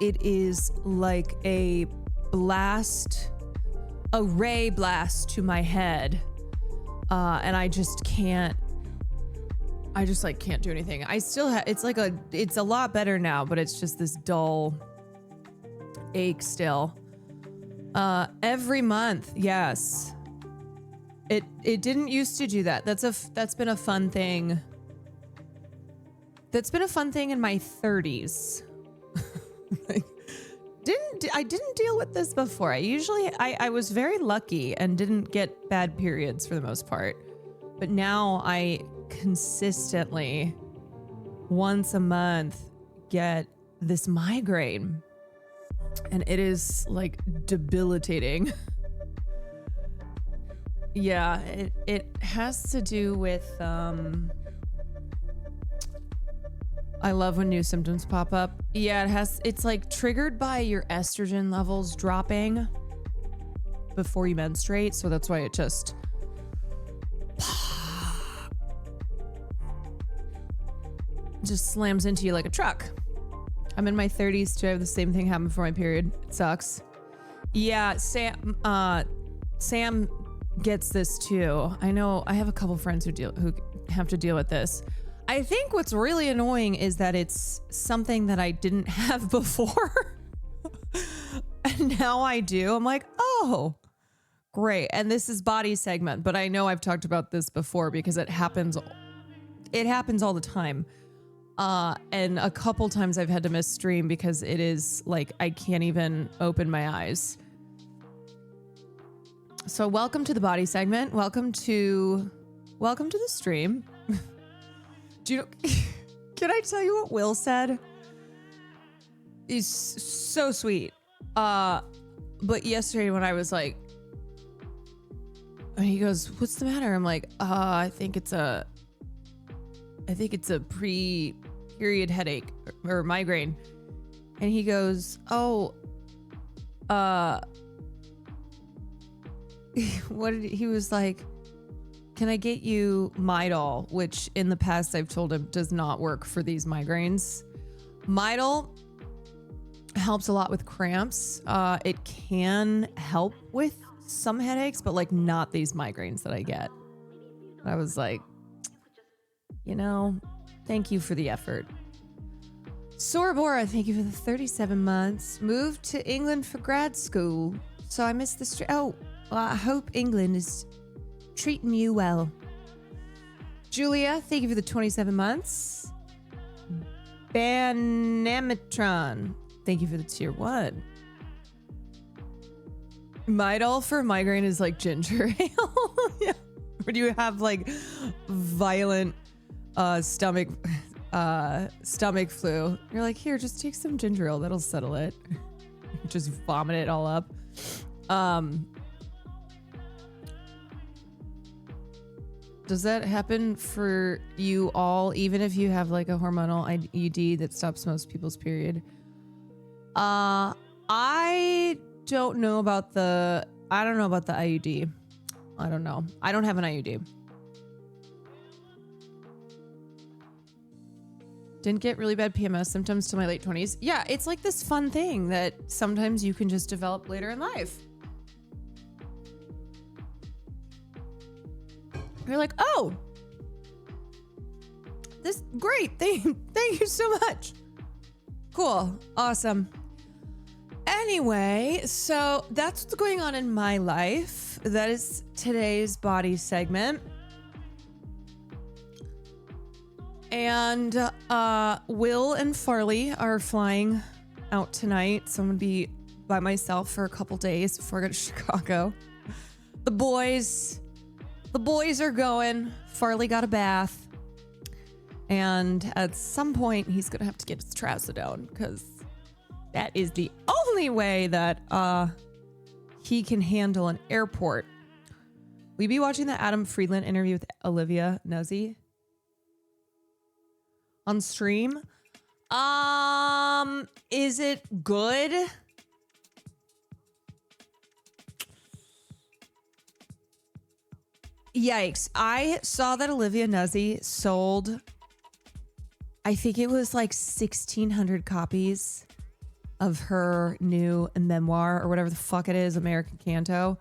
it is like a ray blast to my head. And I just can't do anything. I still it's a lot better now, but it's just this dull ache still. Every month. Yes. It didn't used to do that. That's been a fun thing. That's been a fun thing in my 30s. I didn't deal with this before. I was very lucky and didn't get bad periods for the most part. But now I consistently, once a month, get this migraine. And it is like debilitating. Yeah, it has to do with, I love when new symptoms pop up. Yeah, it's like triggered by your estrogen levels dropping before you menstruate. So that's why it just slams into you like a truck. I'm in my 30s too. I have the same thing happen before my period. It sucks. Yeah, Sam gets this too. I know I have a couple friends who have to deal with this. I think what's really annoying is that it's something that I didn't have before. And now I do. I'm like, oh, great. And this is body segment, but I know I've talked about this before because it happens all the time. And a couple times I've had to miss stream because it is like, I can't even open my eyes. So welcome to the body segment. Welcome to the stream. Do you know, can I tell you what Will said? He's so sweet. But yesterday when I was like, and he goes, "What's the matter?" I'm like, I think it's a pre-period headache or migraine. And he goes, "Oh, he was like, can I get you Midol?" Which in the past I've told him does not work for these migraines. Midol helps a lot with cramps. It can help with some headaches, but like not these migraines that I get. I was like, thank you for the effort. Sorabora, thank you for the 37 months. Moved to England for grad school, so I missed the stream. Oh, well, I hope England is treating you well. Julia, thank you for the 27 months. Banamitron, thank you for the tier 1. Midol for migraine is like ginger ale. Yeah. When you have like violent stomach flu, you're like, here, just take some ginger ale, that'll settle it. Just vomit it all up. Does that happen for you all, even if you have like a hormonal IUD that stops most people's period? I don't know about the IUD. I don't know. I don't have an IUD. Didn't get really bad PMS symptoms till my late 20s. Yeah, it's like this fun thing that sometimes you can just develop later in life. You're like, oh, this great. Thank you so much. Cool. Awesome. Anyway, so that's what's going on in my life. That is today's body segment. And Will and Farley are flying out tonight. So I'm going to be by myself for a couple days before I go to Chicago. The boys are going. Farley got a bath. And at some point, he's going to have to get his trazodone because that is the only way that he can handle an airport. Will you be watching the Adam Friedland interview with Olivia Nuzzi on stream? Is it good? Yikes. I saw that Olivia Nuzzi sold, I think it was like 1,600 copies of her new memoir or whatever the fuck it is, American Canto,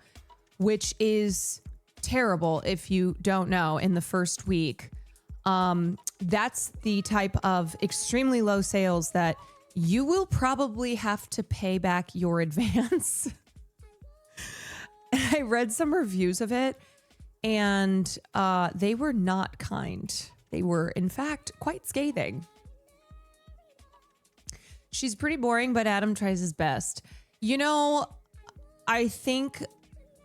which is terrible if you don't know in the first week. That's the type of extremely low sales that you will probably have to pay back your advance. I read some reviews of it and they were not kind. They were, in fact, quite scathing. She's pretty boring, but Adam tries his best. You know, I think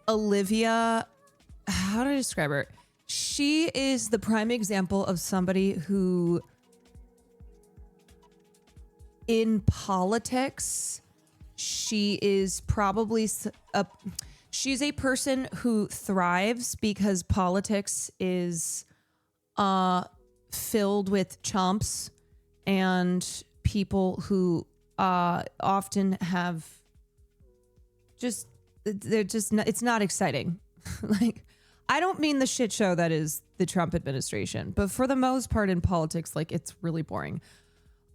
Olivia, how do I describe her? She is the prime example of somebody who, in politics, she is probably she's a person who thrives because politics is filled with chumps and people who often have they're just not, it's not exciting. Like, I don't mean the shit show that is the Trump administration, but for the most part in politics, like, it's really boring.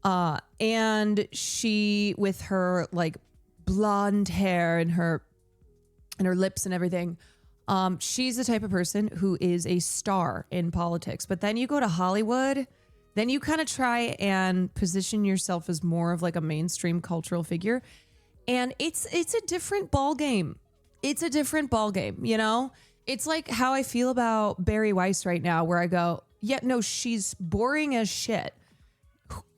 And she, with her like blonde hair and her lips and everything, she's the type of person who is a star in politics. But then you go to Hollywood, then you kind of try and position yourself as more of like a mainstream cultural figure. And it's a different ball game. It's a different ball game, you know? It's like how I feel about Barry Weiss right now, where I go, yeah, no, she's boring as shit.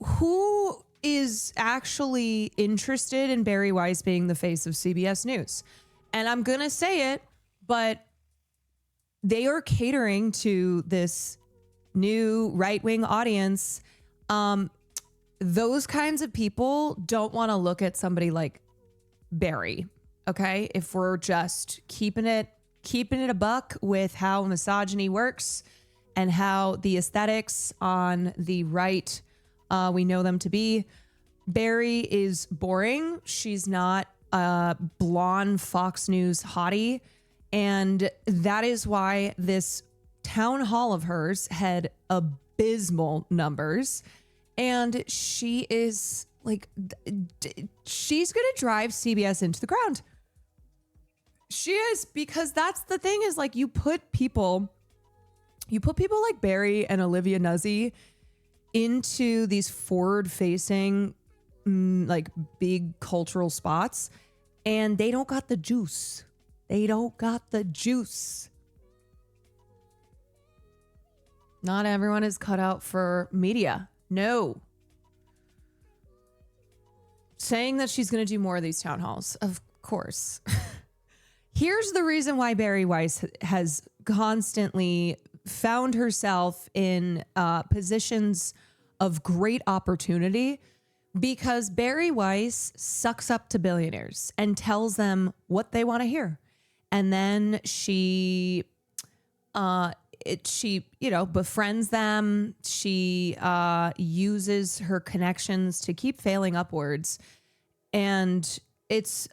Who is actually interested in Barry Weiss being the face of CBS News? And I'm going to say it, but they are catering to this new right-wing audience. Those kinds of people don't want to look at somebody like Barry. Okay. If we're just keeping it a buck with how misogyny works and how the aesthetics on the right, we know them to be. Barry is boring. She's not a blonde Fox News hottie. And that is why this town hall of hers had abysmal numbers. And she is like, she's going to drive CBS into the ground. She is, because that's the thing is, like, you put people like Barry and Olivia Nuzzi into these forward-facing, like, big cultural spots, and they don't got the juice. They don't got the juice. Not everyone is cut out for media. No. Saying that she's going to do more of these town halls, of course. Here's the reason why Barry Weiss has constantly found herself in positions of great opportunity, because Barry Weiss sucks up to billionaires and tells them what they want to hear. And then she befriends them. She uses her connections to keep failing upwards. And it's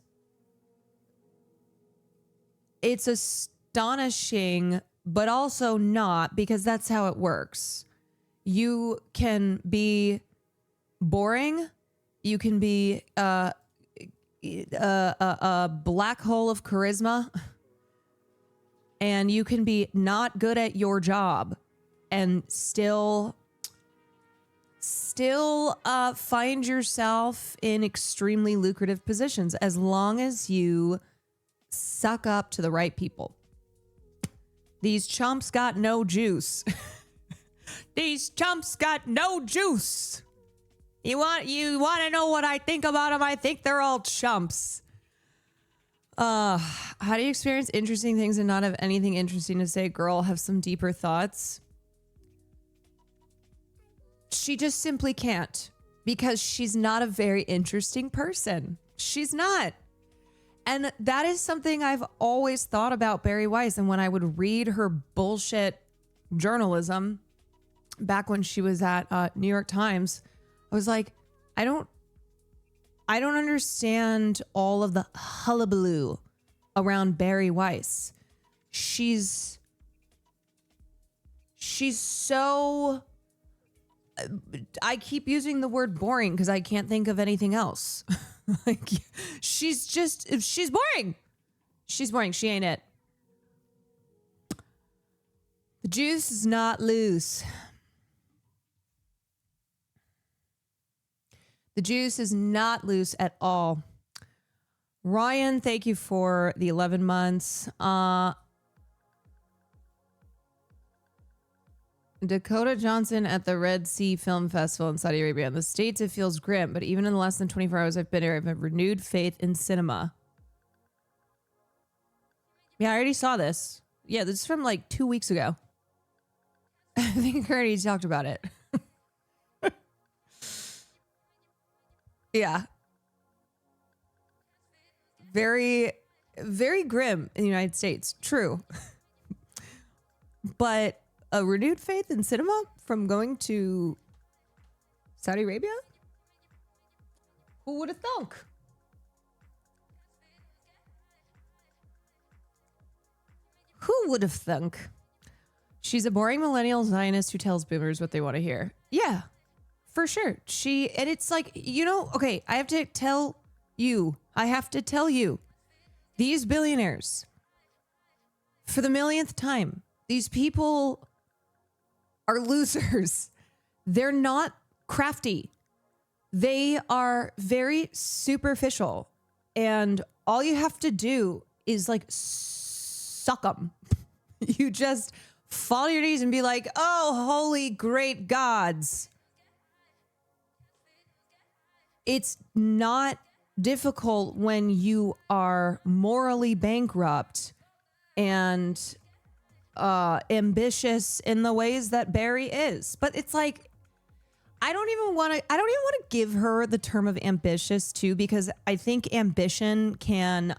astonishing, but also not, because that's how it works. You can be boring. You can be a black hole of charisma, and you can be not good at your job and still find yourself in extremely lucrative positions, as long as you suck up to the right people. These chumps got no juice. These chumps got no juice. You want to know what I think about them? I think they're all chumps. How do you experience interesting things and not have anything interesting to say? Girl, have some deeper thoughts. She just simply can't, because she's not a very interesting person. She's not. And that is something I've always thought about Barry Weiss. And when I would read her bullshit journalism back when she was at New York Times, I was like, I don't understand all of the hullabaloo around Barry Weiss. She's so I keep using the word boring because I can't think of anything else. Like, she's boring. She's boring. She ain't it. The juice is not loose. The juice is not loose at all. Ryan, thank you for the 11 months. Dakota Johnson at the Red Sea Film Festival in Saudi Arabia. In the States, it feels grim, but even in the less than 24 hours I've been here, I've had renewed faith in cinema. Yeah, I already saw this. Yeah, this is from like 2 weeks ago. I think I already talked about it. Yeah. Very, very grim in the United States. True. But a renewed faith in cinema from going to Saudi Arabia? Who would have thunk? Who would have thunk? She's a boring millennial Zionist who tells boomers what they want to hear. Yeah, for sure. And it's like, okay, I have to tell you, these billionaires, for the millionth time, these people are losers. They're not crafty. They are very superficial. And all you have to do is like suck them. You just fall on your knees and be like, oh, holy great gods. It's not difficult when you are morally bankrupt and ambitious in the ways that Barry is. But it's like, I don't even want to give her the term of ambitious too, because I think ambition can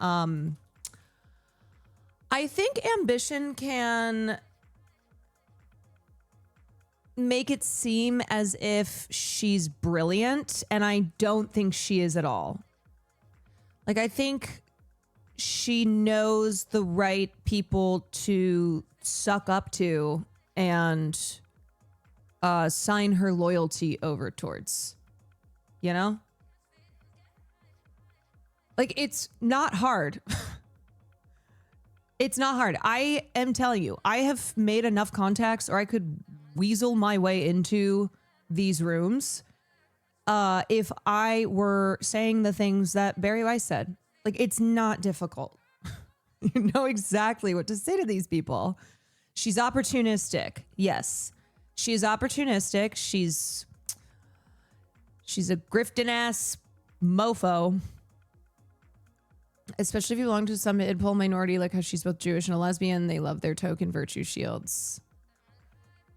make it seem as if she's brilliant, and I don't think she is at all. Like, I think she knows the right people to suck up to and sign her loyalty over towards, Like, it's not hard. It's not hard. I am telling you, I have made enough contacts, or I could weasel my way into these rooms if I were saying the things that Barry Weiss said. Like, it's not difficult. You know exactly what to say to these people. She's opportunistic. Yes, she is opportunistic. She's a grifting ass mofo. Especially if you belong to some mid-pole minority, like how she's both Jewish and a lesbian. They love their token virtue shields.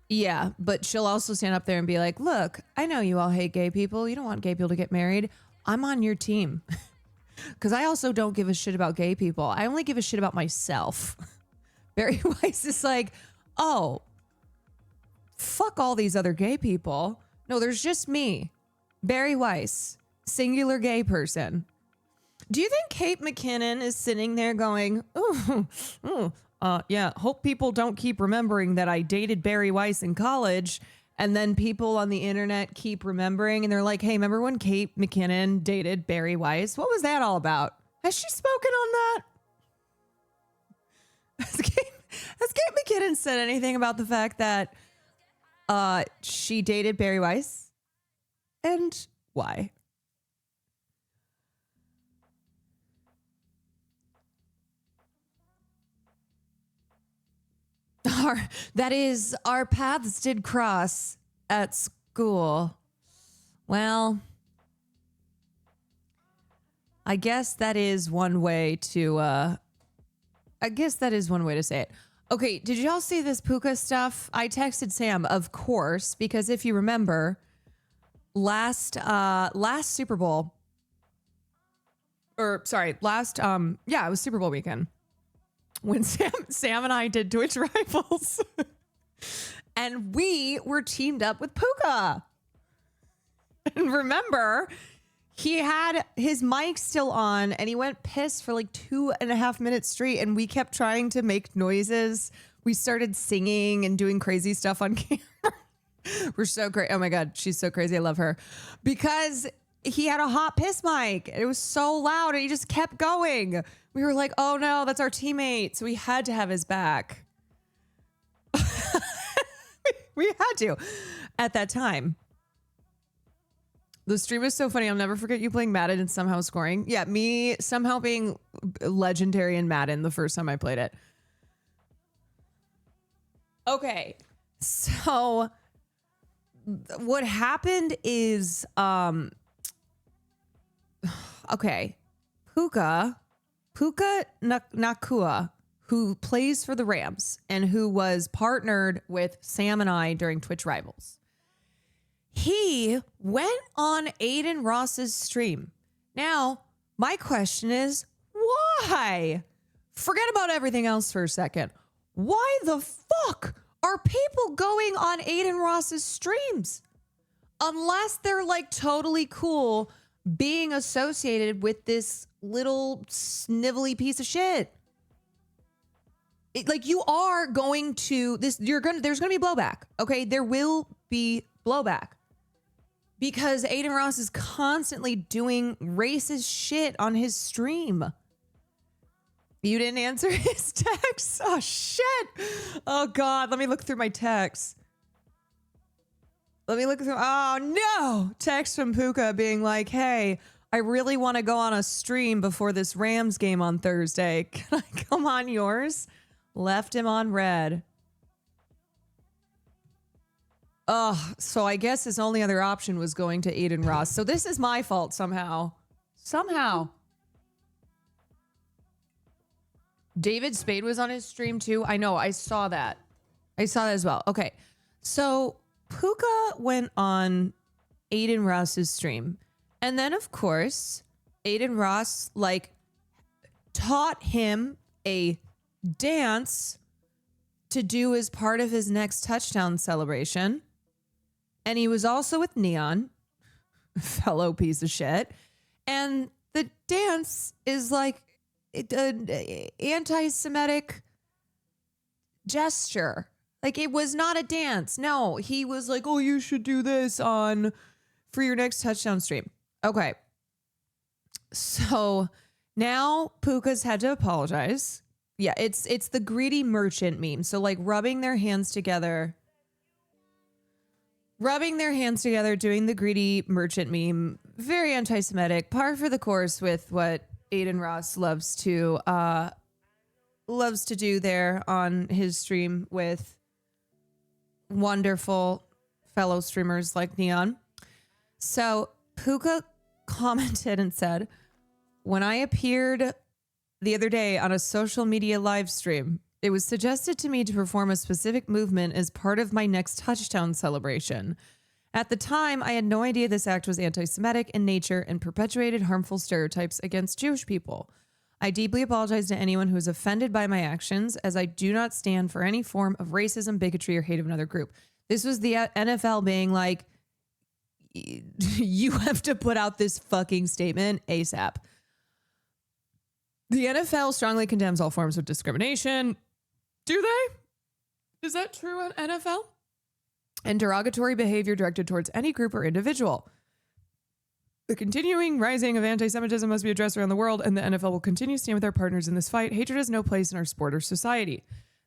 Yeah, but she'll also stand up there and be like, look, I know you all hate gay people. You don't want gay people to get married. I'm on your team. Because I also don't give a shit about gay people. I only give a shit about myself. Barry Weiss is like, oh, fuck all these other gay people. No, there's just me. Barry Weiss, singular gay person. Do you think Kate McKinnon is sitting there going, yeah, hope people don't keep remembering that I dated Barry Weiss in college, and then people on the internet keep remembering, and they're like, hey, remember when Kate McKinnon dated Barry Weiss? What was that all about? Has she spoken on that? Has Kate McKinnon said anything about the fact that she dated Barry Weiss? And why? Our paths did cross at school. Well, I guess that is one way to say it. Okay, did y'all see this Puka stuff? I texted Sam, of course, because if you remember, last Super Bowl, it was Super Bowl weekend, when Sam and I did Twitch Rivals. And we were teamed up with Puka. And remember, he had his mic still on and he went piss for like 2.5 minutes straight. And we kept trying to make noises. We started singing and doing crazy stuff on camera. We're so great. Oh my God, she's so crazy. I love her because he had a hot piss mic. It was so loud and he just kept going. We were like, oh no, that's our teammate. So we had to have his back. We had to at that time. The stream was so funny. I'll never forget you playing Madden and somehow scoring. Yeah, me somehow being legendary in Madden the first time I played it. Okay, so what happened is, okay, Puka Nakua, who plays for the Rams and who was partnered with Sam and I during Twitch Rivals. He went on Aiden Ross's stream. Now, my question is, why? Forget about everything else for a second. Why the fuck are people going on Aiden Ross's streams? Unless they're like totally cool being associated with this little snivelly piece of shit. Like you are going to this, there's going to be blowback. Okay. There will be blowback because Aiden Ross is constantly doing racist shit on his stream. You didn't answer his text. Oh shit. Oh God. Let me look through my texts. Let me look through. Oh no. Text from Puka being like, hey, I really want to go on a stream before this Rams game on Thursday. Can I come on yours? Left him on red. Oh, so I guess his only other option was going to Aiden Ross. So this is my fault somehow. Somehow. David Spade was on his stream too. I know. I saw that. I saw that as well. Okay. So Puka went on Aiden Ross's stream. And then, of course, Aiden Ross, like, taught him a dance to do as part of his next touchdown celebration. And he was also with Neon, fellow piece of shit. And the dance is like an anti-Semitic gesture. Like it was not a dance. No, he was like, oh, you should do this for your next touchdown stream. Okay. So now Puka's had to apologize. Yeah, it's the greedy merchant meme. So like rubbing their hands together, doing the greedy merchant meme. Very anti-Semitic, par for the course with what Aiden Ross loves to do there on his stream with wonderful fellow streamers like Neon. So Puka commented and said, when I appeared the other day on a social media live stream, it was suggested to me to perform a specific movement as part of my next touchdown celebration. At the time, I had no idea this act was anti-Semitic in nature and perpetuated harmful stereotypes against Jewish people. I deeply apologize to anyone who is offended by my actions, as I do not stand for any form of racism, bigotry, or hate of another group. This was the NFL being like, you have to put out this fucking statement ASAP. The NFL strongly condemns all forms of discrimination. Do they? Is that true on NFL? And derogatory behavior directed towards any group or individual. The continuing rising of anti-Semitism must be addressed around the world, and the NFL will continue to stand with our partners in this fight. Hatred has no place in our sport or society.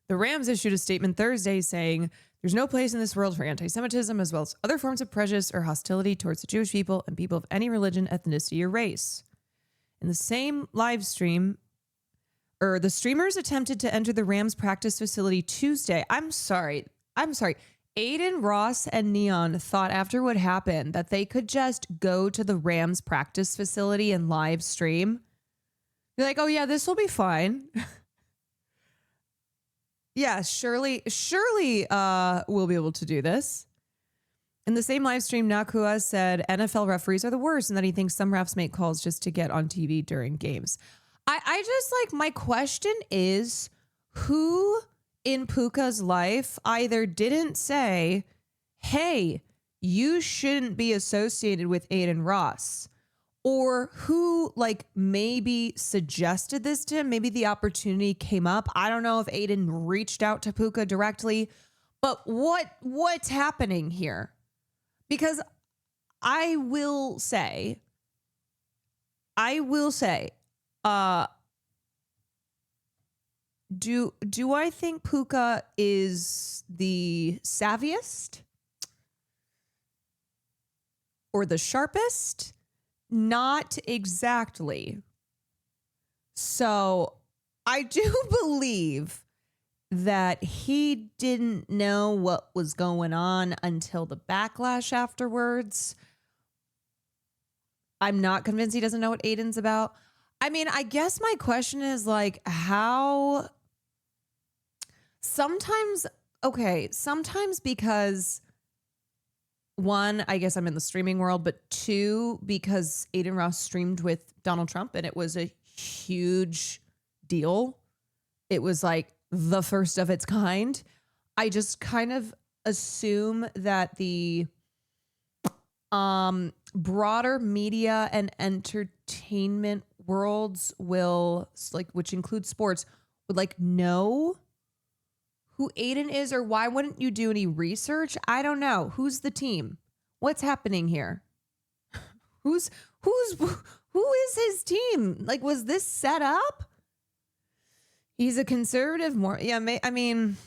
The Rams issued a statement Thursday saying, there's no place in this world for anti-Semitism, as well as other forms of prejudice or hostility towards the Jewish people and people of any religion, ethnicity, or race. In the same live stream, the streamers attempted to enter the Rams practice facility Tuesday. I'm sorry. Aiden Ross and Neon thought after what happened that they could just go to the Rams practice facility and live stream. You're like, oh yeah, this will be fine. Yeah, surely we'll be able to do this. In the same live stream, Nakua said NFL referees are the worst and that he thinks some refs make calls just to get on TV during games. I just like, my question is, who in Puka's life either didn't say, hey, you shouldn't be associated with Aiden Ross, or who like maybe suggested this to him? Maybe the opportunity came up. I don't know if Aiden reached out to Puka directly, But what's happening here? Because I will say, do I think Puka is the savviest or the sharpest? Not exactly. So I do believe that he didn't know what was going on until the backlash afterwards. I'm not convinced he doesn't know what Aiden's about. I mean, I guess my question is like, how sometimes because one, I guess I'm in the streaming world, but two, because Aiden Ross streamed with Donald Trump and it was a huge deal. It was like the first of its kind. I just kind of assume that the broader media and entertainment worlds will, like, which includes sports, would like know who Aiden is, or why wouldn't you do any research? I don't know. Who's the team? What's happening here? Who is his team? Like, was this set up? He's a conservative, I mean,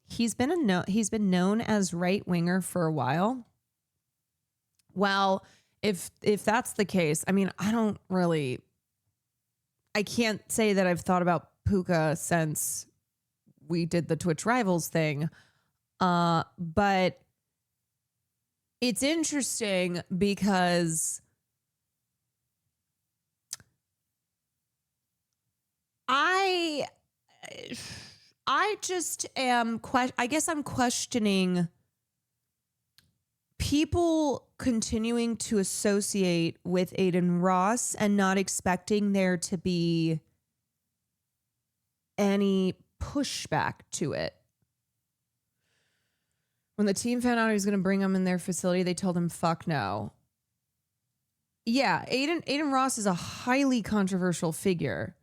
he's been known as right winger for a while. Well, if that's the case, I mean, I can't say that I've thought about Puka since we did the Twitch Rivals thing. But it's interesting because I just am, I guess I'm questioning people continuing to associate with Aiden Ross and not expecting there to be any pushback to it. When the team found out he was going to bring him in their facility, they told him, fuck no. Yeah, Aiden Ross is a highly controversial figure.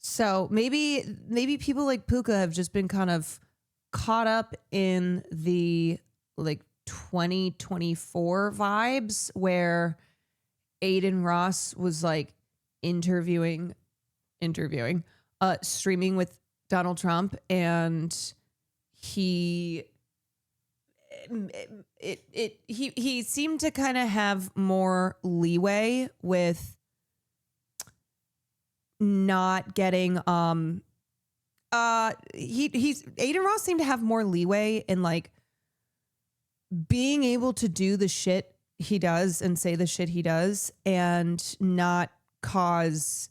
So maybe people like Puka have just been kind of caught up in the like 2024 vibes where Aiden Ross was like streaming with Donald Trump, and he seemed to kind of have more leeway with not getting Aiden Ross seemed to have more leeway in like being able to do the shit he does and say the shit he does and not cause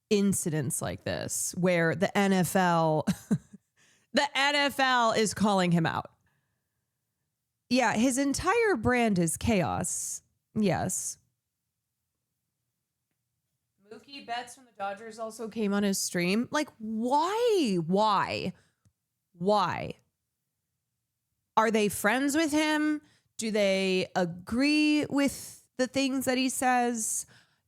incidents like this where the NFL is calling him out. Yeah, his entire brand is chaos. Yes. Mookie Betts from the Dodgers also came on his stream. Like, why? Are they friends with him? Do they agree with the things that he says?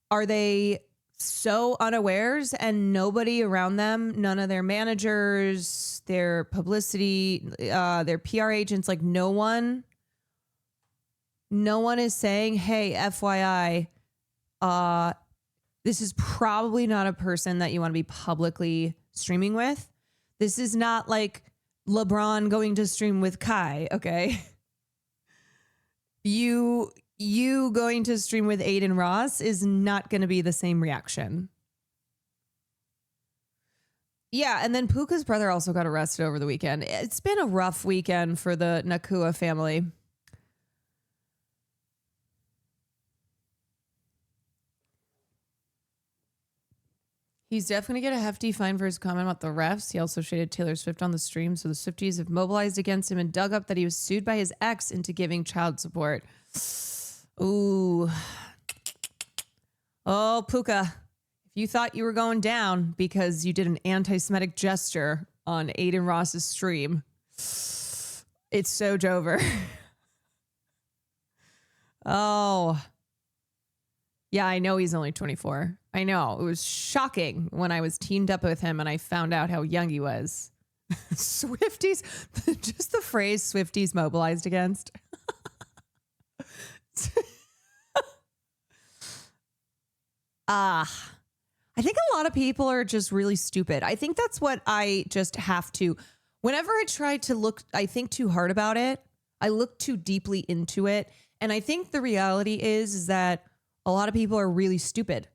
Are they so unawares and nobody around them, none of their managers, their publicity, their PR agents, like no one is saying, hey, FYI, this is probably not a person that you want to be publicly streaming with. This is not like LeBron going to stream with Kai, okay? You going to stream with Aiden Ross is not going to be the same reaction. Yeah, and then Puka's brother also got arrested over the weekend. It's been a rough weekend for the Nakua family. He's definitely going to get a hefty fine for his comment about the refs. He also shaded Taylor Swift on the stream, so the Swifties have mobilized against him and dug up that he was sued by his ex into giving child support. Ooh. Oh, Puka. If you thought you were going down because you did an anti-Semitic gesture on Aiden Ross's stream, it's so over. Oh. Yeah, I know he's only 24. I know. It was shocking when I was teamed up with him and I found out how young he was. Swifties, just the phrase Swifties mobilized against. I think a lot of people are just really stupid. I think that's what I just have to, whenever I try to look, I think too hard about it. I look too deeply into it. And I think the reality is that a lot of people are really stupid.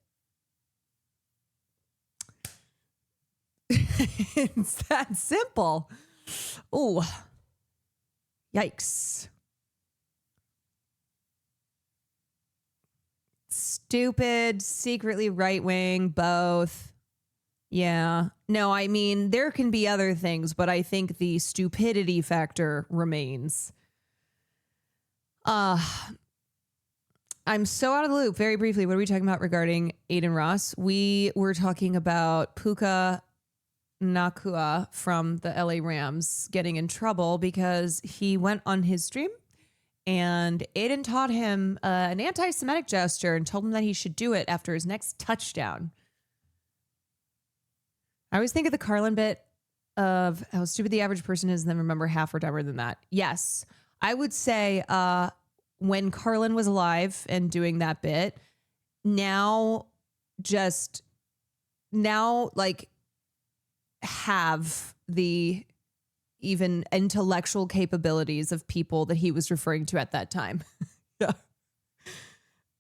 It's that simple. Oh, yikes. Stupid, secretly right wing, both. Yeah. No, I mean, there can be other things, but I think the stupidity factor remains. I'm so out of the loop. Very briefly, what are we talking about regarding Aiden Ross? We were talking about Puka Nakua from the LA Rams getting in trouble because he went on his stream and Aiden taught him an anti-Semitic gesture and told him that he should do it after his next touchdown. I always think of the Carlin bit of how stupid the average person is and then remember half or dumber than that. Yes, I would say when Carlin was alive and doing that bit, now like have the even intellectual capabilities of people that he was referring to at that time. Yeah.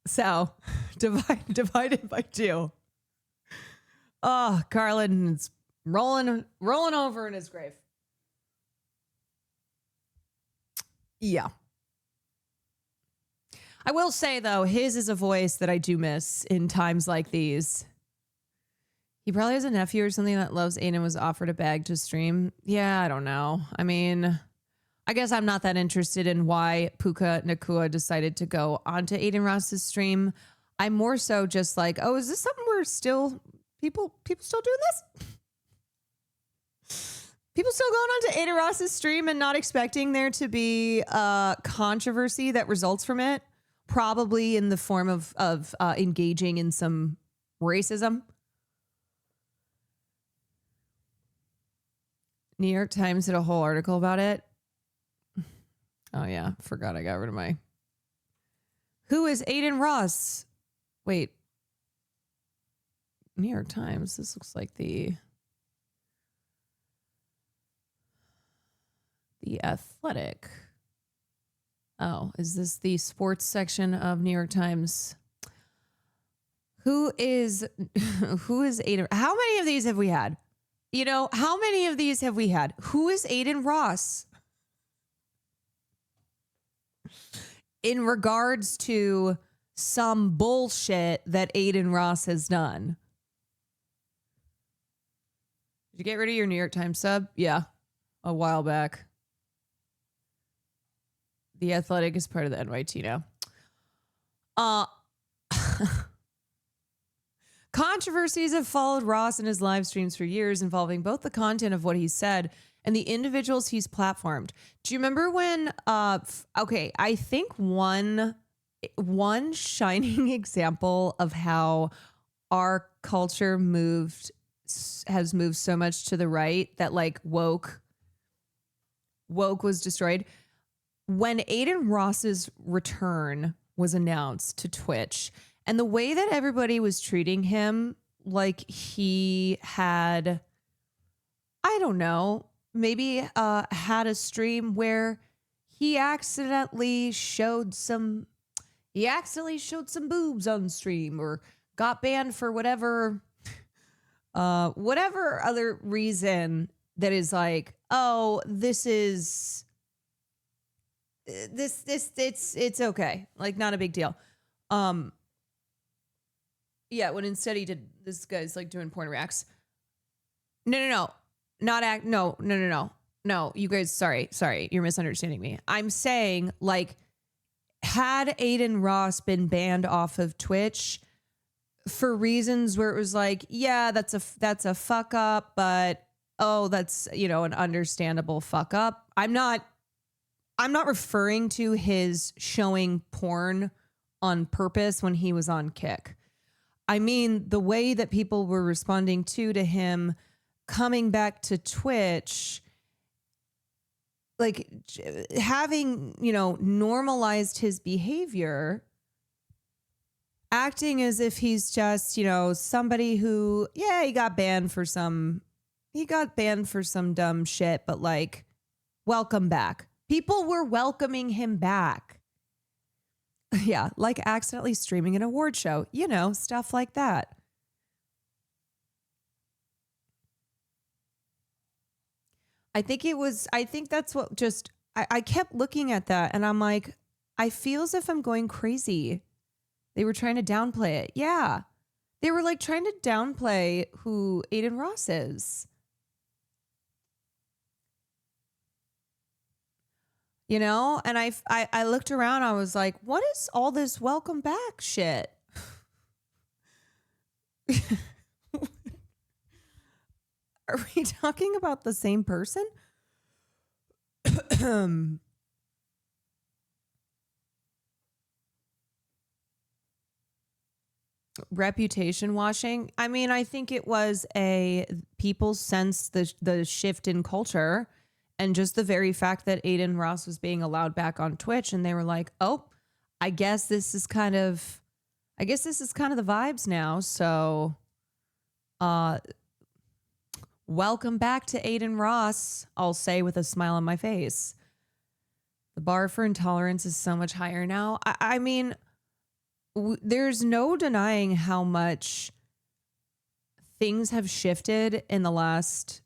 So divided by 2. Oh, Carlin is rolling over in his grave. Yeah. I will say, though, his is a voice that I do miss in times like these. He probably has a nephew or something that loves Aiden and was offered a bag to stream. Yeah, I don't know. I mean, I guess I'm not that interested in why Puka Nakua decided to go onto Aiden Ross's stream. I'm more so just like, oh, is this something we're still... People still doing this? People still going on to Aiden Ross's stream and not expecting there to be controversy that results from it, probably in the form of engaging in some racism. New York Times did a whole article about it. Oh yeah, forgot I got rid of my. Who is Aiden Ross? Wait. New York Times. This looks like the Athletic. Oh, is this the sports section of New York Times? Who is Aiden? How many of these have we had? You know, how many of these have we had? Who is Aiden Ross? In regards to some bullshit that Aiden Ross has done. Did you get rid of your New York Times sub? Yeah, a while back. The Athletic is part of the NYT now. Controversies have followed Ross and his live streams for years, involving both the content of what he said and the individuals he's platformed. Do you remember when, okay, I think one shining example of how our culture has moved so much to the right that like woke was destroyed. When Aiden Ross's return was announced to Twitch, and the way that everybody was treating him, like he had, I don't know, maybe had a stream where he accidentally showed some boobs on stream or got banned for whatever other reason that is like, oh, it's okay. Like, not a big deal. Yeah, when instead he did, this guy's like doing porn reacts. No, you guys, sorry, you're misunderstanding me. I'm saying, like, had Aiden Ross been banned off of Twitch for reasons where it was like, yeah, that's a fuck up, but oh, that's, you know, an understandable fuck up. I'm not referring to his showing porn on purpose when he was on Kick. I mean, the way that people were responding to him coming back to Twitch like having, normalized his behavior, acting as if he's just, somebody who, yeah, he got banned for some dumb shit, but like, welcome back. People were welcoming him back. Yeah, like accidentally streaming an award show, stuff like that. I think that's what just, I kept looking at that and I'm like, I feel as if I'm going crazy. They were trying to downplay it. Yeah. They were like trying to downplay who Aiden Ross is. And I looked around, I was like, what is all this welcome back shit? Are we talking about the same person? Reputation washing. I mean, I think it was people sense the shift in culture and just the very fact that Aiden Ross was being allowed back on Twitch, and they were like, oh, I guess this is kind of the vibes now. So welcome back to Aiden Ross, I'll say with a smile on my face. The bar for intolerance is so much higher now. I mean, there's no denying how much things have shifted in the last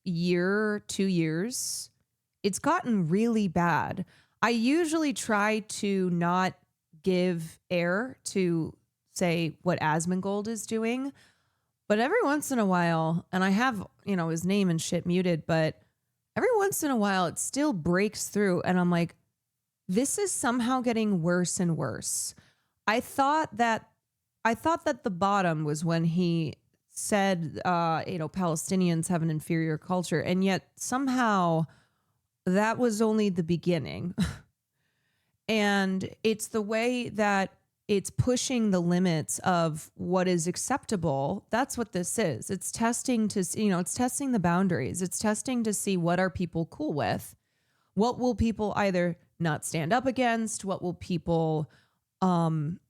year, 2 years. It's gotten really bad. I usually try to not give air to say what Asmongold is doing, but every once in a while, and I have, his name and shit muted, but every once in a while it still breaks through and I'm like, this is somehow getting worse and worse. I thought that the bottom was when he said, Palestinians have an inferior culture. And yet somehow that was only the beginning. And it's the way that it's pushing the limits of what is acceptable. That's what this is. It's testing it's testing the boundaries. It's testing to see what are people cool with. What will people either not stand up against? What will people find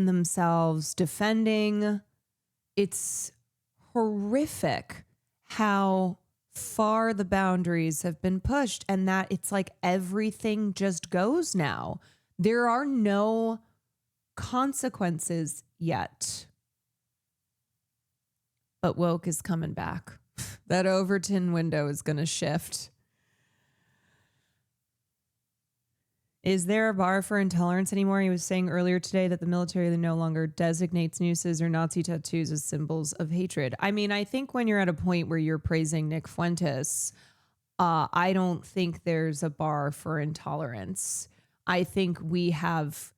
themselves defending? It's horrific how far the boundaries have been pushed, and that it's like everything just goes now. There are no consequences yet. But woke is coming back. That Overton window is going to shift. Is there a bar for intolerance anymore? He was saying earlier today that the military no longer designates nooses or Nazi tattoos as symbols of hatred. I mean, I think when you're at a point where you're praising Nick Fuentes, I don't think there's a bar for intolerance. I think we've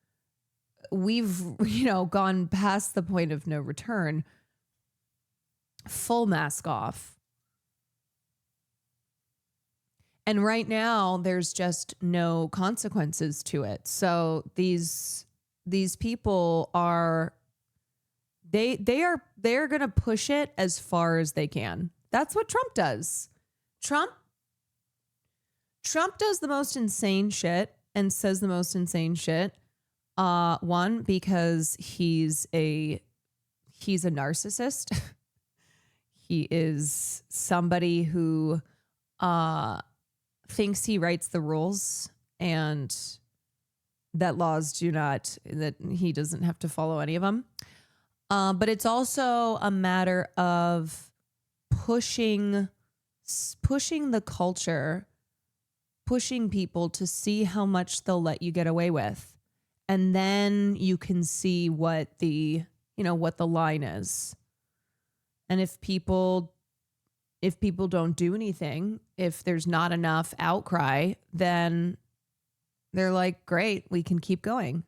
gone past the point of no return. Full mask off. And right now, there's just no consequences to it. So these people are they're going to push it as far as they can. That's what Trump does. Trump does the most insane shit and says the most insane shit. One, because he's a narcissist. He is somebody who thinks he writes the rules and that that he doesn't have to follow any of them. But it's also a matter of pushing the culture, pushing people to see how much they'll let you get away with. And then you can see what the line is. And if people don't do anything, if there's not enough outcry, then they're like, great, we can keep going.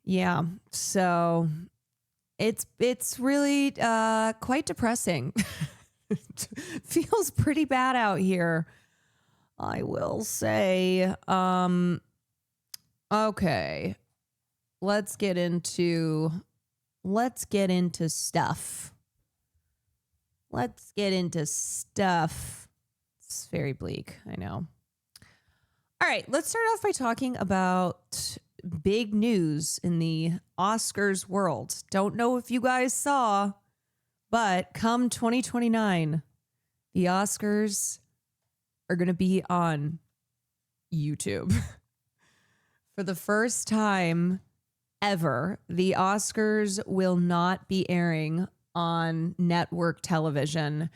Yeah. So it's really quite depressing. Feels pretty bad out here. I will say, okay, let's get into stuff. Let's get into stuff. It's very bleak, I know. All right, let's start off by talking about big news in the Oscars world. Don't know if you guys saw, but come 2029, the Oscars are going to be on YouTube. For the first time ever, the Oscars will not be airing on network television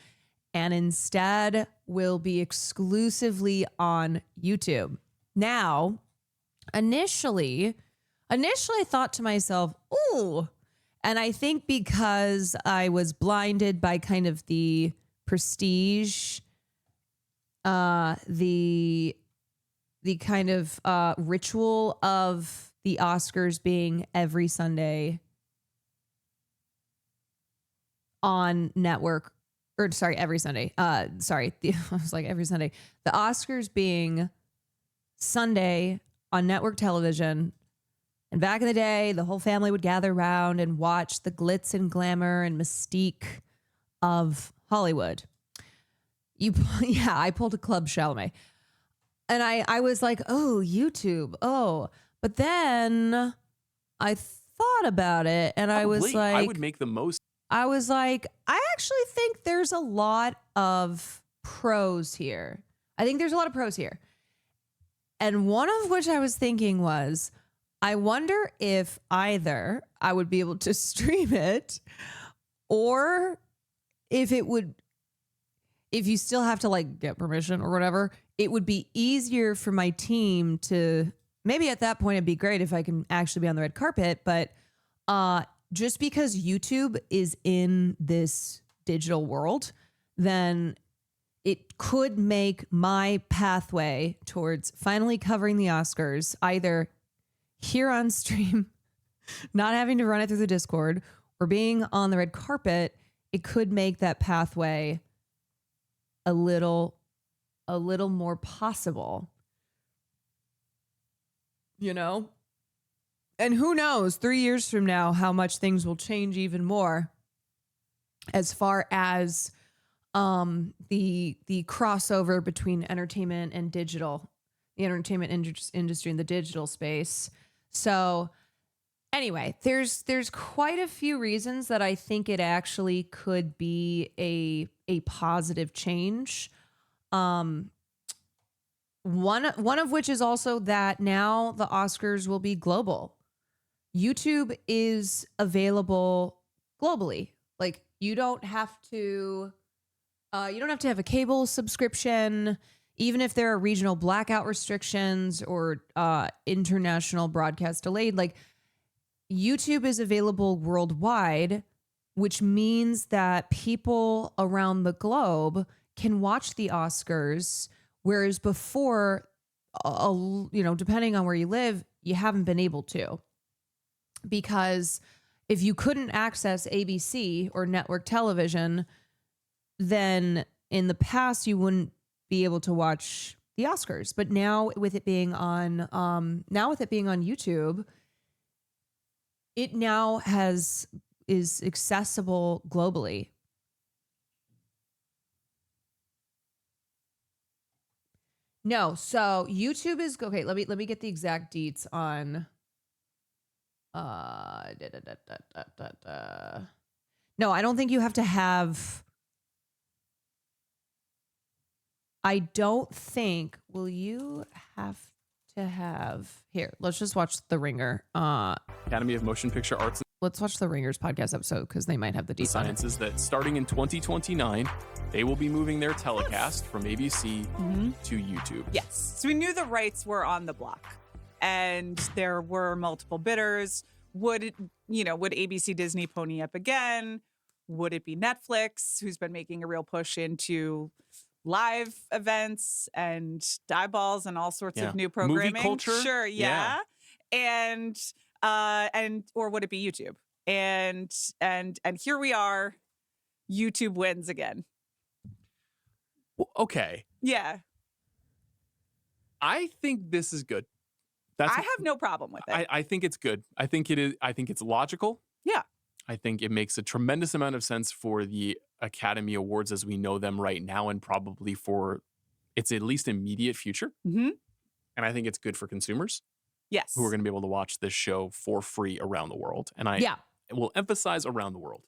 and instead will be exclusively on YouTube. Now, initially I thought to myself, ooh, and I think because I was blinded by kind of the prestige, the kind of ritual of the Oscars being every Sunday on network, or sorry, every Sunday. I was like every Sunday. The Oscars being Sunday on network television. And back in the day, the whole family would gather around and watch the glitz and glamour and mystique of Hollywood. I pulled a Club Chalamet. And I was like, oh, YouTube. Oh, but then I thought about it and I was like, I would make the most. I was like, I actually think there's a lot of pros here. And one of which I was thinking was, I wonder if either I would be able to stream it or if you still have to like get permission or whatever, it would be easier for my team to, maybe at that point it'd be great if I can actually be on the red carpet, but just because YouTube is in this digital world, then it could make my pathway towards finally covering the Oscars either here on stream, not having to run it through the Discord, or being on the red carpet. It could make that pathway a little more possible, you know? And who knows, 3 years from now, how much things will change even more as far as the crossover between entertainment and digital, the entertainment industry and the digital space. So anyway, there's quite a few reasons that I think it actually could be a positive change. One of which is also that now the Oscars will be global. YouTube is available globally. Like you don't have to have a cable subscription, even if there are regional blackout restrictions or international broadcast delayed. Like YouTube is available worldwide, which means that people around the globe can watch the Oscars, whereas before, depending on where you live, you haven't been able to. Because if you couldn't access ABC or network television, then in the past you wouldn't be able to watch the Oscars. But now with it being on YouTube, it now is accessible globally. No, so YouTube is okay. Let me get the exact deets on. No, I don't think you have to have. I don't think. Will you have to have? Here, let's just watch The Ringer. Academy of Motion Picture Arts. Let's watch The Ringer's podcast episode because they might have the deets on it. Sciences that starting in 2029, they will be moving their telecast from ABC to YouTube. Yes. So we knew the rights were on the block and there were multiple bidders. Would ABC Disney pony up again? Would it be Netflix, who's been making a real push into live events and eyeballs and all sorts of new programming? Movie culture? Sure, yeah. And or would it be YouTube? And here we are. YouTube wins again. Okay. Yeah. I think this is good. I have no problem with it. I think it's good. I think it is. I think it's logical. Yeah. I think it makes a tremendous amount of sense for the Academy Awards as we know them right now, and probably for its at least immediate future. Mm-hmm. And I think it's good for consumers Yes. who are going to be able to watch this show for free around the world. And I will emphasize around the world.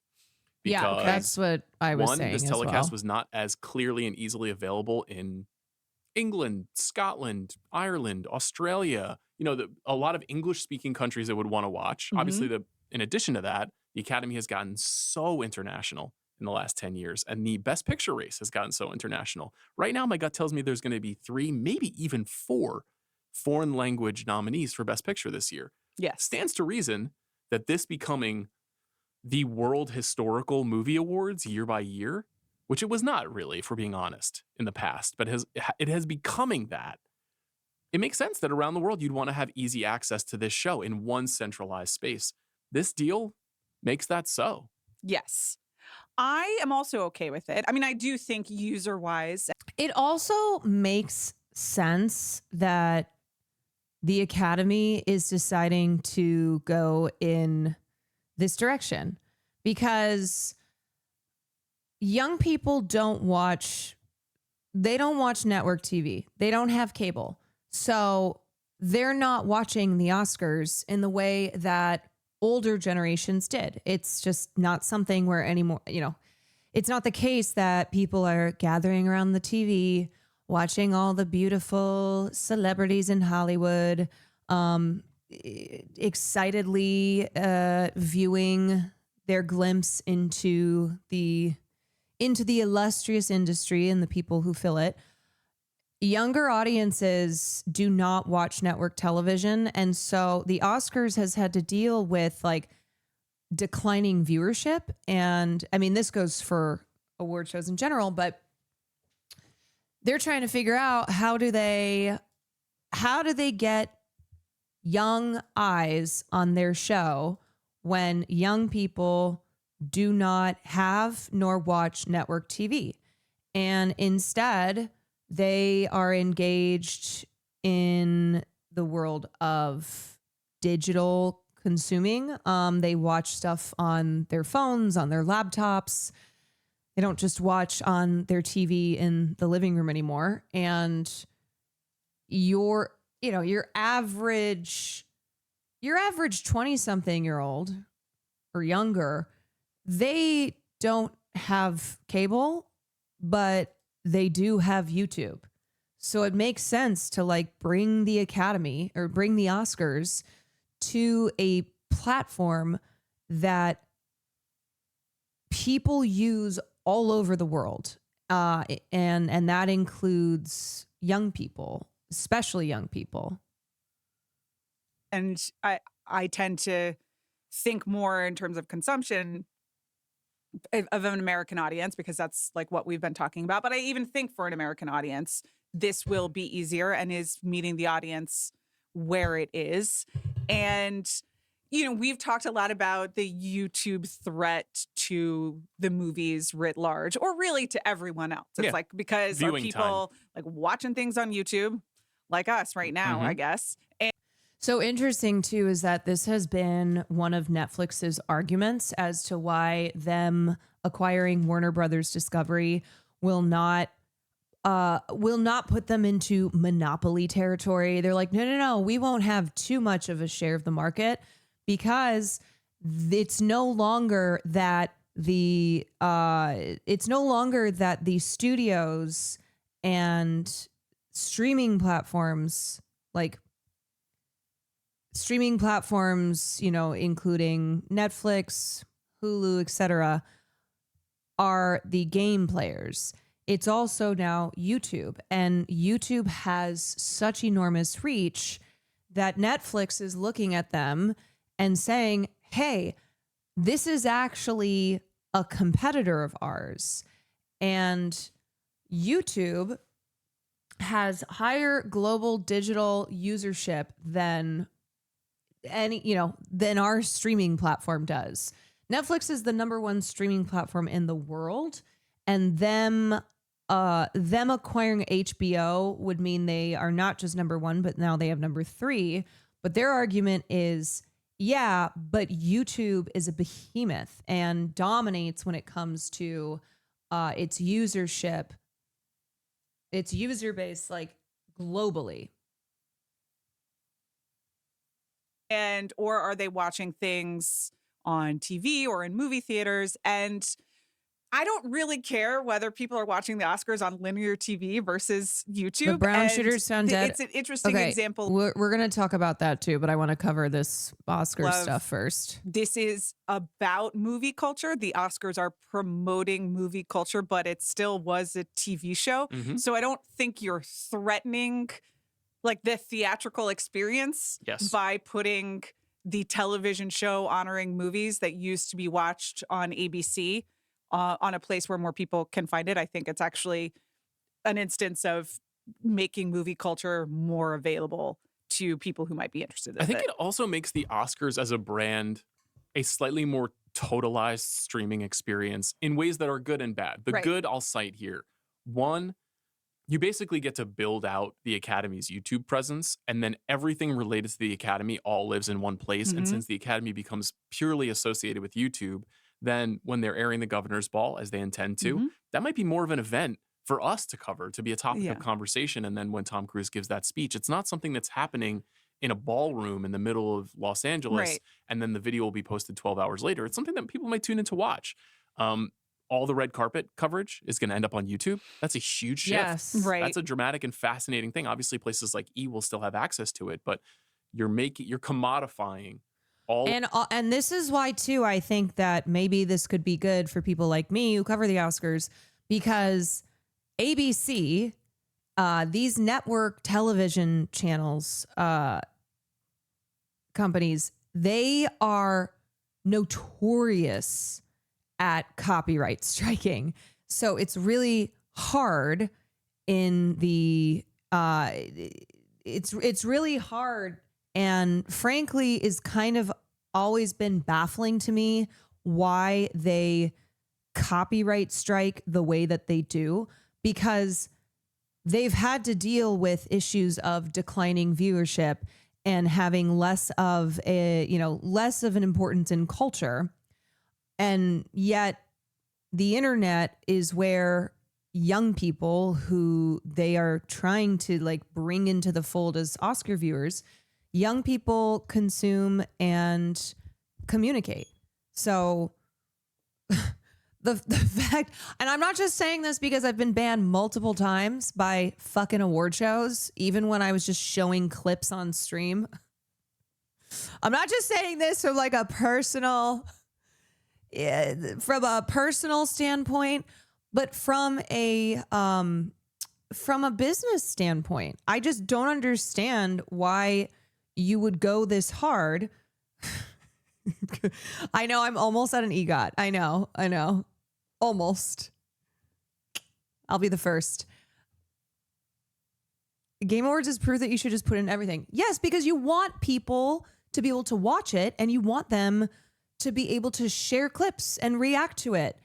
Yeah, that's what I was saying. This telecast was not as clearly and easily available in England, Scotland, Ireland, Australia. A lot of English-speaking countries that would want to watch. Mhm. Obviously, in addition to that, the Academy has gotten so international in the last 10 years, and the Best Picture race has gotten so international. Right now, my gut tells me there's going to be 3, maybe even 4 foreign language nominees for Best Picture this year. Yes. Stands to reason that this becoming the World Historical Movie Awards year by year, which it was not really, if we're being honest, in the past, but it has becoming that. It makes sense that around the world you'd want to have easy access to this show in one centralized space. This deal makes that so. Yes. I am also okay with it. I mean, I do think user-wise. It also makes sense that the Academy is deciding to go in this direction because young people don't watch network TV. They don't have cable. So they're not watching the Oscars in the way that older generations did. It's just not something where anymore, it's not the case that people are gathering around the TV, watching all the beautiful celebrities in Hollywood, excitedly viewing their glimpse into the illustrious industry and the people who fill it. Younger audiences do not watch network television. And so the Oscars has had to deal with declining viewership. And I mean, this goes for award shows in general, but they're trying to figure out how do they get young eyes on their show when young people do not have nor watch network TV. And instead, they are engaged in the world of digital consuming. They watch stuff on their phones, on their laptops. They don't just watch on their TV in the living room anymore. And your average 20-something-year-old or younger, they don't have cable, but they do have YouTube. So it makes sense to bring the Academy or bring the Oscars to a platform that people use all over the world. And that includes young people, especially young people. And I tend to think more in terms of consumption of an American audience, because that's what we've been talking about. But I even think for an American audience, this will be easier and is meeting the audience where it is. And, we've talked a lot about the YouTube threat to the movies writ large, or really to everyone else. It's because Viewing are people watching things on YouTube like us right now, I guess. So interesting, too, is that this has been one of Netflix's arguments as to why them acquiring Warner Brothers Discovery will not put them into monopoly territory. They're like, no, we won't have too much of a share of the market, because it's no longer that the studios and streaming platforms including Netflix, Hulu, etc., are the game players. It's also now YouTube, and YouTube has such enormous reach that Netflix is looking at them and saying, hey, this is actually a competitor of ours. And YouTube has higher global digital usership than our streaming platform does. Netflix is the #1 streaming platform in the world, and them them acquiring HBO would mean they are not just number one, but now they have number three. But their argument is, yeah, but YouTube is a behemoth and dominates when it comes to its usership, its user base, like globally. And or are they watching things on TV or in movie theaters? And I don't really care whether people are watching the Oscars on linear TV versus YouTube. The brown And shooters sound dead. It's an interesting example. We're going to talk about that too, but I want to cover this Oscar stuff first. This is about movie culture. The Oscars are promoting movie culture, but it still was a TV show. Mm-hmm. So I don't think you're threatening like the theatrical experience by putting the television show honoring movies that used to be watched on ABC on a place where more people can find it. I think it's actually an instance of making movie culture more available to people who might be interested in it. I think it also makes the Oscars as a brand a slightly more totalized streaming experience in ways that are good and bad. The good I'll cite here. One, you basically get to build out the Academy's YouTube presence, and then everything related to the Academy all lives in one place. Mm-hmm. And since the Academy becomes purely associated with YouTube, then when they're airing the Governor's Ball, as they intend to, that might be more of an event for us to cover, to be a topic of conversation. And then when Tom Cruise gives that speech, it's not something that's happening in a ballroom in the middle of Los Angeles, and then the video will be posted 12 hours later. It's something that people might tune in to watch. All the red carpet coverage is going to end up on YouTube. That's a huge shift. Yes. Right. That's a dramatic and fascinating thing. Obviously, places like E! will still have access to it, but you're commodifying all. And this is why, too, I think that maybe this could be good for people like me who cover the Oscars, because ABC, these network television channels, companies, they are notorious at copyright striking. So it's really hard in the it's really hard, and frankly is kind of always been baffling to me why they copyright strike the way that they do, because they've had to deal with issues of declining viewership and having less of an importance in culture. And yet the internet is where young people who they are trying to like bring into the fold as Oscar viewers, young people consume and communicate. So the fact, and I'm not just saying this because I've been banned multiple times by fucking award shows, even when I was just showing clips on stream. I'm not just saying this from like a personal standpoint, but from a business standpoint. I just don't understand why you would go this hard. I know I'm almost at an EGOT. I know. Almost. I'll be the first. Game Awards is proof that you should just put in everything. Yes, because you want people to be able to watch it and you want them to be able to share clips and react to it.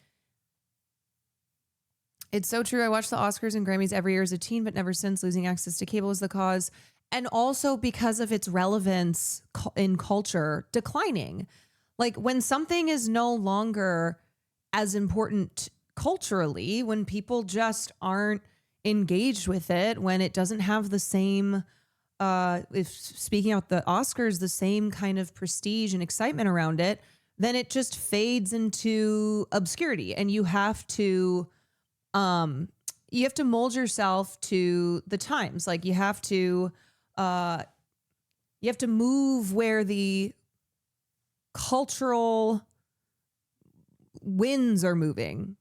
It's so true. I watched the Oscars and Grammys every year as a teen, but never since. Losing access to cable was the cause. And also because of its relevance in culture declining. Like when something is no longer as important culturally, when people just aren't engaged with it, when it doesn't have the same, if speaking out the Oscars, the same kind of prestige and excitement around it, then it just fades into obscurity. And you have to mold yourself to the times. Like you have to move where the cultural winds are moving.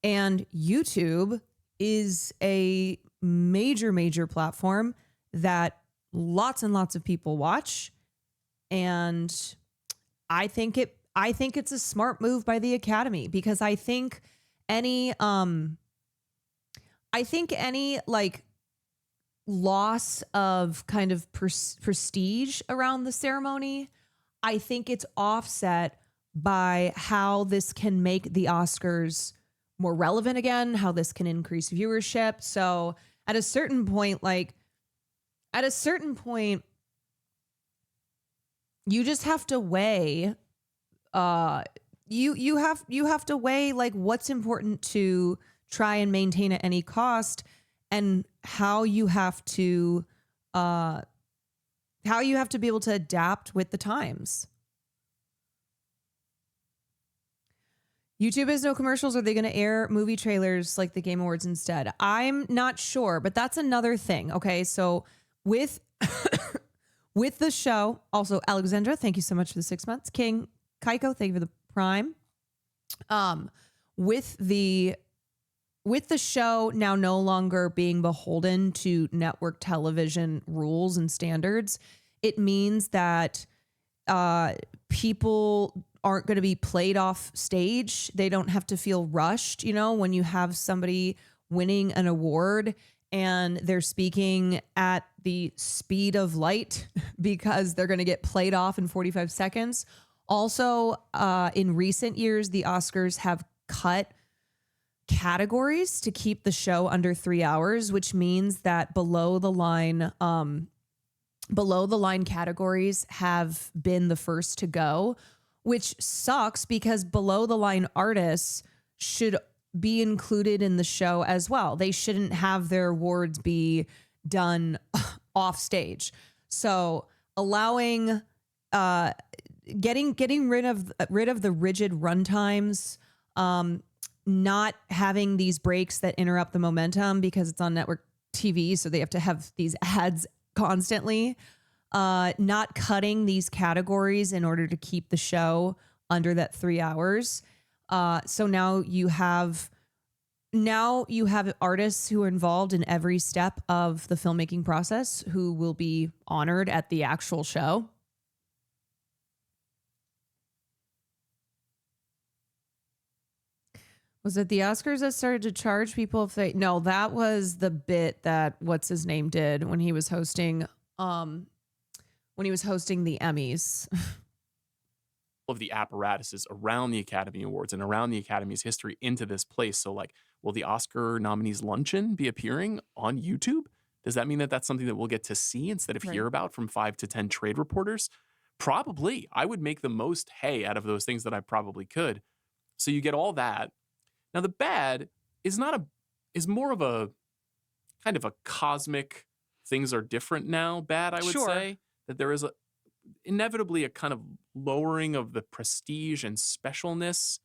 And YouTube is a major platform that lots and lots of people watch. And I think it's a smart move by the Academy, because I think any like loss of kind of prestige around the ceremony, I think it's offset by how this can make the Oscars more relevant again, how this can increase viewership. So at a certain point, you just have to weigh, you have to weigh like what's important to try and maintain at any cost, and how you have to be able to adapt with the times. YouTube has no commercials. Are they going to air movie trailers like the Game Awards instead? I'm not sure, but that's another thing. Okay, so with with the show, also Alexandra, thank you so much for the 6 months. King Kaiko, thank you for the Prime. With the show now no longer being beholden to network television rules and standards, it means that people aren't going to be played off stage. They don't have to feel rushed. You know, when you have somebody winning an award and they're speaking at the speed of light because they're going to get played off in 45 seconds. Also, in recent years, the Oscars have cut categories to keep the show under 3 hours, which means that below the line categories have been the first to go, which sucks because below the line artists should be included in the show as well. They shouldn't have their awards be done off stage. So allowing, getting rid of the rigid runtimes, not having these breaks that interrupt the momentum because it's on network TV, so they have to have these ads constantly, not cutting these categories in order to keep the show under that 3 hours. So now you have artists who are involved in every step of the filmmaking process who will be honored at the actual show. Was it the Oscars that started to charge people if they... No, that was the bit that what's his name did when he was hosting the Emmys. Of the apparatuses around the Academy Awards and around the Academy's history into this place. So like, will the Oscar nominees luncheon be appearing on YouTube? Does that mean that that's something that we'll get to see instead of hear about from 5 to 10 trade reporters? Probably. I would make the most hay out of those things that I probably could. So you get all that. Now the bad is more of a kind of a cosmic things are different now bad, I would say. That there is inevitably a kind of lowering of the prestige and specialness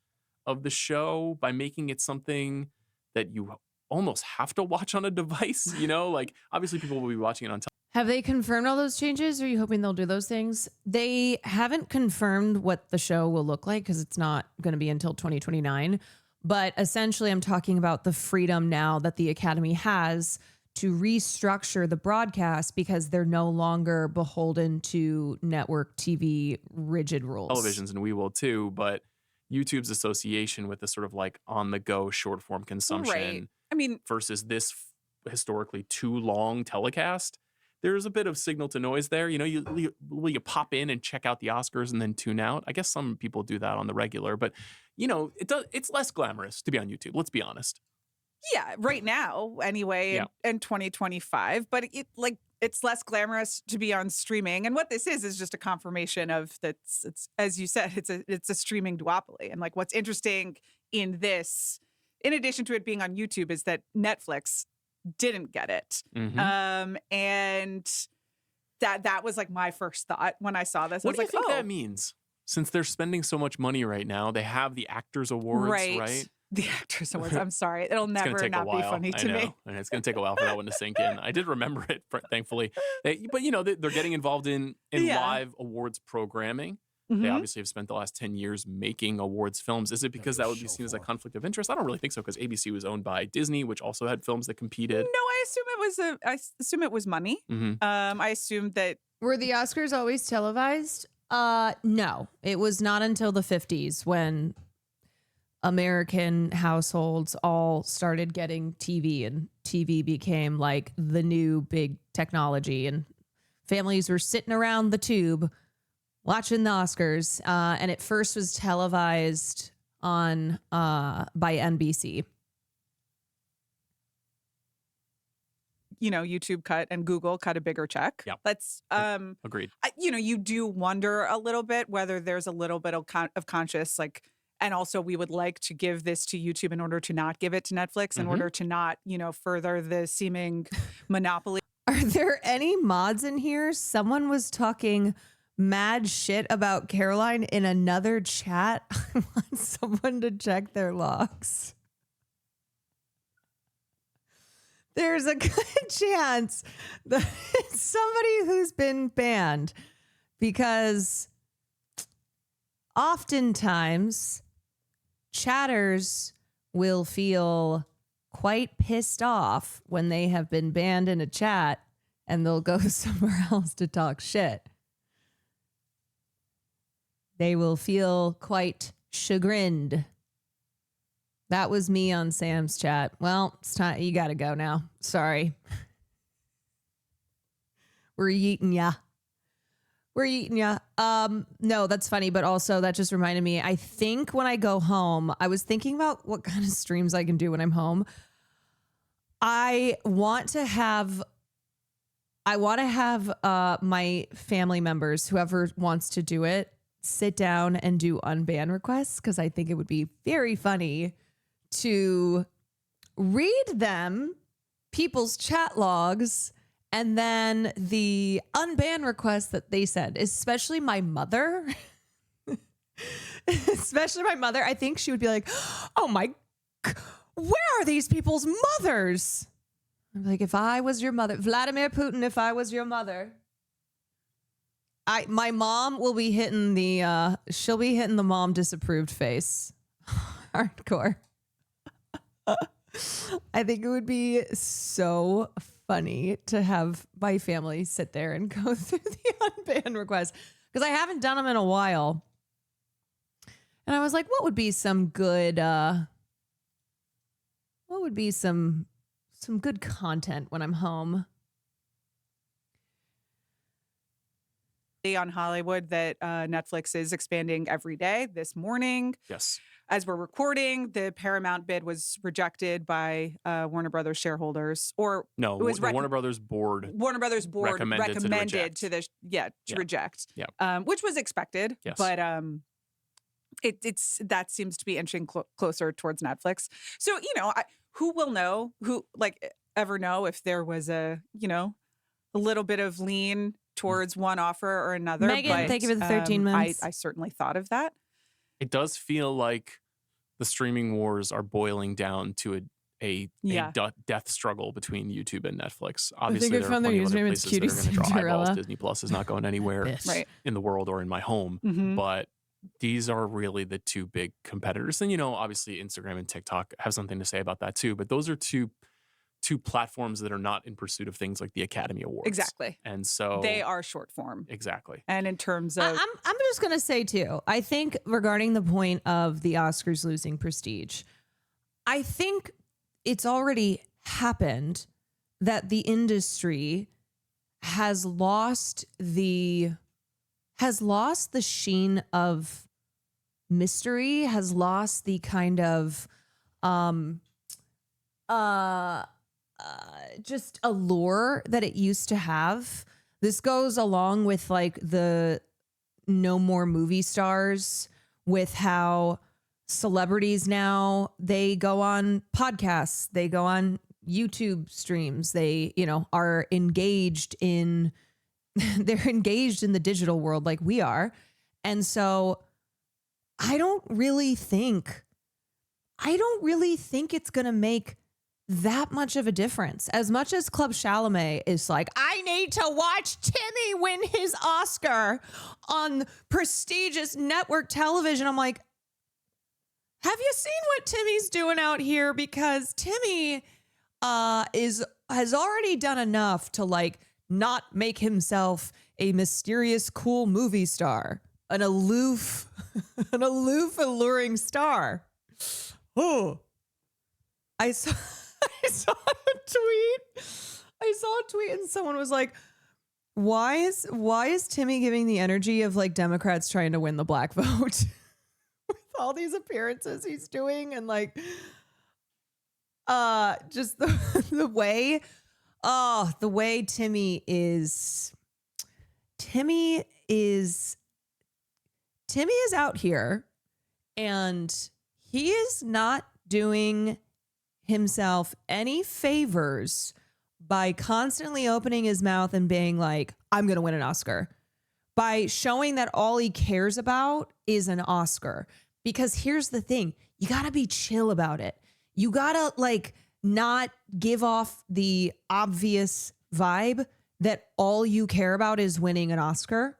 of the show by making it something that you almost have to watch on a device, you know, like obviously people will be watching it on television. Have they confirmed all those changes? Or are you hoping they'll do those things? They haven't confirmed what the show will look like because it's not going to be until 2029. But essentially, I'm talking about the freedom now that the Academy has to restructure the broadcast because they're no longer beholden to network TV rigid rules. Televisions, and we will too, but YouTube's association with the sort of like on-the-go short-form consumption, right. I mean, versus this historically too long telecast, there's a bit of signal to noise there. You know, you pop in and check out the Oscars and then tune out. I guess some people do that on the regular, but you know, it's less glamorous to be on YouTube. Let's be honest. Yeah, right now, anyway, in 2025. But it's less glamorous to be on streaming. And what this is just a confirmation of it's as you said, it's a streaming duopoly. And like what's interesting in this, in addition to it being on YouTube, is that Netflix didn't get it. Mm-hmm. And that was like my first thought when I saw this. What I was do you think that means? Since they're spending so much money right now, they have the Actors Awards, right? The Actors Awards. I'm sorry. It'll never not be funny to me. And it's going to take a while for that one to sink in. I did remember it, thankfully. But, you know, they're getting involved in live awards programming. Mm-hmm. They obviously have spent the last 10 years making awards films. Is it because that would be seen as a conflict of interest? I don't really think so, because ABC was owned by Disney, which also had films that competed. No, I assume it was money. Mm-hmm. I assumed that. Were the Oscars always televised? No, it was not until the 50s when American households all started getting TV, and TV became like the new big technology, and families were sitting around the tube watching the Oscars. And it first was televised on by NBC. YouTube cut and Google cut a bigger check. Yep. Let's Agreed. you do wonder a little bit whether there's a little bit of conscious, like, and also we would like to give this to YouTube in order to not give it to Netflix, in order to not, further the seeming monopoly. Are there any mods in here? Someone was talking mad shit about Caroline in another chat. I want someone to check their logs. There's a good chance that it's somebody who's been banned, because oftentimes chatters will feel quite pissed off when they have been banned in a chat, and they'll go somewhere else to talk shit. They will feel quite chagrined. That was me on Sam's chat. Well, it's time. You got to go now. Sorry. We're eating ya. We're eating ya. No, that's funny. But also that just reminded me, I think when I go home, I was thinking about what kind of streams I can do when I'm home. I want to have my family members, whoever wants to do it, sit down and do unban requests, because I think it would be very funny to read them, people's chat logs, and then the unban requests that they send, especially my mother. Especially my mother. I think she would be like, oh my, where are these people's mothers? I'm like, if I was your mother, Vladimir Putin, if I was your mother. My mom will be hitting she'll be hitting the mom disapproved face. Hardcore. I think it would be so funny to have my family sit there and go through the unban requests, because I haven't done them in a while. And I was like, what would be some good content when I'm home? On Hollywood that Netflix is expanding every day. This morning, Yes. as we're recording, the Paramount bid was rejected by Warner Brothers shareholders, or No, it was the Warner Brothers board. Warner Brothers board recommended to reject, Yeah. which was expected. Yes. But it's that seems to be inching closer towards Netflix. So who will know? Who ever know if there was a little bit of lean towards one offer or another? Megan, but, thank you for the 13 months. I certainly thought of that. It does feel like the streaming wars are boiling down to a death struggle between YouTube and Netflix. Obviously, there are plenty of other places that are going to draw eyeballs. Disney Plus is not going anywhere Right. in the world or in my home, but these are really the two big competitors. And, obviously Instagram and TikTok have something to say about that too, but those are two platforms that are not in pursuit of things like the Academy Awards. Exactly. And so they are short form. Exactly. And in terms of I'm just going to say too, I think regarding the point of the Oscars losing prestige, I think it's already happened that the industry has lost the sheen of mystery, has lost the kind of just allure that it used to have. This goes along with like the no more movie stars, with how celebrities now, they go on podcasts, they go on YouTube streams, they, are engaged in, they're engaged in the digital world like we are. And so I don't really think it's going to make that much of a difference. As much as Club Chalamet is like, I need to watch Timmy win his Oscar on prestigious network television. I'm like, have you seen what Timmy's doing out here? Because Timmy has already done enough to like not make himself a mysterious, cool movie star, an aloof, alluring star. Oh, I saw a tweet and someone was like, why is Timmy giving the energy of like Democrats trying to win the black vote? all these appearances he's doing and like just the way Timmy is out here, and he is not doing himself any favors by constantly opening his mouth and being like, I'm going to win an Oscar, by showing that all he cares about is an Oscar. Because here's the thing, you got to be chill about it. You got to like not give off the obvious vibe that all you care about is winning an Oscar.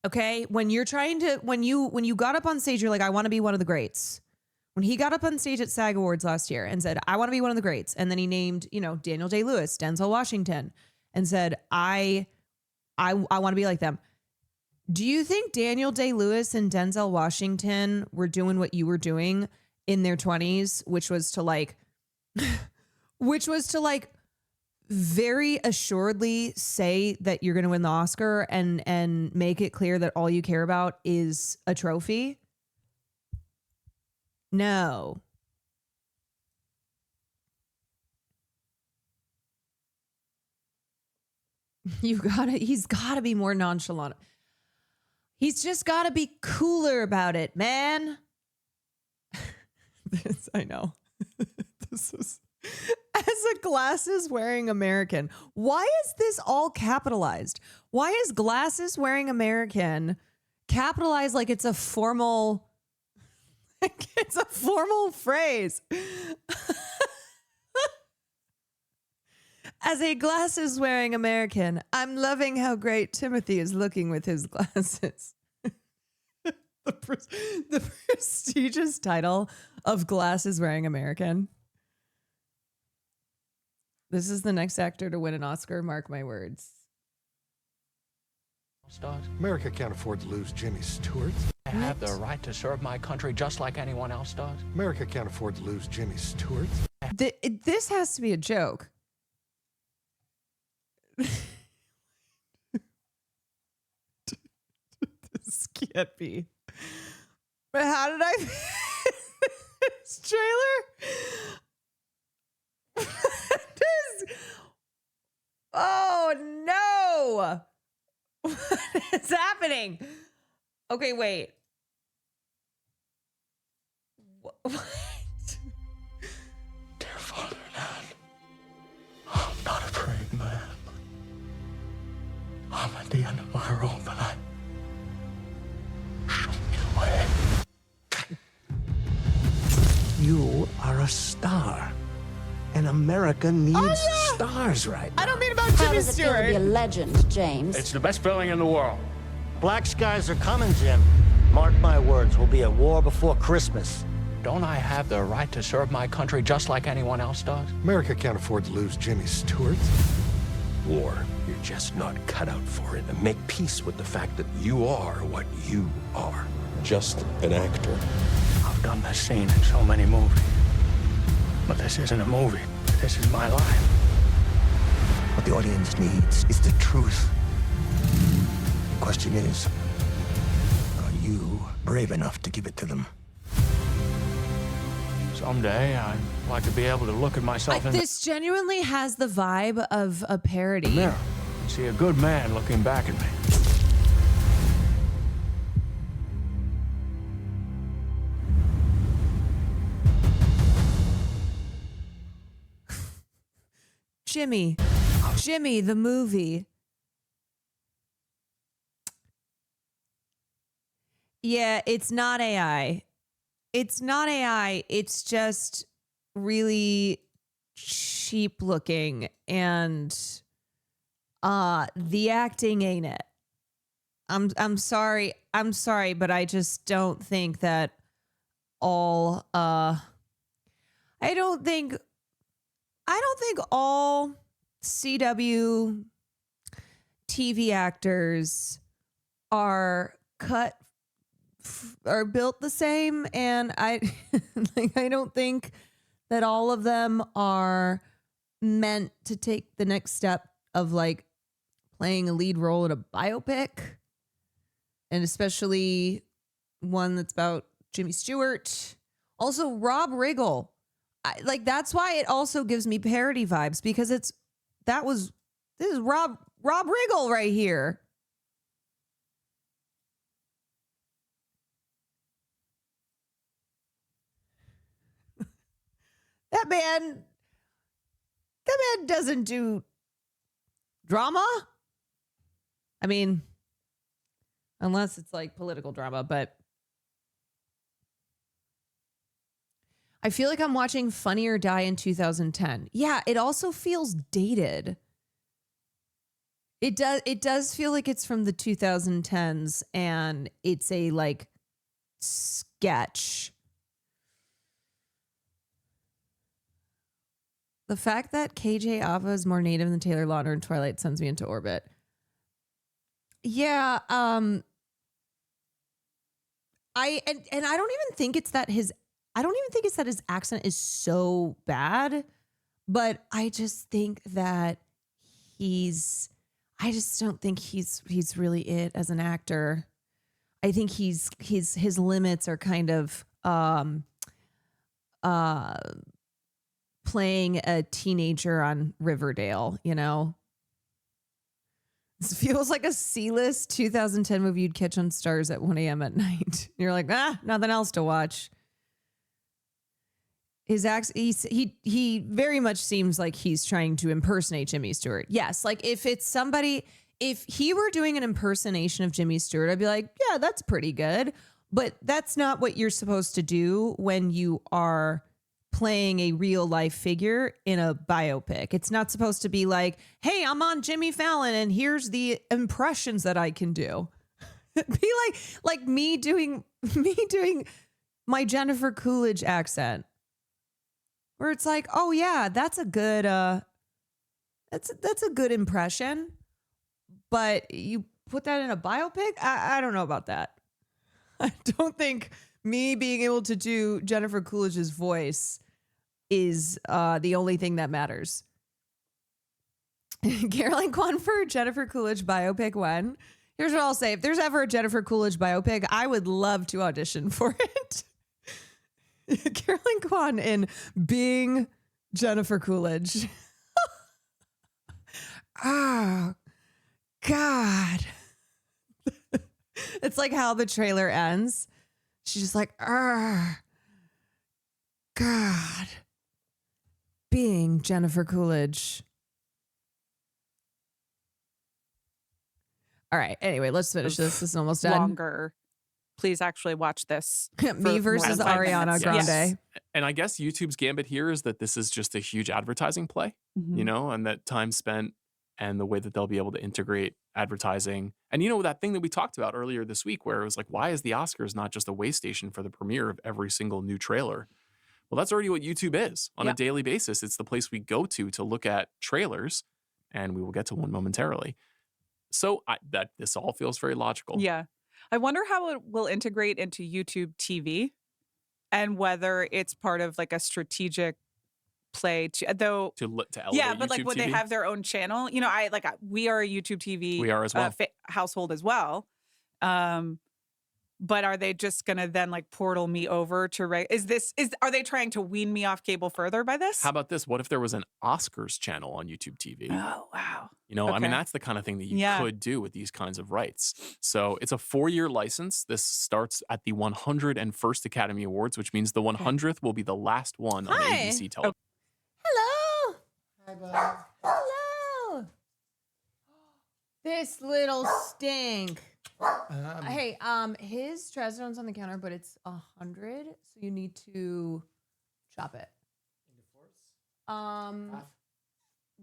Okay? When you're trying to, when you got up on stage, you're like, I want to be one of the greats. When he got up on stage at SAG Awards last year and said, I want to be one of the greats. And then he named, Daniel Day-Lewis, Denzel Washington, and said, I want to be like them. Do you think Daniel Day-Lewis and Denzel Washington were doing what you were doing in their 20s, which was to very assuredly say that you're going to win the Oscar and make it clear that all you care about is a trophy? No. He's gotta be more nonchalant. He's just gotta be cooler about it, man. I know. This is, as a glasses wearing American. Why is this all capitalized? Why is glasses wearing American capitalized like it's a formal phrase? As a glasses wearing American, I'm loving how great Timothy is looking with his glasses. The prestigious title of glasses wearing American. This is the next actor to win an Oscar, mark my words. America can't afford to lose Jimmy Stewart. I have the right to serve my country just like anyone else does. America can't afford to lose Jimmy Stewart. This has to be a joke. This can't be. But how did I this trailer? Oh no! What is happening? Okay, wait. What? Dear Father, I'm not afraid, man. I'm at the end of my rope, and show me the way. You are a star, and America needs stars right now. I don't mean about How Jimmy does it feel to be a Stewart. legend, James? It's the best feeling in the world. Black skies are coming, Jim. Mark my words, we'll be at war before Christmas. Don't I have the right to serve my country just like anyone else does? America can't afford to lose Jimmy Stewart. War, you're just not cut out for it. And make peace with the fact that you are what you are. Just an actor. I've done this scene in so many movies. But this isn't a movie. This is my life. What the audience needs is the truth. The question is, are you brave enough to give it to them? Someday, I'd like to be able to look at myself in This genuinely has the vibe of a parody. the mirror and see a good man looking back at me. Jimmy the movie. Yeah, it's not AI. It's not AI. It's just really cheap looking, and the acting ain't it. I'm sorry, but I just don't think that all I don't think all CW TV actors are built the same, and I I don't think that all of them are meant to take the next step of like playing a lead role in a biopic, and especially one that's about Jimmy Stewart. Also, Rob Riggle. That's why it also gives me parody vibes, because this is Rob Riggle right here. That man doesn't do drama. I mean, unless it's like political drama, but I feel like I'm watching Funny or Die in 2010. Yeah, it also feels dated. It does feel like it's from the 2010s, and it's a like sketch. The fact that KJ Ava is more native than Taylor Lautner in Twilight sends me into orbit. Yeah, I don't even think it's that his accent is so bad, but I just think that I just don't think he's really it as an actor. I think his limits are kind of playing a teenager on Riverdale, you know? This feels like a C-list 2010 movie you'd catch on Stars at 1 a.m. at night. You're like, nothing else to watch. His he very much seems like he's trying to impersonate Jimmy Stewart. Yes, like if he were doing an impersonation of Jimmy Stewart, I'd be like, yeah, that's pretty good. But that's not what you're supposed to do when you are playing a real life figure in a biopic. It's not supposed to be like, hey, I'm on Jimmy Fallon and here's the impressions that I can do. Be like me doing my Jennifer Coolidge accent, where it's like, oh yeah, that's a good that's a good impression, but you put that in a biopic? I don't know about that. I don't think me being able to do Jennifer Coolidge's voice is the only thing that matters. Caroline Kwan for Jennifer Coolidge biopic when? Here's what I'll say. If there's ever a Jennifer Coolidge biopic, I would love to audition for it. Caroline Kwan in being Jennifer Coolidge. Oh, God. It's like how the trailer ends. She's just like, God, being Jennifer Coolidge. All right. Anyway, let's finish this. This is almost done. Longer. Please actually watch this. Me versus Ariana Grande. Yes. And I guess YouTube's gambit here is that this is just a huge advertising play, you know, and that time spent and the way that they'll be able to integrate advertising. And, you know, that thing that we talked about earlier this week where it was like, why is the Oscars not just a way station for the premiere of every single new trailer? Well, that's already what YouTube is on a daily basis. It's the place we go to look at trailers, and we will get to one momentarily. So this all feels very logical. Yeah. I wonder how it will integrate into YouTube TV and whether it's part of like a strategic play to elevate but like YouTube would TV? they have their own channel? You know, we are a YouTube TV We are as well. household as well. But are they just gonna then like portal me over to are they trying to wean me off cable further by this? How about this? What if there was an Oscars channel on YouTube TV? Oh, wow. You know, I mean, that's the kind of thing that you could do with these kinds of rights. So it's a 4-year license. This starts at the 101st Academy Awards, which means the 100th will be the last one on ABC television. Hello. Hi, bud. Hello. This little stink. Hey, his Tresdone's on the counter, but it's 100, so you need to chop it. Into fourths?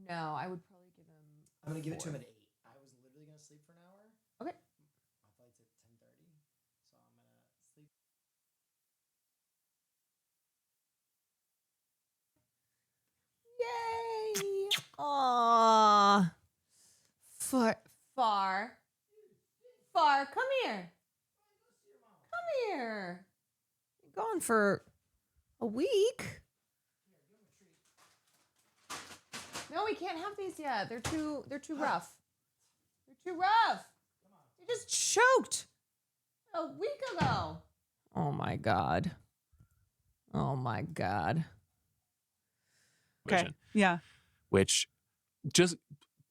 No, I would probably give him. I'm gonna give it to him at 8. I was literally gonna sleep for an hour. Okay. My flight's at 10:30, so I'm gonna sleep. Yay! Aww. Far, come here. Come here. You're gone for a week. No, we can't have these yet. They're too rough. They're too rough. You just choked a week ago. Oh my God. Oh my God. Okay. Yeah. Which just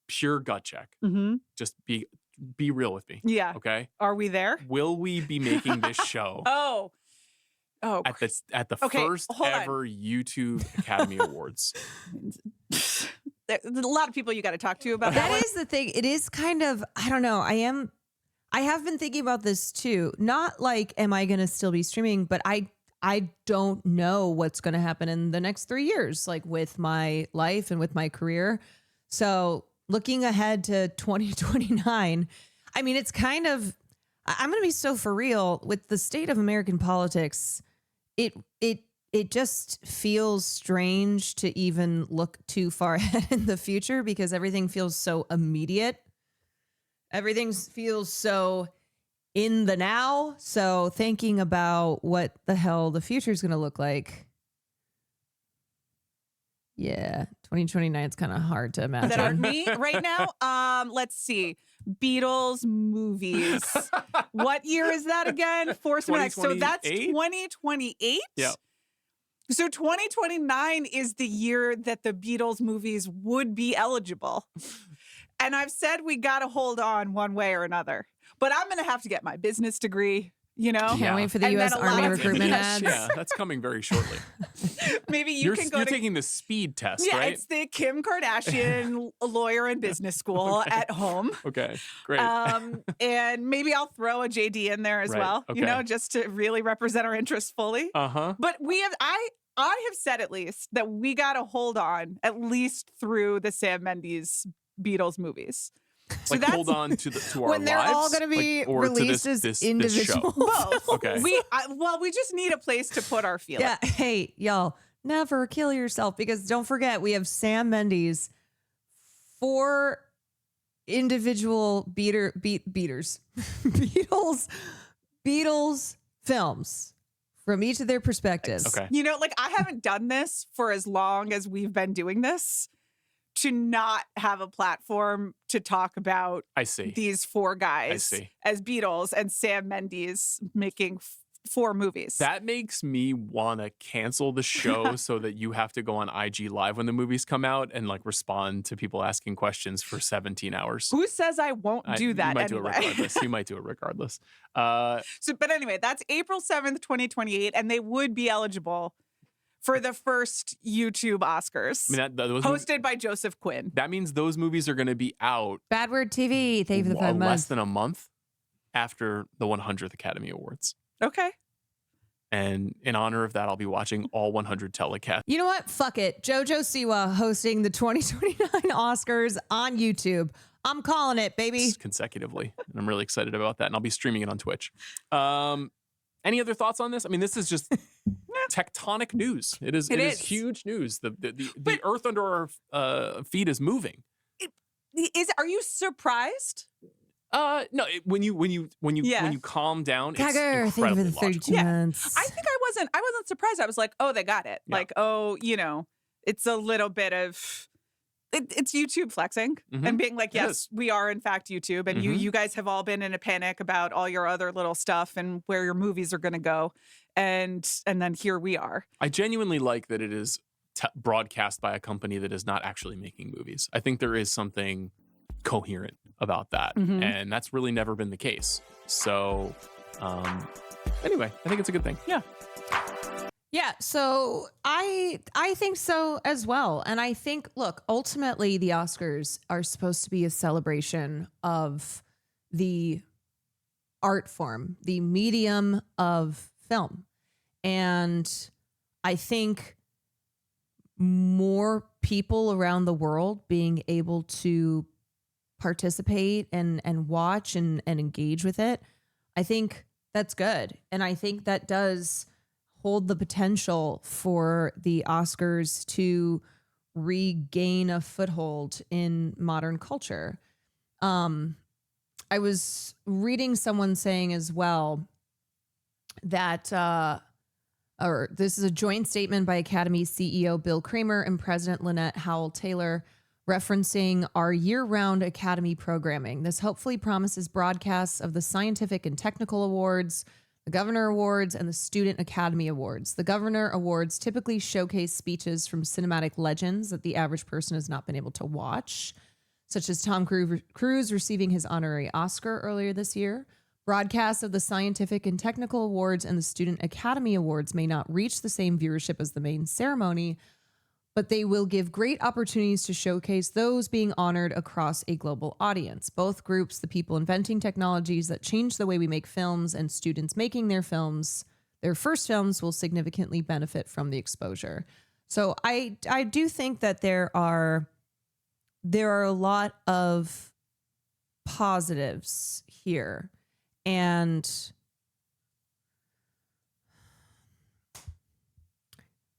pure gut check. Mm-hmm. Just be real with me. Yeah. Okay. Are we there? Will we be making this show Oh. at the Okay, first hold on. ever YouTube Academy Awards? There's a lot of people you got to talk to about that. That is the thing. It is kind of, I don't know. I have been thinking about this too. Not like, am I going to still be streaming? But I don't know what's going to happen in the next 3 years, like with my life and with my career. So looking ahead to 2029, I mean, it's kind of, I'm going to be so for real with the state of American politics. It just feels strange to even look too far ahead in the future because everything feels so immediate. Everything feels so in the now. So thinking about what the hell the future is going to look like. Yeah, 2029 is kind of hard to imagine. That aren't me right now. Let's see. Beatles movies. What year is that again? Force X. So that's 2028? Yeah. So 2029 is the year that the Beatles movies would be eligible. And I've said we got to hold on one way or another. But I'm going to have to get my business degree, you know? Can't wait for the And U.S. then a lot Army of- recruitment Yes. ads. Yeah, that's coming very shortly. Maybe you're taking the speed test, Yeah, right? it's the Kim Kardashian lawyer and business school at home. Okay, great. And maybe I'll throw a JD in there as Right, well, okay. you know, just to really represent our interests fully. Uh-huh. But I have said at least that we got to hold on at least through the Sam Mendes Beatles movies. So Like hold on to our when they're lives? all going to be Like, or to released this- as this individual. show? both. Okay. We just need a place to put our feelings. Yeah. Hey, y'all, never kill yourself because don't forget we have Sam Mendes, 4 individual Beatles films from each of their perspectives. Okay. You know, like I haven't done this for as long as we've been doing this to not have a platform to talk about I see. these 4 guys see. as Beatles and Sam Mendes making 4 movies. That makes me want to cancel the show so that you have to go on IG Live when the movies come out and like respond to people asking questions for 17 hours. Who says I won't do that You might anyway? do it regardless. You might do it regardless. But anyway, that's April 7th, 2028, and they would be eligible for the first YouTube Oscars, I mean, those hosted by Joseph Quinn. that means those movies are going to be out Bad Word TV. Thank you for the 5 less months. than a month after the 100th Academy Awards. Okay. And in honor of that, I'll be watching all 100 telecasts. You know what? Fuck it. JoJo Siwa hosting the 2029 Oscars on YouTube. I'm calling it, baby. Consecutively. And I'm really excited about that. And I'll be streaming it on Twitch. Any other thoughts on this? I mean, this is just tectonic news. It is huge news. The earth under our feet is moving. Are you surprised? No. When you calm down, it's Gagger, thank you for incredibly the 32 logical. Yeah. months. I think I wasn't surprised. I was like, oh, they got it. Yeah. Like, oh, you know, it's a little bit of it's YouTube flexing and being like, It yes, is. we are in fact YouTube. And you guys have all been in a panic about all your other little stuff and where your movies are going to go. And then here we are. I genuinely like that it is broadcast by a company that is not actually making movies. I think there is something coherent about that. And that's really never been the case. So anyway, I think it's a good thing. Yeah. Yeah, so I think so as well. And I think, look, ultimately the Oscars are supposed to be a celebration of the art form, the medium of film. And I think more people around the world being able to participate and watch and engage with it, I think that's good. And I think that does hold the potential for the Oscars to regain a foothold in modern culture. I was reading someone saying as well that, or this is a joint statement by Academy CEO Bill Kramer and President Lynette Howell Taylor referencing our year-round Academy programming. This hopefully promises broadcasts of the scientific and technical awards, the Governor Awards, and the Student Academy Awards. The Governor Awards typically showcase speeches from cinematic legends that the average person has not been able to watch, such as Tom Cruise receiving his honorary Oscar earlier this year. Broadcasts of the Scientific and Technical Awards and the Student Academy Awards may not reach the same viewership as the main ceremony, but they will give great opportunities to showcase those being honored across a global audience. Both groups, the people inventing technologies that change the way we make films and students making their films, their first films, will significantly benefit from the exposure. So I do think that there are a lot of positives here. And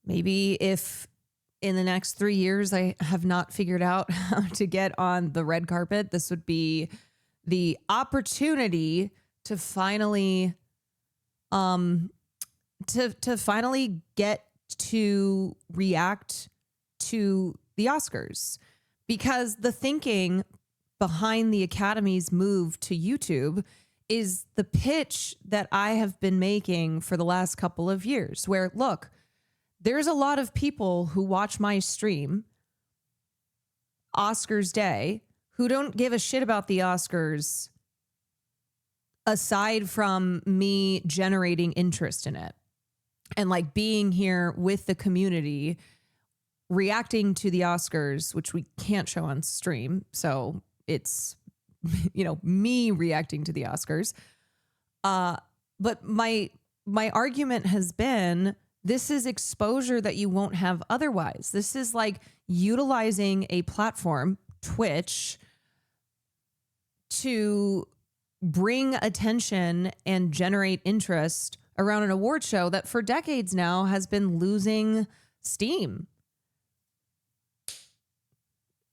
maybe if in the next 3 years I have not figured out how to get on the red carpet, this would be the opportunity to finally to finally get to react to the Oscars. Because the thinking behind the Academy's move to YouTube is the pitch that I have been making for the last couple of years, where, look, there's a lot of people who watch my stream Oscars Day who don't give a shit about the Oscars aside from me generating interest in it and like being here with the community, reacting to the Oscars, which we can't show on stream. So it's, you know, me reacting to the Oscars. But my argument has been, this is exposure that you won't have otherwise. This is like utilizing a platform, Twitch, to bring attention and generate interest around an award show that for decades now has been losing steam.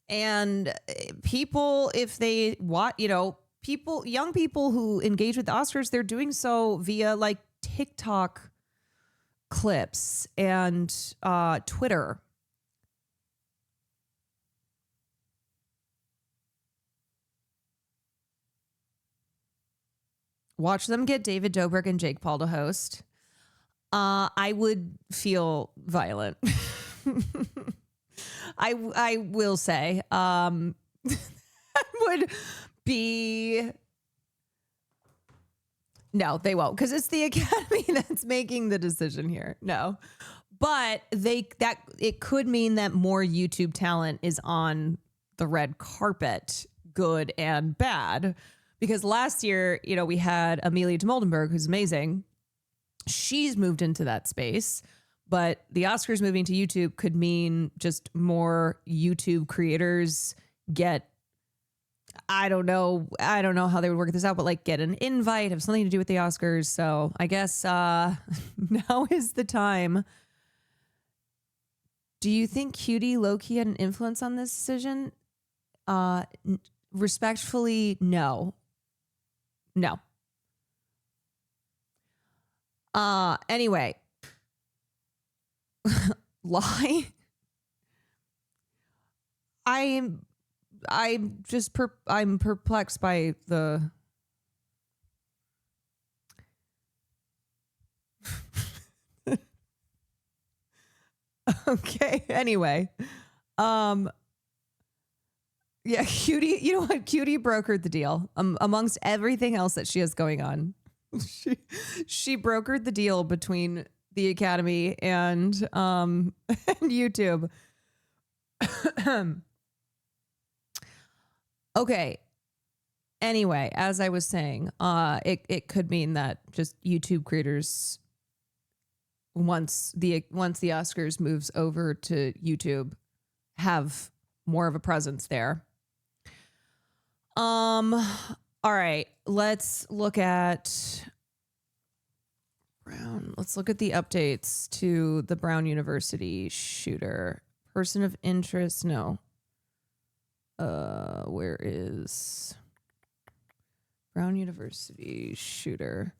And people, if they watch, you know, young people who engage with the Oscars, they're doing so via like TikTok clips and Twitter. Watch them get David Dobrik and Jake Paul to host. I would feel violent. I will say, I would be. No, they won't, because it's the Academy that's making the decision here. No, but it could mean that more YouTube talent is on the red carpet, good and bad. Because last year, you know, we had Amelia de Moldenberg, who's amazing. She's moved into that space. But the Oscars moving to YouTube could mean just more YouTube creators get, I don't know how they would work this out, but like get an invite, have something to do with the Oscars. So I guess now is the time. Do you think Cutie low-key had an influence on this decision? Respectfully, no. No. Anyway. Lie. I'm perplexed by the okay, anyway. Yeah, Cutie, you know what? Cutie brokered the deal. Amongst everything else that she has going on. She brokered the deal between the Academy and YouTube. Okay. Anyway, as I was saying, it could mean that just YouTube creators, once the Oscars moves over to YouTube, have more of a presence there. All right, let's look at Brown. Let's look at the updates to the Brown University shooter. Person of interest, no. Where is Brown University shooter?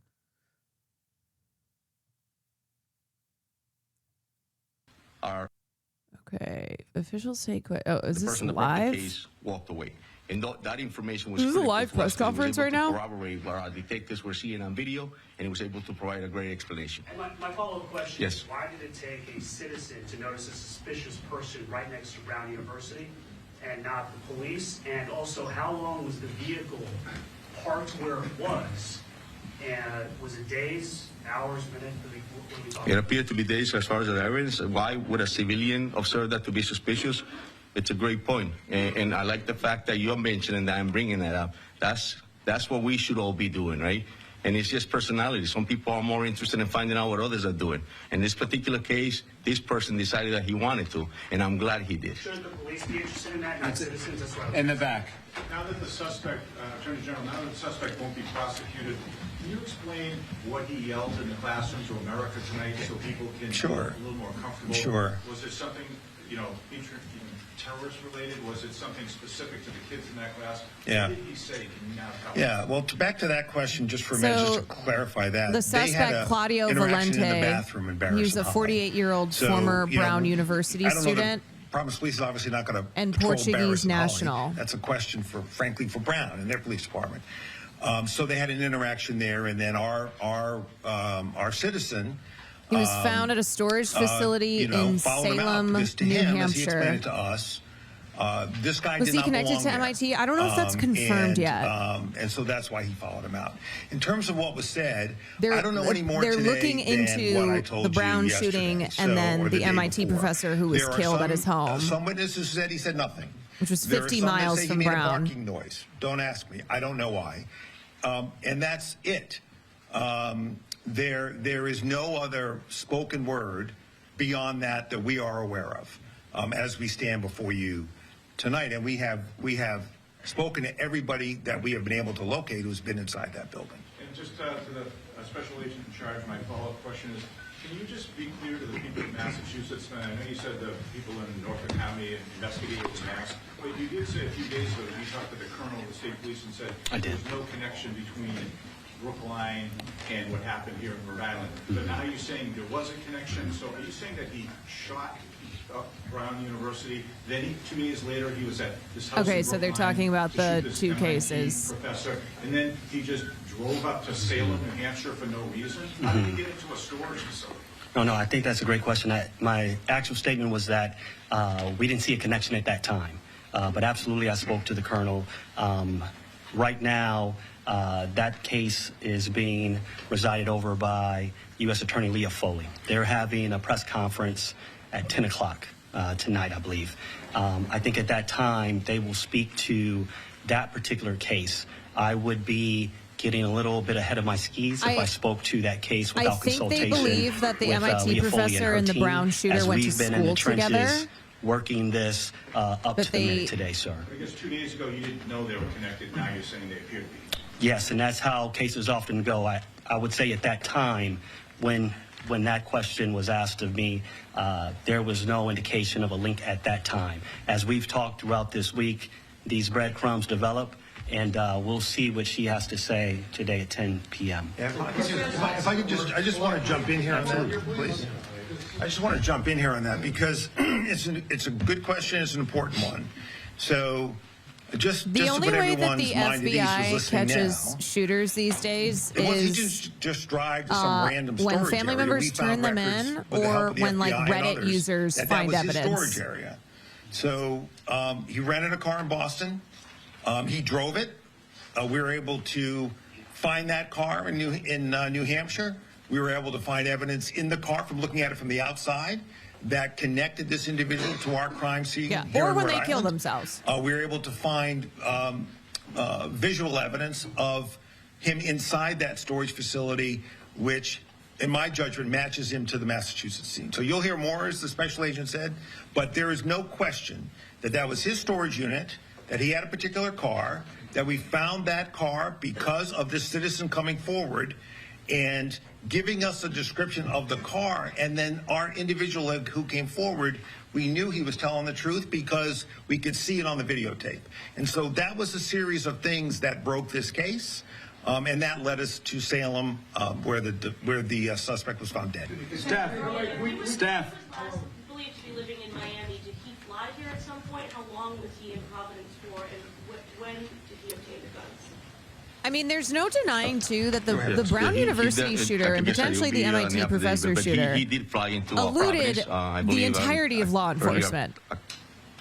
Okay, officials say quit. Oh, is this live? Walked away. And that information was Is this a critical live to us press 'cause it was conference able right to now? corroborate what our detectives were seeing on video, and it was able to provide a great explanation. And my follow-up question Yes. is, why did it take a citizen to notice a suspicious person right next to Brown University and not the police? And also, how long was the vehicle parked where it was? And was it days, hours, minutes? What are we talking It appeared to be days as far as the evidence. Why would a civilian observe that to be suspicious? It's a great point. And I like the fact that you're mentioning that I'm bringing that up. That's what we should all be doing, right? And it's just personality. Some people are more interested in finding out what others are doing. In this particular case, this person decided that he wanted to, and I'm glad he did. Shouldn't the police be interested in that, not citizens? That's what I was In the back. Now that the suspect, Attorney General, now that the suspect won't be prosecuted, can you explain what he yelled in the classroom to America tonight so people can feel a little more comfortable? Sure. Was there something, terrorist related? Was it something specific to the kids in that class? Yeah. What did he say? Can you now tell us? Yeah, well, back to that question just for a minute, just to clarify that. The They had suspect, a Claudio interaction in the Valente, bathroom in Barris he was a and Holly. 48-year-old So, former you know, Brown University I don't know, student. Providence Police is obviously not going to And patrol Portuguese Barris and Holly. national. That's a question for, frankly, for Brown and their police department. So they had an interaction there, and then our citizen. He was found at a storage facility in followed him out, Salem, because to New him, as he Hampshire. explained it to us, this guy Was did he not connected belong to there. MIT? I don't know if that's confirmed yet. And so that's why he followed him out. In terms of what was said, They're, I don't know any more they're today looking than what I into told the Brown you yesterday, shooting so, and then or the day MIT before. professor who was There are killed at his home, Some witnesses said he said nothing. which was There are 50 some that miles say from he made a Brown. barking noise. Don't ask me. I don't know why. And that's it. There is no other spoken word beyond that we are aware of as we stand before you tonight. And we have spoken to everybody that we have been able to locate who's been inside that building. And just to the special agent in charge, my follow-up question is, can you just be clear to the people in Massachusetts? And I know you said the people in Norfolk County investigated the mass, but you did say a few days ago that you talked to the colonel of the state police and said there's no connection between Brookline and what happened here in Rhode Island. But now you're saying there was a connection. So are you saying that he shot up Brown University? Then 2 days later he was at this house. Okay, in so they're Brookline talking about to the shoot this two MIT cases. professor, and then he just drove up to Salem, New Hampshire for no reason. How did he get into a storage facility? No, I think that's a great question. My actual statement was that we didn't see a connection at that time. But absolutely, I spoke to the colonel. Right now, that case is being resided over by U.S. Attorney Leah Foley. They're having a press conference at 10 o'clock tonight, I believe. I think at that time, they will speak to that particular case. I would be getting a little bit ahead of my skis if I spoke to that case without consultation. I think they believe that the with, MIT Leah Foley professor and and her the team, Brown shooter as went to we've been in the school trenches together. Working this up to the minute today, sir. I guess 2 days ago you didn't know they were connected. Now you're saying they appear to be. Yes, and that's how cases often go. I would say at that time, when that question was asked of me, there was no indication of a link at that time. As we've talked throughout this week, these breadcrumbs develop, and we'll see what she has to say today at 10 p.m. Yeah, if I could I just want to jump in here on that, please. I just want to jump in here on that because it's a good question. It's an important one. So just The to only put way that everyone's the mind at ease who's FBI listening catches now, shooters these days it wasn't is just drive to some random storage when family area. members We found turn them records in, with the help or of the when like FBI and Reddit others users that find was his evidence. storage area. So he rented a car in Boston. He drove it. We were able to find that car in New Hampshire. We were able to find evidence in the car from looking at it from the outside that connected this individual to our crime scene. Yeah, here or in when Rhode they kill Island. themselves. We were able to find visual evidence of him inside that storage facility, which, in my judgment, matches him to the Massachusetts scene. So you'll hear more, as the special agent said, but there is no question that that was his storage unit, that he had a particular car, that we found that car because of this citizen coming forward and giving us a description of the car, and then our individual who came forward, we knew he was telling the truth because we could see it on the videotape. And so that was a series of things that broke this case, and that led us to Salem, where the suspect was found dead. Staff. Believed to be living in Miami. Did he fly here at some some point, how long was he in Providence for, and when did he obtain the guns? I mean, there's no denying, too, that the Brown University shooter and potentially the MIT professor shooter he did fly into eluded Providence, the entirety of law enforcement.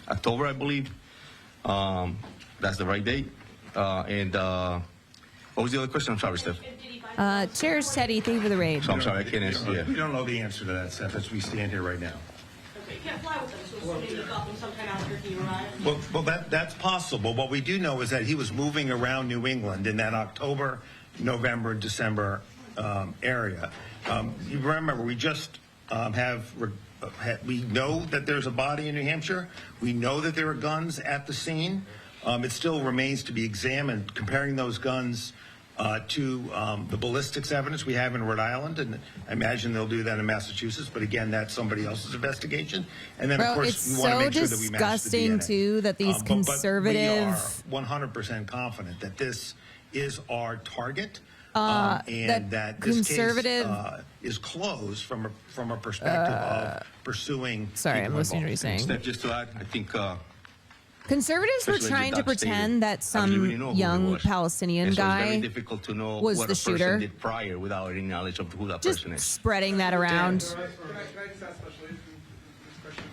October, I believe. That's the right date. And what was the other question? I'm sorry, Steph. Cheers, Teddy. Thank you for the raid. So I'm sorry, I can't answer. We don't know the answer to that, Steph, as we stand here right now. Okay, you can't fly with them, so assuming you got them sometime after he arrived. Well, that's possible. What we do know is that he was moving around New England in that October, November, December area. You remember, we just we know that there's a body in New Hampshire. We know that there are guns at the scene. It still remains to be examined, comparing those guns to the ballistics evidence we have in Rhode Island, and I imagine they'll do that in Massachusetts. But again, that's somebody else's investigation. And then, of course, we want to make sure that we match the DNA. It's so disgusting too that these conservative. But we are 100% confident that this is our target, and that this conservative case is closed from a perspective of pursuing. Sorry, I'm listening to what you're saying. Steph, just to add, I think. Conservatives were trying to pretend that some young Palestinian guy difficult to know was what the a person shooter. Did prior without any knowledge of who that Just person is. spreading that around. Can I just ask Special Agent this question?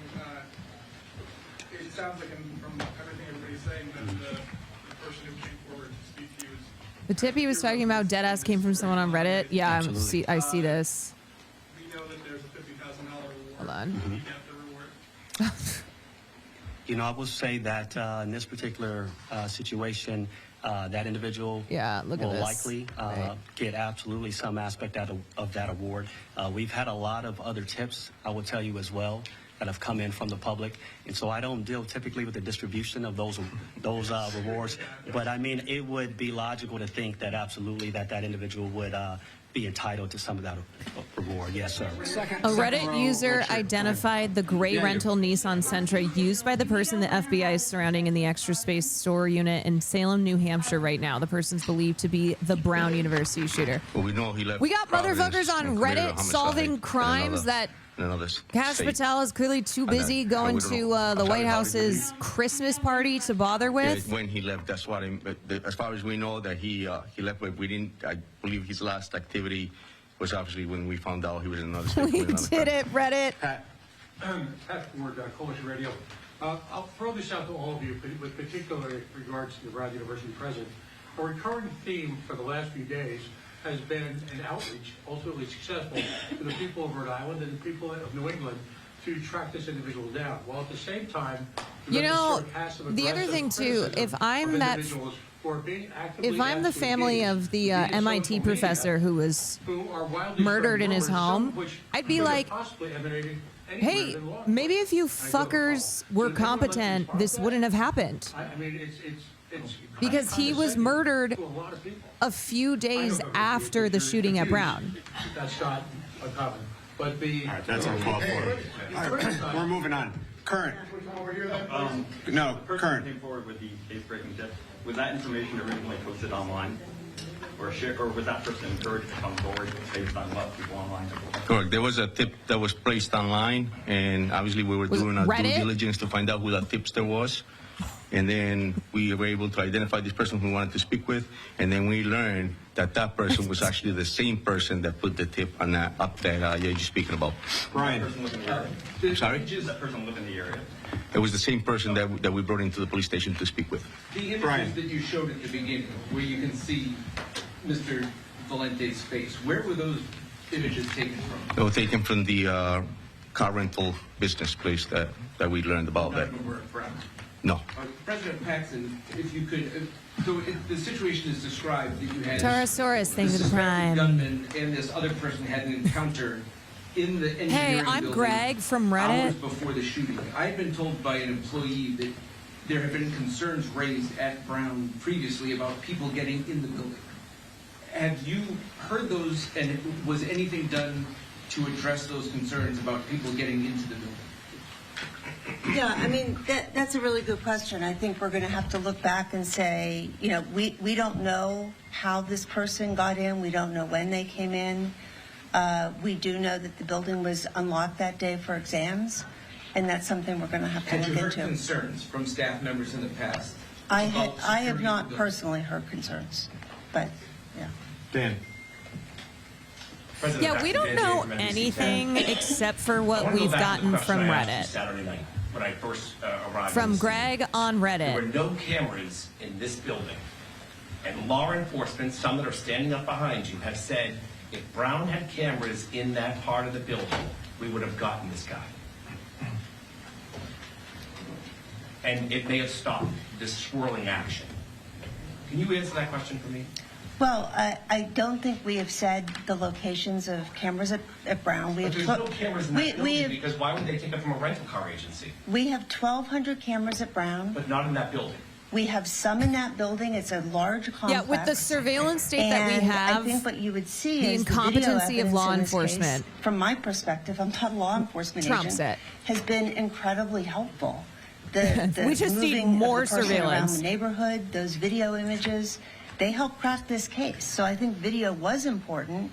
It sounds like from everything everybody's saying that the person who came forward to speak to you is... The tip he was talking about, deadass, came from someone on Reddit. Yeah, I see this. We know that there's a $50,000 reward. Hold on. Did he get the reward? You know, I will say that in this particular situation, that individual will likely get absolutely some aspect out of that award. We've had a lot of other tips, I will tell you as well, that have come in from the public. And so I don't deal typically with the distribution of those rewards. But I mean, it would be logical to think that absolutely that individual would be entitled to some of that reward. Yes, sir. A Reddit user identified the gray rental Nissan Sentra used by the person the FBI is surrounding in the Extra Space store unit in Salem, New Hampshire right now. The person's believed to be the Brown University shooter. Well, we know he left. We got motherfuckers on Reddit solving crimes that Kash Patel is clearly too busy going to the White House's Christmas party to bother with. When he left, that's what as far as we know, that he left, but we didn't. I believe his last activity was obviously when we found out he was in another state. We did it, Reddit. Pat Ford, Coalition Radio. I'll throw this out to all of you, with particular regards to the Brown University president. A recurring theme for the last few days has been an outreach, ultimately successful, to the people of Rhode Island and the people of New England to track this individual down. While at the same time, you know, the other thing too, if I'm the family of the MIT professor who was murdered in his home, I'd be like, hey, maybe if you fuckers were competent, this wouldn't have happened. I mean, it's because he was murdered a few days after the shooting at Brown. That's not uncommon. But that's uncalled for. All right, we're moving on. Current. No, current. Came forward with the case-breaking tip. Was that information originally posted online, or was that person encouraged to come forward based on what people online? Correct. There was a tip that was placed online, and obviously we were doing our due diligence to find out who that tipster was. And then we were able to identify this person who we wanted to speak with, and then we learned that that person was actually the same person that put the tip on that up that you're speaking about. Brian, sorry? Does that person live in the area? It was the same person that we brought into the police station to speak with. The images that you showed at the beginning, where you can see Mr. Valente's face, where were those images taken from? They were taken from the car rental business place that we learned about. That. No. President Paxson, if you could, the situation is described that you had Taurosaurus, thank you for the prime. Gunman and this other person had an encounter in the engineering I'm building Greg from Reddit. Hours before the shooting. I've been told by an employee that there have been concerns raised at Brown previously about people getting in the building. Have you heard those, and was anything done to address those concerns about people getting into the building? Yeah, I mean, that's a really good question. I think we're going to have to look back and say, you know, we don't know how this person got in. We don't know when they came in. We do know that the building was unlocked that day for exams. and that's something we're going to have to Had you look heard into. concerns from staff members in the past? I about have security not of the- personally heard concerns, but yeah. Dan. Yeah, we don't know anything except for what we've gotten from Reddit. Saturday night when I first arrived. From Greg on There were Reddit. no cameras in this building. And law enforcement, some that are standing up behind you, have said if Brown had cameras in that part of the building, we would have gotten this guy. And it may have stopped this swirling action. Can you answer that question for me? Well, I don't think we have said the locations of cameras at Brown. But there's no cameras in that building because why would they take it from a rental car agency? We have 1,200 cameras at Brown. But not in that building. We have some in that building. It's a large complex. Yeah, with the surveillance state that we And have, I think what you would see the is incompetency the of video law evidence in this enforcement. case, from my perspective, I'm not a law enforcement Trumps agent, it. has been incredibly helpful. The We just need moving of more the person surveillance. around the neighborhood, those video images, they help crack this case. So I think video was important.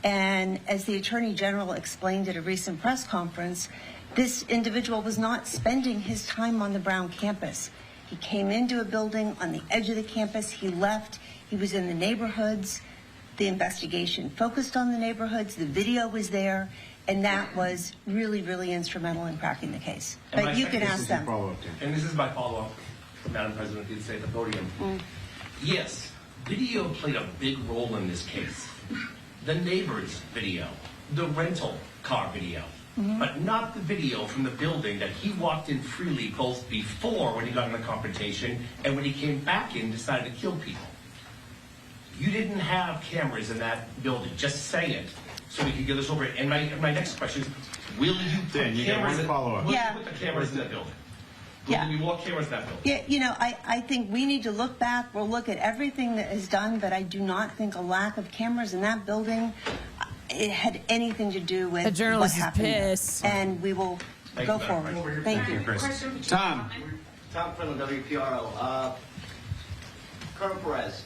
And as the Attorney General explained at a recent press conference, this individual was not spending his time on the Brown campus. He came into a building on the edge of the campus. He left. He was in the neighborhoods. The investigation focused on the neighborhoods. The video was there. And that was really, really instrumental in cracking the case. And my But you can second- ask them. And this is my follow-up, Madam President, if you'd say at the podium. Yes, video played a big role in this case. The neighbor's video, the rental car video, but not the video from the building that he walked in freely both before when he got in a confrontation and when he came back in and decided to kill people. You didn't have cameras in that building, just say it, so we could get this over. And my next question is, will you put Dan, you got cameras one follow-up. Will Yeah. you put the cameras in that building? Will Yeah. there be more cameras in that building? Yeah, you know, I think we need to look back. We'll look at everything that is done, but I do not think a lack of cameras in that building it had anything to do with The journalist what is happened there. pissed. And we will go forward. Thank you. Tom. Tom from the WPRO. Colonel Perez,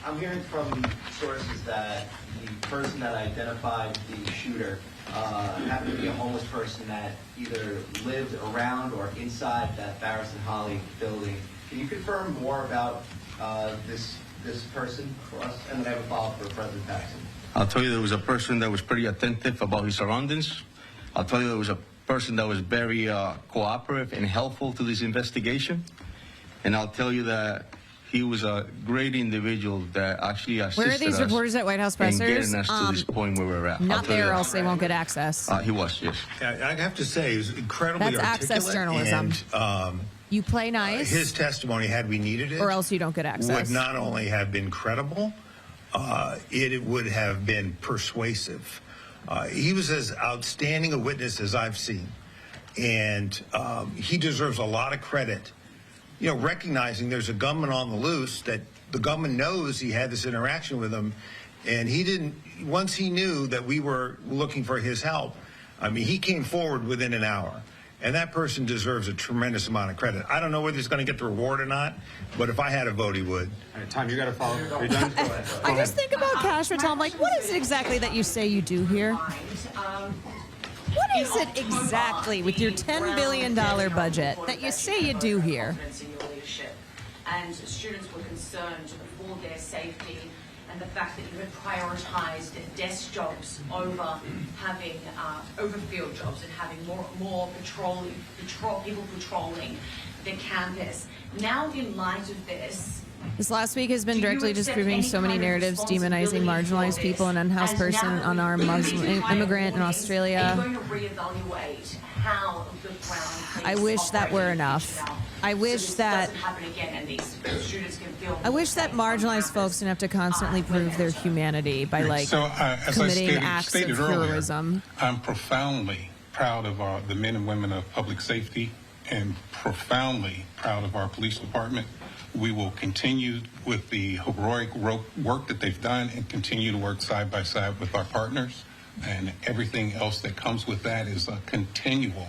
I'm hearing from sources that the person that identified the shooter happened to be a homeless person that either lived around or inside that Barris and Holly building. Can you confirm more about this person for us? And then I have a follow-up for President Paxton. I'll tell you there was a person that was pretty attentive about his surroundings. I'll tell you there was a person that was very cooperative and helpful to this investigation. And I'll tell you that he was a great individual that actually assisted Where are these us reporters at White House in pressers? getting us to this point where we're at. I'll Not tell you there, or that. else they won't get access. He was, yes. I have to say, he was incredibly That's access articulate. journalism. And, You play nice, his testimony, had we needed it, or else you don't get access. would not only have been credible, it would have been persuasive. He was as outstanding a witness as I've seen, and he deserves a lot of credit. You know, recognizing there's a gunman on the loose, that the gunman knows he had this interaction with him, and he didn't. Once he knew that we were looking for his help, I mean, he came forward within an hour. And that person deserves a tremendous amount of credit. I don't know whether he's going to get the reward or not, but if I had a vote, he would. All right, Tom, you got to follow. Are you done? I just think about cash for Tom. Like, what is it exactly that you say you do here? What is it exactly with your $10 billion budget that you say you do here? In your leadership, and students were concerned for their safety and the fact that you had prioritized desk jobs over having over field jobs and having more people patrolling the campus. Now, in light of this, This last week has been directly disproving so many narratives demonizing marginalized people, an unhoused person, unarmed Muslim immigrant in Australia. are you going to reevaluate how the Brown I wish that were enough. I wish that doesn't happen again and these students can feel I wish that marginalized folks didn't have to constantly prove their humanity by like as committing I acts stated of earlier, heroism. I'm profoundly proud of the men and women of public safety and profoundly proud of our police department. We will continue with the heroic work that they've done and continue to work side by side with our partners. And everything else that comes with that is a continual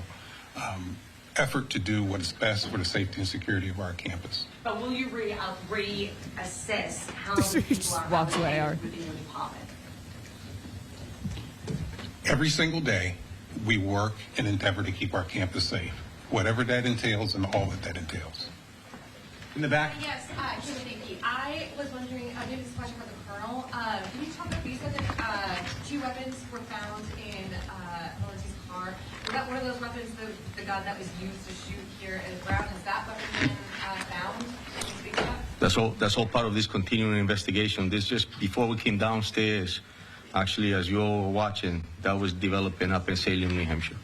effort to do what is best for the safety and security of our campus. But will you reassess how people are walks away, behaving within your department? Every single day, we work and endeavor to keep our campus safe, whatever that entails and all that entails. In the back. Yes, thank you. I was wondering, maybe this is a question for the Colonel. Can you talk about, you said that 2 weapons were found in Melissa's car. Was that one of those weapons, the gun that was used to shoot here at Brown? Has that weapon been found? Can you speak to that? That's all part of this continuing investigation. This just before we came downstairs, actually, as you all were watching, that was developing up in Salem, New Hampshire.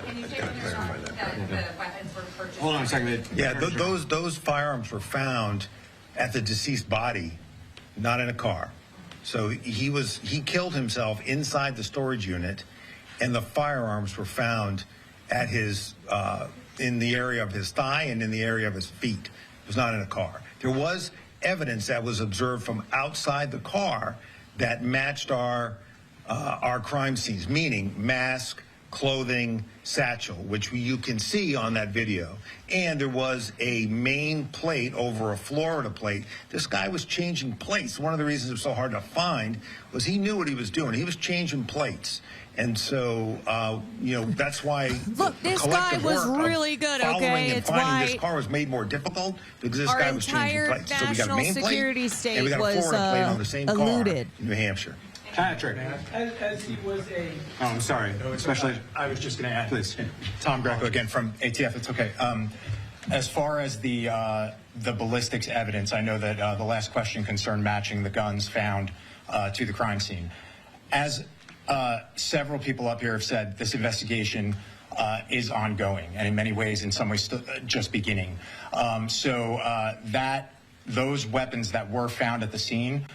Can you say whether or not the weapons were purchased? Hold on a second. Yeah, those firearms were found at the deceased body, not in a car. So he killed himself inside the storage unit, and the firearms were found at his in the area of his thigh and in the area of his feet. It was not in a car. There was evidence that was observed from outside the car that matched our crime scenes, meaning mask, clothing, satchel, which you can see on that video. And there was a main plate over a Florida plate. This guy was changing plates. One of the reasons it was so hard to find was he knew what he was doing. He was changing plates. And so, that's why Look, this guy was really good, okay? It's why this car was made more difficult, because this guy was changing plates. So we got a main plate, and we got a Florida plate on the same car in New Hampshire. Patrick. As he was a... Oh, I'm sorry. Especially, I was just going to add. Please. Tom Greco again from ATF. It's okay. As far as the ballistics evidence, I know that the last question concerned matching the guns found to the crime scene. As several people up here have said, this investigation is ongoing, and in many ways, in some ways, just beginning. Those weapons that were found at the scene,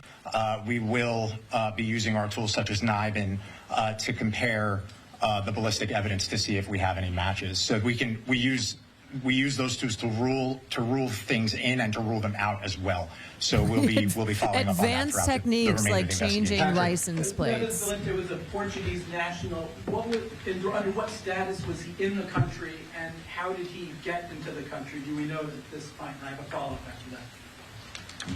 we will be using our tools such as NIBIN to compare the ballistic evidence to see if we have any matches. So we use those tools to rule things in and to rule them out as well. So we'll be following up on that advanced techniques like changing license plates. Valente was a Portuguese national. Under what status was he in the country, and how did he get into the country? Do we know at this point? And I have a follow-up after that.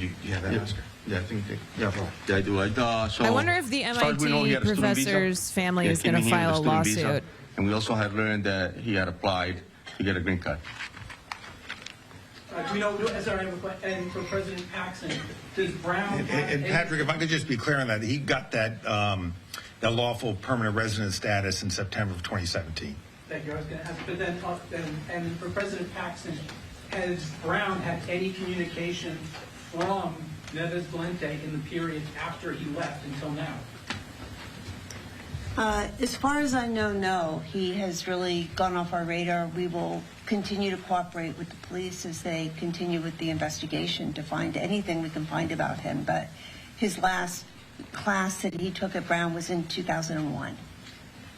You have that, Oscar? Yeah, I think. Yeah, I do. I wonder if the MIT professor's family is going to file a lawsuit. And we also have learned that he had applied to get a green card. Do we know, and for President Paxson, does Brown... And Patrick, if I could just be clear on that, he got that lawful permanent resident status in September of 2017. Thank you. I was going to ask, but then, and for President Paxson, has Brown had any communication from Neves Valente in the period after he left until now? As far as I know, no. He has really gone off our radar. We will continue to cooperate with the police as they continue with the investigation to find anything we can find about him. But his last class that he took at Brown was in 2001.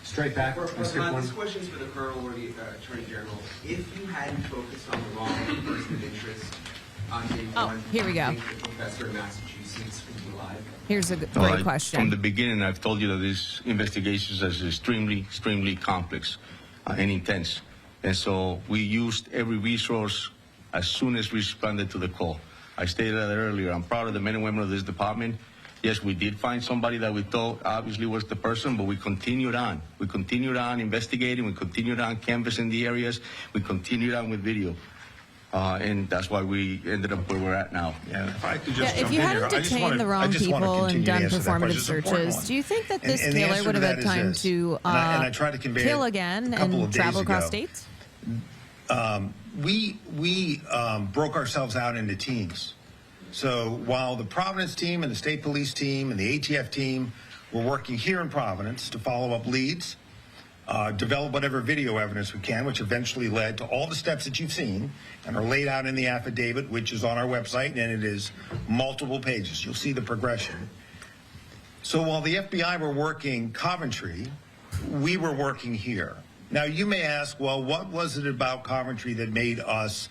Straight back. This question is for the Colonel or the Attorney General. If you hadn't focused on the wrong person of interest on day one, here we go. do you think the professor in Massachusetts would be alive? Here's a great question. From the beginning, I've told you that this investigation is extremely complex and intense. And so we used every resource as soon as we responded to the call. I stated that earlier. I'm proud of the men and women of this department. Yes, we did find somebody that we thought obviously was the person, but we continued on. We continued on investigating. We continued on canvassing the areas. We continued on with video. And that's why we ended up where we're at now. Yeah, if I could just if you hadn't detained the wrong people and done performative searches, do you think that this killer would have had time to kill again and travel across states? We broke ourselves out into teams. So while the Providence team and the state police team and the ATF team were working here in Providence to follow up leads, develop whatever video evidence we can, which eventually led to all the steps that you've seen and are laid out in the affidavit, which is on our website, and it is multiple pages. You'll see the progression. So while the FBI were working Coventry, we were working here. Now, you may ask, well, what was it about Coventry that made us,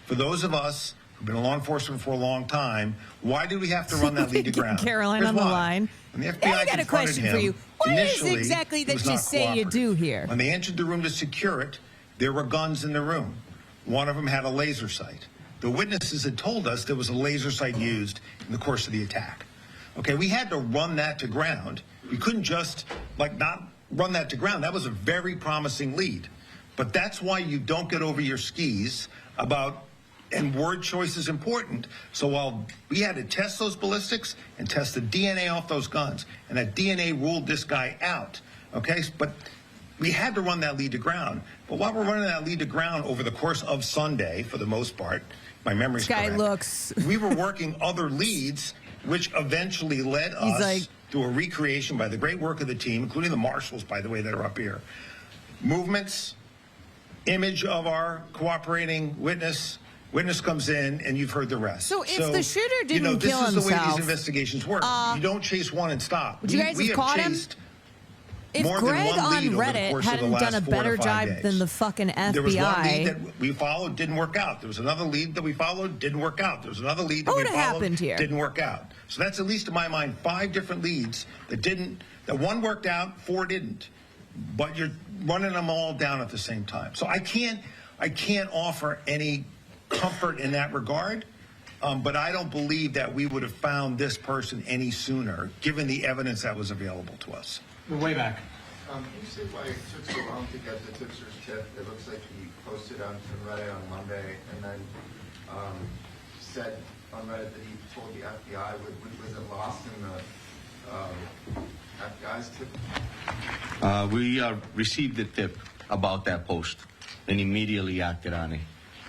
for those of us who've been in law enforcement for a long time, why did we have to run that lead to ground? Caroline on the line. When the FBI I got a question for you. What is it exactly that you say you do here? When they entered the room to secure it, there were guns in the room. One of them had a laser sight. The witnesses had told us there was a laser sight used in the course of the attack. Okay, we had to run that to ground. We couldn't just, not run that to ground. That was a very promising lead. But that's why you don't get over your skis about, and word choice is important. So while we had to test those ballistics and test the DNA off those guns, and that DNA ruled this guy out, okay? But we had to run that lead to ground. But while we're running that lead to ground over the course of Sunday, for the most part, my memory's this guy correct, looks... we were working other leads, which eventually led us through a recreation by the great work of the team, including the marshals, by the way, that are up here. Movements, image of our cooperating witness. Witness comes in, and you've heard the rest. So if the shooter didn't this kill is the way himself, these investigations work. You don't chase one and stop. Would you guys have caught him? If Greg on Reddit hadn't done a better job than the fucking FBI. There was one lead that we followed, didn't work out. There was another lead that we followed, didn't work out. There was another lead that we followed, didn't work out. So that's, at least in my mind, 5 different leads that one worked out, 4 didn't. But you're running them all down at the same time. So I can't offer any comfort in that regard. But I don't believe that we would have found this person any sooner, given the evidence that was available to us. We're way back. Can you say why it took so long to get the tipster's tip? It looks like he posted on Reddit on Monday and then said on Reddit that he told the FBI. Was it lost in the FBI's tip? We received the tip about that post and immediately acted on it.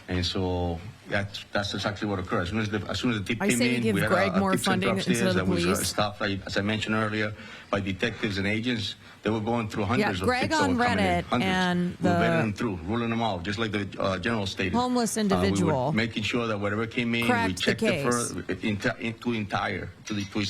And so that's exactly what occurred. As soon as the tip came in, we had a tip center upstairs that was staffed, as I mentioned earlier, by detectives and agents. They were going through hundreds of Greg tips on Reddit and the we vetted them through, ruling them out, just like the general stated. Homeless individual. We were making sure that whatever came in, we checked to his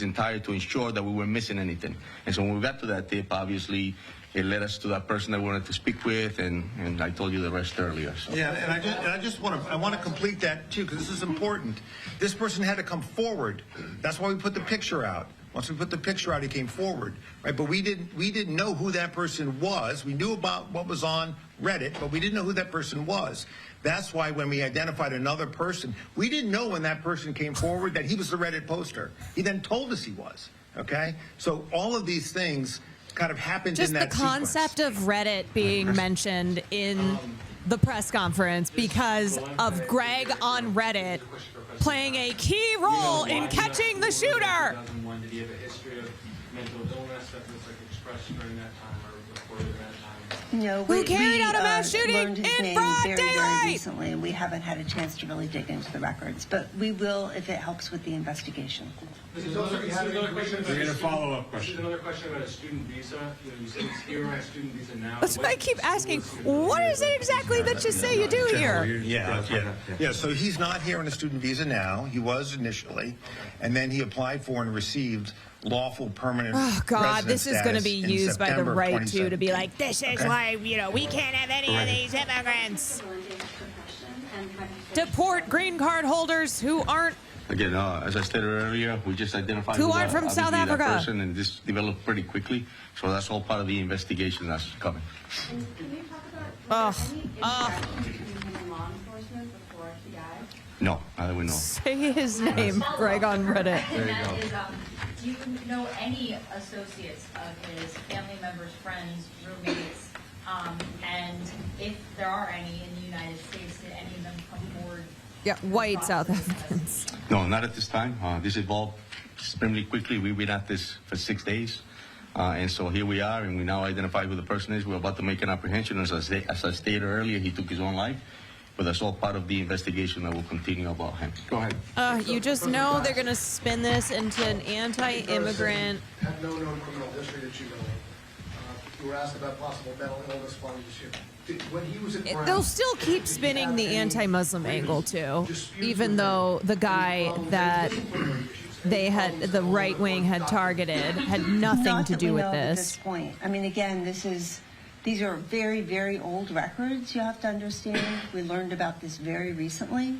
entire to ensure that we weren't missing anything. And so when we got to that tip, obviously, it led us to that person that we wanted to speak with, and I told you the rest earlier. So. Yeah, and I just want to complete that too, because this is important. This person had to come forward. That's why we put the picture out. Once we put the picture out, he came forward, right? But we didn't know who that person was. We knew about what was on Reddit, but we didn't know who that person was. That's why when we identified another person, we didn't know when that person came forward that he was the Reddit poster. He then told us he was. Okay, so all of these things kind of happened in that sequence. Just the concept of Reddit being mentioned in the press conference because of Greg on Reddit playing a key role in catching the shooter. Did he have a history of mental illness that was expressed during that time or reported during that time? No, Who carried out a mass shooting in broad very daylight? recently, and we haven't had a chance to really dig into the records, but we will if it helps with the investigation. This is another question. We're going to follow up question. This is another question about a student visa. You said he's here on a student visa now. That's why I keep asking, what is it exactly that you say you do here? Yeah. So he's not here on a student visa now. He was initially, and then he applied for and received lawful permanent. Oh God, resident this is going to status be in used by the September right too to be 2017. like, this is why we can't have any of these immigrants. Deport green card holders who aren't. Again, as I stated earlier, we just identified Who aren't from South that Africa. person, and this developed pretty quickly. So that's all part of the investigation that's coming. Can you talk about any interaction between him and law enforcement before he died? No, I would know. Say his name, Greg on Reddit. And that is, do you know any associates of his, family members, friends, roommates, and if there are any in the United States, did any of them come forward? Yeah, white South Africans. No, not at this time. This evolved extremely quickly. We've been at this for 6 days. And so here we are, and we now identify who the person is. We're about to make an apprehension. As I stated earlier, he took his own life. But that's all part of the investigation that will continue about him. Go ahead. You just know they're going to spin this into an anti-immigrant. Had no known criminal history that you know of. You were asked about possible mental illness while he was here. When he was at Brown, They'll still keep spinning the anti-Muslim angle too, even though the guy that the right wing had targeted had nothing to do with At this. this point, I mean, again, these are very, very old records. You have to understand. We learned about this very recently,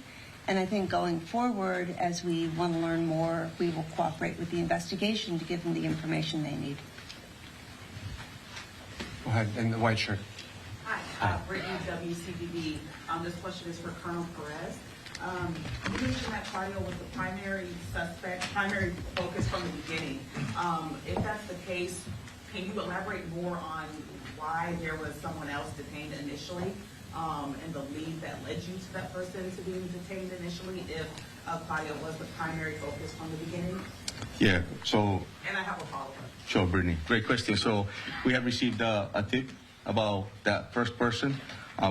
and I think going forward, as we want to learn more, we will cooperate with the investigation to give them the information they need. Go ahead, in the white shirt. Hi, Brittany, WCBB. This question is for Colonel Perez. You mentioned that Cardio was the primary suspect, primary focus from the beginning. If that's the case, Can you elaborate more on why there was someone else detained initially, and the lead that led you to that person to being detained initially, if Claudia was the primary focus from the beginning? Yeah, so... And I have a follow-up. Sure, Brittany. Great question. So we have received a tip about that first person.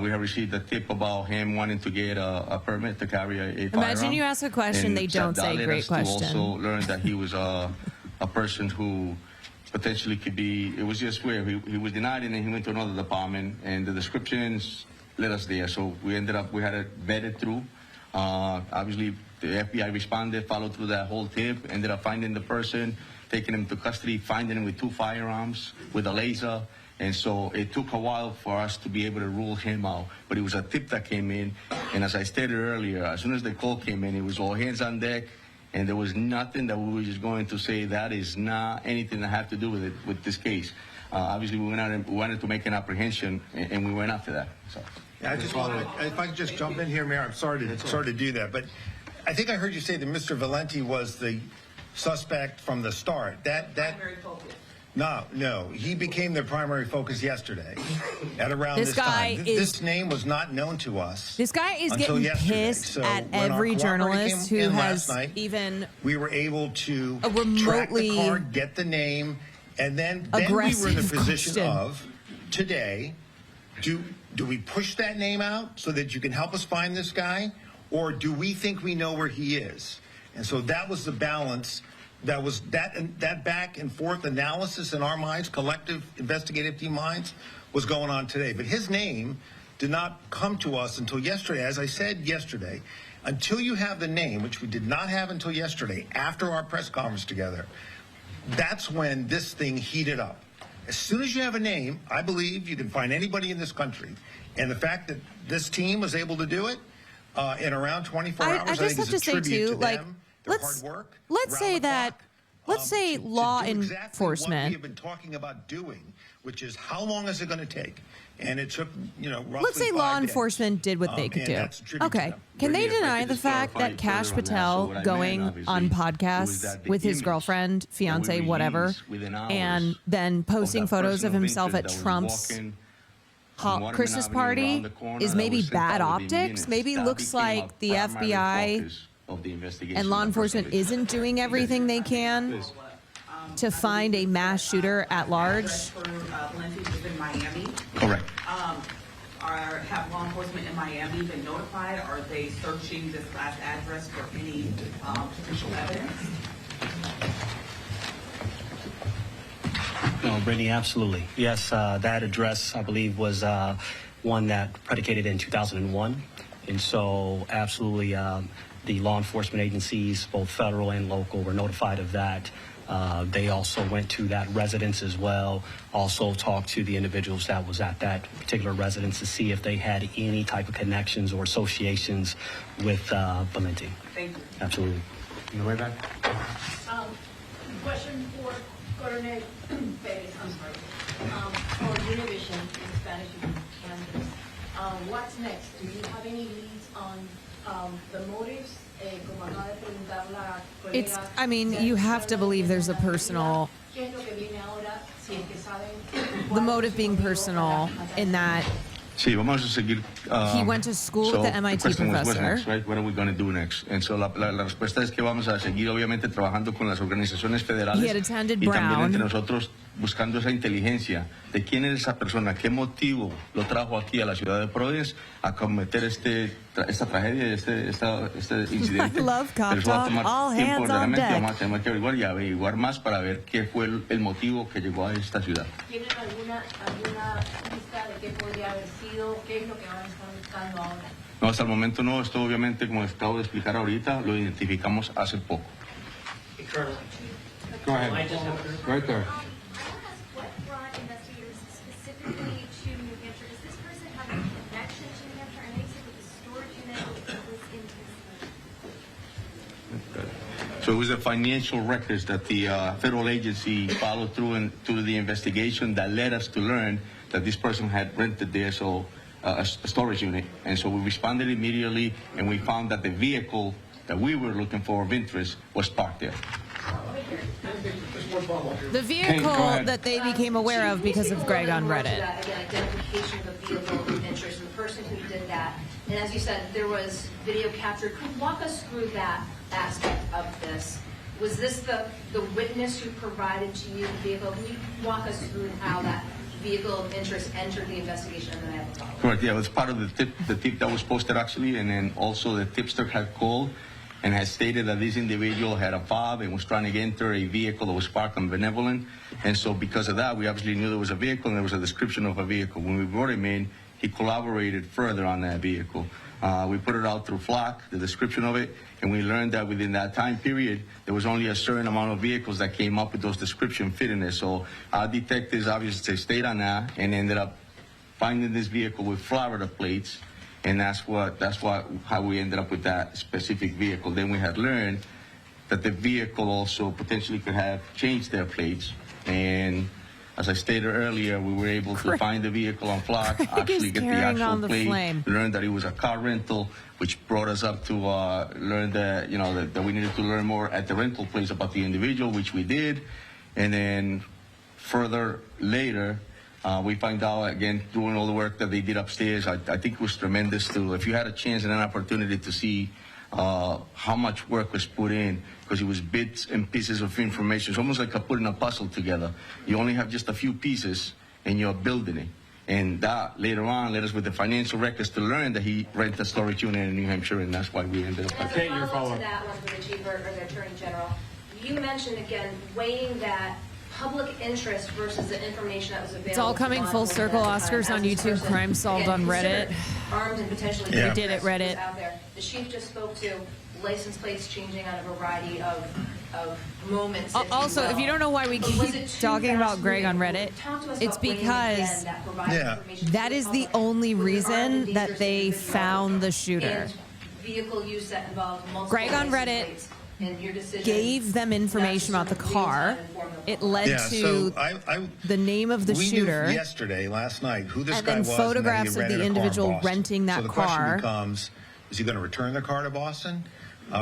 We have received a tip about him wanting to get a permit to carry a firearm. Imagine you ask a question, And they don't that say, led great us question. To also learn that he was a person who potentially could be, it was just weird. He was denied and then he went to another department, and the descriptions led us there. So we ended up, we had it vetted through. Obviously, the FBI responded, followed through that whole tip, ended up finding the person, taking him to custody, finding him with 2 firearms, with a laser. And so it took a while for us to be able to rule him out. But it was a tip that came in. And as I stated earlier, as soon as the call came in, it was all hands on deck. And there was nothing that we were just going to say that is not anything that had to do with it, with this case. Obviously, we wanted to make an apprehension, and we went after that. So. Yeah, I just want to, if I could just jump in here, Mayor, I'm sorry to do that. But I think I heard you say that Mr. Valenti was the suspect from the start. Primary focus. No, he became the primary focus yesterday at around this time. This name was not known to us. This guy is until getting yesterday. pissed So at when our every cooperator journalist came who in has last night, even we were able to remotely track the card, get the name, and then we were in the position question. of today. Do we push that name out so that you can help us find this guy, or do we think we know where he is? And so that was the balance. That was that back and forth analysis in our minds, collective investigative team minds, was going on today. But his name did not come to us until yesterday. As I said yesterday, until you have the name, which we did not have until yesterday, after our press conference together, that's when this thing heated up. As soon as you have a name, I believe you can find anybody in this country. And the fact that this team was able to do it in around 24 hours, I just have to say too, like, let's say that, let's say law enforcement. What we have been talking about doing, which is how long is it going to take? And it took, roughly Let's say 5 law days. enforcement did what they could and do. that's a tribute to Okay. them. Can they Brittany, if I deny could the just fact clarify that Cash further on that. So Patel what I going meant, obviously, on was podcasts that the with his image girlfriend, that we fiance, whatever, released within hours and then posting of that photos person of himself at interest that was Trump's walking on Christmas Waterman Avenue party around the corner is that maybe was sent bad out within optics? minutes. Maybe That looks became a like the primary FBI focus of the investigation and law of that enforcement person. isn't doing everything they can to find a mass shooter at large. Valenti was in Miami. Correct. Have law enforcement in Miami been notified? Are they searching this last address for any potential evidence? No, Brittany, absolutely. Yes, that address, I believe, was one that predicated in 2001. And so, absolutely, the law enforcement agencies, both federal and local, were notified of that. They also went to that residence as well, also talked to the individuals that was at that particular residence to see if they had any type of connections or associations with Valenti. Thank you. Absolutely. In the way back? Question for Coronel Perez, I'm sorry. For Univision, in Spanish, you can this. What's next? Do you have any leads on the motives? Como acaba de preguntar la colega, It's, I mean, you have to believe there's a personal, ¿Qué es lo que viene ahora? Si es que saben the motive being personal in that Sí, vamos a seguir. he went to school with the MIT question was, what's professor. next, right? What are we going to do next? And so la respuesta es que vamos a seguir obviamente trabajando con las organizaciones federales He had attended y también Brown. entre nosotros buscando esa inteligencia de quién es esa persona, qué motivo lo trajo aquí a la ciudad de Providence a cometer esta tragedia, este incidente. I love cop Pero eso va a talk, tomar all tiempo hands on verdaderamente, deck. vamos a tener que averiguar y averiguar más para ver qué fue el motivo que llegó a esta ciudad. ¿Tienen alguna pista de qué podría haber sido? ¿Qué es lo que van a estar buscando ahora? No, hasta el momento no. Esto obviamente, como acabo de explicar ahorita, lo identificamos hace poco. Go ahead. Right there. What brought investigators specifically to New Hampshire? Does this person have a connection to New Hampshire? I know you said that the storage unit was in his. So it was the financial records that the federal agency followed through and through the investigation that led us to learn that this person had rented there, so a storage unit. And so we responded immediately, and we found that the vehicle that we were looking for of interest was parked there. The vehicle that they became aware of because of Greg on Reddit. Again, identification of the vehicle of interest, the person who did that. And as you said, there was video captured. Could you walk us through that aspect of this? Was this the witness who provided to you the vehicle? Can you walk us through how that vehicle of interest entered the investigation? And then I have a follow-up. Correct, yeah, it was part of the tip that was posted actually, and then also the tipster had called and had stated that this individual had a fob and was trying to enter a vehicle that was parked on Benevolent. And so because of that, we obviously knew there was a vehicle and there was a description of a vehicle. When we brought him in, he collaborated further on that vehicle. We put it out through Flock, the description of it, and we learned that within that time period, there was only a certain amount of vehicles that came up with those description fitting it. So our detectives obviously stayed on that and ended up finding this vehicle with Florida plates, and that's how we ended up with that specific vehicle. Then we had learned that the vehicle also potentially could have changed their plates, and as I stated earlier, we were able to find the vehicle on Flock, actually get the actual plate, learn that it was a car rental, which brought us up to learn that, that we needed to learn more at the rental place about the individual, which we did. And then further later, we find out, again, doing all the work that they did upstairs, I think it was tremendous too. If you had a chance and an opportunity to see how much work was put in, because it was bits and pieces of information. It's almost like putting a puzzle together. You only have just a few pieces, and you're building it. And that, later on, led us with the financial records to learn that he rented a storage unit in New Hampshire, and that's why we ended up. Okay, your follow-up to that one for the Chief or the Attorney General. You mentioned, again, weighing that public interest versus the information that was available. It's all coming full circle. Oscars on YouTube, crime solved on Reddit. Armed and potentially We did it, Reddit. out there. The Chief just spoke to license plates changing on a variety of moments. Also, if you don't know why we keep talking about Greg on Reddit, it's because that is the only reason that they found the shooter. Vehicle use that involved multiple Greg on Reddit gave them information about the car. It led to the name of the shooter. We knew yesterday, last night, who this guy was. And then photographs of the individual renting that car. So the question becomes, is he going to return the car to Boston?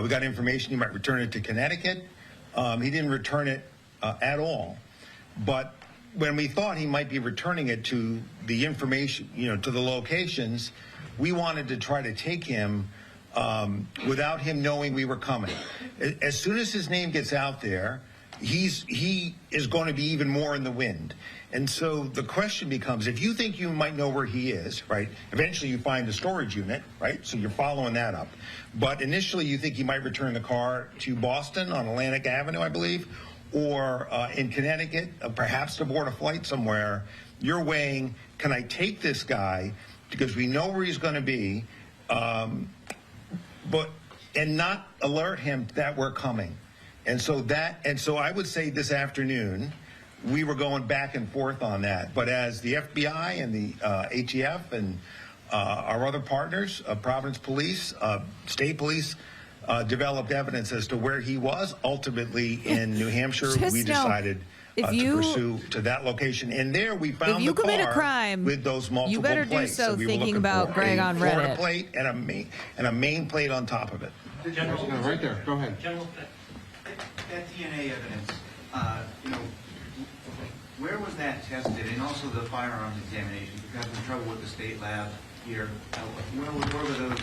We got information he might return it to Connecticut. He didn't return it at all. But when we thought he might be returning it to the information, to the locations, we wanted to try to take him without him knowing we were coming. As soon as his name gets out there, he is going to be even more in the wind. And so the question becomes, if you think you might know where he is, right, eventually you find the storage unit, right, so you're following that up. But initially you think he might return the car to Boston on Atlantic Avenue, I believe, or in Connecticut, perhaps to board a flight somewhere. You're weighing, can I take this guy, because we know where he's going to be, and not alert him that we're coming. And so I would say this afternoon, we were going back and forth on that. But as the FBI and the ATF and our other partners, Providence Police, State Police, developed evidence as to where he was, ultimately in New Hampshire, we decided to pursue to that location. And there we found the car with those multiple plates. You better do so thinking about Greg on Reddit. Florida plate and a main plate on top of it. General, right there. Go ahead. General, that DNA evidence, where was that tested? And also the firearms examination, because we're in trouble with the state lab here. Where were those?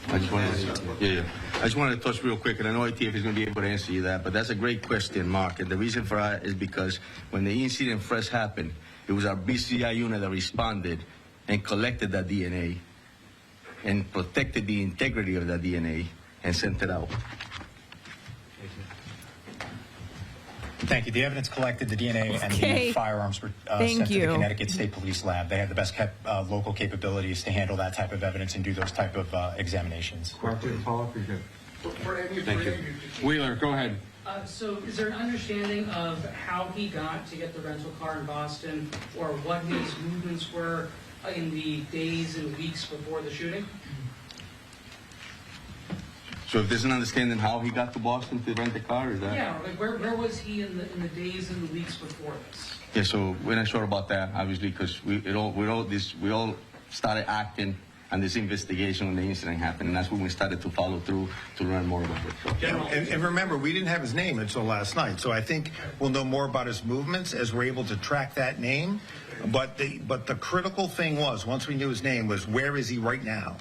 I just wanted to touch real quick, and I know ITF is going to be able to answer you that, but that's a great question, Mark. And the reason for that is because when the incident first happened, it was our BCI unit that responded and collected that DNA and protected the integrity of that DNA and sent it out. Thank you. The evidence collected, the DNA and the firearms were sent to the Connecticut State Police Lab. They have the best local capabilities to handle that type of evidence and do those type of examinations. Thank you. Wheeler, go ahead. So is there an understanding of how he got to get the rental car in Boston, or what his movements were in the days and weeks before the shooting? So if there's an understanding how he got to Boston to rent the car, is that? Yeah, like where was he in the days and the weeks before this? Yeah, so we're not sure about that, obviously, because we all started acting and this investigation when the incident happened. And that's when we started to follow through to learn more about it. So. And remember, we didn't have his name until last night, so I think we'll know more about his movements as we're able to track that name. But the critical thing was, once we knew his name, was where is he right now?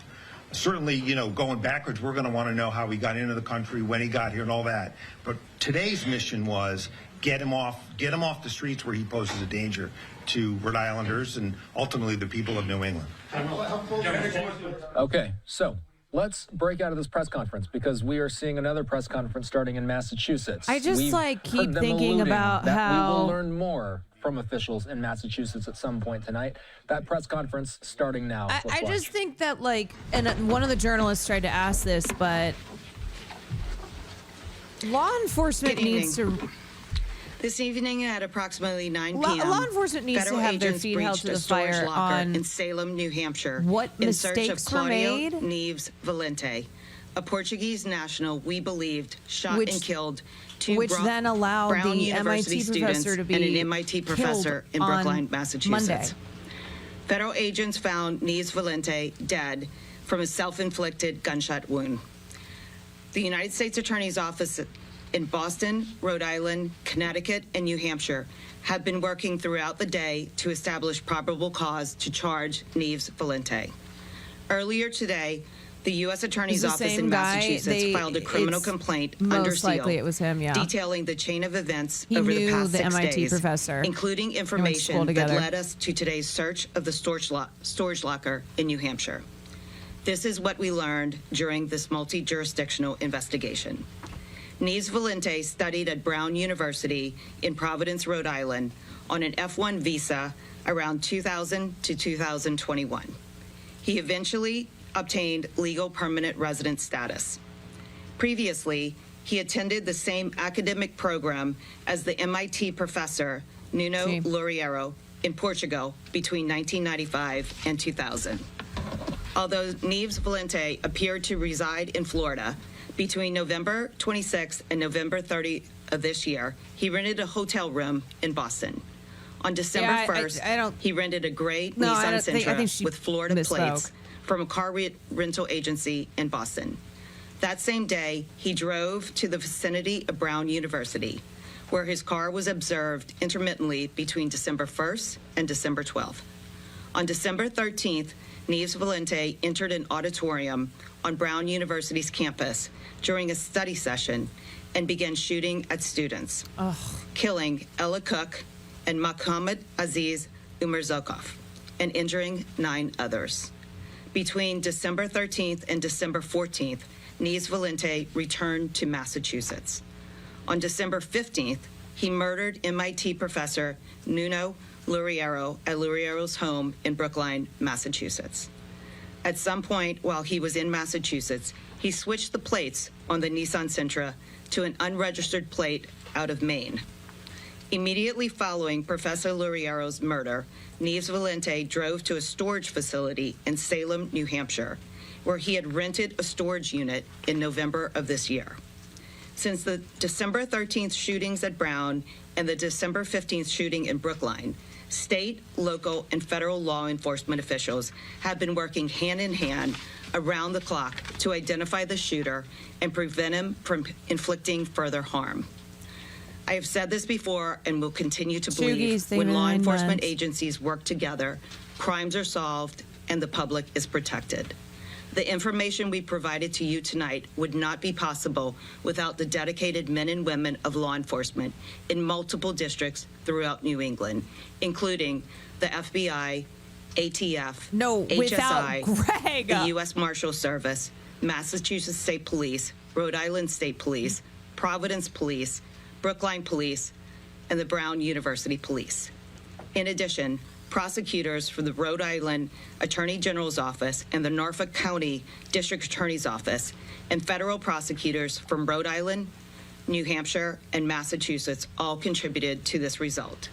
Certainly, you know, going backwards, we're going to want to know how he got into the country, when he got here, and all that. But today's mission was get him off the streets where he poses a danger to Rhode Islanders and ultimately the people of New England. Okay, so let's break out of this press conference because we are seeing another press conference starting in Massachusetts. I just keep thinking about how we will learn more from officials in Massachusetts at some point tonight. That press conference starting now. I just think that and one of the journalists tried to ask this, but law enforcement needs to. This evening at approximately 9 p.m., law enforcement needs federal to have their agents feet held breached to a the storage fire locker on in Salem, New Hampshire, what in search of mistakes were Claudio made. Neves Valente, a Portuguese national we believed shot and killed two which then allowed Brown the University MIT students professor to be and an MIT professor in killed Brookline, on Massachusetts. Monday. Federal agents found Neves Valente dead from a self-inflicted gunshot wound. The United States Attorney's Office in Boston, Rhode Island, Connecticut, and New Hampshire have been working throughout the day to establish probable cause to charge Neves Valente. Earlier today, the U.S. Attorney's Office in Massachusetts filed a criminal complaint under seal, likely it was him, yeah. detailing the chain of events He over knew the past the 6 MIT days, professor. including They went to information school that together. led us to today's search of the storage locker in New Hampshire. This is what we learned during this multi-jurisdictional investigation. Neves Valente studied at Brown University in Providence, Rhode Island on an F1 visa around 2000 to 2021. He eventually obtained legal permanent resident status. Previously, he attended the same academic program as the MIT professor Nuno Loureiro in Portugal between 1995 and 2000. Although Neves Valente appeared to reside in Florida, between November 26 and November 30 of this year, he rented a hotel room in Boston. On December 1st, he rented a gray Nissan Sentra with Florida plates from a car rental agency in Boston. That same day, he drove to the vicinity of Brown University, where his car was observed intermittently between December 1st and December 12th. On December 13th, Neves Valente entered an auditorium on Brown University's campus during a study session and began shooting at students, killing Ella Cook and Mohammed Aziz Umarzokov, and injuring 9 others. Between December 13th and December 14th, Neves Valente returned to Massachusetts. On December 15th, he murdered MIT professor Nuno Loureiro at Loureiro's home in Brookline, Massachusetts. At some point while he was in Massachusetts, he switched the plates on the Nissan Sentra to an unregistered plate out of Maine. Immediately following Professor Loureiro's murder, Neves Valente drove to a storage facility in Salem, New Hampshire, where he had rented a storage unit in November of this year. Since the December 13th shootings at Brown and the December 15th shooting in Brookline, state, local, and federal law enforcement officials have been working hand in hand around the clock to identify the shooter and prevent him from inflicting further harm. I have said this before and will continue to believe when law enforcement agencies work together, crimes are solved and the public is protected. The information we provided to you tonight would not be possible without the dedicated men and women of law enforcement in multiple districts throughout New England, including the FBI, ATF, HSI, the U.S. Marshal Service, Massachusetts State Police, Rhode Island State Police, Providence Police, Brookline Police, and the Brown University Police. In addition, prosecutors from the Rhode Island Attorney General's Office and the Norfolk County District Attorney's Office and federal prosecutors from Rhode Island, New Hampshire, and Massachusetts all contributed to this result.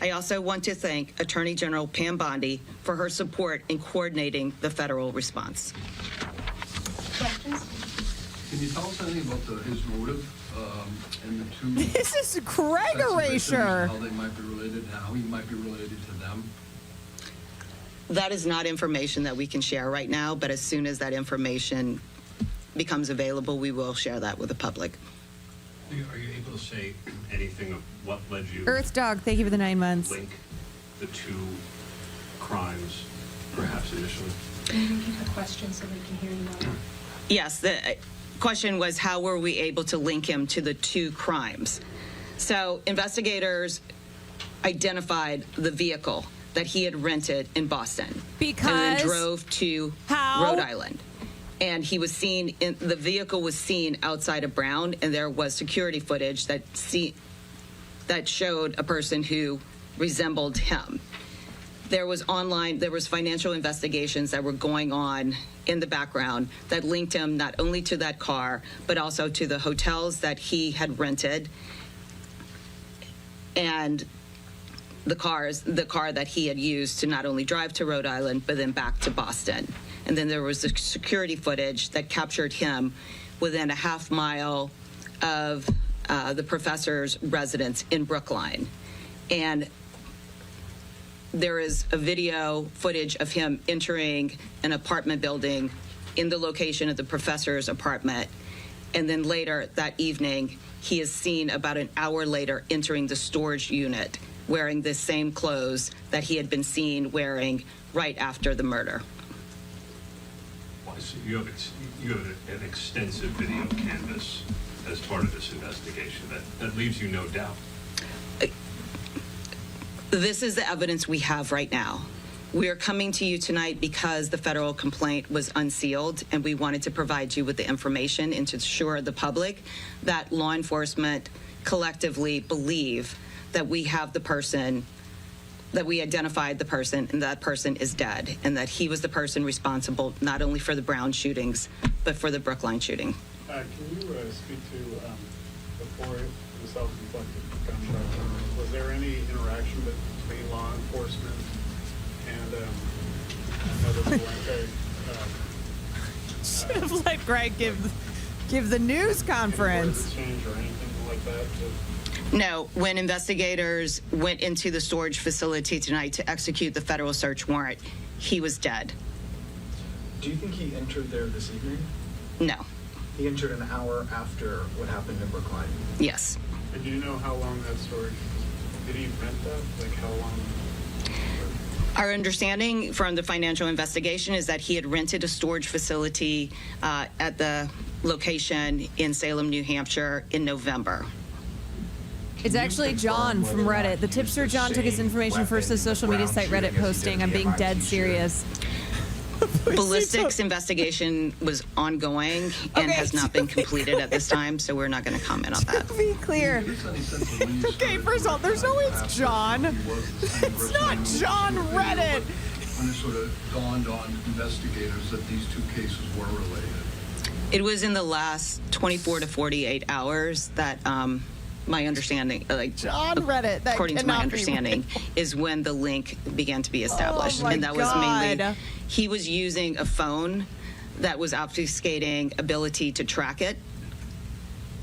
I also want to thank Attorney General Pam Bondi for her support in coordinating the federal response. Questions? Can you tell us anything about his motive and the two? This is Gregory, sure. How they might be related and how he might be related to them? That is not information that we can share right now, but as soon as that information becomes available, we will share that with the public. Are you able to say anything of what led you Earth Dog, thank you for the 9 months. link the two crimes, perhaps initially? Can you repeat the question so they can hear you well? Yes, the question was how were we able to link him to the two crimes? So investigators identified the vehicle that he had rented in Boston. Because? And then drove to How? Rhode Island. And he was seen, the vehicle was seen outside of Brown, and there was security footage that showed a person who resembled him. There was financial investigations that were going on in the background that linked him not only to that car, but also to the hotels that he had rented and the car that he had used to not only drive to Rhode Island, but then back to Boston. And then there was the security footage that captured him within a half mile of the professor's residence in Brookline. And there is a video footage of him entering an apartment building in the location of the professor's apartment. And then later that evening, he is seen about an hour later entering the storage unit wearing the same clothes that he had been seen wearing right after the murder. So you have an extensive video canvas as part of this investigation. That leaves you no doubt. This is the evidence we have right now. We are coming to you tonight because the federal complaint was unsealed, and we wanted to provide you with the information and to assure the public that law enforcement collectively believe that we have the person, that we identified the person, and that person is dead, and that he was the person responsible not only for the Brown shootings, but for the Brookline shooting. Can you speak to, before the self-inflicted gunshot, was there any interaction between law enforcement and Should have let Greg give the news conference. Change or anything like that? No, when investigators went into the storage facility tonight to execute the federal search warrant, he was dead. Do you think he entered there this evening? No. He entered an hour after what happened in Brookline? Yes. And do you know how long that storage, did he rent that? Like how long? Our understanding from the financial investigation is that he had rented a storage facility at the location in Salem, New Hampshire in November. It's actually John from Reddit. The tipster John took his information first to the social media site Reddit posting. I'm being dead serious. Ballistics investigation was ongoing and has not been completed at this time, so we're not going to comment on that. To be clear. Okay, first of all, there's no it's John. It's not John Reddit. When it sort of dawned on investigators that these two cases were related? It was in the last 24 to 48 hours that my understanding, John Reddit, that according to my cannot be understanding, is when the link began to be established. Oh my and that was God. mainly, he was using a phone that was obfuscating ability to track it.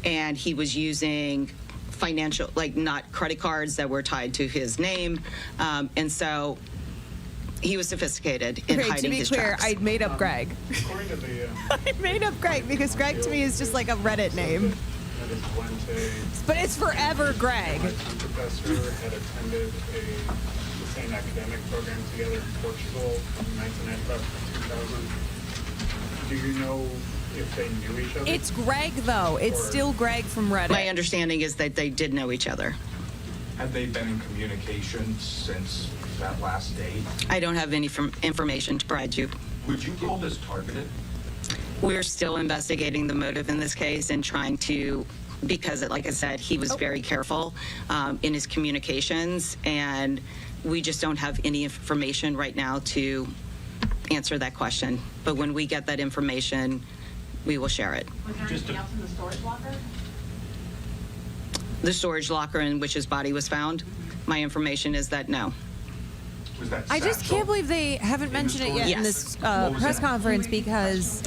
And he was using financial, not credit cards that were tied to his name. And so he was sophisticated in hiding his tracks. I made up Greg. According to the... I made up Greg because Greg to me is just like a Reddit name. But it's forever Greg. My professor had attended the same academic program together in Portugal from 1995 to 2000. Do you know if they knew each other? It's Greg, though. It's still Greg from Reddit. My understanding is that they did know each other. Have they been in communication since that last date? I don't have any information to provide you. Would you call this targeted? We're still investigating the motive in this case and trying to, because like I said, he was very careful in his communications, and we just don't have any information right now to answer that question. But when we get that information, we will share it. Was there anything else in the storage locker? The storage locker in which his body was found, my information is that no. Was that I just can't believe they haven't mentioned it yet in this press conference because...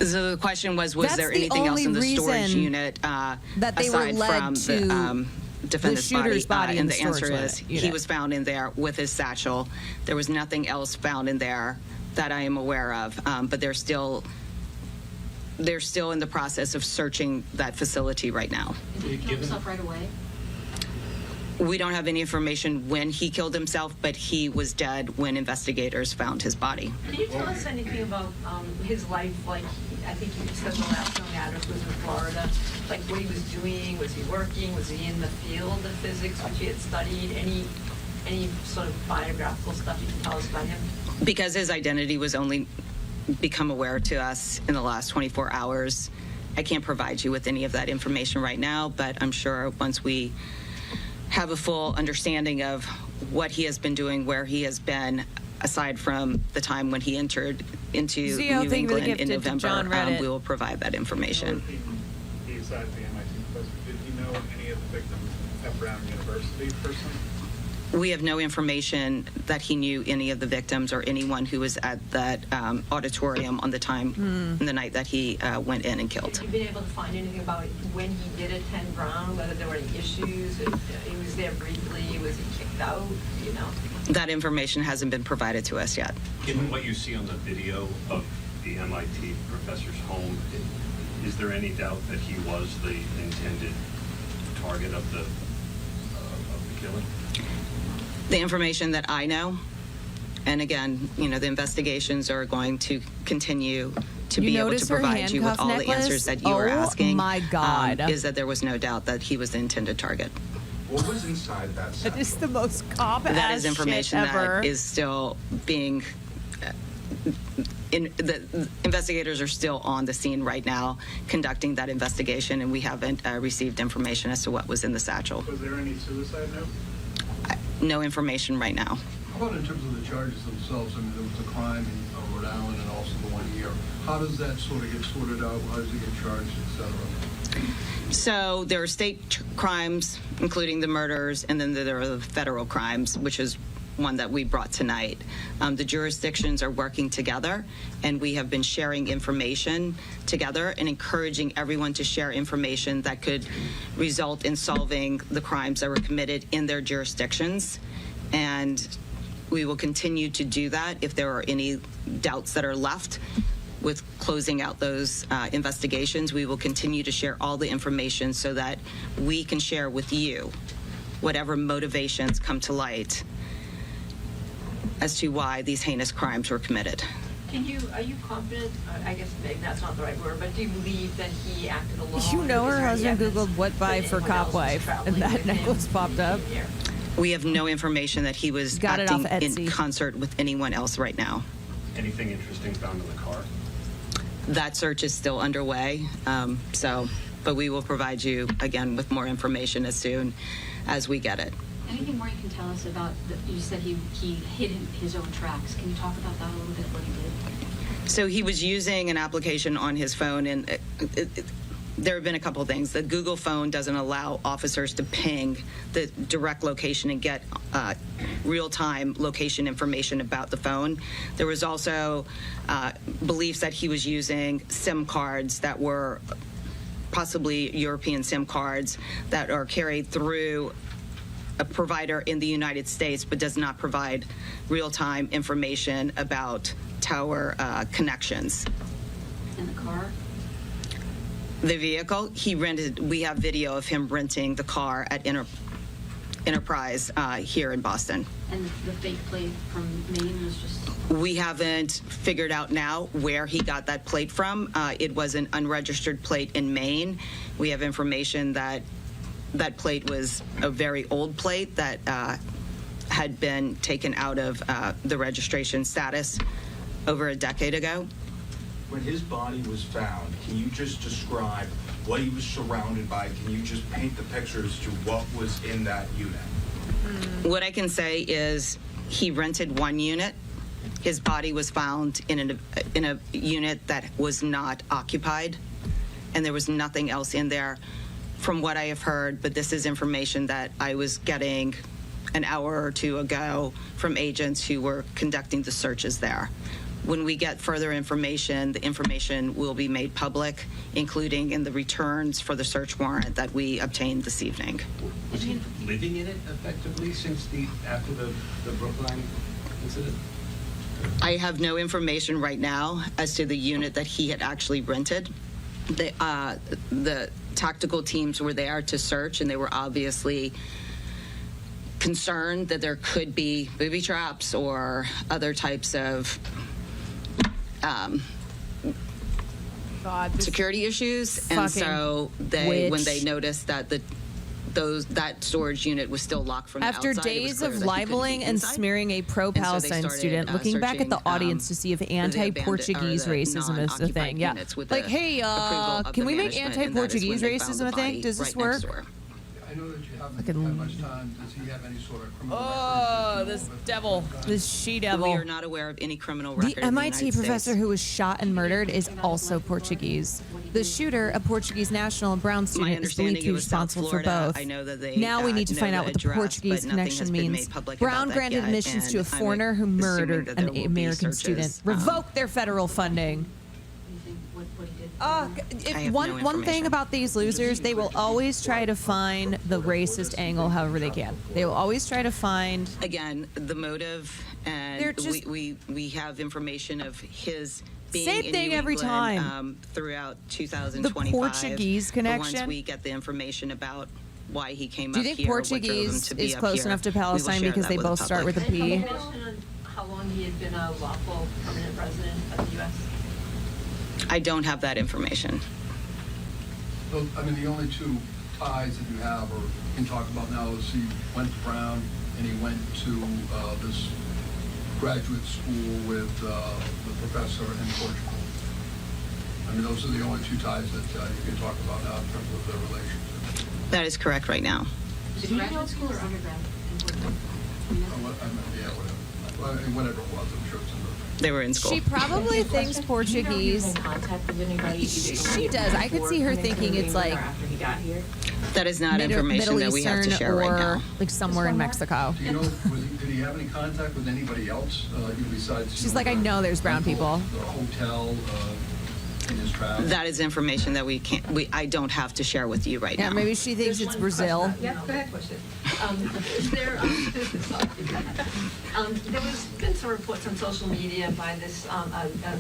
So the question was That's there the anything else in the storage reason unit that they were aside led from to defendant's shooter's body in and the the answer storage is unit. he was found in there with his satchel. There was nothing else found in there that I am aware of, but they're still in the process of searching that facility right now. Did he kill himself right away? We don't have any information when he killed himself, but he was dead when investigators found his body. Can you tell us anything about his life? Like, I think you said the last known address was in Florida. Like, what he was doing? Was he working? Was he in the field of physics, which he had studied? Any sort of biographical stuff you can tell us about him? Because his identity was only become aware to us in the last 24 hours, I can't provide you with any of that information right now, but I'm sure once we have a full understanding of what he has been doing, where he has been, aside from the time when he entered into New England in November, we will provide that information. Besides the MIT professor, did he know any of the victims at Brown University person? We have no information that he knew any of the victims or anyone who was at that auditorium on the time, the night that he went in and killed. Have you been able to find anything about when he did attend Brown, whether there were any issues? He was there briefly. Was he kicked out? You know? That information hasn't been provided to us yet. Given what you see on the video of the MIT professor's home, is there any doubt that he was the intended target of the killing? The information that I know, and again, you know, the investigations are going to continue to be able to provide you with all the answers that you are asking. Oh my God. Is that there was no doubt that he was the intended target. What was inside that satchel? That is the most cop-ass That is information shit ever. that is still being. The investigators are still on the scene right now conducting that investigation, and we haven't received information as to what was in the satchel. Was there any suicide note? No information right now. How about in terms of the charges themselves? I mean, there was a crime in Rhode Island and also the 1 year. How does that sort of get sorted out? How does it get charged, et cetera? So there are state crimes, including the murders, and then there are the federal crimes, which is one that we brought tonight. The jurisdictions are working together, and we have been sharing information together and encouraging everyone to share information that could result in solving the crimes that were committed in their jurisdictions. And we will continue to do that if there are any doubts that are left with closing out those investigations. We will continue to share all the information so that we can share with you whatever motivations come to light as to why these heinous crimes were committed. Are you confident, I guess maybe that's not the right word, but do you believe that he acted alone? You know her Is there any husband evidence Googled what buy that for anyone cop else was wife, and traveling that with him necklace popped up. here? We have no information that he was Got it off acting in Etsy. concert with anyone else right now. Anything interesting found in the car? That search is still underway, but we will provide you again with more information as soon as we get it. Anything more you can tell us about, you said he hid his own tracks. Can you talk about that a little bit, what he did? So he was using an application on his phone, and there have been a couple of things. The Google phone doesn't allow officers to ping the direct location and get real-time location information about the phone. There was also beliefs that he was using SIM cards that were possibly European SIM cards that are carried through a provider in the United States, but does not provide real-time information about tower connections. In the car? The vehicle, he rented, we have video of him renting the car at Enterprise here in Boston. And the fake plate from Maine was just... We haven't figured out now where he got that plate from. It was an unregistered plate in Maine. We have information that that plate was a very old plate that had been taken out of the registration status over a decade ago. When his body was found, can you just describe what he was surrounded by? Can you just paint the picture as to what was in that unit? What I can say is he rented one unit. His body was found in a unit that was not occupied, and there was nothing else in there from what I have heard, but this is information that I was getting an hour or two ago from agents who were conducting the searches there. When we get further information, the information will be made public, including in the returns for the search warrant that we obtained this evening. Was he living in it effectively since after the Brookline incident? I have no information right now as to the unit that he had actually rented. The tactical teams were there to search, and they were obviously concerned that there could be booby traps or other types of security issues. And so when they noticed that that storage unit was still locked from the After outside, days of libeling and smearing a pro-Palestine student, looking back at the audience to see if anti-Portuguese racism is a thing. Yeah, like, hey, can we make anti-Portuguese racism a thing? Does this work? I know that you haven't had much time. Does he have any sort of criminal record? This devil, this she-devil. We are not aware of any criminal record. The MIT professor who was shot and murdered is also Portuguese. The shooter, a Portuguese national and Brown student, is believed to be responsible for both. I know that they now we need to find out what the Portuguese connection means. Brown granted admissions to a foreigner who murdered an American student. Revoke their federal funding. One thing about these losers, they will always try to find the racist angle however they can. They will always try to find... Again, the motive, and we have information of his being same in thing New every England, time. Throughout 2025. The Portuguese connection. Once we get the information about why he came Do up you think here, Portuguese is close enough to Palestine because they both start with a P? How long he had been a lawful permanent resident of the U.S.? I don't have that information. So, I mean, the only two ties that you have or can talk about now is he went to Brown and he went to this graduate school with the professor in Portugal. I mean, those are the only two ties that you can talk about now in terms of their relationship. That is correct right now. Was it graduate school or undergrad? Whatever it was, I'm sure it's in the... They were in school. She probably thinks Portuguese. She does. I could see her thinking it's like that is not information that we have to share right now. Like somewhere in Mexico. Do you know, did he have any contact with anybody else besides? She's like, I know there's brown people. The hotel in his travels. That is information that I don't have to share with you right now. Yeah, maybe she thinks it's Brazil. Yeah, go ahead. There was been some reports on social media by this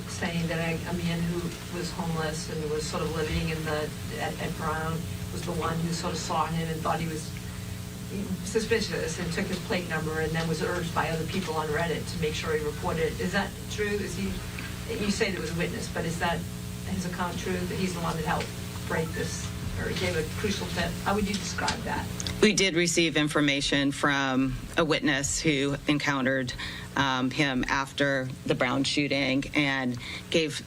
saying that a man who was homeless and was sort of living at Brown was the one who sort of saw him and thought he was suspicious and took his plate number and then was urged by other people on Reddit to make sure he reported. Is that true? You say there was a witness, but is that his account true that he's the one that helped break this or gave a crucial tip? How would you describe that? We did receive information from a witness who encountered him after the Brown shooting and gave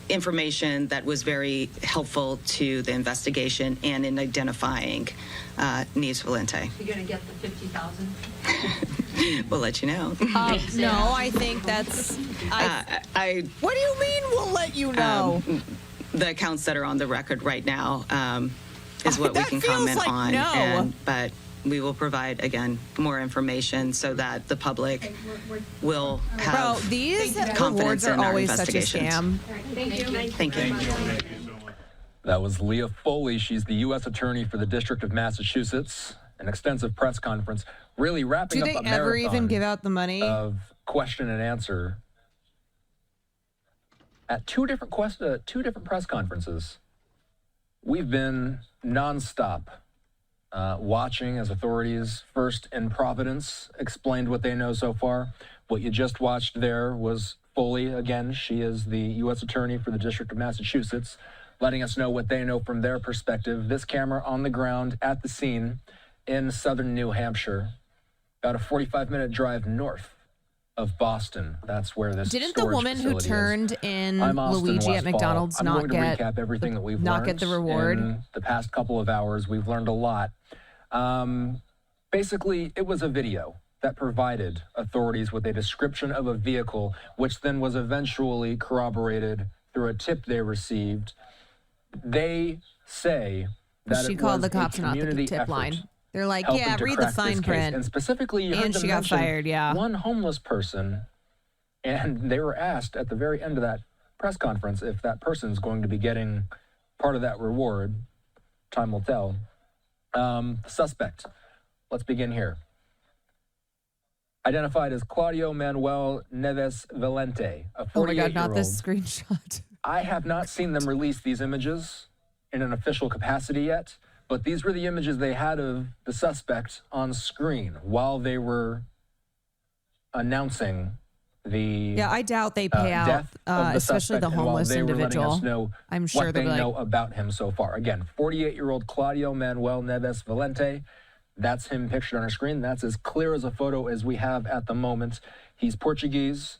information that was very helpful to the investigation and in identifying Neves Valente. You're going to get the $50,000? We'll let you know. No, I think that's... what do you mean we'll let you know? The accounts that are on the record right now is what we can comment like on. No. But we will provide, again, more information so that the public will have these confidence rewards are in our always such a investigations. scam. Thank you. That was Leah Foley. She's the U.S. Attorney for the District of Massachusetts. An extensive press conference, really wrapping up a marathon. Do they ever even give out the money? Of question and answer at two different press conferences. We've been nonstop watching as authorities, first in Providence, explained what they know so far. What you just watched there was Foley. Again, she is the U.S. Attorney for the District of Massachusetts, letting us know what they know from their perspective. This camera on the ground at the scene in southern New Hampshire, about a 45-minute drive north of Boston. That's where this Didn't the woman who turned in Luigi at McDonald's I'm going to recap everything that we've learned get the reward in the past couple of hours? We've learned a lot. Basically, it was a video that provided authorities with a description of a vehicle, which then was eventually corroborated through a tip they received. They say that she called the cops not the tip line. They're like, yeah, read the fine print. And specifically, you heard and them she got mention fired. Yeah, one homeless person And they were asked at the very end of that press conference if that person's going to be getting part of that reward. Time will tell. The suspect, let's begin here. Identified as Claudio Manuel Neves Valente, a 48-year-old. Oh my God, not this screenshot. I have not seen them release these images in an official capacity yet, but these were the images they had of the suspect on screen while they were announcing the I doubt they pay out, death of the especially suspect, the and while homeless they were letting individual. us know I'm sure what they'll they be know like, about him so far. Again, 48-year-old Claudio Manuel Neves Valente. That's him pictured on our screen. That's as clear as a photo as we have at the moment. He's Portuguese.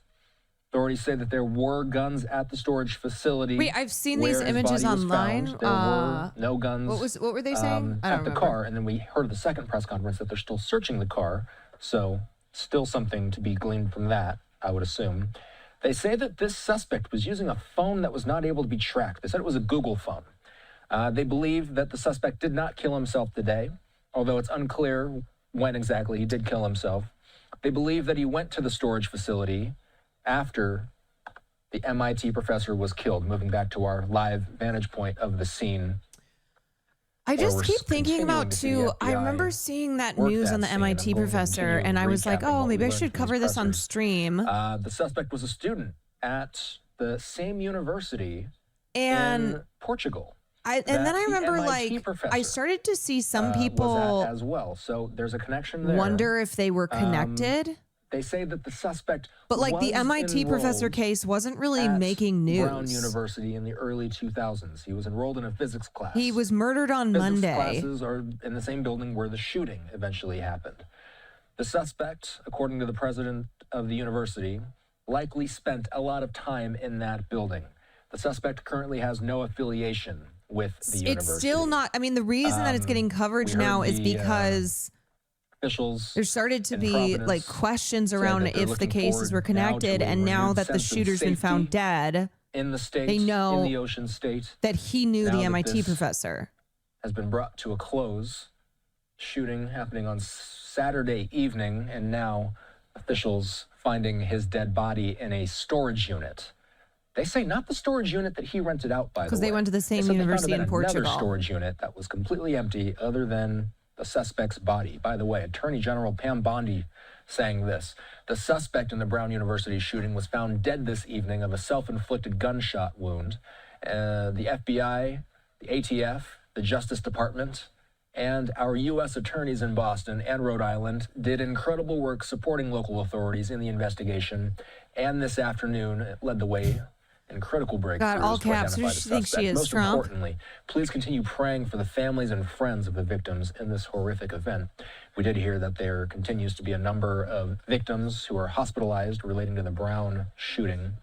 Authorities say that there were guns at the storage facility. wait, I've seen these where his images body was online. found. There were no guns. What were they saying? I don't at the remember. car, and then we heard the second press conference that they're still searching the car. So still something to be gleaned from that, I would assume. They say that this suspect was using a phone that was not able to be tracked. They said it was a Google phone. They believe that the suspect did not kill himself today, although it's unclear when exactly he did kill himself. They believe that he went to the storage facility after the MIT professor was killed, moving back to our live vantage point of the scene. I just keep thinking about, too, I remember seeing that news on the MIT professor, and I was like, oh, maybe I should cover this on stream. The suspect was a student at the same university in Portugal. And then I remember, I started to see some people was at as well. So there's a connection there. wonder if they were connected. They say that the suspect But the MIT professor case wasn't really making news. Brown University in the early 2000s. He was enrolled in a physics class. He was murdered on Physics Monday. Classes are in the same building where the shooting eventually happened. The suspect, according to the president of the university, likely spent a lot of time in that building. The suspect currently has no affiliation with the university. It's still not, I mean, the reason that it's getting coverage now is because officials there started to be questions around if the cases were connected, and now that the shooter's been found dead, in the state, they know in the Ocean State, that he knew the MIT professor. Has been brought to a close. Shooting happening on Saturday evening, and now officials finding his dead body in a storage unit. They say not the storage unit that he rented out, by the way. Because they went to the same They university found in Portugal. Another storage unit that was completely empty other than the suspect's body. By the way, Attorney General Pam Bondi saying this: the suspect in the Brown University shooting was found dead this evening of a self-inflicted gunshot wound. The FBI, the ATF, the Justice Department, and our U.S. attorneys in Boston and Rhode Island did incredible work supporting local authorities in the investigation. And this afternoon, it led the way in critical breakthroughs God, all to caps. identify Who the do you think suspect. she is, Most Trump? importantly, please continue praying for the families and friends of the victims in this horrific event. We did hear that there continues to be a number of victims who are hospitalized relating to the Brown shooting.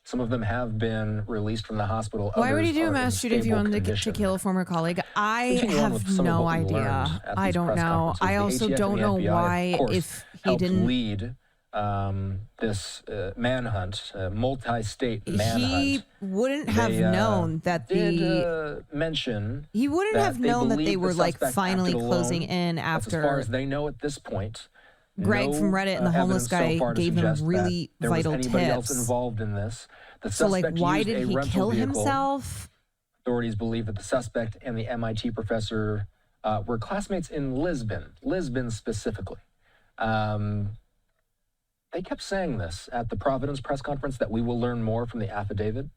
Some of them have been released from the hospital. Why would he Others do are a in mass shooting if you stable wanted condition. to kill a former colleague? I Continue on with have some of no what we learned idea. at I these don't press know. conferences. I The also ATF don't and the know FBI, why, of course, if he helped didn't lead this manhunt, multi-state manhunt. He wouldn't have They, known that did mention he wouldn't that have known that believe they the were suspect finally acted closing alone. in That's after as far as they know at this point. Greg from Reddit and the homeless evidence so guy far to gave him suggest that really there vital was anybody else tips. involved in this. The So, suspect why used did a he rental kill vehicle. himself? Authorities believe that the suspect and the MIT professor were classmates in Lisbon specifically. They kept saying this at the Providence press conference, that we will learn more from the affidavit.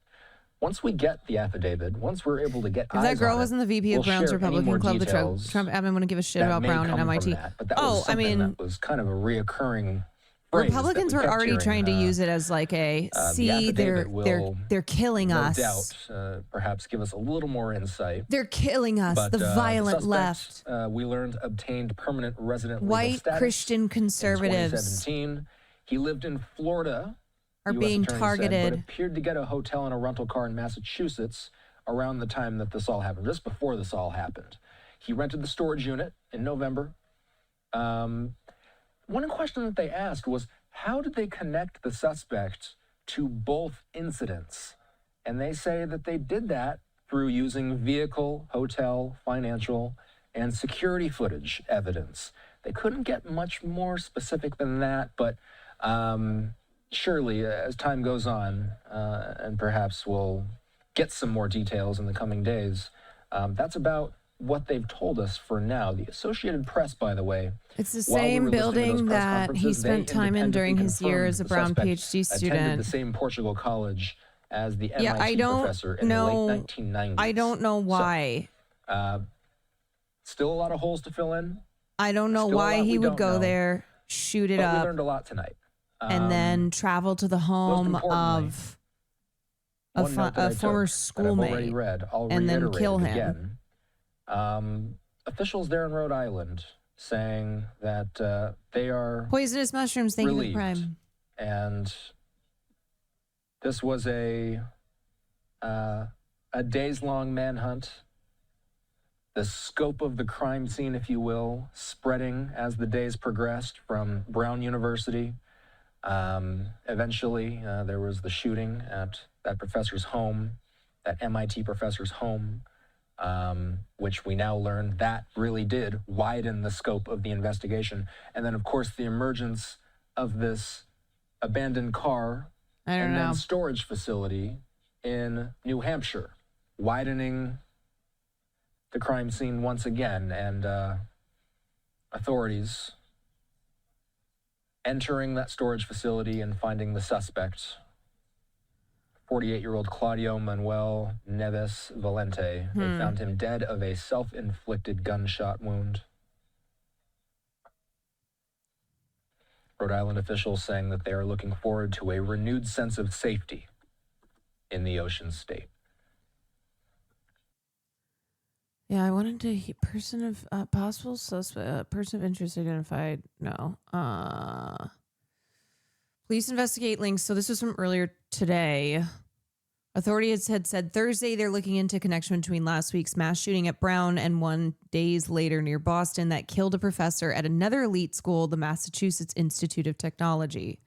Once we get the affidavit, once we're able to get If that girl eyes on wasn't the VP we'll of Brown's share any Republican more Club, the details Trump admin wouldn't give a shit that about may Brown and come from MIT. that. But that was something that was kind of a reoccurring phrase Republicans that we were kept already hearing. trying to use it as like a the see, they're affidavit will killing no us. doubt, perhaps give us a little more insight. They're killing us. But, the violent suspect, left, we learned, obtained permanent resident legal white status Christian in conservatives 2017. He lived in Florida. are US being attorney said, targeted. but appeared to get a hotel and a rental car in Massachusetts around the time that this all happened, just before this all happened. He rented the storage unit in November. One question that they asked was, how did they connect the suspect to both incidents? And they say that they did that through using vehicle, hotel, financial, and security footage evidence. They couldn't get much more specific than that, but surely, as time goes on, and perhaps we'll get some more details in the coming days, that's about what they've told us for now. The Associated Press, by the way, It's the while we same were listening to those building press that he conferences, they spent time in during independently his year confirmed as a the Brown suspect PhD attended student. the same Portugal college as the Yeah, I MIT don't professor in the know. late 1990s. I don't know why. Still a lot of holes to fill in. I don't know Still a why lot he we would don't go know, there, shoot it but we up, learned a lot tonight. and then travel to the home of One note that I a former took that I've already schoolmate read, I'll and then reiterate kill it him. again. Officials there in Rhode Island saying that they are Poisonous mushrooms, thank you for the relieved. prime. And this was a days-long manhunt. The scope of the crime scene, if you will, spreading as the days progressed from Brown University. Eventually, there was the shooting at that professor's home, that MIT professor's home, which we now learn that really did widen the scope of the investigation. And then, of course, the emergence of this abandoned car and then storage facility in New Hampshire, widening the crime scene once again, and authorities entering that storage facility and finding the suspect, 48-year-old Claudio Manuel Neves Valente. They found him dead of a self-inflicted gunshot wound. Rhode Island officials saying that they are looking forward to a renewed sense of safety in the Ocean State. Yeah, I wanted to person of possible suspect, person of interest identified. No. Police investigate links. So this was from earlier today. Authorities had said Thursday they're looking into connection between last week's mass shooting at Brown and 1 day later near Boston that killed a professor at another elite school, the Massachusetts Institute of Technology.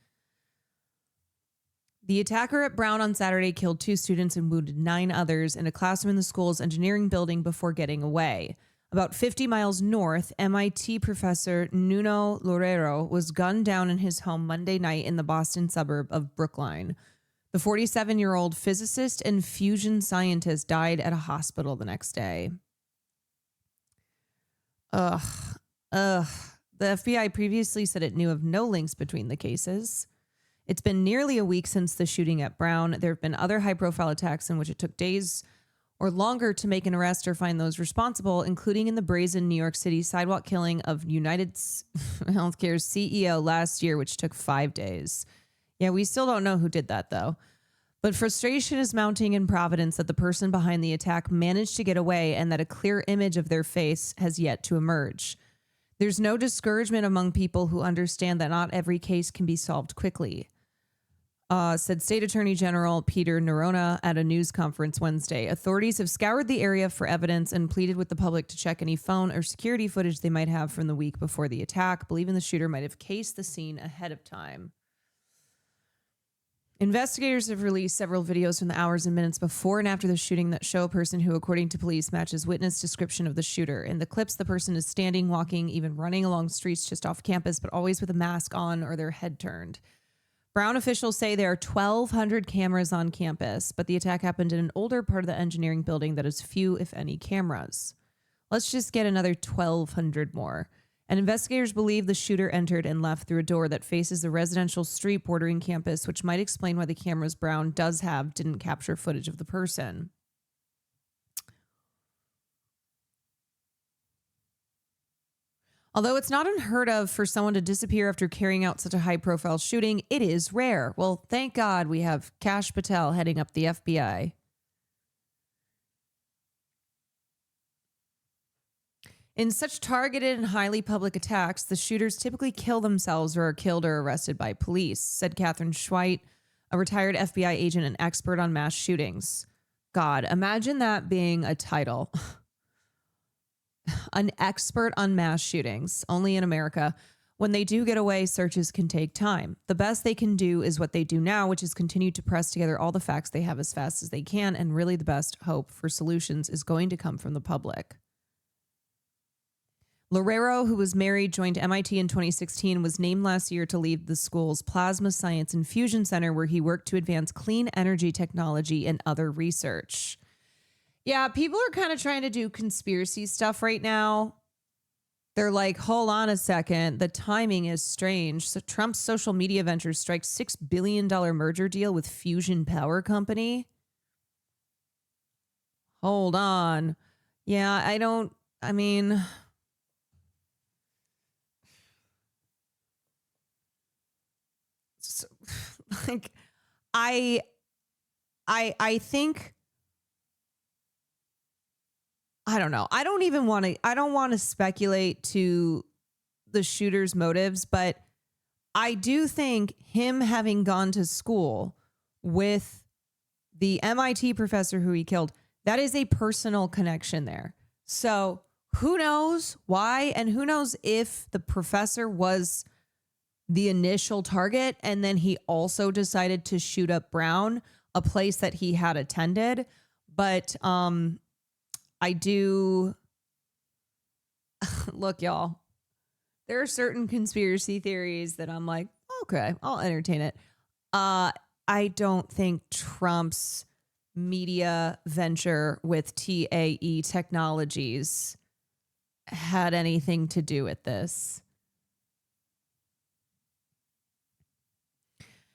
The attacker at Brown on Saturday killed 2 students and wounded 9 others in a classroom in the school's engineering building before getting away. About 50 miles north, MIT professor Nuno Loureiro was gunned down in his home Monday night in the Boston suburb of Brookline. The 47-year-old physicist and fusion scientist died at a hospital the next day. The FBI previously said it knew of no links between the cases. It's been nearly a week since the shooting at Brown. There have been other high-profile attacks in which it took days or longer to make an arrest or find those responsible, including in the brazen New York City sidewalk killing of United Healthcare's CEO last year, which took 5 days. Yeah, we still don't know who did that, though. But frustration is mounting in Providence that the person behind the attack managed to get away and that a clear image of their face has yet to emerge. There's no discouragement among people who understand that not every case can be solved quickly, said State Attorney General Peter Nerona at a news conference Wednesday. Authorities have scoured the area for evidence and pleaded with the public to check any phone or security footage they might have from the week before the attack, believing the shooter might have cased the scene ahead of time. Investigators have released several videos from the hours and minutes before and after the shooting that show a person who, according to police, matches witness description of the shooter. In the clips, the person is standing, walking, even running along streets just off campus, but always with a mask on or their head turned. Brown officials say there are 1,200 cameras on campus, but the attack happened in an older part of the engineering building that has few, if any, cameras. Let's just get another 1,200 more. And investigators believe the shooter entered and left through a door that faces the residential street bordering campus, which might explain why the cameras Brown does have didn't capture footage of the person. Although it's not unheard of for someone to disappear after carrying out such a high-profile shooting, it is rare. Well, thank God we have Kash Patel heading up the FBI. In such targeted and highly public attacks, the shooters typically kill themselves or are killed or arrested by police, said Catherine Schweit, a retired FBI agent and expert on mass shootings. God, imagine that being a title. An expert on mass shootings, only in America. When they do get away, searches can take time. The best they can do is what they do now, which is continue to press together all the facts they have as fast as they can, and really the best hope for solutions is going to come from the public. Loureiro, who was married, joined MIT in 2016, was named last year to lead the school's Plasma Science and Fusion Center, where he worked to advance clean energy technology and other research. Yeah, people are kind of trying to do conspiracy stuff right now. They're like, hold on a second. The timing is strange. So Trump's social media venture strikes $6 billion merger deal with Fusion Power Company. Hold on. Yeah, I mean... So, like, I think, I don't know. I don't want to speculate to the shooter's motives, but I do think him having gone to school with the MIT professor who he killed, that is a personal connection there. So who knows why, and who knows if the professor was the initial target and then he also decided to shoot up Brown, a place that he had attended. But I do look, y'all, there are certain conspiracy theories that I'm like, okay, I'll entertain it. I don't think Trump's media venture with TAE Technologies had anything to do with this.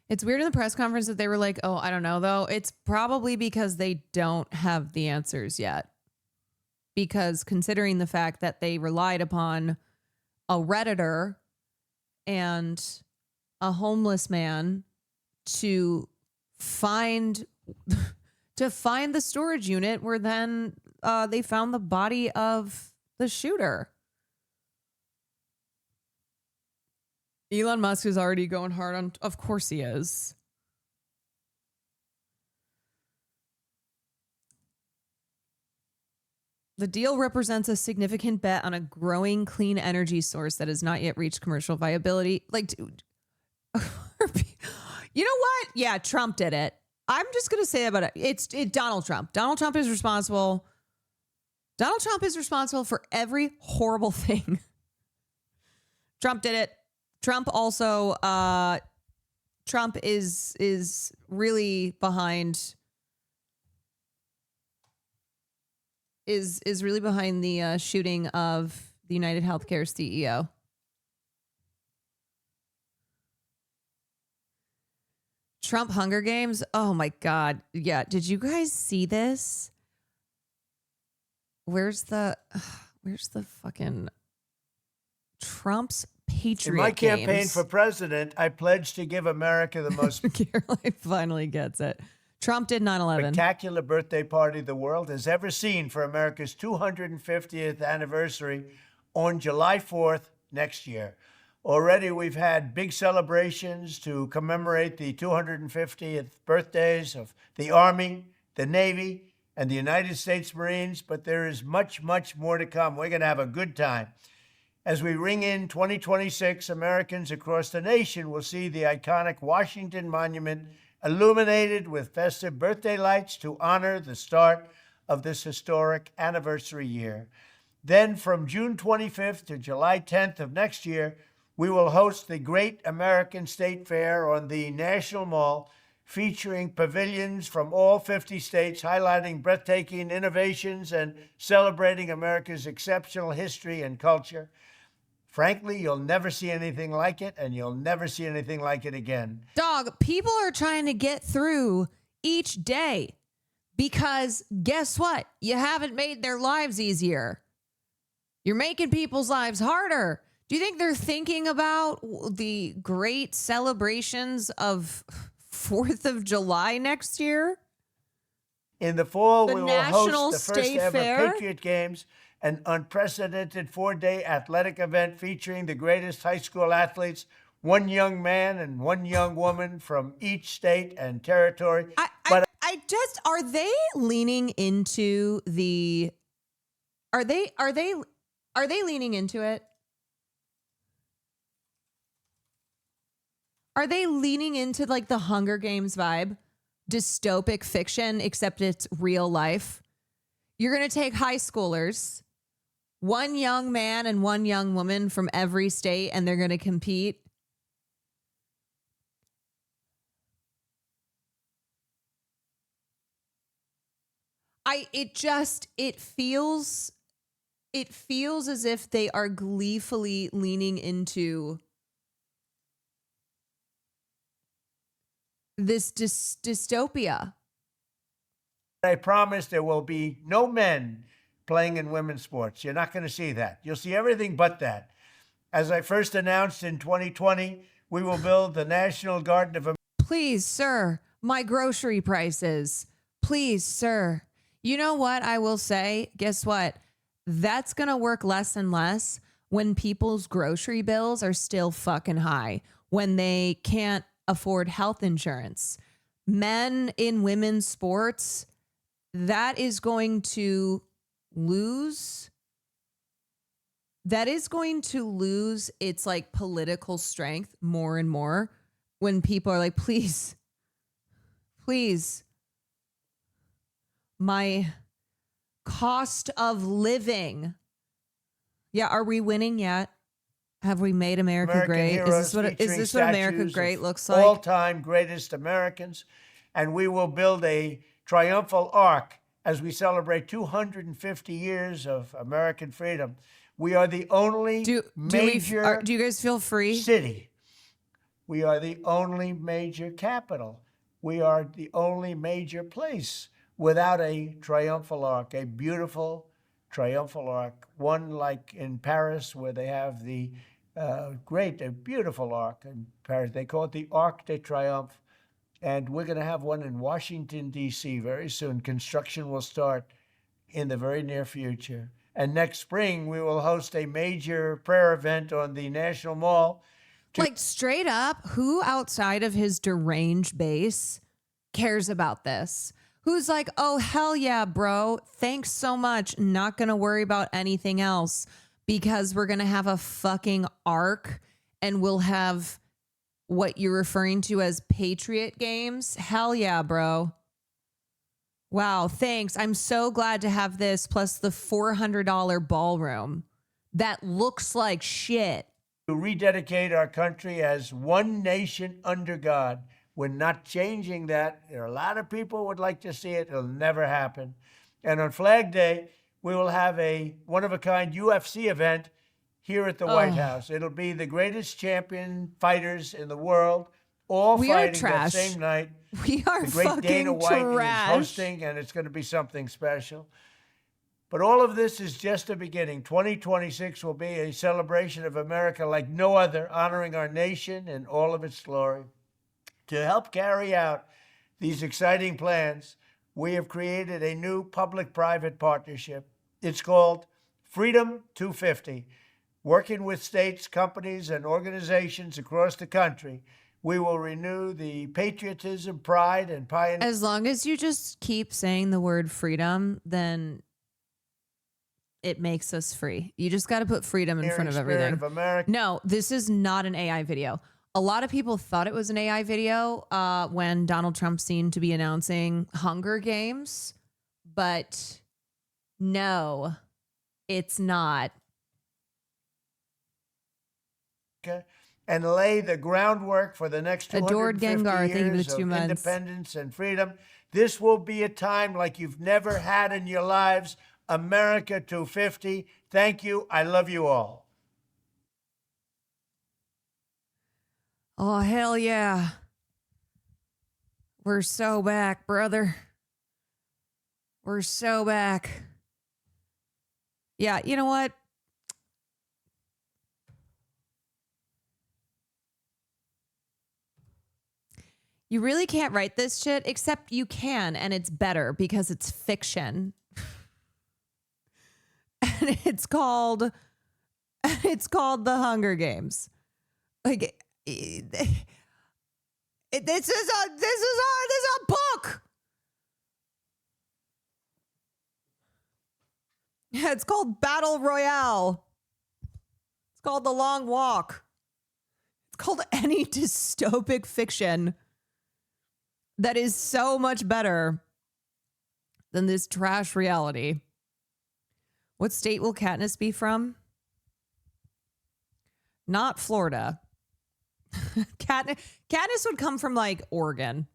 It's weird in the press conference that they were like, oh, I don't know, though. It's probably because they don't have the answers yet. Because considering the fact that they relied upon a Redditor and a homeless man to find the storage unit where then they found the body of the shooter. Elon Musk is already going hard on, of course he is. The deal represents a significant bet on a growing clean energy source that has not yet reached commercial viability. Like, dude, you know what? Yeah, Trump did it. I'm just going to say about it. It's Donald Trump. Donald Trump is responsible. Donald Trump is responsible for every horrible thing. Trump did it. Trump also, Trump is really behind, is really behind the shooting of the United Healthcare CEO. Trump Hunger Games. Oh my God. Yeah. Did you guys see this? Where's the fucking Trump's Patriot In my campaign Games? for president, I pledged to give America the most Caroline finally gets it. Trump did 9/11. spectacular birthday party the world has ever seen for America's 250th anniversary on July 4th next year. Already we've had big celebrations to commemorate the 250th birthdays of the Army, the Navy, and the United States Marines, but there is much, much more to come. We're going to have a good time. As we ring in 2026, Americans across the nation will see the iconic Washington Monument illuminated with festive birthday lights to honor the start of this historic anniversary year. Then from June 25th to July 10th of next year, we will host the Great American State Fair on the National Mall, featuring pavilions from all 50 states, highlighting breathtaking innovations and celebrating America's exceptional history and culture. Frankly, you'll never see anything like it, and you'll never see anything like it again. Dog, people are trying to get through each day because guess what? You haven't made their lives easier. You're making people's lives harder. Do you think they're thinking about the great celebrations of 4th of July next year? In the fall, The we will National host the first State ever Fair? Patriot Games, an unprecedented 4-day athletic event featuring the greatest high school athletes, one young man and one young woman from each state and territory. Are they leaning into the, are they leaning into it? Are they leaning into like the Hunger Games vibe? Dystopic fiction, except it's real life. You're going to take high schoolers one young man and one young woman from every state, and they're going to compete. It feels as if they are gleefully leaning into this dystopia. I promise there will be no men playing in women's sports. You're not going to see that. You'll see everything but that. As I first announced in 2020, we will build the National Garden of America. Please, sir, my grocery prices. Please, sir. You know what I will say? Guess what? That's going to work less and less when people's grocery bills are still fucking high, when they can't afford health insurance. Men in women's sports, that is going to lose. That is going to lose its like political strength more and more when people are like, please, my cost of living. Yeah, are we winning yet? Have we made America great? Is this what America great looks like? All-time greatest Americans. And we will build a triumphal arc as we celebrate 250 years of American freedom. We are the only major do you guys feel free? City. We are the only major capital. We are the only major place without a triumphal arc, a beautiful triumphal arc, one like in Paris where they have the a beautiful arc in Paris. They call it the Arc de Triomphe. And we're going to have one in Washington, D.C. very soon. Construction will start in the very near future. And next spring, we will host a major prayer event on the National Mall. Like straight up, who outside of his deranged base cares about this? Who's like, oh, hell yeah, bro. Thanks so much. Not going to worry about anything else because we're going to have a fucking arc and we'll have what you're referring to as Patriot games. Hell yeah, bro. Wow, thanks. I'm so glad to have this plus the $400 ballroom that looks like shit. To rededicate our country as one nation under God. We're not changing that. There are a lot of people who would like to see it. It'll never happen. And on Flag Day, we will have a one-of-a-kind UFC event here at the White House. It'll be the greatest champion fighters in the world, all fighting that same night. We are the great fucking Dana White trash. is hosting, and it's going to be something special. But all of this is just the beginning. 2026 will be a celebration of America like no other, honoring our nation in all of its glory. To help carry out these exciting plans, we have created a new public-private partnership. It's called Freedom 250. Working with states, companies, and organizations across the country, we will renew the patriotism, pride, and pioneer. As long as you just keep saying the word freedom, then it makes us free. You just got to put freedom in front of everything. Of America. No, this is not an AI video. A lot of people thought it was an AI video when Donald Trump seemed to be announcing Hunger Games, but no, it's not. And lay the groundwork for the next 250 years of independence and freedom. This will be a time like you've never had in your lives. America 250. Thank you. I love you all. Oh, hell yeah. We're so back, brother. We're so back. Yeah, you know what? You really can't write this shit, except you can, and it's better because it's fiction. And it's called The Hunger Games. Like this is a book. Yeah, it's called Battle Royale. It's called The Long Walk. It's called any dystopic fiction that is so much better than this trash reality. What state will Katniss be from? Not Florida. Katniss would come from like Oregon.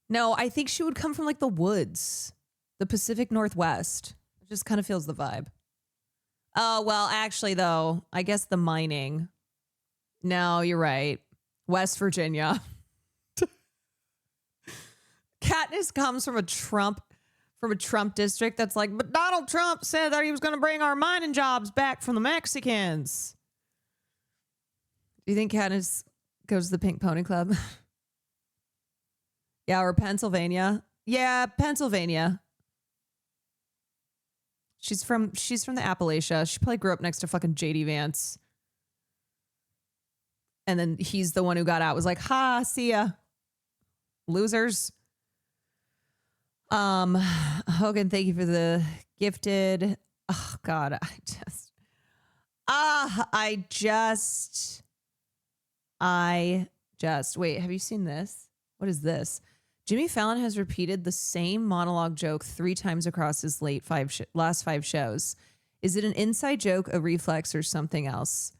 No, I think she would come from like the woods, the Pacific Northwest. It just kind of feels the vibe. Oh, well, actually, though, I guess the mining. No, you're right. West Virginia. Katniss comes from a Trump district that's like, but Donald Trump said that he was going to bring our mining jobs back from the Mexicans. Do you think Katniss goes to the Pink Pony Club? Yeah, or Pennsylvania. Yeah, Pennsylvania. She's from the Appalachia. She probably grew up next to fucking JD Vance. And then he's the one who got out, was like, ha, see ya. Losers. Hogan, thank you for the gifted. Oh God, I just wait, have you seen this? What is this? Jimmy Fallon has repeated the same monologue joke 3 times across his last 5 shows. Is it an inside joke, a reflex, or something else?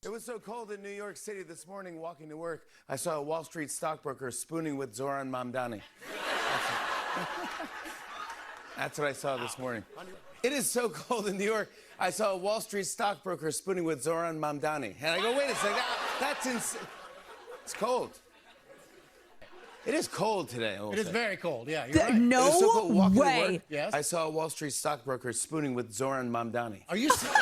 It was so cold in New York City this morning walking to work, I saw a Wall Street stockbroker spooning with Zoran Mamdani. That's what I saw this morning. It is so cold in New York, I saw a Wall Street stockbroker spooning with Zoran Mamdani. And I go, wait a second, that's insane. It's cold. It is cold today. It is very cold, yeah. You're right. No It was so cold walking to way. work, Yes. I saw a Wall Street stockbroker spooning with Zoran Mamdani. Are you serious?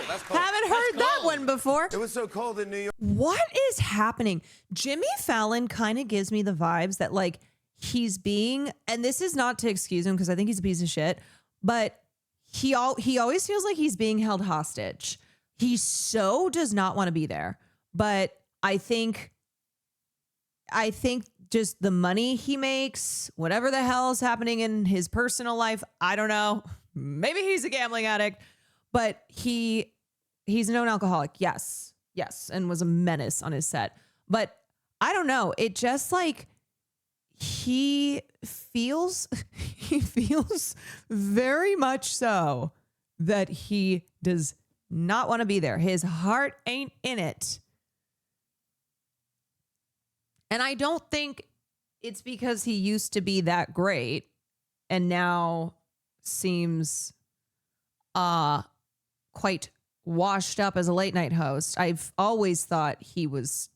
That's cold. Haven't heard that one before. It was so cold in New York. What is happening? Jimmy Fallon kind of gives me the vibes that like he's being, and this is not to excuse him because I think he's a piece of shit, but he always feels like he's being held hostage. He so does not want to be there. But I think just the money he makes, whatever the hell is happening in his personal life, I don't know. Maybe he's a gambling addict, but he's a known alcoholic. Yes, and was a menace on his set. But I don't know. It just like he feels very much so that he does not want to be there. His heart ain't in it. And I don't think it's because he used to be that great and now seems quite washed up as a late night host. I've always thought he was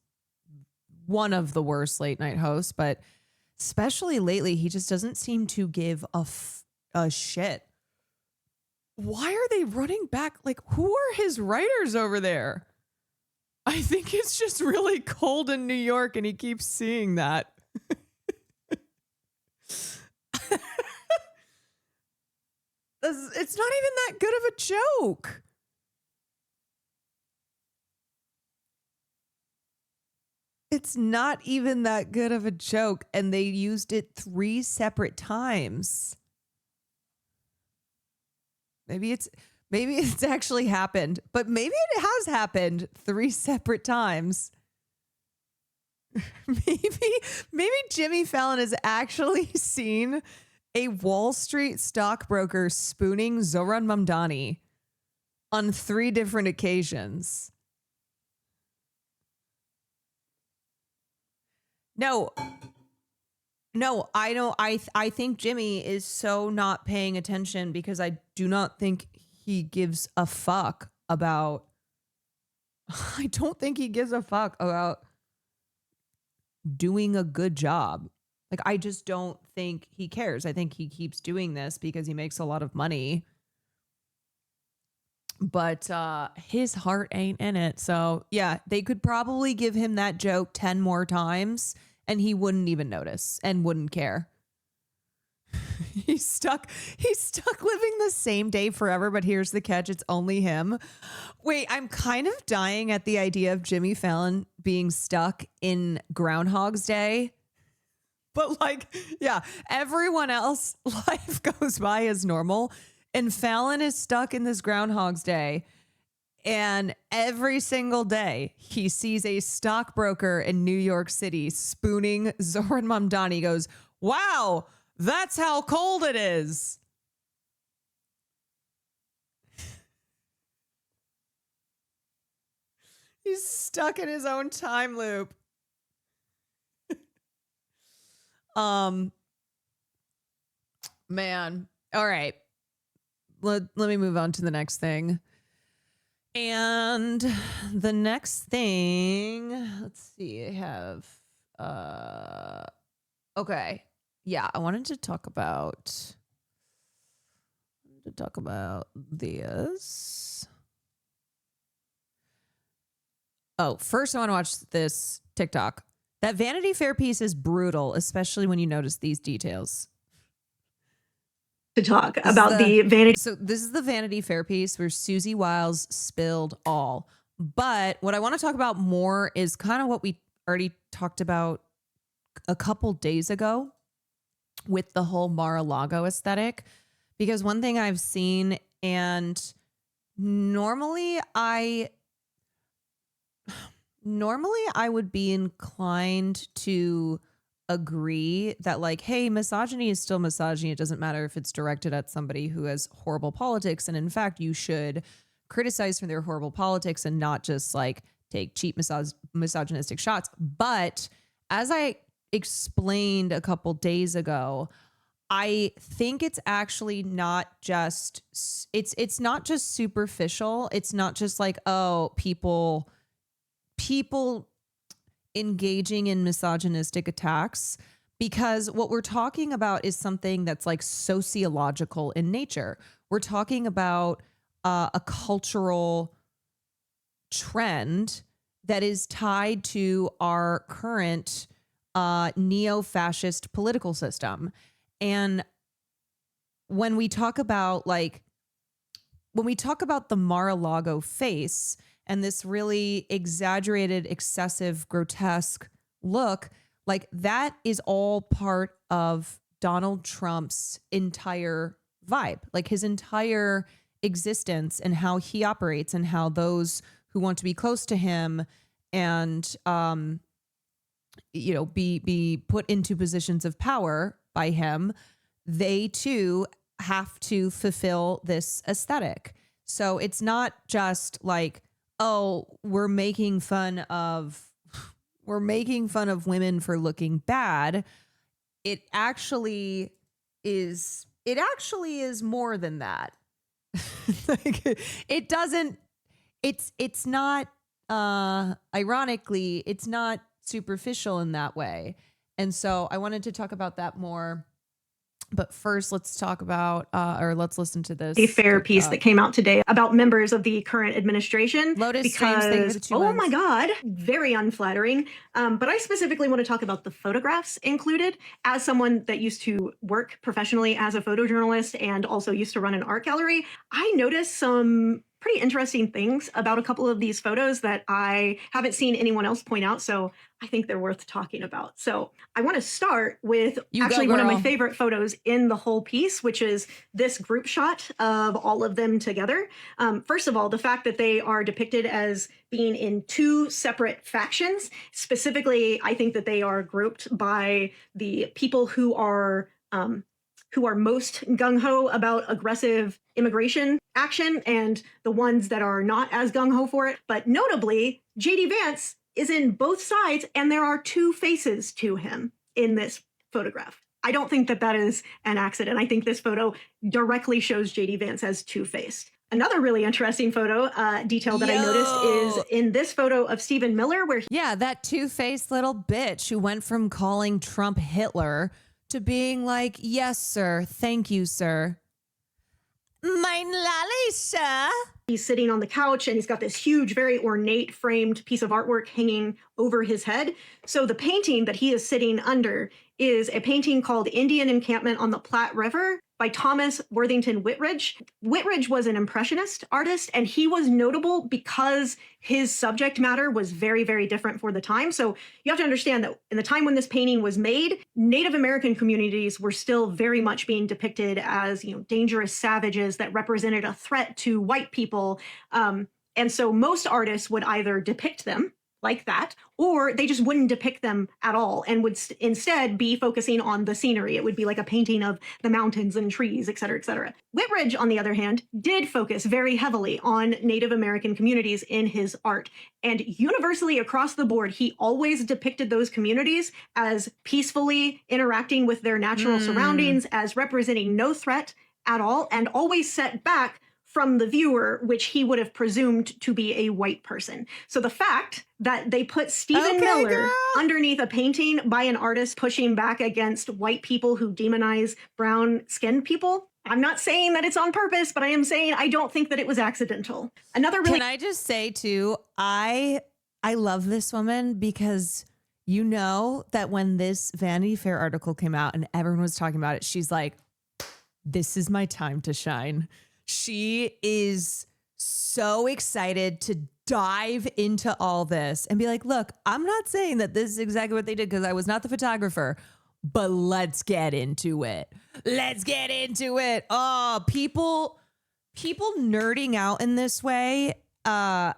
one of the worst late night hosts, but especially lately, he just doesn't seem to give a shit. Why are they running back? Like, who are his writers over there? I think it's just really cold in New York and he keeps seeing that. It's not even that good of a joke. It's not even that good of a joke, and they used it 3 separate times. Maybe it's actually happened, but maybe it has happened 3 separate times. Maybe Jimmy Fallon has actually seen a Wall Street stockbroker spooning Zoran Mamdani on 3 different occasions. No, I don't. I think Jimmy is so not paying attention because I do not think he gives a fuck about. I don't think he gives a fuck about doing a good job. Like, I just don't think he cares. I think he keeps doing this because he makes a lot of money. But his heart ain't in it. So, yeah, they could probably give him that joke 10 more times and he wouldn't even notice and wouldn't care. He's stuck living the same day forever, but here's the catch, it's only him. Wait, I'm kind of dying at the idea of Jimmy Fallon being stuck in Groundhog's Day. But like, yeah, everyone else life goes by as normal And Fallon is stuck in this Groundhog's Day. And every single day he sees a stockbroker in New York City spooning Zoran Mamdani. He goes, wow, that's how cold it is. He's stuck in his own time loop. Man. All right. Let me move on to the next thing. And the next thing, let's see, I have okay. Yeah, I wanted to talk about this. Oh, first I want to watch this TikTok. That Vanity Fair piece is brutal, especially when you notice these details. To talk about the Vanity. So this is the Vanity Fair piece where Susie Wiles spilled all. But what I want to talk about more is kind of what we already talked about a couple days ago with the whole Mar-a-Lago aesthetic. Because one thing I've seen, and normally I would be inclined to agree that, like, hey, misogyny is still misogyny. It doesn't matter if it's directed at somebody who has horrible politics. And in fact, you should criticize for their horrible politics and not just like take cheap misogynistic shots. But as I explained a couple days ago, I think it's actually not just, it's not just superficial. It's not just like, oh, people engaging in misogynistic attacks, because what we're talking about is something that's like sociological in nature. We're talking about a cultural trend that is tied to our current neo-fascist political system. And when we talk about the Mar-a-Lago face and this really exaggerated, excessive, grotesque look, like that is all part of Donald Trump's entire vibe, like his entire existence and how he operates and how those who want to be close to him and, be put into positions of power by him, they too have to fulfill this aesthetic. So it's not just like, oh, we're making fun of women for looking bad. It actually is more than that. Like, it's not ironically, it's not superficial in that way. And so I wanted to talk about that more. But first, let's talk about, let's listen to this. A fair piece that came out today about members of the current administration. Lotus, because, oh my God, very unflattering. But I specifically want to talk about the photographs included. As someone that used to work professionally as a photojournalist and also used to run an art gallery, I noticed some pretty interesting things about a couple of these photos that I haven't seen anyone else point out. So I think they're worth talking about. So I want to start with one of my favorite photos in the whole piece, which is this group shot of all of them together. First of all, the fact that they are depicted as being in two separate factions. Specifically, I think that they are grouped by the people who are most gung-ho about aggressive immigration action and the ones that are not as gung-ho for it. But notably, J.D. Vance is in both sides, and there are two faces to him in this photograph. I don't think that that is an accident. I think this photo directly shows J.D. Vance as two-faced. Another really interesting photo detail that I noticed is in this photo of Stephen Miller, where that two-faced little bitch who went from calling Trump Hitler to being like, yes, sir. Thank you, sir. Mein lolly, sir. He's sitting on the couch and he's got this huge, very ornate framed piece of artwork hanging over his head. So the painting that he is sitting under is a painting called Indian Encampment on the Platte River. by Thomas Worthington Whitridge. Whitridge was an impressionist artist, and he was notable because his subject matter was very, very different for the time. So you have to understand that in the time when this painting was made, Native American communities were still very much being depicted as, dangerous savages that represented a threat to white people. And so most artists would either depict them like that, or they just wouldn't depict them at all and would instead be focusing on the scenery. It would be like a painting of the mountains and trees, et cetera, et cetera. Whitridge, on the other hand, did focus very heavily on Native American communities in his art. And universally across the board, he always depicted those communities as peacefully interacting with their natural surroundings, as representing no threat at all, and always set back from the viewer, which he would have presumed to be a white person. So the fact that they put Stephen Miller underneath a painting by an artist pushing back against white people who demonize brown-skinned people, I'm not saying that it's on purpose, but I am saying I don't think that it was accidental. Another really— Can I just say too, I love this woman because you know that when this Vanity Fair article came out and everyone was talking about it, she's like, this is my time to shine. She is so excited to dive into all this and be like, look, I'm not saying that this is exactly what they did because I was not the photographer, but let's get into it. Let's get into it. Oh, people nerding out in this way. I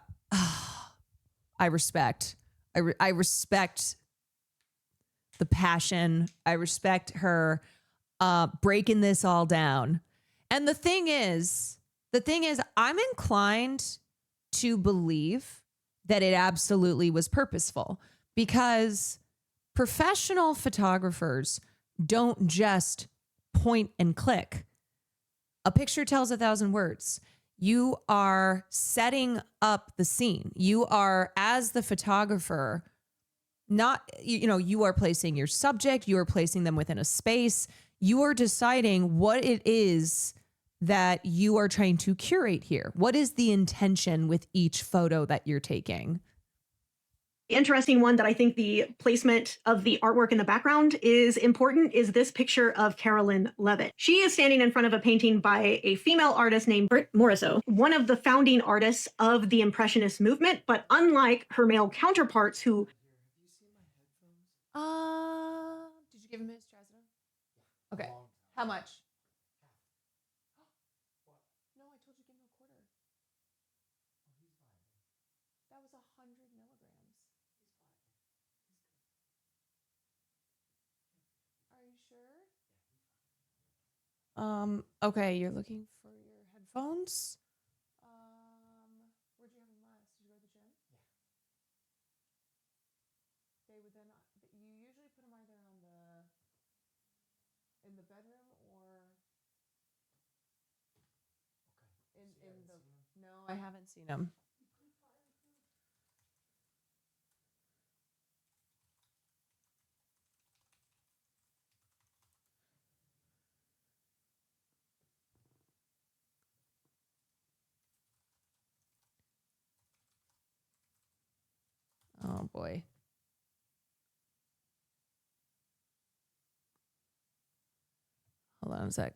respect. I respect the passion. I respect her breaking this all down. And the thing is, I'm inclined to believe that it absolutely was purposeful because professional photographers don't just point and click. A picture tells 1,000 words. You are setting up the scene. You are, as the photographer, you are placing your subject, you are placing them within a space. You are deciding what it is that you are trying to curate here. What is the intention with each photo that you're taking? Interesting one that I think the placement of the artwork in the background is important is this picture of Carolyn Levitt. She is standing in front of a painting by a female artist named Britt Morisot, one of the founding artists of the Impressionist movement, but unlike her male counterparts who— Did you give him his Trazodone? Okay. How much? No, I told you give him a quarter. That was 100 milligrams. Are you sure? Okay, you're looking for your headphones. Where'd you have them last? Did you go to the gym? Yeah. They would then, you usually put them either in the bedroom or in the, no, I haven't seen them. Oh boy. Hold on a sec.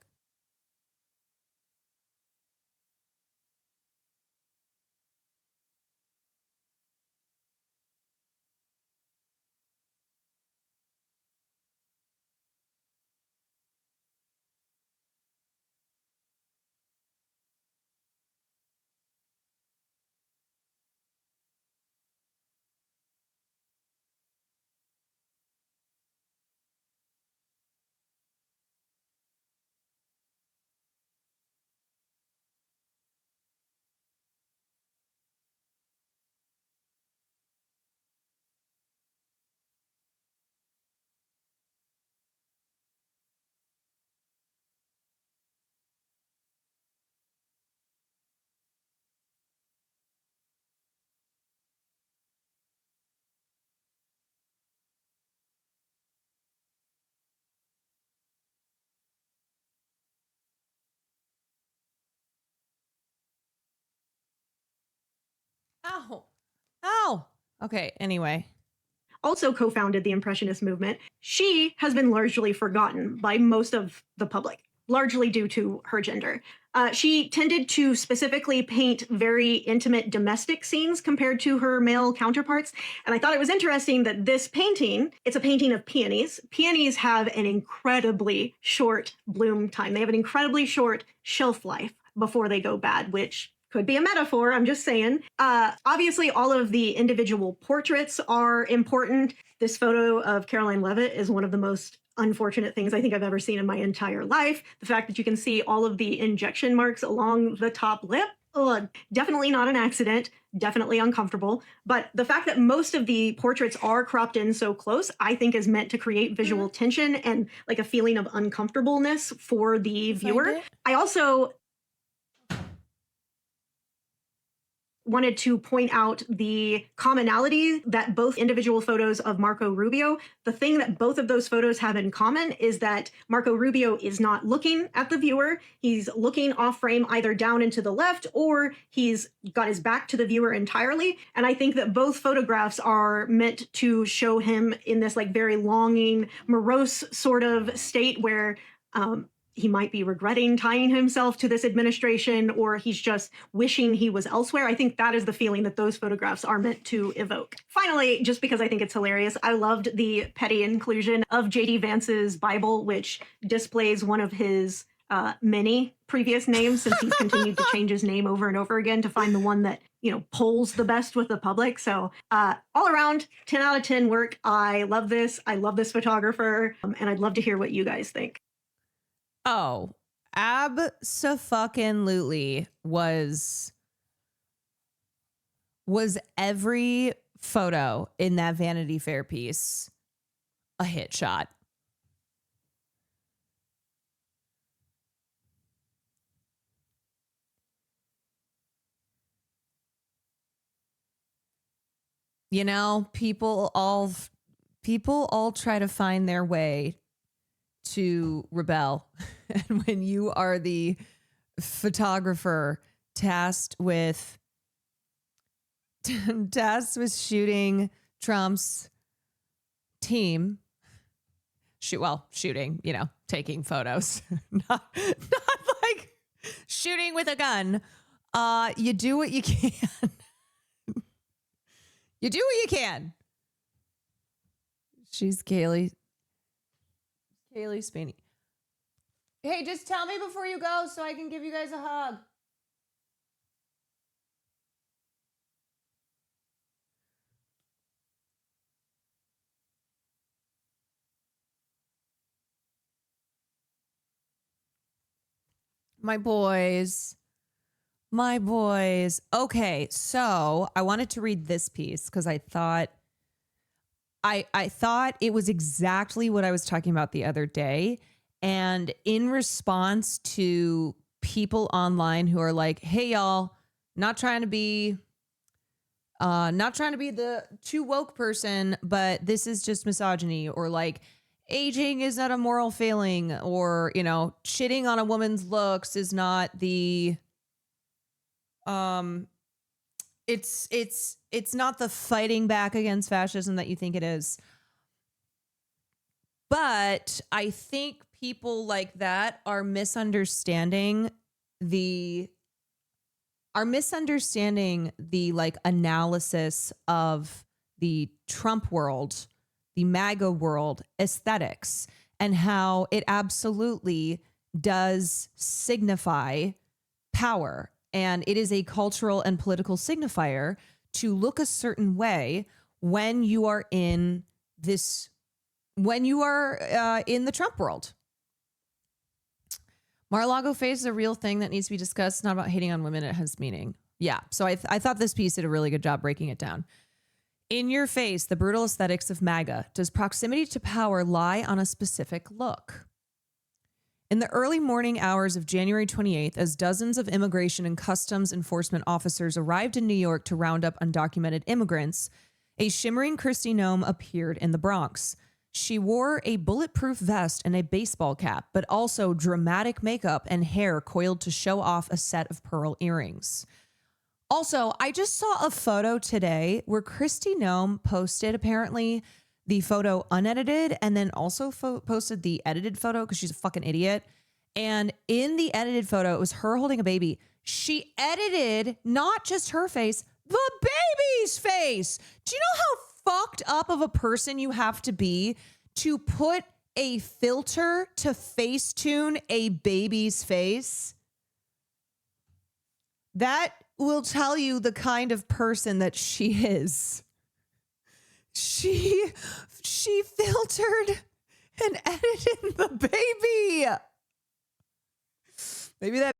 Ow. Ow. Okay, anyway. also co-founded the Impressionist movement. She has been largely forgotten by most of the public. largely due to her gender. She tended to specifically paint very intimate domestic scenes compared to her male counterparts. And I thought it was interesting that this painting, it's a painting of peonies. Peonies have an incredibly short bloom time. They have an incredibly short shelf life before they go bad, which could be a metaphor, I'm just saying. Obviously, all of the individual portraits are important. This photo of Caroline Leavitt is one of the most unfortunate things I think I've ever seen in my entire life. The fact that you can see all of the injection marks along the top lip, definitely not an accident, definitely uncomfortable. But the fact that most of the portraits are cropped in so close, I think is meant to create visual tension and like a feeling of uncomfortableness for the viewer. I also wanted to point out the commonality that both individual photos of Marco Rubio, the thing that both of those photos have in common is that Marco Rubio is not looking at the viewer. He's looking off frame either down and to the left, or he's got his back to the viewer entirely. And I think that both photographs are meant to show him in this like very longing, morose sort of state where he might be regretting tying himself to this administration, or he's just wishing he was elsewhere. I think that is the feeling that those photographs are meant to evoke. Finally, just because I think it's hilarious, I loved the petty inclusion of J.D. Vance's Bible, which displays one of his many previous names, since he's continued to change his name over and over again to find the one that, you know, polls the best with the public. So all around, 10 out of 10 work. I love this. I love this photographer, and I'd love to hear what you guys think. Oh, abso-fucking-lutely was every photo in that Vanity Fair piece a hit shot. You know, people all try to find their way to rebel. And when you are the photographer tasked with shooting Trump's team, shooting, you know, taking photos, not like shooting with a gun, you do what you can. You do what you can. She's Kaylee Spaney. Hey, just tell me before you go so I can give you guys a hug. My boys. Okay, so I wanted to read this piece because I thought it was exactly what I was talking about the other day. And in response to people online who are like, hey, y'all, not trying to be the too woke person, but this is just misogyny, or like aging is not a moral failing, or, you know, shitting on a woman's looks is not the, it's not the fighting back against fascism that you think it is. But I think people like that are misunderstanding the like analysis of the Trump world, the MAGA world aesthetics, and how it absolutely does signify power. And it is a cultural and political signifier to look a certain way when you are in this, when you are in the Trump world. Mar-a-Lago phase is a real thing that needs to be discussed. It's not about hating on women. It has meaning. Yeah. So I thought this piece did a really good job breaking it down. In your face, the brutal aesthetics of MAGA. Does proximity to power lie on a specific look? In the early morning hours of January 28th, as dozens of immigration and customs enforcement officers arrived in New York to round up undocumented immigrants, a shimmering Kristi Noem appeared in the Bronx. She wore a bulletproof vest and a baseball cap, but also dramatic makeup and hair coiled to show off a set of pearl earrings. Also, I just saw a photo today where Kristi Noem posted apparently the photo unedited and then also posted the edited photo because she's a fucking idiot. And in the edited photo, it was her holding a baby. She edited not just her face, the baby's face. Do you know how fucked up of a person you have to be to put a filter to Facetune a baby's face? That will tell you the kind of person that she is. She filtered and edited the baby. Maybe that.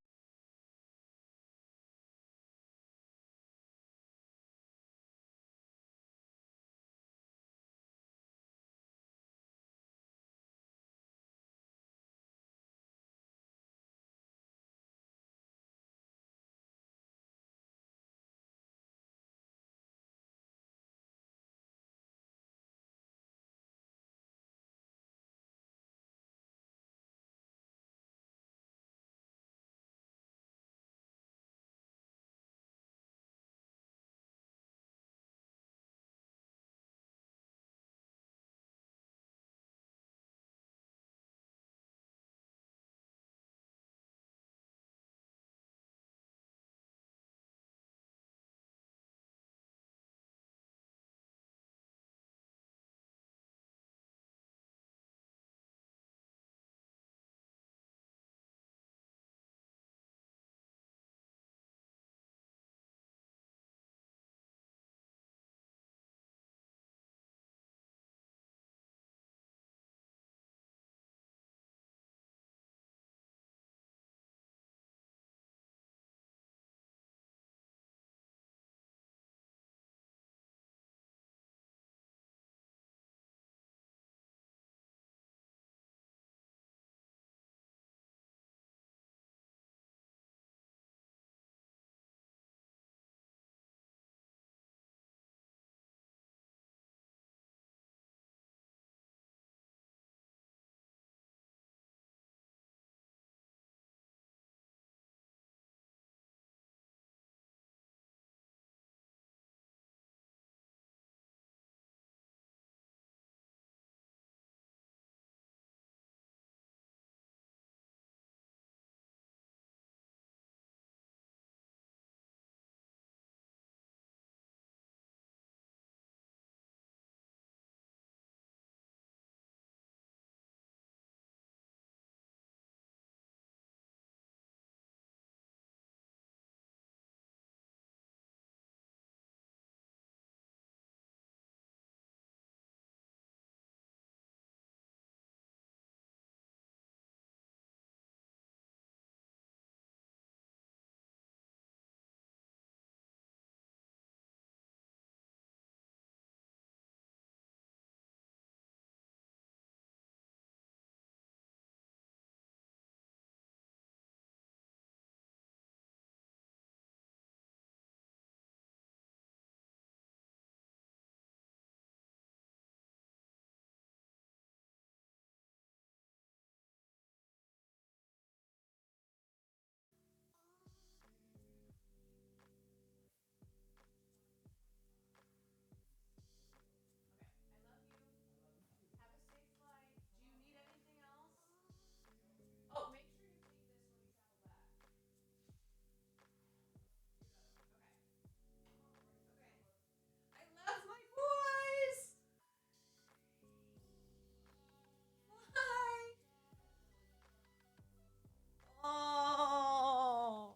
Oh.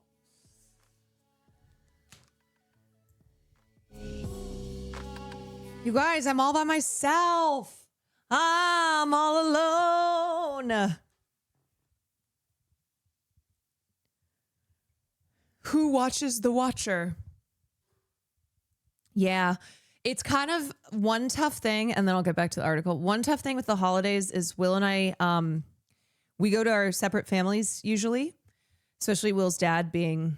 You guys, I'm all by myself. I'm all alone. Who watches the watcher? Yeah, it's kind of one tough thing, and then I'll get back to the article. One tough thing with the holidays is Will and I, we go to our separate families usually, especially Will's dad being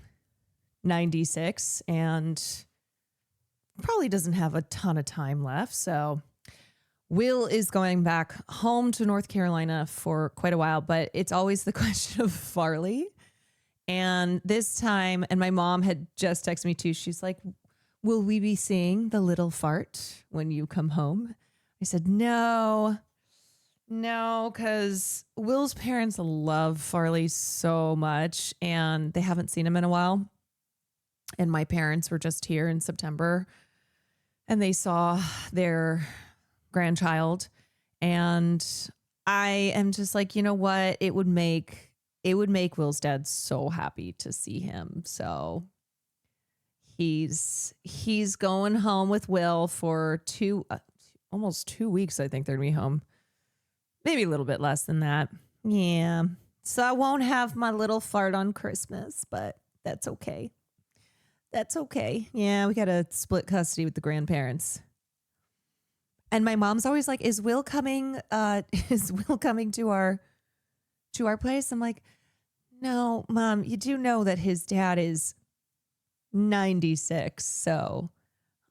96 and probably doesn't have a ton of time left. So Will is going back home to North Carolina for quite a while, but it's always the question of Farley. And this time, and my mom had just texted me too. She's like, will we be seeing the little fart when you come home? I said, no, No, because Will's parents love Farley so much and they haven't seen him in a while. And my parents were just here in September and they saw their grandchild. And I am just like, you know what? It would make Will's dad so happy to see him. So he's going home with Will for almost 2 weeks. I think they're gonna be home. Maybe a little bit less than that. Yeah. So I won't have my little fart on Christmas, but that's okay. That's okay. Yeah, we got to split custody with the grandparents. And my mom's always like, is Will coming to our place? I'm like, no, Mom, you do know that his dad is 96. So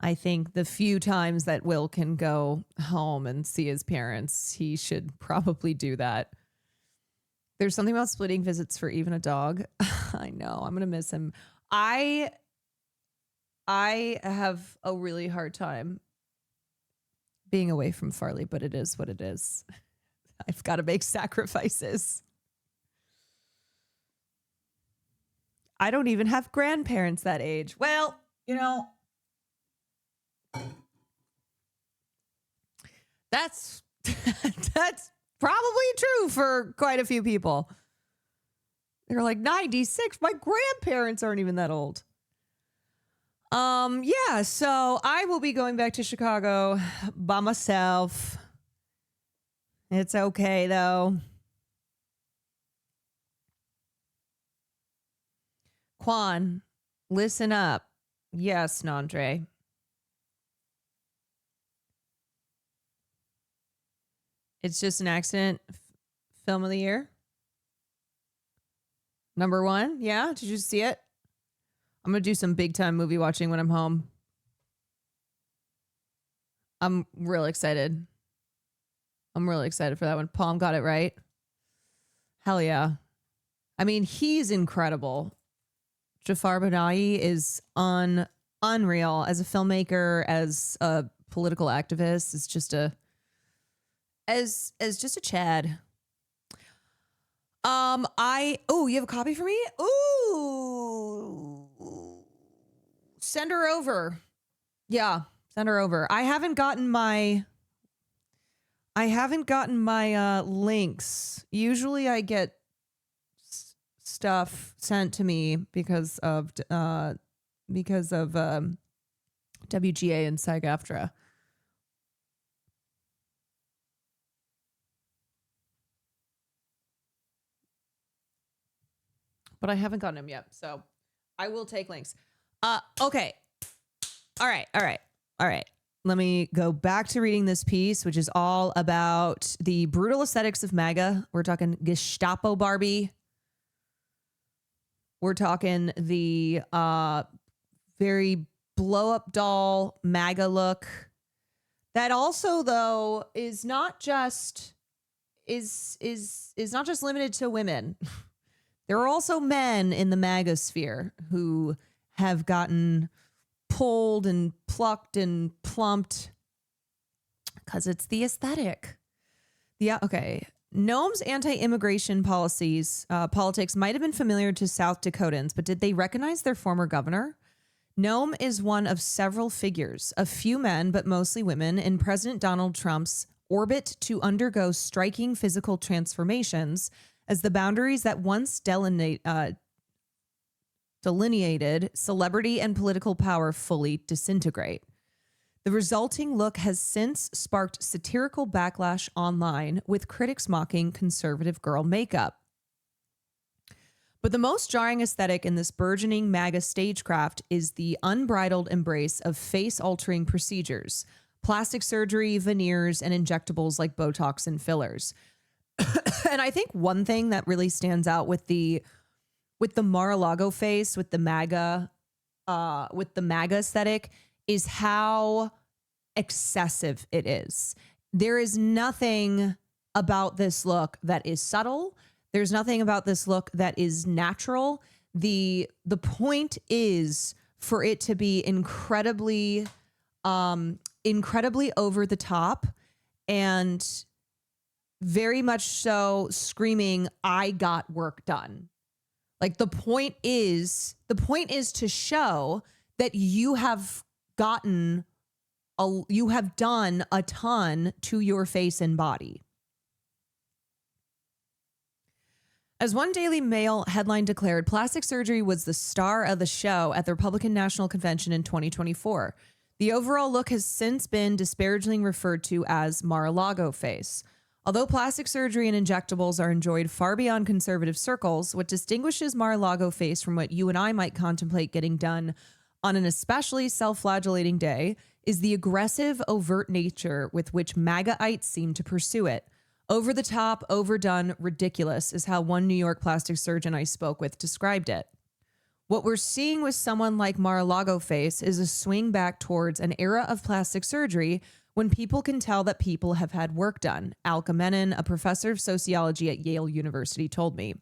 I think the few times that Will can go home and see his parents, he should probably do that. There's something about splitting visits for even a dog. I know. I'm going to miss him. I have a really hard time being away from Farley, but it is what it is. I've got to make sacrifices. I don't even have grandparents that age. Well, you know, that's probably true for quite a few people. They're like 96. My grandparents aren't even that old. Yeah, so I will be going back to Chicago by myself. It's okay though. Quan, listen up. Yes, Nandre. It's just an accident. Film of the year. Number 1. Yeah. Did you see it? I'm going to do some big time movie watching when I'm home. I'm real excited. I'm really excited for that one. Palm got it right. Hell yeah. I mean, he's incredible. Jafar Panahi is unreal as a filmmaker, as a political activist. It's just as just a Chad. You have a copy for me? Ooh. Send her over. Yeah, send her over. I haven't gotten my links. Usually I get stuff sent to me because of WGA and SAG-AFTRA. But I haven't gotten them yet, so I will take links. Okay. All right. Let me go back to reading this piece, which is all about the brutal aesthetics of MAGA. We're talking Gestapo Barbie. We're talking the very blow-up doll MAGA look. That also, though, is not just limited to women. There are also men in the MAGA sphere who have gotten pulled and plucked and plumped because it's the aesthetic. Yeah, okay. Noam's anti-immigration politics might have been familiar to South Dakotans, but did they recognize their former governor? Noam is one of several figures, a few men, but mostly women, in President Donald Trump's orbit to undergo striking physical transformations as the boundaries that once delineated celebrity and political power fully disintegrate. The resulting look has since sparked satirical backlash online, with critics mocking conservative girl makeup. But the most jarring aesthetic in this burgeoning MAGA stagecraft is the unbridled embrace of face-altering procedures, plastic surgery, veneers, and injectables like Botox and fillers. And I think one thing that really stands out with the Mar-a-Lago face, with the MAGA aesthetic, is how excessive it is. There is nothing about this look that is subtle. There's nothing about this look that is natural. The point is for it to be incredibly over the top, and very much so screaming, I got work done. Like the point is to show that you have done a ton to your face and body. As one Daily Mail headline declared, plastic surgery was the star of the show at the Republican National Convention in 2024. The overall look has since been disparagingly referred to as Mar-a-Lago face. Although plastic surgery and injectables are enjoyed far beyond conservative circles, what distinguishes Mar-a-Lago face from what you and I might contemplate getting done on an especially self-flagellating day is the aggressive, overt nature with which MAGAites seem to pursue it. Over the top, overdone, ridiculous is how one New York plastic surgeon I spoke with described it. What we're seeing with someone like Mar-a-Lago face is a swing back towards an era of plastic surgery when people can tell that people have had work done, Al Kamenan, a professor of sociology at Yale University, told me.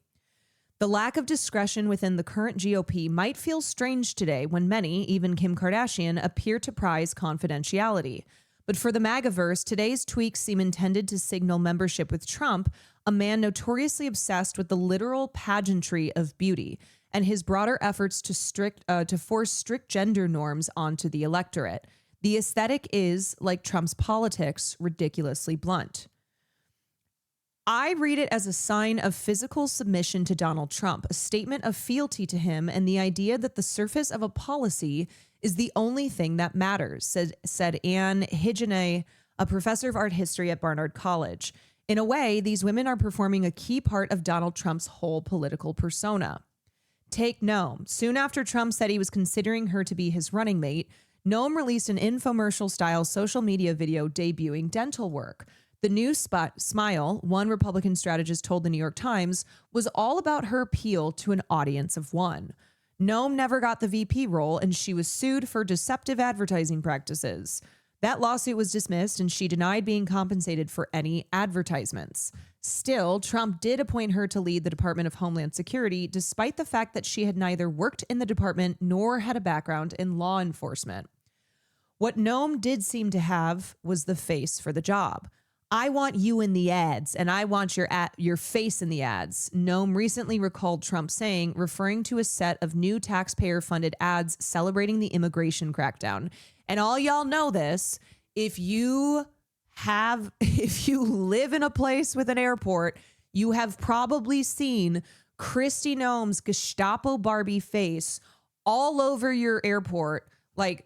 The lack of discretion within the current GOP might feel strange today when many, even Kim Kardashian, appear to prize confidentiality. But for the MAGAverse, today's tweaks seem intended to signal membership with Trump, a man notoriously obsessed with the literal pageantry of beauty, and his broader efforts to force strict gender norms onto the electorate. The aesthetic is, like Trump's politics, ridiculously blunt. I read it as a sign of physical submission to Donald Trump, a statement of fealty to him, and the idea that the surface of a policy is the only thing that matters, said Anne Higginay, a professor of art history at Barnard College. In a way, these women are performing a key part of Donald Trump's whole political persona. Take Noam. Soon after Trump said he was considering her to be his running mate, Noam released an infomercial-style social media video debuting dental work. The new smile, one Republican strategist told the New York Times, was all about her appeal to an audience of one. Noam never got the VP role, and she was sued for deceptive advertising practices. That lawsuit was dismissed, and she denied being compensated for any advertisements. Still, Trump did appoint her to lead the Department of Homeland Security, despite the fact that she had neither worked in the department nor had a background in law enforcement. What Noam did seem to have was the face for the job. I want you in the ads, and I want your face in the ads, Noam recently recalled Trump saying, referring to a set of new taxpayer-funded ads celebrating the immigration crackdown. And all y'all know this, if you live in a place with an airport, you have probably seen Kristi Noem's Gestapo Barbie face all over your airport, like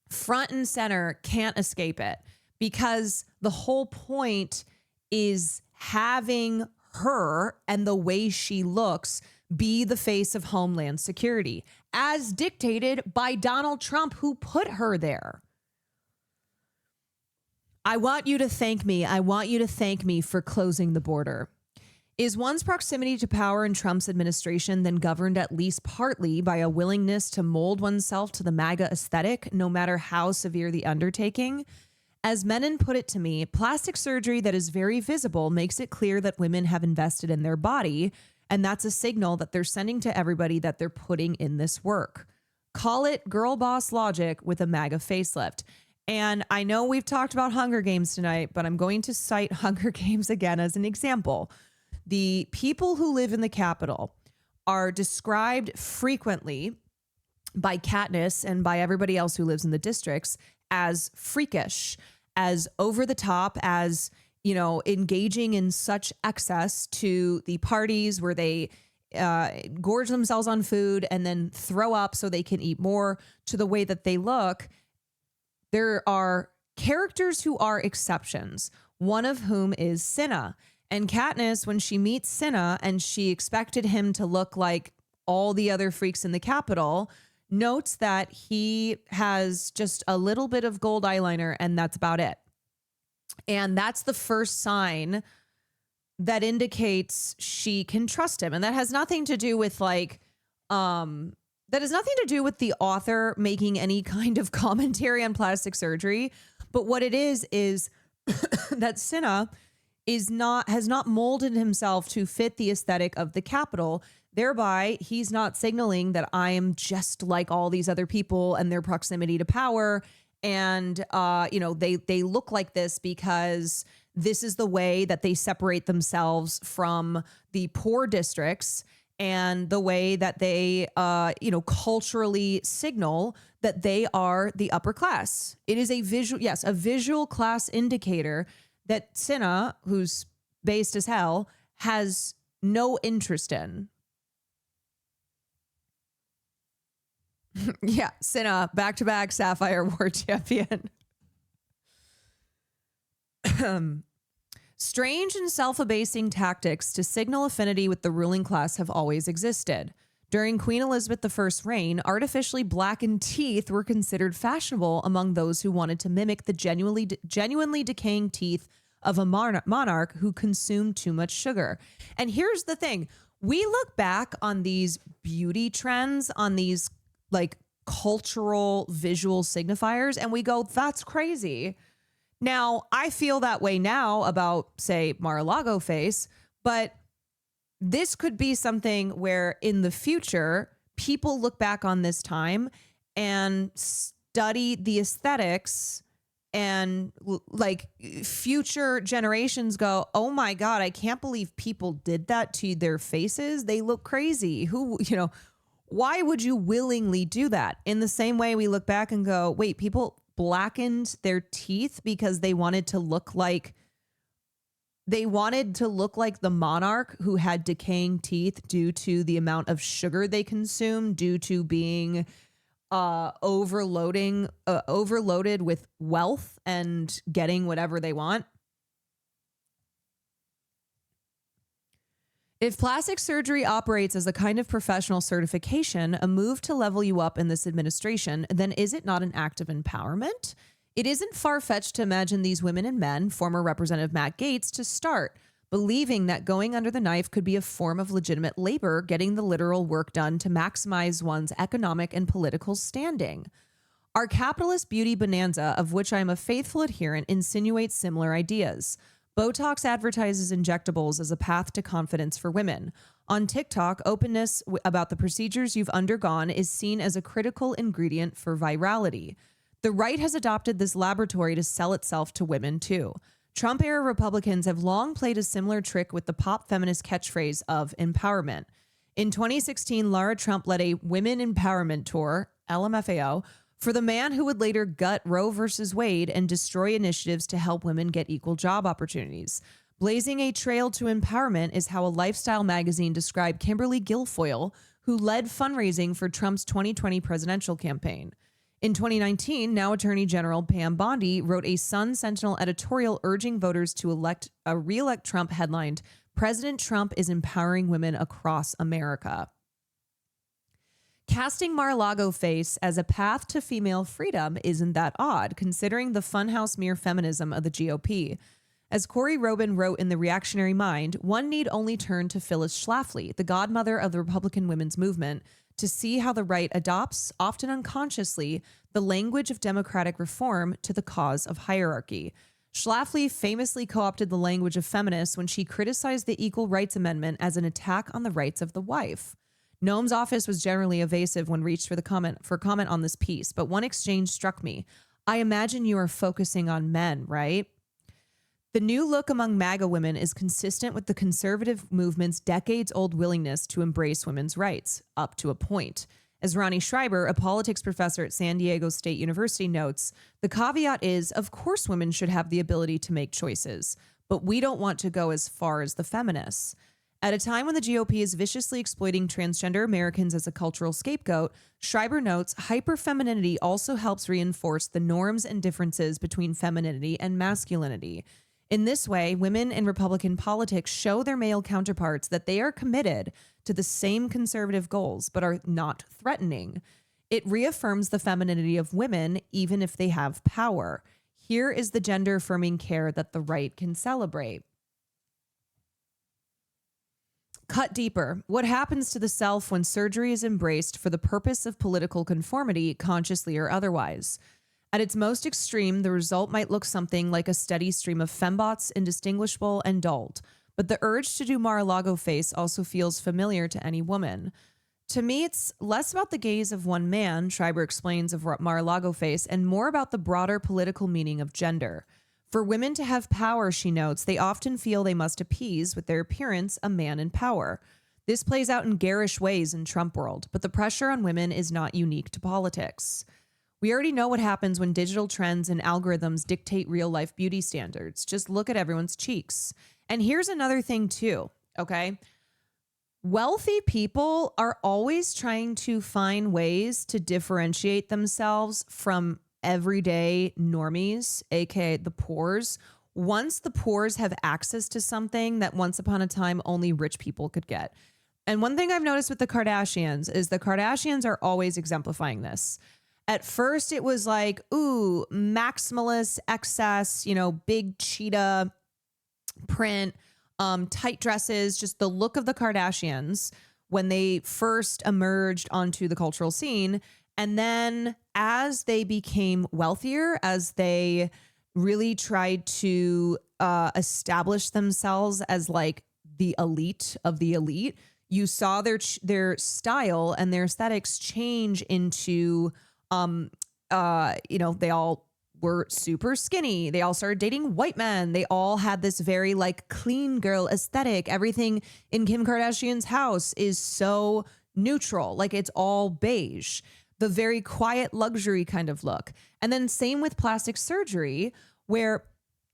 front and center, can't escape it. Because the whole point is having her and the way she looks be the face of Homeland Security, as dictated by Donald Trump, who put her there. I want you to thank me. I want you to thank me for closing the border. Is one's proximity to power in Trump's administration then governed at least partly by a willingness to mold oneself to the MAGA aesthetic, no matter how severe the undertaking? As Menon put it to me, plastic surgery that is very visible makes it clear that women have invested in their body, and that's a signal that they're sending to everybody that they're putting in this work. Call it girl boss logic with a MAGA facelift. And I know we've talked about Hunger Games tonight, but I'm going to cite Hunger Games again as an example. The people who live in the Capitol are described frequently by Katniss and by everybody else who lives in the districts as freakish, as over the top, as, you know, engaging in such excess to the parties where they gorge themselves on food and then throw up so they can eat more, to the way that they look. There are characters who are exceptions, one of whom is Cinna. And Katniss, when she meets Cinna and she expected him to look like all the other freaks in the Capitol, notes that he has just a little bit of gold eyeliner and that's about it. And that's the first sign that indicates she can trust him. And that has nothing to do with like, that has nothing to do with the author making any kind of commentary on plastic surgery. But what it is that Cinna has not molded himself to fit the aesthetic of the Capitol. Thereby, he's not signaling that I am just like all these other people and their proximity to power. And, you know, they look like this because this is the way that they separate themselves from the poor districts and the way that they, culturally signal that they are the upper class. It is a visual class indicator that Sinha, who's based as hell, has no interest in. Yeah, Sinha, back-to-back Sapphire War champion. Strange and self-abasing tactics to signal affinity with the ruling class have always existed. During Queen Elizabeth I's reign, artificially blackened teeth were considered fashionable among those who wanted to mimic the genuinely decaying teeth of a monarch who consumed too much sugar. And here's the thing. We look back on these beauty trends, on these like cultural visual signifiers, and we go, that's crazy. Now, I feel that way now about, say, Mar-a-Lago face, but this could be something where in the future, people look back on this time and study the aesthetics, and like future generations go, oh my God, I can't believe people did that to their faces. They look crazy. Why would you willingly do that? In the same way we look back and go, wait, people blackened their teeth because they wanted to look like the monarch who had decaying teeth due to the amount of sugar they consumed, due to being overloaded with wealth and getting whatever they want. If plastic surgery operates as a kind of professional certification, a move to level you up in this administration, then is it not an act of empowerment? It isn't far-fetched to imagine these women and men, former Representative Matt Gaetz, to start believing that going under the knife could be a form of legitimate labor, getting the literal work done to maximize one's economic and political standing. Our capitalist beauty bonanza, of which I am a faithful adherent, insinuates similar ideas. Botox advertises injectables as a path to confidence for women. On TikTok, openness about the procedures you've undergone is seen as a critical ingredient for virality. The right has adopted this laboratory to sell itself to women, too. Trump-era Republicans have long played a similar trick with the pop feminist catchphrase of empowerment. In 2016, Lara Trump led a women empowerment tour, LMFAO, for the man who would later gut Roe versus Wade and destroy initiatives to help women get equal job opportunities. Blazing a trail to empowerment is how a lifestyle magazine described Kimberly Guilfoyle, who led fundraising for Trump's 2020 presidential campaign. In 2019, now Attorney General Pam Bondi wrote a Sun Sentinel editorial urging voters to re-elect Trump, headlined, "President Trump is empowering women across America." Casting Mar-a-Lago face as a path to female freedom isn't that odd, considering the funhouse mere feminism of the GOP. As Corey Robin wrote in The Reactionary Mind, one need only turn to Phyllis Schlafly, the godmother of the Republican women's movement, to see how the right adopts, often unconsciously, the language of democratic reform to the cause of hierarchy. Schlafly famously co-opted the language of feminists when she criticized the Equal Rights Amendment as an attack on the rights of the wife. Noam's office was generally evasive when reached for comment on this piece, but one exchange struck me. I imagine you are focusing on men, right? The new look among MAGA women is consistent with the conservative movement's decades-old willingness to embrace women's rights, up to a point. As Ronnie Schreiber, a politics professor at San Diego State University, notes, the caveat is, of course women should have the ability to make choices, but we don't want to go as far as the feminists. At a time when the GOP is viciously exploiting transgender Americans as a cultural scapegoat, Schreiber notes hyperfemininity also helps reinforce the norms and differences between femininity and masculinity. In this way, women in Republican politics show their male counterparts that they are committed to the same conservative goals, but are not threatening. It reaffirms the femininity of women, even if they have power. Here is the gender-affirming care that the right can celebrate. Cut deeper. What happens to the self when surgery is embraced for the purpose of political conformity, consciously or otherwise? At its most extreme, the result might look something like a steady stream of fembots, indistinguishable and dulled. But the urge to do Mar-a-Lago face also feels familiar to any woman. To me, it's less about the gaze of one man, Schreiber explains of Mar-a-Lago face, and more about the broader political meaning of gender. For women to have power, she notes, they often feel they must appease with their appearance a man in power. This plays out in garish ways in Trump world, but the pressure on women is not unique to politics. We already know what happens when digital trends and algorithms dictate real life beauty standards. Just look at everyone's cheeks. And here's another thing too, okay? Wealthy people are always trying to find ways to differentiate themselves from everyday normies, aka the poors. Once the poors have access to something that once upon a time only rich people could get. And one thing I've noticed with the Kardashians is the Kardashians are always exemplifying this. At first it was like, ooh, maximalist excess, you know, big cheetah print, tight dresses, just the look of the Kardashians when they first emerged onto the cultural scene. And then as they became wealthier, as they really tried to establish themselves as like the elite of the elite, you saw their style and their aesthetics change into, they all were super skinny. They all started dating white men. They all had this very like clean girl aesthetic. Everything in Kim Kardashian's house is so neutral. Like it's all beige, the very quiet luxury kind of look. And then same with plastic surgery, where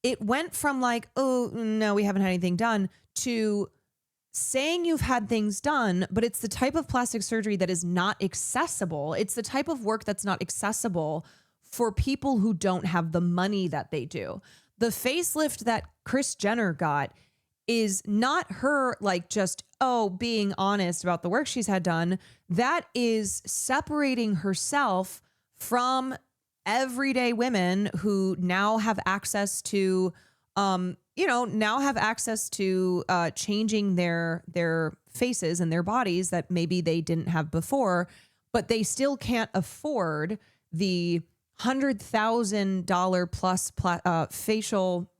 it went from like, oh no, we haven't had anything done, to saying you've had things done, but it's the type of plastic surgery that is not accessible. It's the type of work that's not accessible for people who don't have the money that they do. The facelift that Kris Jenner got is not her like just, being honest about the work she's had done. That is separating herself from everyday women who now have access to, changing their faces and their bodies that maybe they didn't have before, but they still can't afford the $100,000 plus facial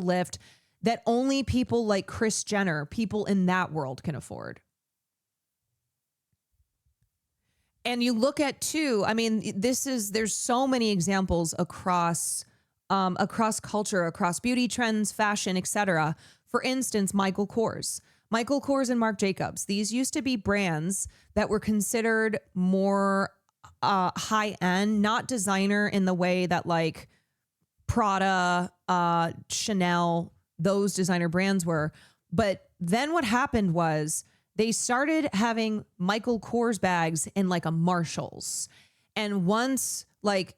lift that only people like Kris Jenner, people in that world, can afford. And you look at too, I mean, there's so many examples across culture, across beauty trends, fashion, etc. For instance, Michael Kors and Marc Jacobs. These used to be brands that were considered more high end, not designer in the way that like Prada, Chanel, those designer brands were. But then what happened was they started having Michael Kors bags in like a Marshalls. And once like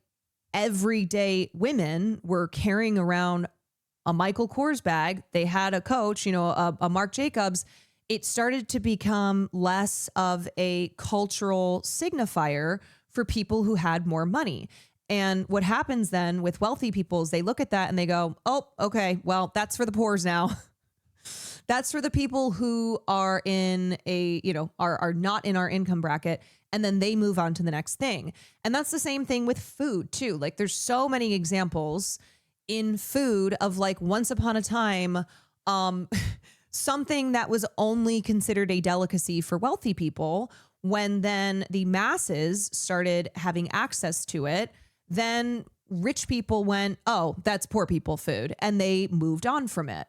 everyday women were carrying around a Michael Kors bag, they had a Coach, a Marc Jacobs, it started to become less of a cultural signifier for people who had more money. And what happens then with wealthy people is they look at that and they go, oh, okay, well, that's for the poors now. That's for the people who are in are not in our income bracket. And then they move on to the next thing. And that's the same thing with food too. Like there's so many examples in food of like once upon a time, something that was only considered a delicacy for wealthy people. When then the masses started having access to it, then rich people went, oh, that's poor people food. And they moved on from it.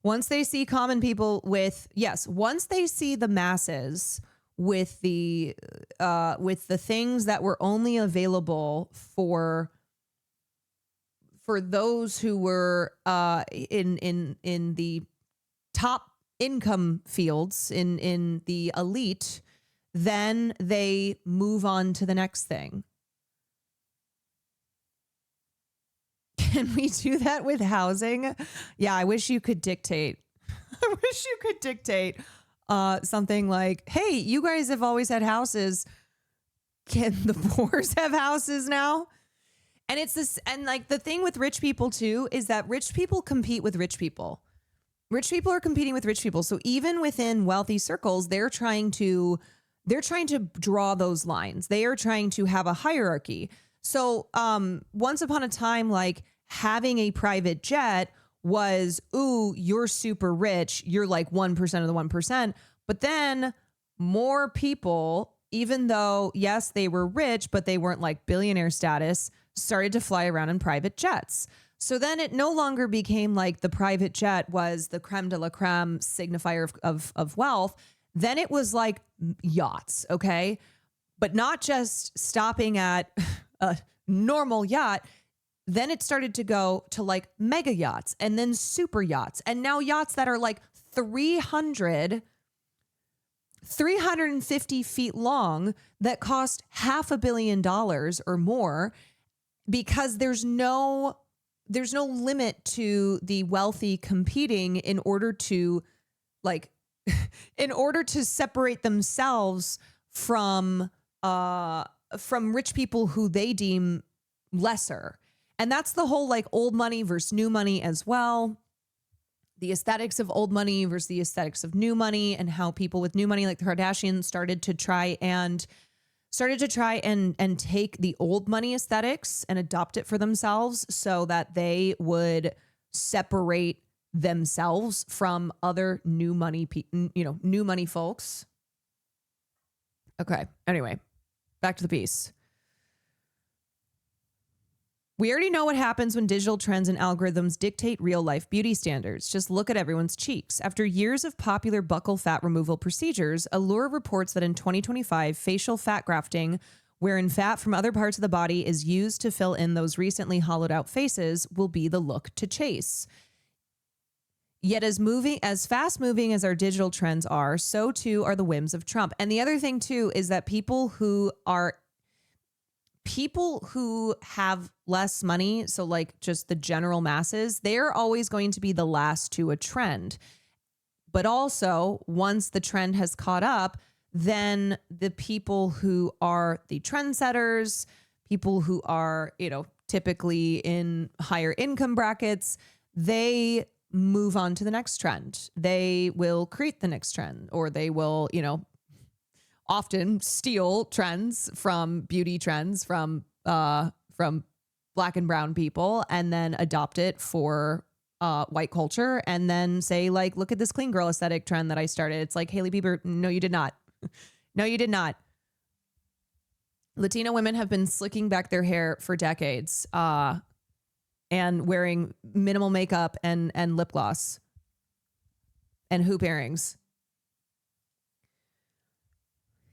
Once they see common people once they see the masses with the things that were only available for those who were in the top income fields, in the elite, then they move on to the next thing. Can we do that with housing? Yeah, I wish you could dictate. I wish you could dictate something like, hey, you guys have always had houses. Can the poors have houses now? And it's this, and like the thing with rich people too, is that rich people compete with rich people. Rich people are competing with rich people. So even within wealthy circles, they're trying to draw those lines. They are trying to have a hierarchy. So once upon a time, like having a private jet was, ooh, you're super rich. You're like 1% of the 1%. But then more people even though, yes, they were rich, but they weren't like billionaire status, started to fly around in private jets. So then it no longer became like the private jet was the creme de la creme signifier of wealth. Then it was like yachts, okay? But not just stopping at a normal yacht. Then it started to go to like mega yachts and then super yachts. And now yachts that are like 350 feet long that cost $500 million or more, because there's no limit to the wealthy competing in order to separate themselves from rich people who they deem lesser. And that's the whole like old money versus new money as well. The aesthetics of old money versus the aesthetics of new money, and how people with new money like the Kardashians started to try and take the old money aesthetics and adopt it for themselves so that they would separate themselves from other new money folks. Okay. Anyway, back to the piece. We already know what happens when digital trends and algorithms dictate real-life beauty standards. Just look at everyone's cheeks. After years of popular buccal fat removal procedures, Allure reports that in 2025, facial fat grafting, wherein fat from other parts of the body is used to fill in those recently hollowed-out faces, will be the look to chase. Yet as fast-moving as our digital trends are, so too are the whims of Trump. And the other thing, too, is that people who have less money, so like just the general masses, they're always going to be the last to a trend. But also, once the trend has caught up, then the people who are the trendsetters, people who are, typically in higher income brackets, they move on to the next trend. They will create the next trend, or they will, often steal trends from beauty trends from Black and brown people, and then adopt it for white culture, and then say like, look at this clean girl aesthetic trend that I started. It's like, Hailey Bieber, no, you did not. No, you did not. Latina women have been slicking back their hair for decades and wearing minimal makeup and lip gloss and hoop earrings.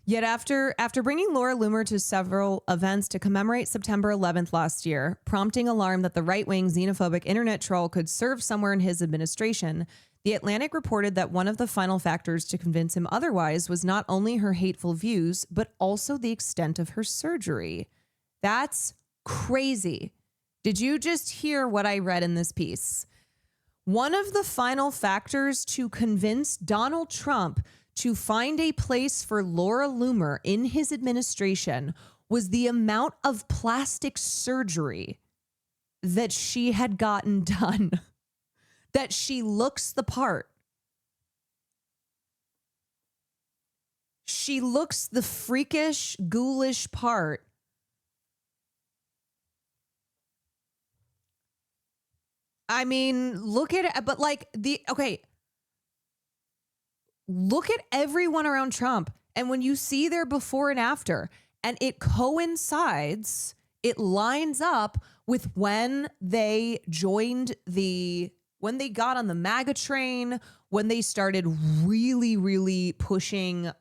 Yet after bringing Laura Loomer to several events to commemorate September 11th last year, prompting alarm that the right-wing xenophobic internet troll could serve somewhere in his administration, The Atlantic reported that one of the final factors to convince him otherwise was not only her hateful views, but also the extent of her surgery. That's crazy. Did you just hear what I read in this piece? One of the final factors to convince Donald Trump to find a place for Laura Loomer in his administration was the amount of plastic surgery that she had gotten done, that she looks the part. She looks the freakish, ghoulish part. I mean, look at it, but like look at everyone around Trump. And when you see their before and after, and it coincides, it lines up with when they when they got on the MAGA train, when they started really, really pushing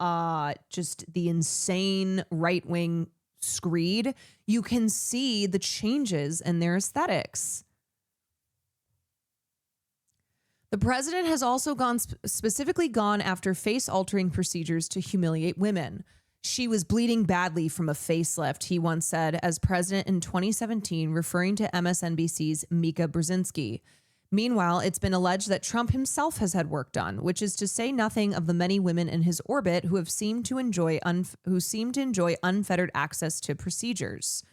just the insane right-wing screed, you can see the changes in their aesthetics. The president has also specifically gone after face-altering procedures to humiliate women. She was bleeding badly from a facelift, he once said as president in 2017, referring to MSNBC's Mika Brzezinski. Meanwhile, it's been alleged that Trump himself has had work done, which is to say nothing of the many women in his orbit who seem to enjoy unfettered access to procedures.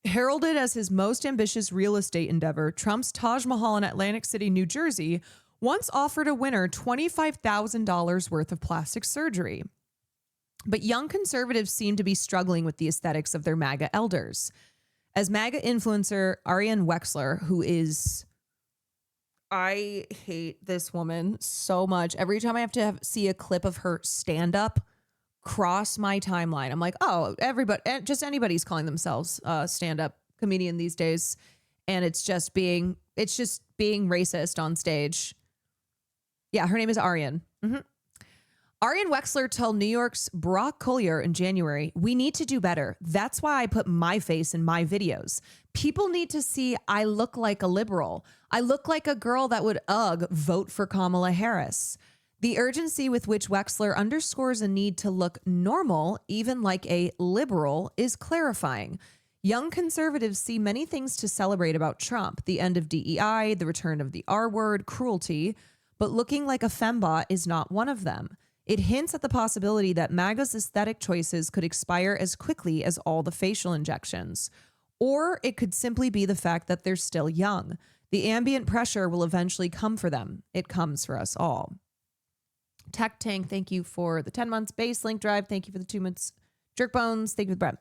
Heralded as his most ambitious real estate endeavor, Trump's Taj Mahal in Atlantic City, New Jersey, once offered a winner $25,000 worth of plastic surgery. But young conservatives seem to be struggling with the aesthetics of their MAGA elders. As MAGA influencer Ariane Wexler, who is... I hate this woman so much. Every time I have to see a clip of her stand-up cross my timeline. I'm like, oh, anybody's calling themselves stand-up comedian these days, and it's just being racist on stage. Yeah, her name is Arian. Arian Wexler told New York's Brock Collier in January, "We need to do better. That's why I put my face in my videos. People need to see I look like a liberal. I look like a girl that would vote for Kamala Harris." The urgency with which Wexler underscores a need to look normal, even like a liberal, is clarifying. Young conservatives see many things to celebrate about Trump: the end of DEI, the return of the R word, cruelty, but looking like a fembot is not one of them. It hints at the possibility that MAGA's aesthetic choices could expire as quickly as all the facial injections. Or it could simply be the fact that they're still young. The ambient pressure will eventually come for them. It comes for us all. Tech Tank, thank you for the 10 months. Base Link Drive, thank you for the 2 months. Jerk Bones, thank you for the bread.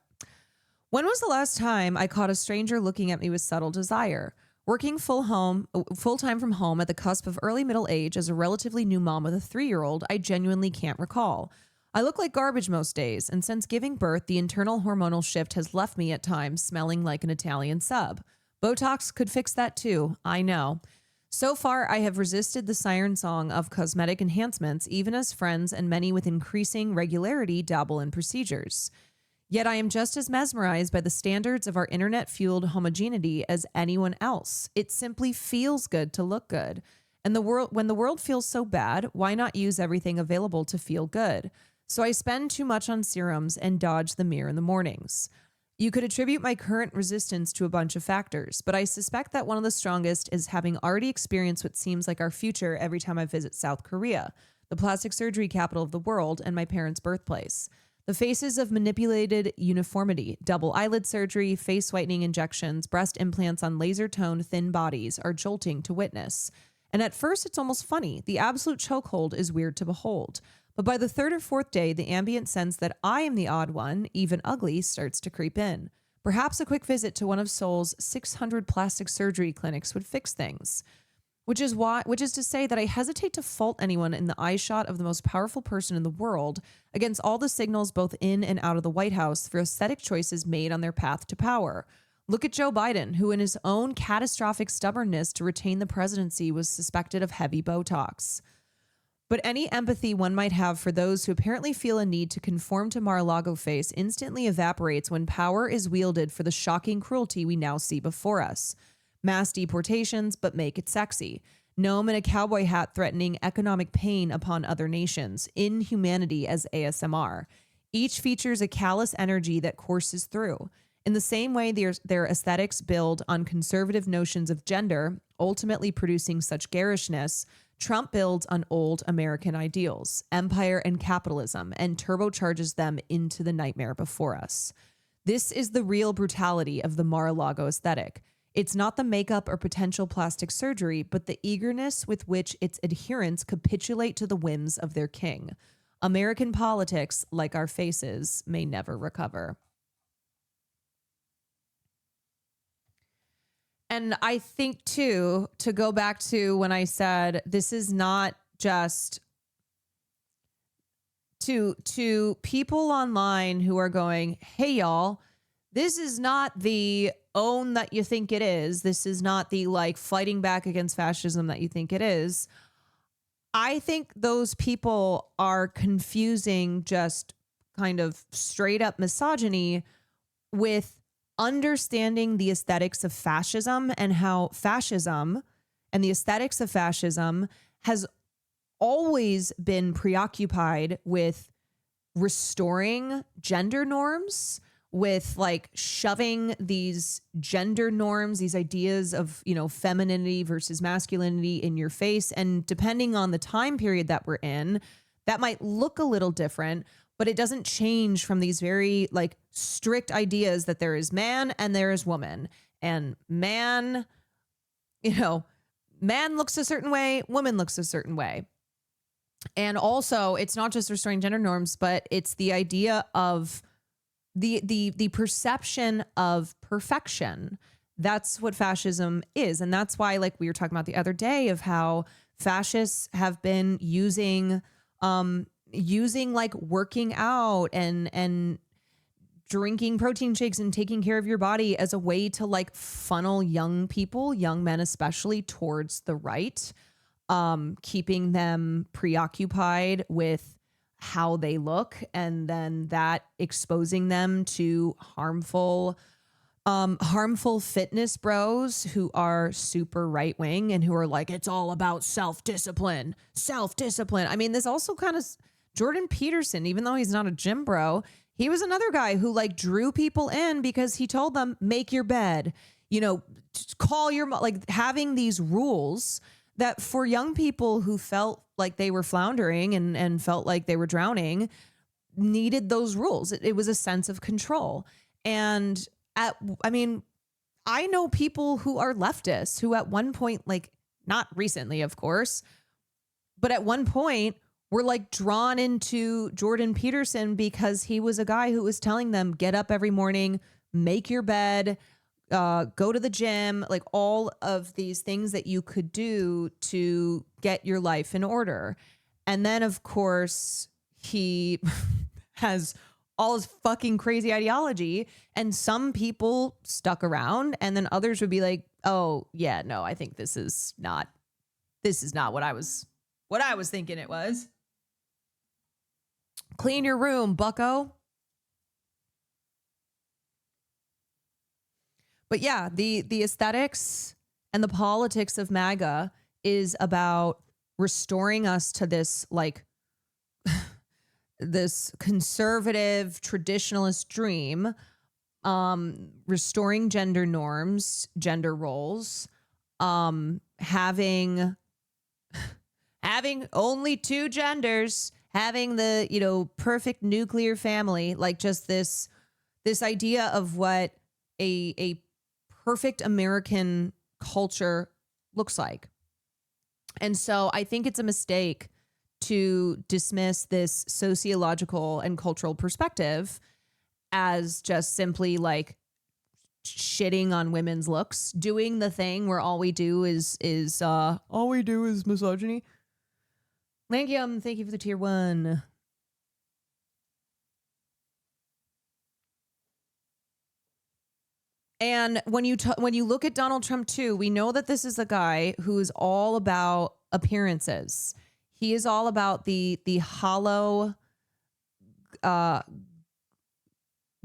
When was the last time I caught a stranger looking at me with subtle desire? Working full-time from home at the cusp of early middle age as a relatively new mom with a 3-year-old, I genuinely can't recall. I look like garbage most days, and since giving birth, the internal hormonal shift has left me at times smelling like an Italian sub. Botox could fix that too, I know. So far, I have resisted the siren song of cosmetic enhancements, even as friends and many with increasing regularity dabble in procedures. Yet I am just as mesmerized by the standards of our internet-fueled homogeneity as anyone else. It simply feels good to look good. And when the world feels so bad, why not use everything available to feel good? So I spend too much on serums and dodge the mirror in the mornings. You could attribute my current resistance to a bunch of factors, but I suspect that one of the strongest is having already experienced what seems like our future every time I visit South Korea, the plastic surgery capital of the world and my parents' birthplace. The faces of manipulated uniformity, double eyelid surgery, face whitening injections, breast implants on laser-toned thin bodies are jolting to witness. And at first, it's almost funny. The absolute chokehold is weird to behold. But by the 3rd or 4th day, the ambient sense that I am the odd one, even ugly, starts to creep in. Perhaps a quick visit to one of Seoul's 600 plastic surgery clinics would fix things. Which is to say that I hesitate to fault anyone in the eye shot of the most powerful person in the world against all the signals both in and out of the White House for aesthetic choices made on their path to power. Look at Joe Biden, who in his own catastrophic stubbornness to retain the presidency was suspected of heavy Botox. But any empathy one might have for those who apparently feel a need to conform to Mar-a-Lago face instantly evaporates when power is wielded for the shocking cruelty we now see before us. Mass deportations, but make it sexy. Gnome in a cowboy hat threatening economic pain upon other nations. Inhumanity as ASMR. Each features a callous energy that courses through. In the same way their aesthetics build on conservative notions of gender, ultimately producing such garishness, Trump builds on old American ideals, empire and capitalism, and turbocharges them into the nightmare before us. This is the real brutality of the Mar-a-Lago aesthetic. It's not the makeup or potential plastic surgery, but the eagerness with which its adherents capitulate to the whims of their king. American politics, like our faces, may never recover. And I think, too, to go back to when I said this is not just to people online who are going, hey, y'all, this is not the own that you think it is. This is not the fighting back against fascism that you think it is. I think those people are confusing just kind of straight up misogyny with understanding the aesthetics of fascism and how fascism and the aesthetics of fascism has always been preoccupied with restoring gender norms, with shoving these gender norms, these ideas of, femininity versus masculinity in your face. And depending on the time period that we're in, that might look a little different, but it doesn't change from these very strict ideas that there is man and there is woman. And man, man looks a certain way, woman looks a certain way. And also it's not just restoring gender norms, but it's the idea of the perception of perfection. That's what fascism is. And that's why, we were talking about the other day of how fascists have been using using like working out and drinking protein shakes and taking care of your body as a way to like funnel young people, young men especially, towards the right, keeping them preoccupied with how they look, and then that exposing them to harmful fitness bros who are super right wing and who are like, it's all about self-discipline. I mean, this also kind of Jordan Peterson, even though he's not a gym bro, he was another guy who like drew people in because he told them, make your bed, call your like having these rules that for young people who felt like they were floundering and felt like they were drowning needed those rules. It was a sense of control. And I know people who are leftists who at one point, like not recently, of course, but at one point were like drawn into Jordan Peterson because he was a guy who was telling them, get up every morning, make your bed, go to the gym, like all of these things that you could do to get your life in order. And then, of course, he has all his fucking crazy ideology, and some people stuck around, and then others would be like, oh yeah, no, I think this is not what I was thinking it was. Clean your room, bucko. But yeah, the aesthetics and the politics of MAGA is about restoring us to this like this conservative traditionalist dream, restoring gender norms, gender roles, having only two genders, having the perfect nuclear family, like just this idea of what a perfect American culture looks like. And so I think it's a mistake to dismiss this sociological and cultural perspective as just simply like shitting on women's looks, doing the thing where all we do is misogyny. Langium, thank you for the tier 1. And when you look at Donald Trump too, we know that this is a guy who is all about appearances. He is all about the hollow,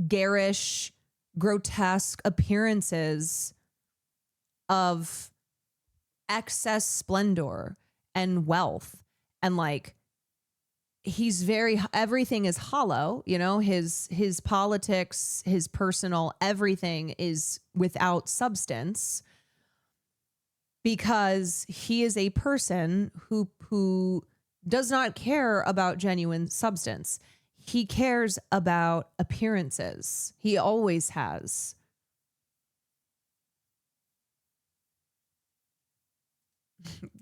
garish, grotesque appearances of excess splendor and wealth. And like, everything is hollow, his politics, his personal, everything is without substance, because he is a person who does not care about genuine substance. He cares about appearances. He always has.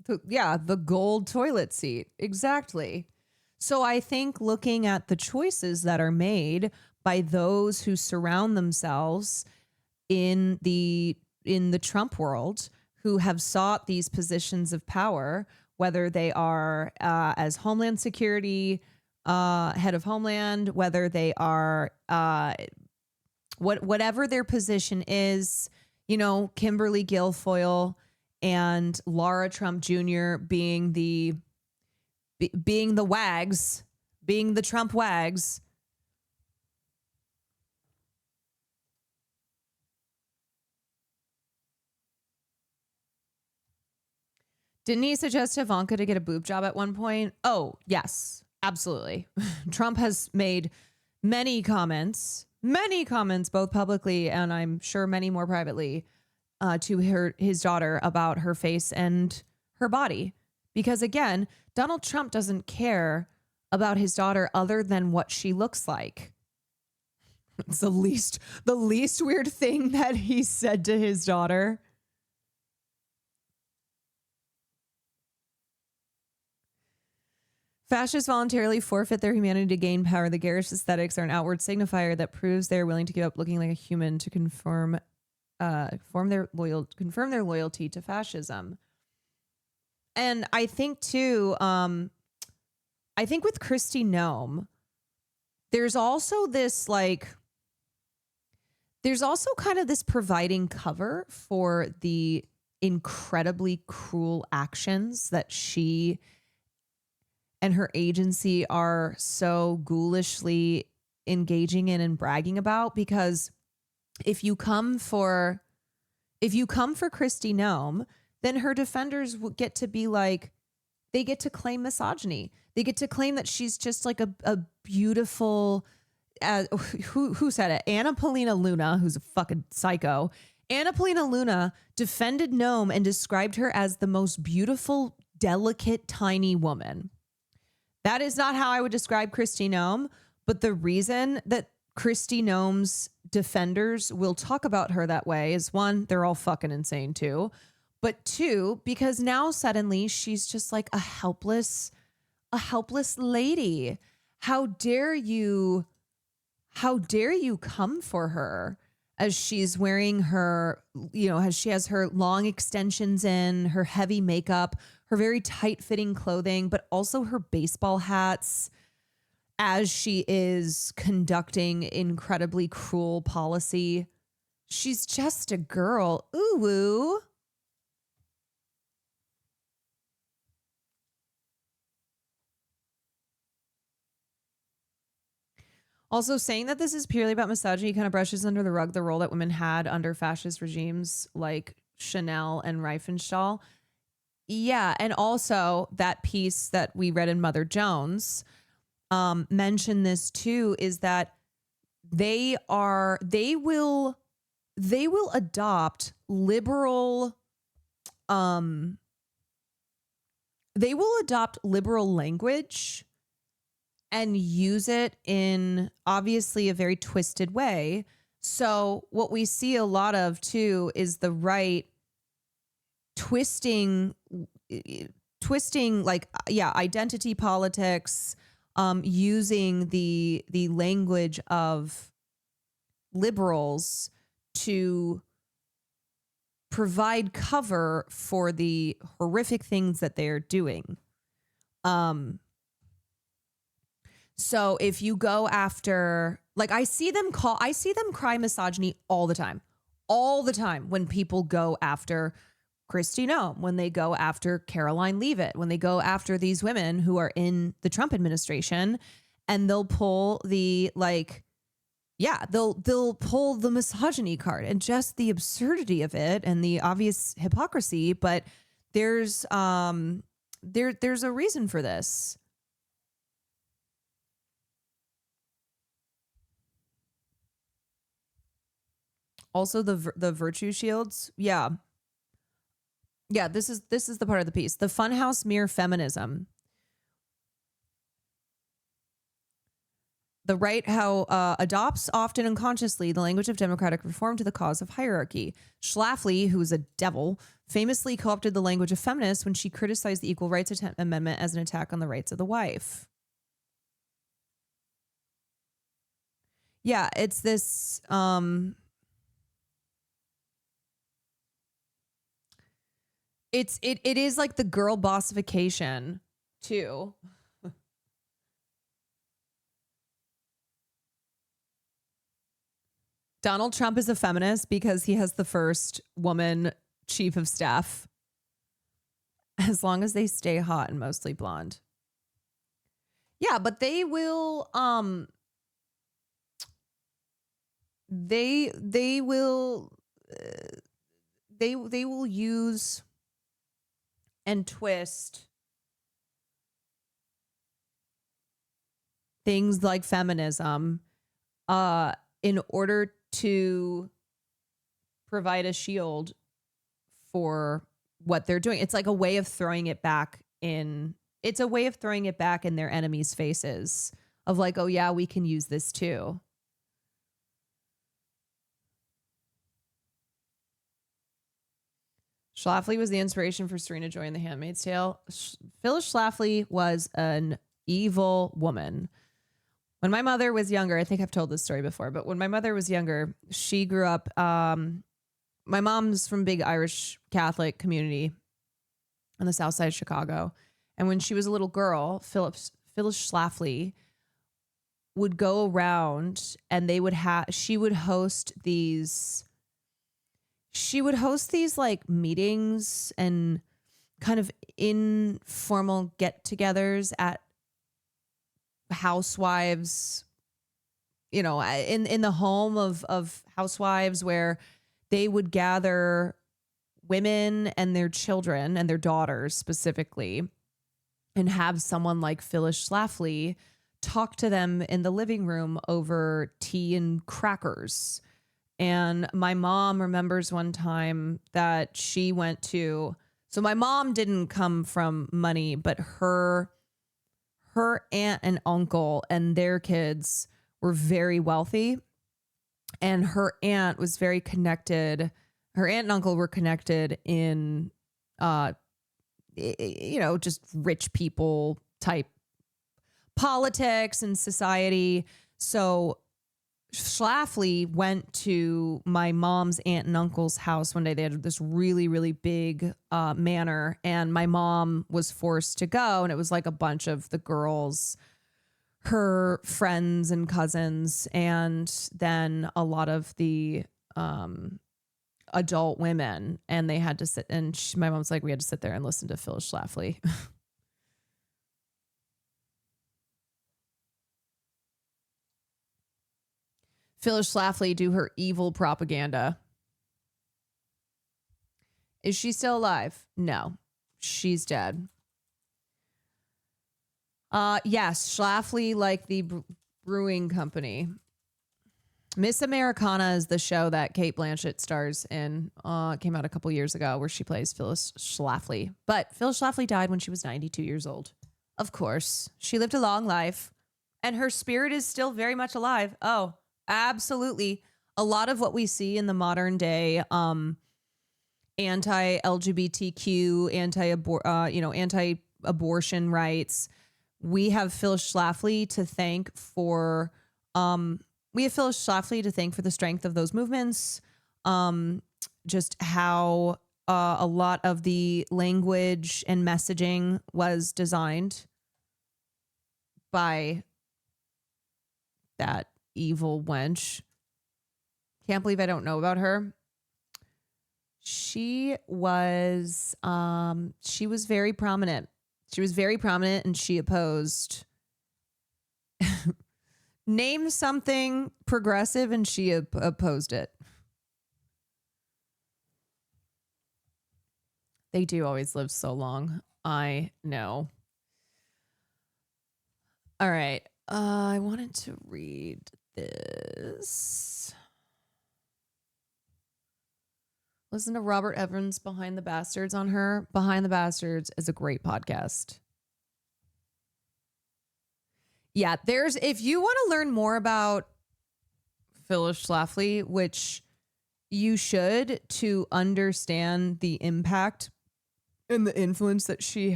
The gold toilet seat. Exactly. So I think looking at the choices that are made by those who surround themselves in the Trump world, who have sought these positions of power, whether they are as Homeland Security, head of Homeland, whether they are whatever their position is, Kimberly Guilfoyle and Laura Trump Jr. being the wags, being the Trump wags. Didn't he suggest Ivanka to get a boob job at one point? Oh, yes, absolutely. Trump has made many comments, both publicly and I'm sure many more privately, to his daughter about her face and her body. Because again, Donald Trump doesn't care about his daughter other than what she looks like. It's the least weird thing that he said to his daughter. Fascists voluntarily forfeit their humanity to gain power. The garish aesthetics are an outward signifier that proves they are willing to give up looking like a human to confirm their loyalty to fascism. And I think too, I think with Kristi Noem, there's also this there's also kind of this providing cover for the incredibly cruel actions that she and her agency are so ghoulishly engaging in and bragging about. Because if you come for Kristi Noem, then her defenders will get to be like, they get to claim misogyny. They get to claim that she's just like a beautiful, who said it? Anna Paulina Luna, who's a fucking psycho. Anna Paulina Luna defended Noem and described her as the most beautiful, delicate, tiny woman. That is not how I would describe Kristi Noem, but the reason that Kristi Noem's defenders will talk about her that way is, one, they're all fucking insane too, but two, because now suddenly she's just like a helpless lady. How dare you come for her as she's wearing her, as she has her long extensions in, her heavy makeup, her very tight-fitting clothing, but also her baseball hats as she is conducting incredibly cruel policy. She's just a girl. Ooh woo. Also, saying that this is purely about misogyny kind of brushes under the rug the role that women had under fascist regimes like Chanel and Riefenstahl. Yeah, and also that piece that we read in Mother Jones mentioned this too, is that they will adopt liberal language and use it in obviously a very twisted way. So what we see a lot of too is the right twisting identity politics, using the language of liberals to provide cover for the horrific things that they're doing. So if you go after, like, I see them cry misogyny all the time when people go after Kristi Noem, when they go after Caroline Leavitt, when they go after these women who are in the Trump administration, and they'll pull the they'll pull the misogyny card and just the absurdity of it and the obvious hypocrisy. But there's a reason for this. Also, the virtue shields. Yeah. This is the part of the piece. The funhouse mere feminism. The right how adopts often unconsciously the language of democratic reform to the cause of hierarchy. Schlafly, who's a devil, famously co-opted the language of feminists when she criticized the Equal Rights Amendment as an attack on the rights of the wife. Yeah, it's this it is like the girl bossification too. Donald Trump is a feminist because he has the first woman chief of staff. As long as they stay hot and mostly blonde. Yeah, but they will they will use and twist things like feminism in order to provide a shield for what they're doing. It's like a way of throwing it back in. It's a way of throwing it back in their enemies' faces of like, oh yeah, we can use this too. Schlafly was the inspiration for Serena Joy in The Handmaid's Tale. Phyllis Schlafly was an evil woman. When my mother was younger, I think I've told this story before, but when my mother was younger, she grew up, my mom's from a big Irish Catholic community on the south side of Chicago. And when she was a little girl, Phyllis Schlafly would go around and she would host these like meetings and kind of informal get-togethers at housewives, you know, in the home of housewives, where they would gather women and their children and their daughters specifically and have someone like Phyllis Schlafly talk to them in the living room over tea and crackers. And my mom remembers one time that she went to, so my mom didn't come from money, but her aunt and uncle and their kids were very wealthy. And her aunt was very connected. Her aunt and uncle were connected in, you know, just rich people type politics and society. So Schlafly went to my mom's aunt and uncle's house one day. They had this really, really big manor, and my mom was forced to go. And it was like a bunch of the girls, her friends and cousins, and then a lot of the adult women. And they had to sit, and my mom's like, we had to sit there and listen to Phyllis Schlafly. Phyllis Schlafly do her evil propaganda. Is she still alive? No, she's dead. Yes, Schlafly, like the brewing company. Miss Americana is the show that Cate Blanchett stars in. It came out a couple years ago, where she plays Phyllis Schlafly. But Phyllis Schlafly died when she was 92 years old. Of course, she lived a long life, and her spirit is still very much alive. Oh, absolutely. A lot of what we see in the modern day, anti-LGBTQ, anti-abortion rights, we have Phyllis Schlafly to thank for. We have Phyllis Schlafly to thank for the strength of those movements. Just how a lot of the language and messaging was designed by that evil wench. Can't believe I don't know about her. She was very prominent. She was very prominent, and she opposed name something progressive, and she opposed it. They do always live so long. I know. All right. I wanted to read this. Listen to Robert Evans' Behind the Bastards on her. Behind the Bastards is a great podcast. Yeah, if you want to learn more about Phyllis Schlafly, which you should, to understand the impact and the influence that she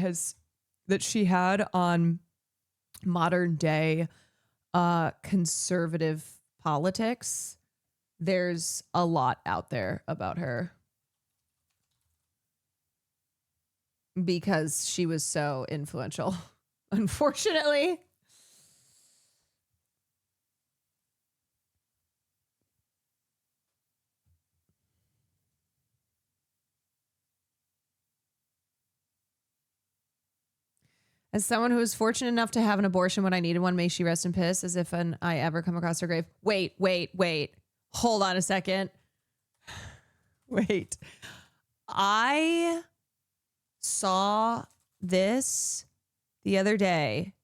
had on modern day conservative politics, there's a lot out there about her, because she was so influential, unfortunately. As someone who was fortunate enough to have an abortion when I needed one, may she rest in piss, as if I ever come across her grave. Wait. Hold on a second. Wait. I saw this the other day,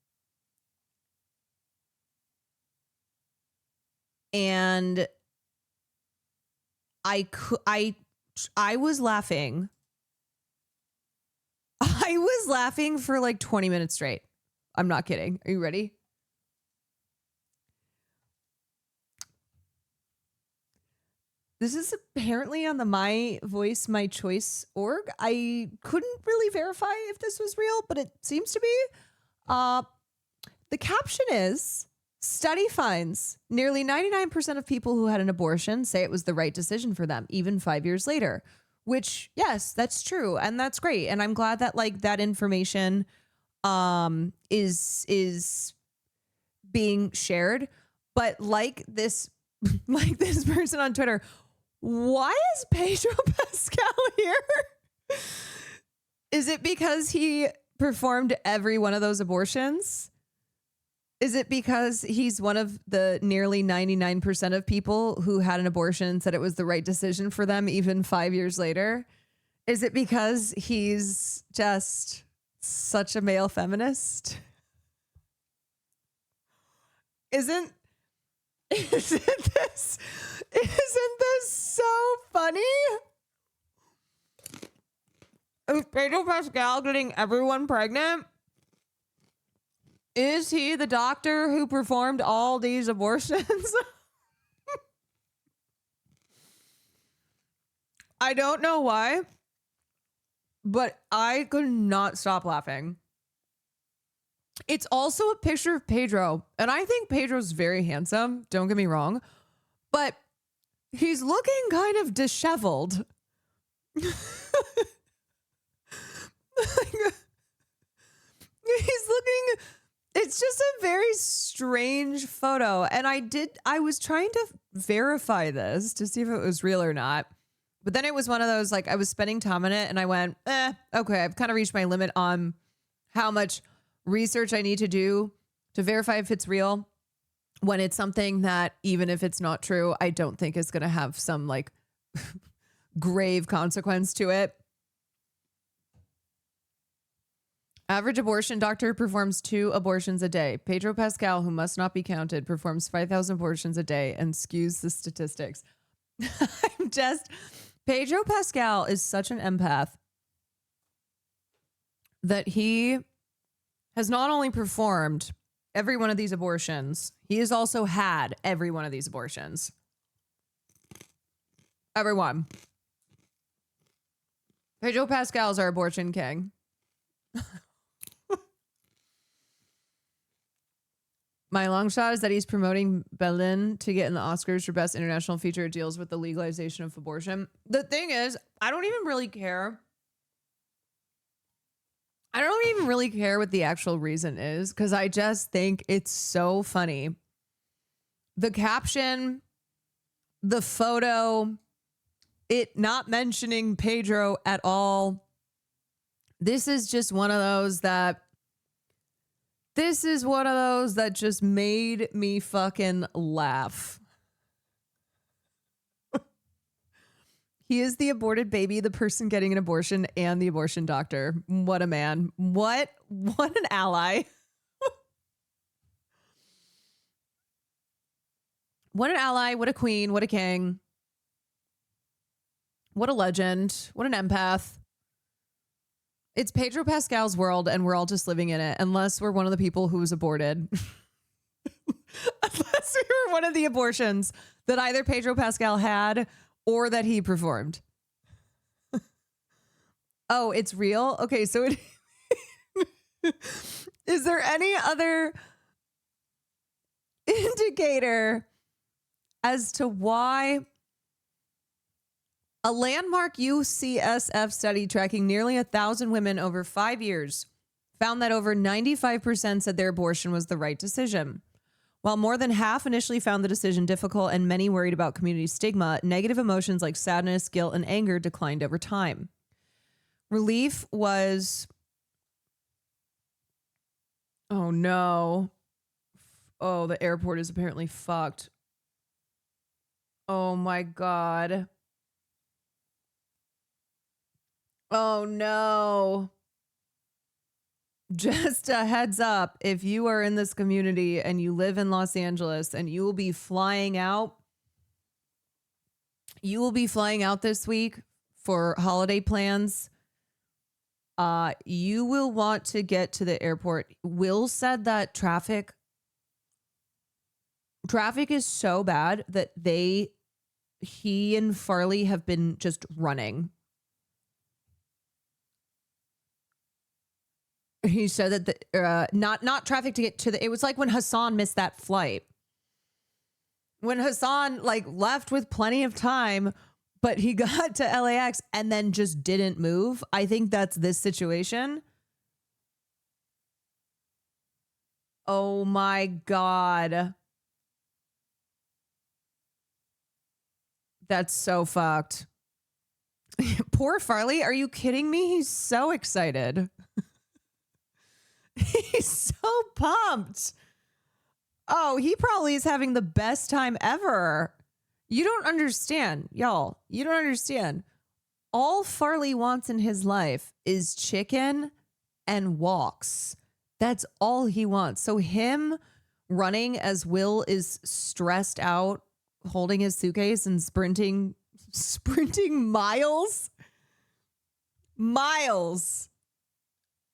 and I was laughing. I was laughing for like 20 minutes straight. I'm not kidding. Are you ready? This is apparently on the My Voice, My Choice org. I couldn't really verify if this was real, but it seems to be. The caption is, study finds nearly 99% of people who had an abortion say it was the right decision for them, even 5 years later. Which, yes, that's true. And that's great. And I'm glad that like that information is being shared. But like this person on Twitter, why is Pedro Pascal here? Is it because he performed every one of those abortions? Is it because he's one of the nearly 99% of people who had an abortion and said it was the right decision for them even 5 years later? Is it because he's just such a male feminist? Isn't this so funny? Is Pedro Pascal getting everyone pregnant? Is he the doctor who performed all these abortions? I don't know why, but I could not stop laughing. It's also a picture of Pedro, and I think Pedro's very handsome, don't get me wrong, but he's looking kind of disheveled. He's looking... It's just a very strange photo. And I was trying to verify this to see if it was real or not. But then it was one of those, like, I was spending time on it and I went, okay, I've kind of reached my limit on how much research I need to do to verify if it's real, when it's something that, even if it's not true, I don't think is going to have some like grave consequence to it. Average abortion doctor performs 2 abortions a day. Pedro Pascal, who must not be counted, performs 5,000 abortions a day and skews the statistics. Pedro Pascal is such an empath that he has not only performed every one of these abortions, he has also had every one of these abortions. Everyone. Pedro Pascal's our abortion king. My long shot is that he's promoting Berlin to get in the Oscars for Best International Feature. It deals with the legalization of abortion. The thing is, I don't even really care. I don't even really care what the actual reason is, because I just think it's so funny. The caption, the photo, it not mentioning Pedro at all. This is just one of those that just made me fucking laugh. He is the aborted baby, the person getting an abortion, and the abortion doctor. What a man. What an ally. What an ally. What a queen. What a king. What a legend. What an empath. It's Pedro Pascal's world, and we're all just living in it, unless we're one of the people who was aborted. Unless we were one of the abortions that either Pedro Pascal had or that he performed. Oh, it's real? Okay, so is there any other indicator as to why a landmark UCSF study tracking nearly 1,000 women over 5 years found that over 95% said their abortion was the right decision? While more than half initially found the decision difficult and many worried about community stigma, negative emotions like sadness, guilt, and anger declined over time. Relief was... Oh, no. Oh, the airport is apparently fucked. Oh, my God. Oh, no. Just a heads up, if you are in this community and you live in Los Angeles and you will be flying out this week for holiday plans, you will want to get to the airport. Will said that traffic is so bad that he and Farley have been just running. He said that not traffic to get to it was like when Hassan missed that flight. When Hassan left with plenty of time, but he got to LAX and then just didn't move. I think that's this situation. Oh my God. That's so fucked. Poor Farley. Are you kidding me? He's so excited. He's so pumped. Oh, he probably is having the best time ever. You don't understand, y'all. You don't understand. All Farley wants in his life is chicken and walks. That's all he wants. So him running as Will is stressed out, holding his suitcase and sprinting miles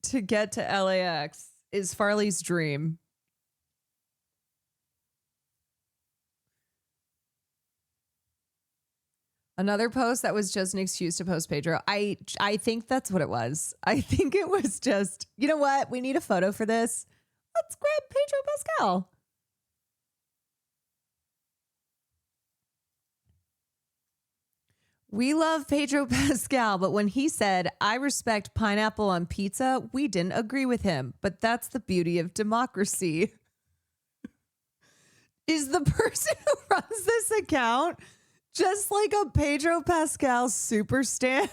to get to LAX is Farley's dream. Another post that was just an excuse to post Pedro. I think that's what it was. I think it was just, you know what? We need a photo for this. Let's grab Pedro Pascal. We love Pedro Pascal, but when he said, I respect pineapple on pizza, we didn't agree with him. But that's the beauty of democracy. Is the person who runs this account just like a Pedro Pascal super stan?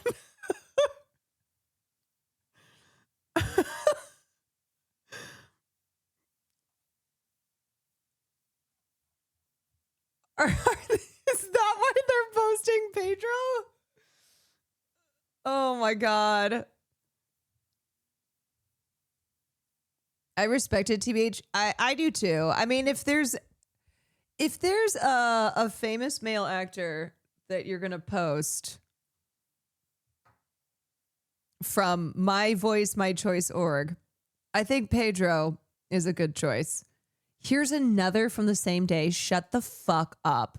Is that why they're posting Pedro? Oh my God. I respect it, TBH. I do too. I mean, if there's a famous male actor that you're going to post from My Voice, My Choice org, I think Pedro is a good choice. Here's another from the same day. Shut the fuck up.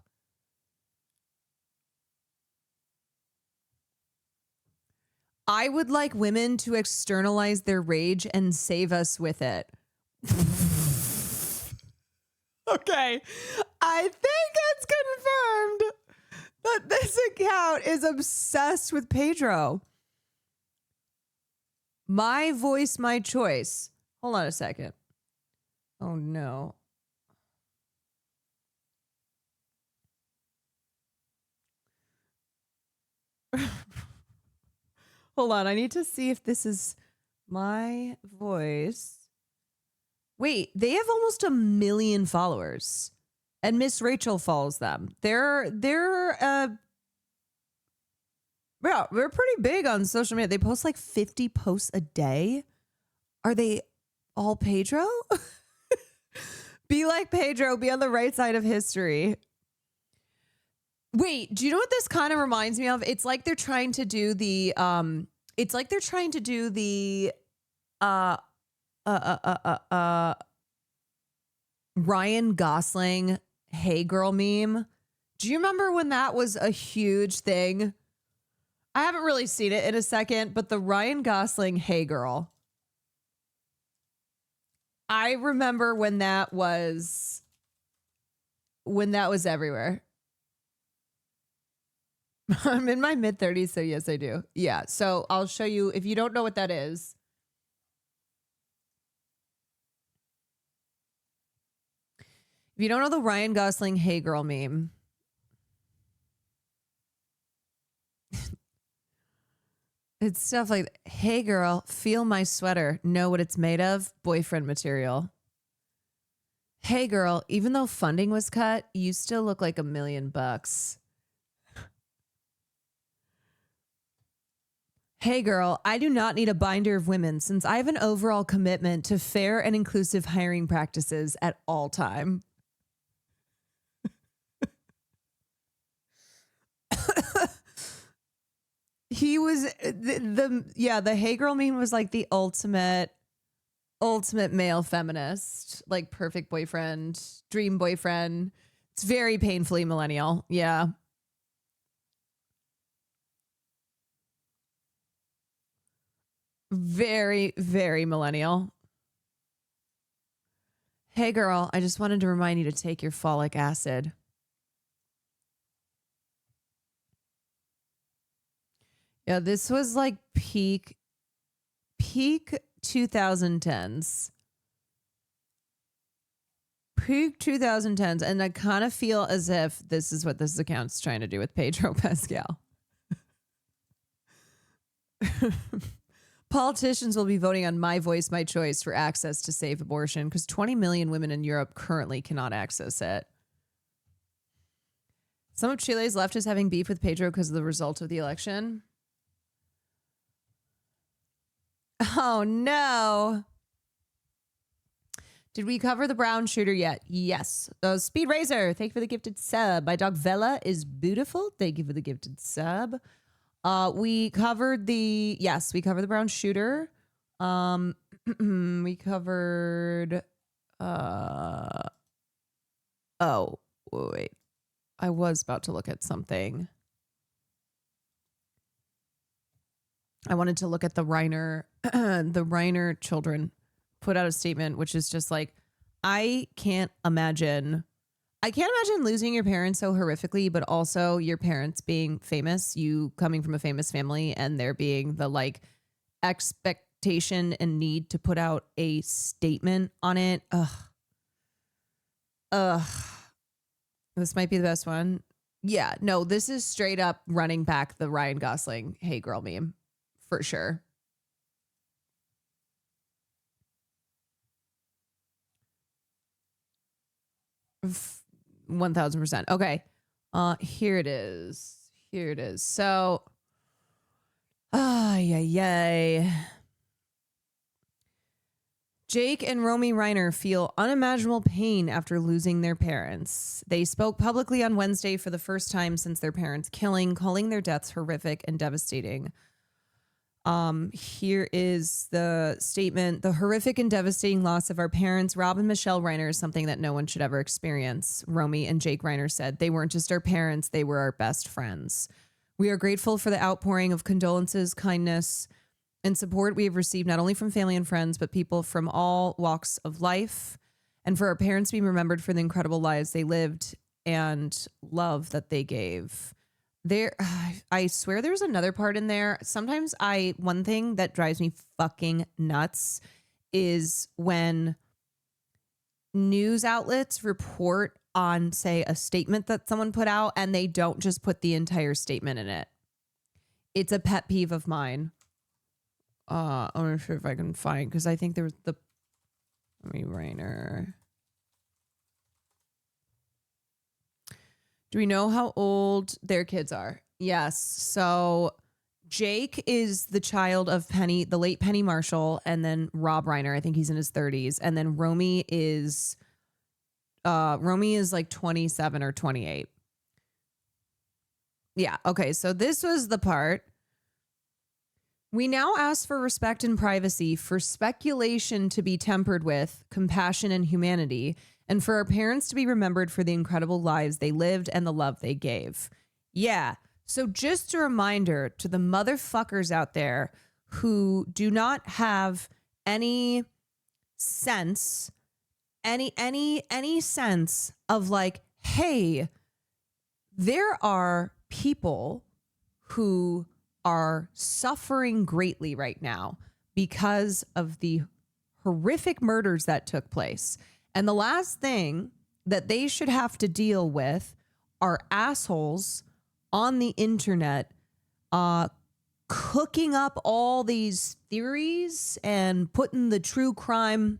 I would like women to externalize their rage and save us with it. Okay. I think it's confirmed that this account is obsessed with Pedro. My Voice, My Choice. Hold on a second. Oh, no. Hold on. I need to see if this is My Voice. Wait, they have almost 1 million followers. And Miss Rachel follows them. They're pretty big on social media. They post like 50 posts a day. Are they all Pedro? Be like Pedro, be on the right side of history. Wait, do you know what this kind of reminds me of? It's like they're trying to do the Ryan Gosling Hey Girl meme. Do you remember when that was a huge thing? I haven't really seen it in a second, but the Ryan Gosling Hey Girl. I remember when that was everywhere. I'm in my mid-30s, so yes, I do. Yeah, so I'll show you if you don't know what that is. If you don't know the Ryan Gosling Hey Girl meme, it's stuff like, hey girl, feel my sweater, know what it's made of, boyfriend material. Hey girl, even though funding was cut, you still look like $1 million. Hey girl, I do not need a binder of women since I have an overall commitment to fair and inclusive hiring practices at all time. He was the Hey Girl meme was like the ultimate male feminist, like perfect boyfriend, dream boyfriend. It's very painfully millennial. Yeah. Very, very millennial. Hey girl, I just wanted to remind you to take your folic acid. Yeah, this was like peak 2010s. peak 2010s, and I kind of feel as if this is what this account's trying to do with Pedro Pascal. Politicians will be voting on My Voice, My Choice for access to safe abortion because 20 million women in Europe currently cannot access it. Some of Chile's left is having beef with Pedro because of the result of the election. Oh, no. Did we cover the brown shooter yet? Yes. Speed Razor, thank you for the gifted sub. My dog Vela is beautiful. Thank you for the gifted sub. We covered the brown shooter. We covered, oh, wait. I was about to look at something. I wanted to look at the Reiner, the Reiner children put out a statement, which is just like, I can't imagine losing your parents so horrifically, but also your parents being famous, you coming from a famous family, and there being the like expectation and need to put out a statement on it. This might be the best one. Yeah, no, this is straight up running back the Ryan Gosling "Hey Girl" meme for sure. F- 1000%. Okay. Here it is. So, yay. Jake and Romy Reiner feel unimaginable pain after losing their parents. They spoke publicly on Wednesday for the first time since their parents' killing, calling their deaths horrific and devastating. Here is the statement. The horrific and devastating loss of our parents, Rob and Michelle Reiner, is something that no one should ever experience, Romy and Jake Reiner said. They weren't just our parents, they were our best friends. We are grateful for the outpouring of condolences, kindness, and support we have received not only from family and friends, but people from all walks of life, and for our parents to be remembered for the incredible lives they lived and love that they gave. There, I swear there's another part in there. Sometimes one thing that drives me fucking nuts is when news outlets report on, say, a statement that someone put out and they don't just put the entire statement in it. It's a pet peeve of mine. I'm not sure if I can find, because I think there was the Reiner. Do we know how old their kids are? Yes. So Jake is the child of the late Penny Marshall, and then Rob Reiner. I think he's in his 30s. And then Romy is like 27 or 28. Yeah. Okay. So this was the part. We now ask for respect and privacy, for speculation to be tempered with compassion and humanity, and for our parents to be remembered for the incredible lives they lived and the love they gave. Yeah. So just a reminder to the motherfuckers out there who do not have any sense, any sense of like, hey, there are people who are suffering greatly right now because of the horrific murders that took place. And the last thing that they should have to deal with are assholes on the internet cooking up all these theories and putting the true crime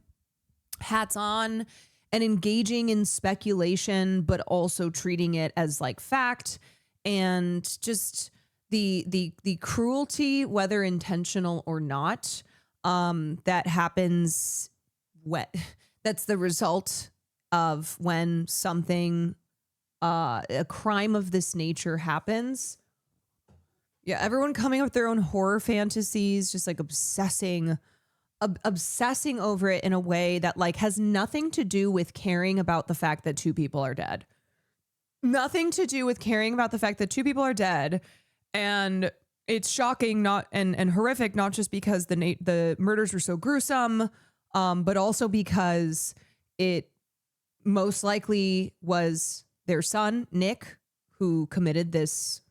hats on and engaging in speculation, but also treating it as like fact, and just the cruelty, whether intentional or not, that happens that's the result of when something, a crime of this nature happens. Yeah, everyone coming up with their own horror fantasies, just like obsessing over it in a way that like has nothing to do with caring about the fact that two people are dead. Nothing to do with caring about the fact that two people are dead. And it's shocking, and horrific, not just because the murders were so gruesome, but also because it most likely was their son, Nick, who committed this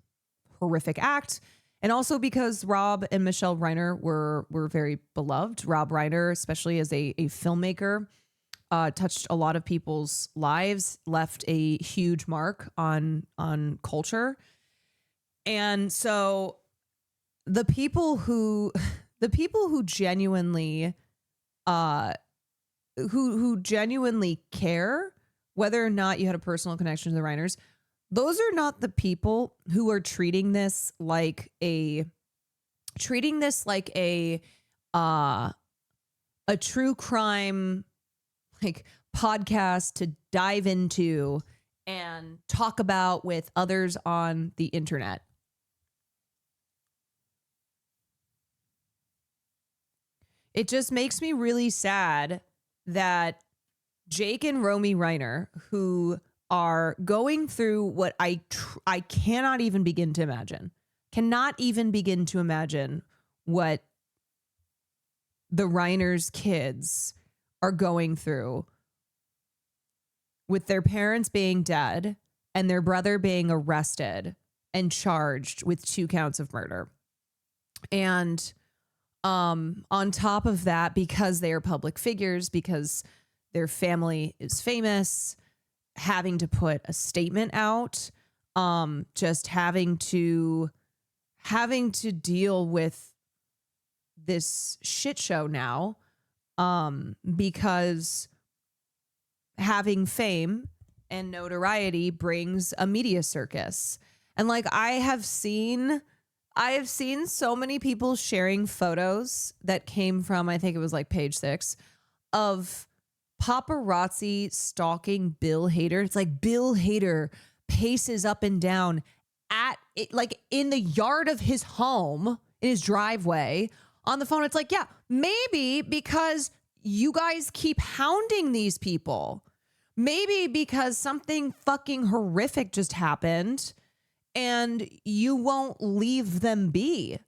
horrific act. And also because Rob and Michelle Reiner were very beloved. Rob Reiner, especially as a filmmaker, touched a lot of people's lives, left a huge mark on culture. And so the people who genuinely who genuinely care whether or not you had a personal connection to the Reiners, those are not the people who are treating this like a true crime like podcast to dive into and talk about with others on the internet. It just makes me really sad that Jake and Romy Reiner, who are going through what I cannot even begin to imagine what the Reiners kids are going through with their parents being dead and their brother being arrested and charged with 2 counts of murder. And on top of that, because they are public figures, because their family is famous, having to put a statement out, just having to deal with this shit show now, because having fame and notoriety brings a media circus. And like I have seen so many people sharing photos that came from, I think it was like Page 6, of paparazzi stalking Bill Hader. It's like Bill Hader paces up and down at it, like in the yard of his home, in his driveway, on the phone. It's like, yeah, maybe because you guys keep hounding these people. Maybe because something fucking horrific just happened and you won't leave them be.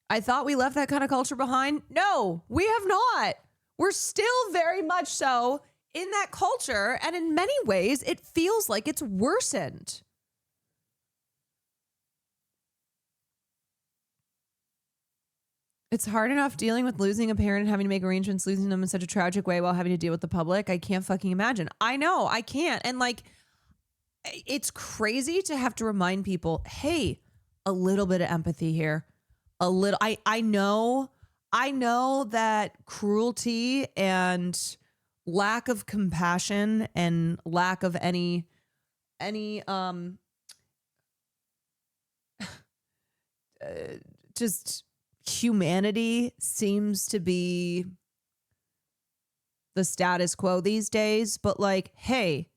I thought we left that kind of culture behind. No, we have not. We're still very much so in that culture. And in many ways, it feels like it's worsened. It's hard enough dealing with losing a parent and having to make arrangements, losing them in such a tragic way while having to deal with the public. I can't fucking imagine. I know, I can't. And like, it's crazy to have to remind people, hey, a little bit of empathy here. A little, I know that cruelty and lack of compassion and lack of any just humanity seems to be the status quo these days, but like, hey,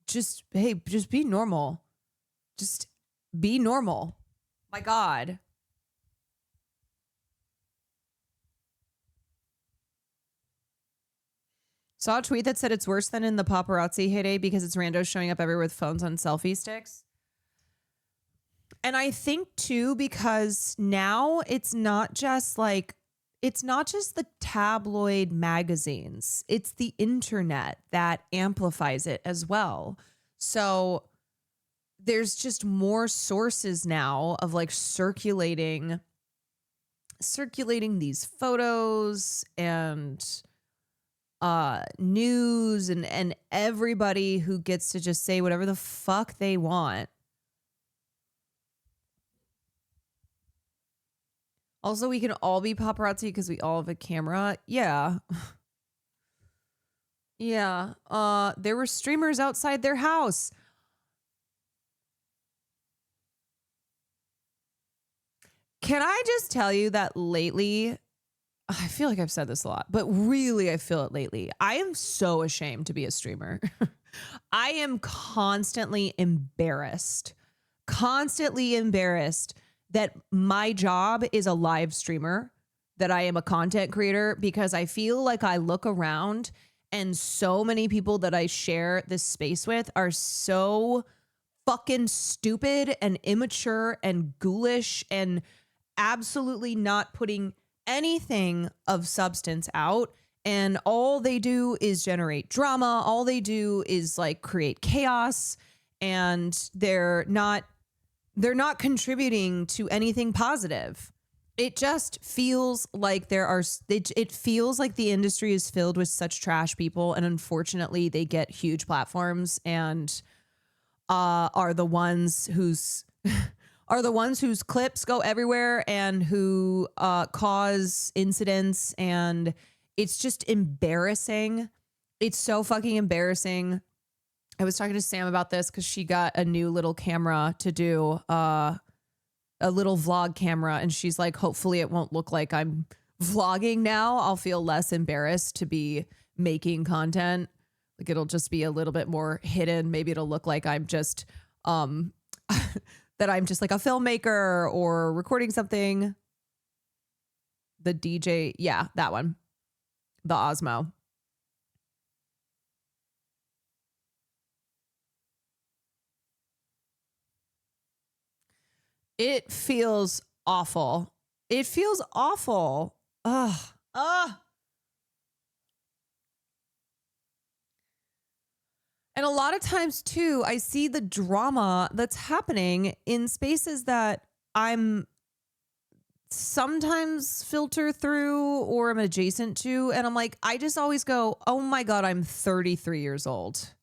just be normal. Just be normal. My God. Saw a tweet that said it's worse than in the paparazzi heyday because it's randos showing up everywhere with phones on selfie sticks. And I think too, because now it's not just the tabloid magazines, it's the internet that amplifies it as well. So there's just more sources now of like circulating these photos and news and everybody who gets to just say whatever the fuck they want. Also, we can all be paparazzi because we all have a camera. Yeah. Yeah. There were streamers outside their house. Can I just tell you that lately, I feel like I've said this a lot, but really I feel it lately. I am so ashamed to be a streamer. I am constantly embarrassed that my job is a live streamer, that I am a content creator, because I feel like I look around and so many people that I share this space with are so fucking stupid and immature and ghoulish and absolutely not putting anything of substance out. And all they do is generate drama. All they do is like create chaos, and they're not contributing to anything positive. It just feels like it feels like the industry is filled with such trash people, and unfortunately they get huge platforms and are the ones whose clips go everywhere and who cause incidents, and it's just embarrassing. It's so fucking embarrassing. I was talking to Sam about this because she got a new little camera to do a little vlog camera, and she's like, hopefully it won't look like I'm vlogging now. I'll feel less embarrassed to be making content. Like it'll just be a little bit more hidden. Maybe it'll look like I'm just that I'm just like a filmmaker or recording something. The DJ, yeah, that one. The Osmo. It feels awful. It feels awful. Ugh. Ugh. And a lot of times too, I see the drama that's happening in spaces that I'm sometimes filter through or I'm adjacent to. And I'm like, I just always go, oh my God, I'm 33 years old.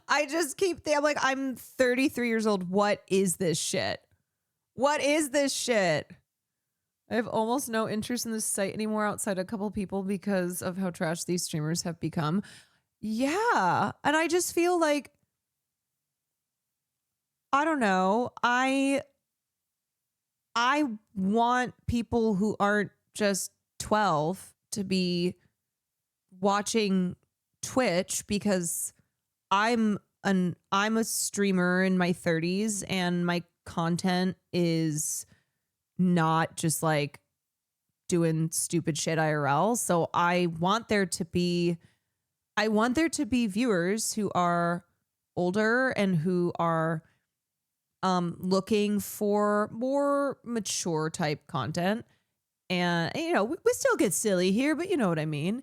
I just keep thinking, I'm like, I'm 33 years old. What is this shit? What is this shit? I have almost no interest in this site anymore outside a couple people because of how trash these streamers have become. Yeah. And I just feel like, I don't know. I want people who aren't just 12 to be watching Twitch because I'm a streamer in my 30s and my content is not just like doing stupid shit IRL. So I want there to be viewers who are older and who are looking for more mature type content. And you know, we still get silly here, but you know what I mean.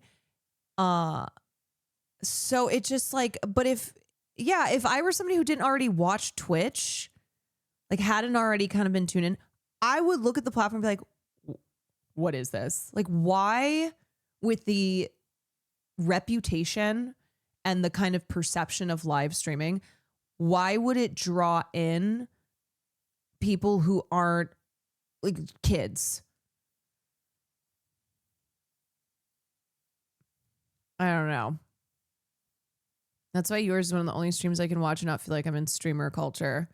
So it's just like, but if I were somebody who didn't already watch Twitch, like hadn't already kind of been tuned in, I would look at the platform and be like, what is this? Like, why, with the reputation and the kind of perception of live streaming, why would it draw in people who aren't like kids? I don't know. That's why yours is one of the only streams I can watch and not feel like I'm in streamer culture.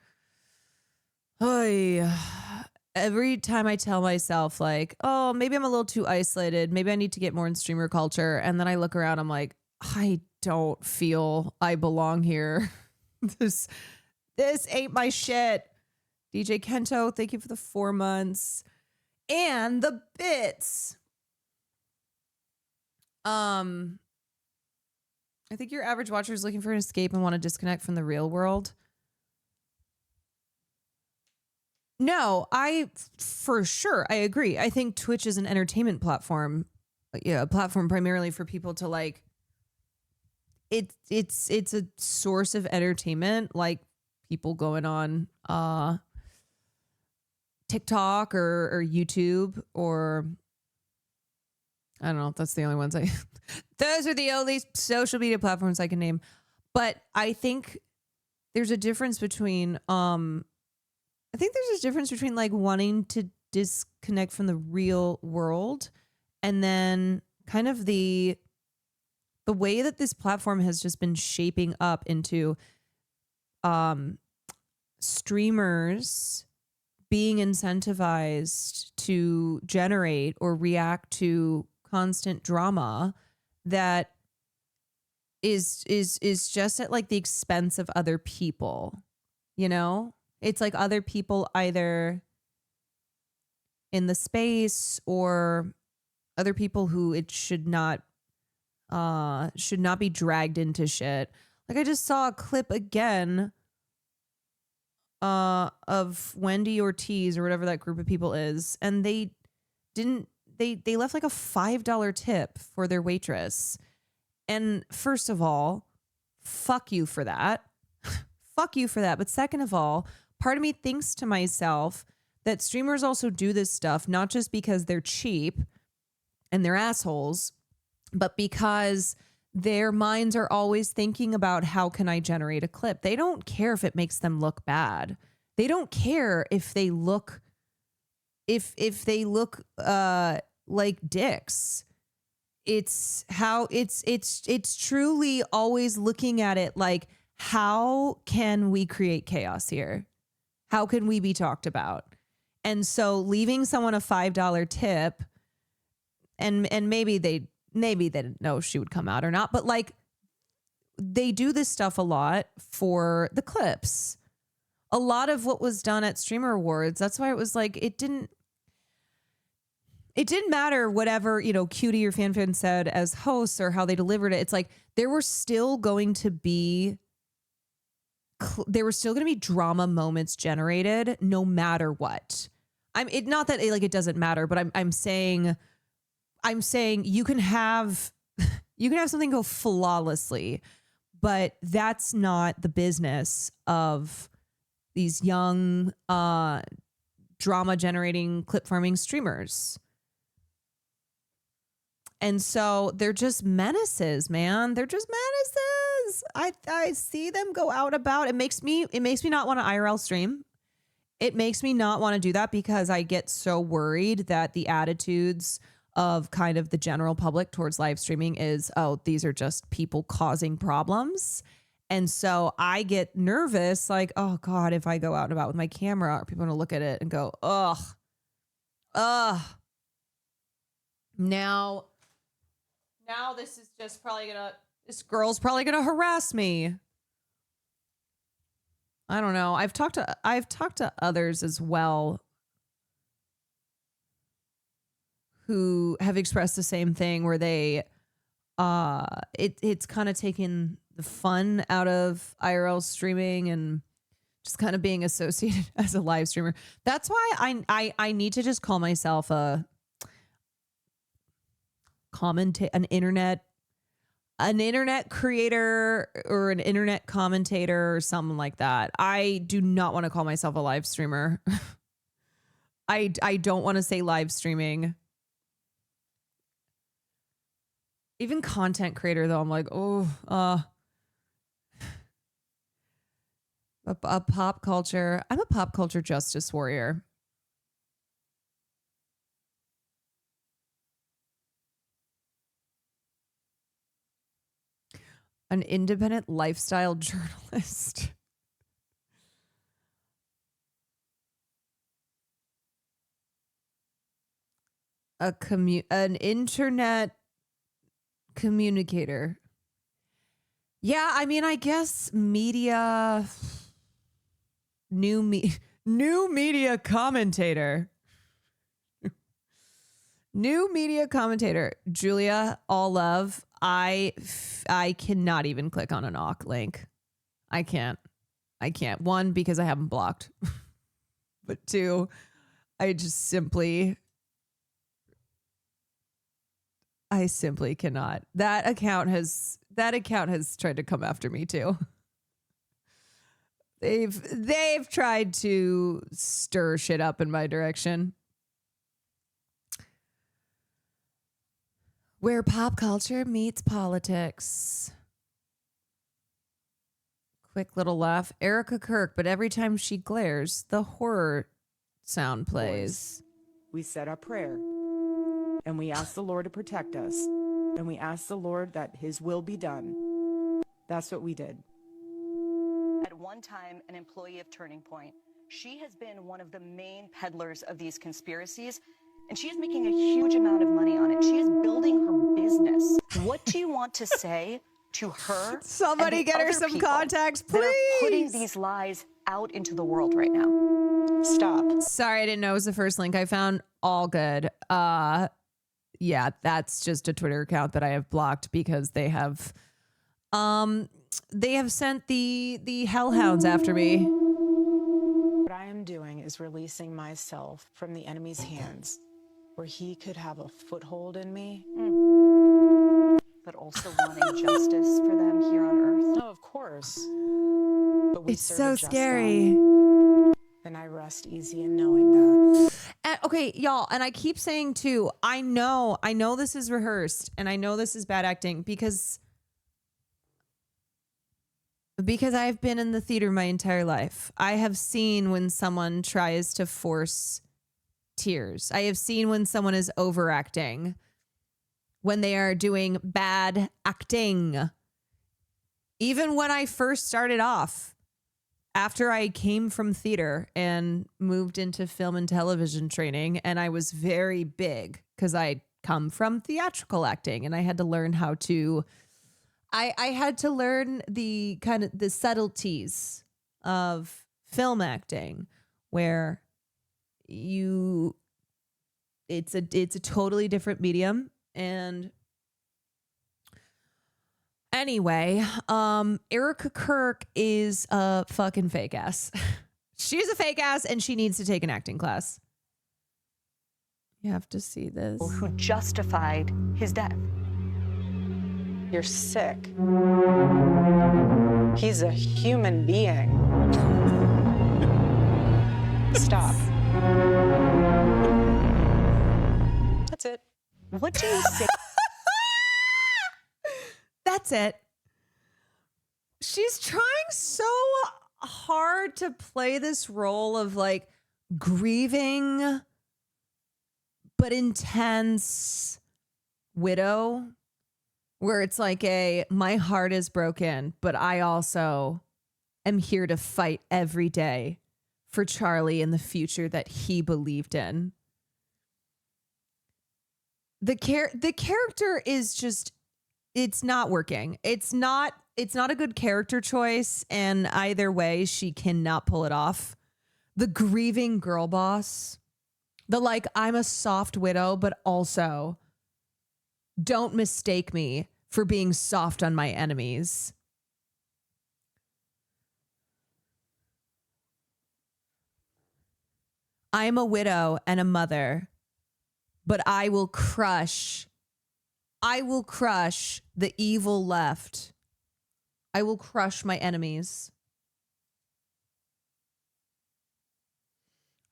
Every time I tell myself like, oh, maybe I'm a little too isolated. Maybe I need to get more in streamer culture. And then I look around, I'm like, I don't feel I belong here. This ain't my shit. DJ Kento, thank you for the 4 months. And the bits. I think your average watcher is looking for an escape and want to disconnect from the real world. No, for sure, I agree. I think Twitch is an entertainment platform. Yeah, a platform primarily for people to like. It's a source of entertainment, like people going on TikTok or YouTube or I don't know. That's the only ones those are the only social media platforms I can name. But I think there's a difference between like wanting to disconnect from the real world and then kind of the way that this platform has just been shaping up into streamers being incentivized to generate or react to constant drama that is just at like the expense of other people, you know? It's like other people either in the space or other people who it should not be dragged into shit. Like I just saw a clip again of Wendy Ortiz or whatever that group of people is, and they left like a $5 tip for their waitress. And first of all, fuck you for that. Fuck you for that. But second of all, part of me thinks to myself that streamers also do this stuff, not just because they're cheap and they're assholes, but because their minds are always thinking about how can I generate a clip. They don't care if it makes them look bad. They don't care if they look if they look like dicks. It's how it's truly always looking at it like, how can we create chaos here? How can we be talked about? And so leaving someone a $5 tip, and maybe they didn't know if she would come out or not, but like, they do this stuff a lot for the clips. A lot of what was done at Streamer Awards, that's why it was like, it didn't matter whatever, you know, Cutie or FanFan said as hosts or how they delivered it. It's like, there were still going to be drama moments generated no matter what. Not that it doesn't matter, but I'm saying you can have something go flawlessly, but that's not the business of these young drama generating clip farming streamers. And so they're just menaces, man. They're just menaces. I see them go out about. It makes me not want to IRL stream. It makes me not want to do that because I get so worried that the attitudes of kind of the general public towards live streaming is, oh, these are just people causing problems. And so I get nervous, like, oh God, if I go out and about with my camera, are people going to look at it and go, ugh. Now this is just this girl's probably gonna harass me. I don't know. I've talked to others as well who have expressed the same thing, where they it's kind of taken the fun out of IRL streaming and just kind of being associated as a live streamer. That's why I need to just call myself an internet creator or an internet commentator or something like that. I do not want to call myself a live streamer. I don't want to say live streaming. Even content creator though, I'm like, a pop culture. I'm a pop culture justice warrior. An independent lifestyle journalist. An internet communicator. Yeah, I mean, I guess media, new media commentator. New media commentator. Julia, all love. I cannot even click on an AUK link. I can't. One, because I haven't blocked. But two, I simply cannot. That account has tried to come after me too. They've tried to stir shit up in my direction. Where pop culture meets politics. Quick little laugh. Erica Kirk, but every time she glares, the horror sound plays. We said our prayer, and we asked the Lord to protect us, and we asked the Lord that his will be done. That's what we did. At one time, an employee of Turning Point, she has been one of the main peddlers of these conspiracies, and she is making a huge amount of money on it. She is building her business. What do you want to say to her? Somebody get her some contacts, please. That are putting these lies out into the world right now. Stop. Sorry, I didn't know it was the first link I found. All good. Yeah, that's just a Twitter account that I have blocked because they have sent the hellhounds after me. What I am doing is releasing myself from the enemy's hands, where he could have a foothold in me. but also wanting justice for them here on earth? No, of course. But we It's serve so a just scary. God, and I rest easy in knowing that. And, okay, y'all, and I keep saying too, I know this is rehearsed and I know this is bad acting because I've been in the theater my entire life. I have seen when someone tries to force tears. I have seen when someone is overacting, when they are doing bad acting. Even when I first started off, after I came from theater and moved into film and television training, and I was very big because I come from theatrical acting and I had to learn how to, I had to learn the kind of the subtleties of film acting where it's a totally different medium. And anyway, Erica Kirk is a fucking fake ass. She's a fake ass and she needs to take an acting class. You have to see this. Who justified his death? You're sick. He's a human being. Stop. That's it. What do you say? That's it. She's trying so hard to play this role of like grieving but intense widow, where it's like my heart is broken, but I also am here to fight every day for Charlie and the future that he believed in. The character is just, it's not working. It's not a good character choice, and either way, she cannot pull it off. The grieving girl boss, the like, I'm a soft widow, but also don't mistake me for being soft on my enemies. I'm a widow and a mother, but I will crush the evil left. I will crush my enemies.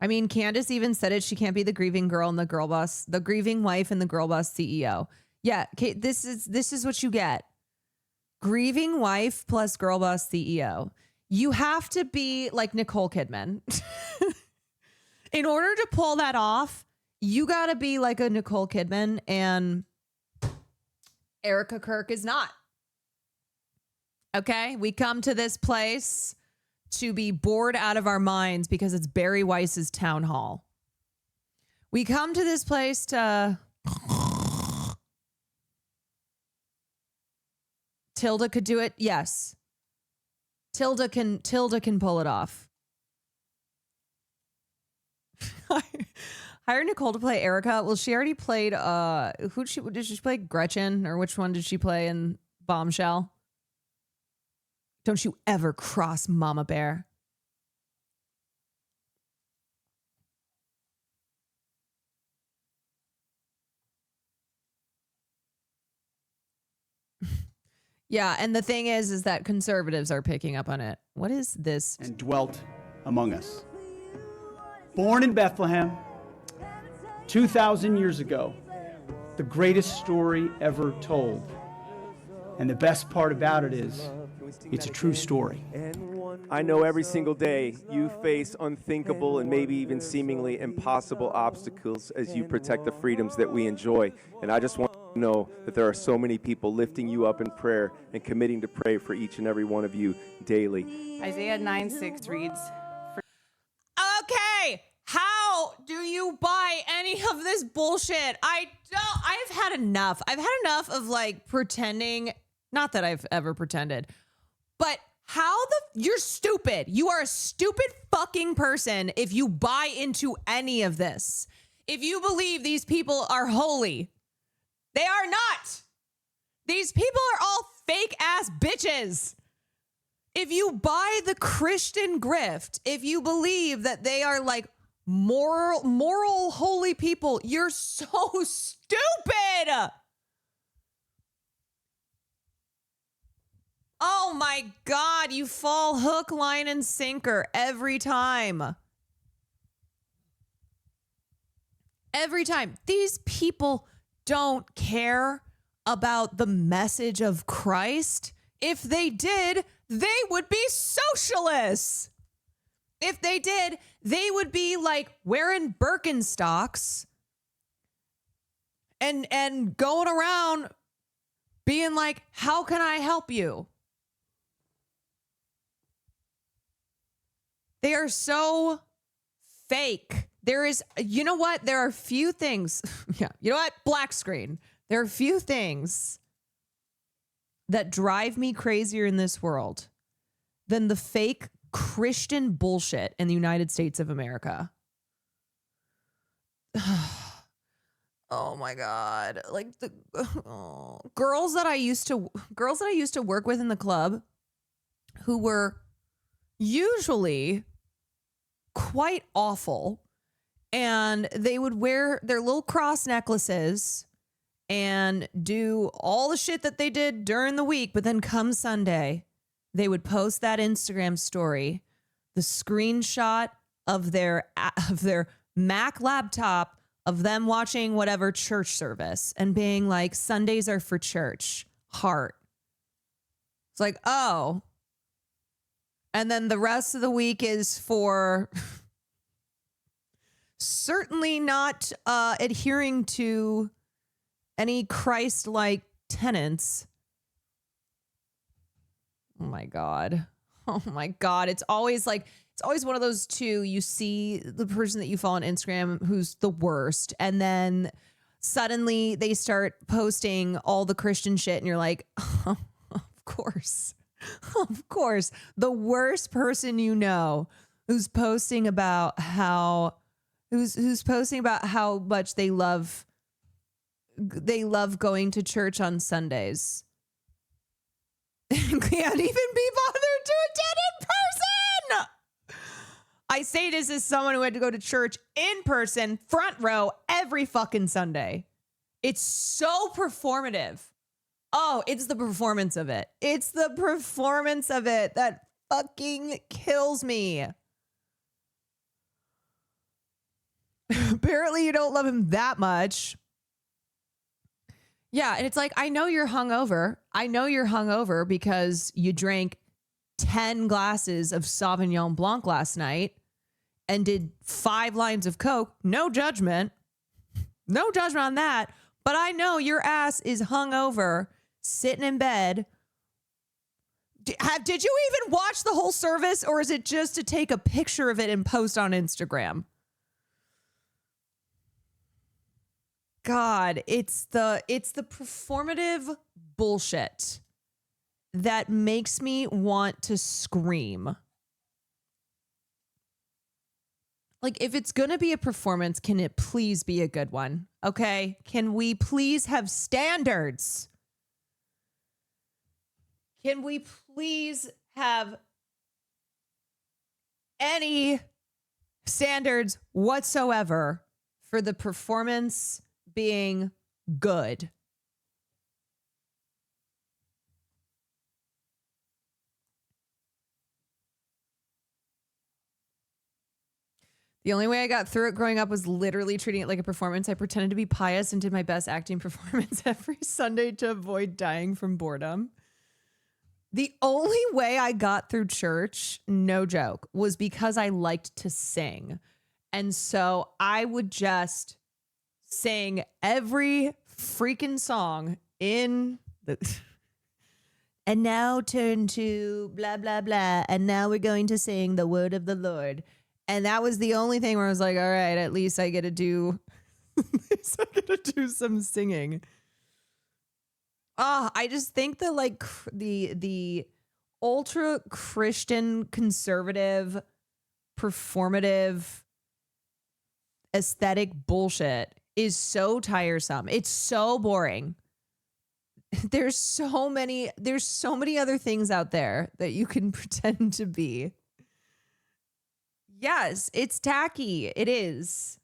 I mean, Candace even said it. She can't be the grieving girl and the girl boss, the grieving wife and the girl boss CEO. Yeah, this is what you get. Grieving wife plus girl boss CEO. You have to be like Nicole Kidman. In order to pull that off, you got to be like a Nicole Kidman, and Erica Kirk is not. Okay, we come to this place to be bored out of our minds because it's Barry Weiss's town hall. We come to this place to... Tilda could do it. Yes. Tilda can pull it off. Hire Nicole to play Erica. Well, she already played did she play Gretchen, or which one did she play in Bombshell? Don't you ever cross Mama Bear. Yeah, and the thing is that conservatives are picking up on it. What is this? And dwelt among us. Born in Bethlehem 2,000 years ago, the greatest story ever told. And the best part about it is, it's a true story. I know every single day you face unthinkable and maybe even seemingly impossible obstacles as you protect the freedoms that we enjoy. And I just want to know that there are so many people lifting you up in prayer and committing to pray for each and every one of you daily. Isaiah 9:6 reads, Okay, how do you buy any of this bullshit? I've had enough. I've had enough of like pretending, not that I've ever pretended, but you're stupid. You are a stupid fucking person if you buy into any of this. If you believe these people are holy, they are not. These people are all fake ass bitches. If you buy the Christian grift, if you believe that they are like moral, holy people, you're so stupid. Oh my God, you fall hook, line, and sinker every time. Every time. These people don't care about the message of Christ. If they did, they would be socialists. If they did, they would be like wearing Birkenstocks and going around being like, how can I help you? They are so fake. There is, you know what? There are few things. Yeah. You know what? Black screen. There are few things that drive me crazier in this world than the fake Christian bullshit in the United States of America. Oh my God. Like the girls that I used to work with in the club who were usually quite awful, and they would wear their little cross necklaces and do all the shit that they did during the week, but then come Sunday, they would post that Instagram story, the screenshot of their Mac laptop of them watching whatever church service and being like, Sundays are for church, heart. It's like, oh. And then the rest of the week is for certainly not adhering to any Christ-like tenets. Oh my God. Oh my God. It's always one of those two. You see the person that you follow on Instagram who's the worst, and then suddenly they start posting all the Christian shit, and you're like, oh, of course. Of course. The worst person you know who's posting about how much they love going to church on Sundays. Can't even be bothered to attend in person. I say this as someone who had to go to church in person, front row, every fucking Sunday. It's so performative. Oh, it's the performance of it. It's the performance of it that fucking kills me. Apparently you don't love him that much. Yeah, and it's like, I know you're hungover. I know you're hungover because you drank 10 glasses of Sauvignon Blanc last night and did 5 lines of Coke. No judgment. No judgment on that. But I know your ass is hungover, sitting in bed. Did you even watch the whole service, or is it just to take a picture of it and post on Instagram? God, it's the performative bullshit that makes me want to scream. Like, if it's going to be a performance, can it please be a good one? Okay? Can we please have standards? Can we please have any standards whatsoever for the performance being good? The only way I got through it growing up was literally treating it like a performance. I pretended to be pious and did my best acting performance every Sunday to avoid dying from boredom. The only way I got through church, no joke, was because I liked to sing. And so I would just sing every freaking song in the... And now turn to blah, blah, blah. And now we're going to sing the word of the Lord. And that was the only thing where I was like, all right, at least I get to do, some singing. I just think that like the ultra Christian conservative performative aesthetic bullshit is so tiresome. It's so boring. There's so many other things out there that you can pretend to be. Yes, it's tacky. It is.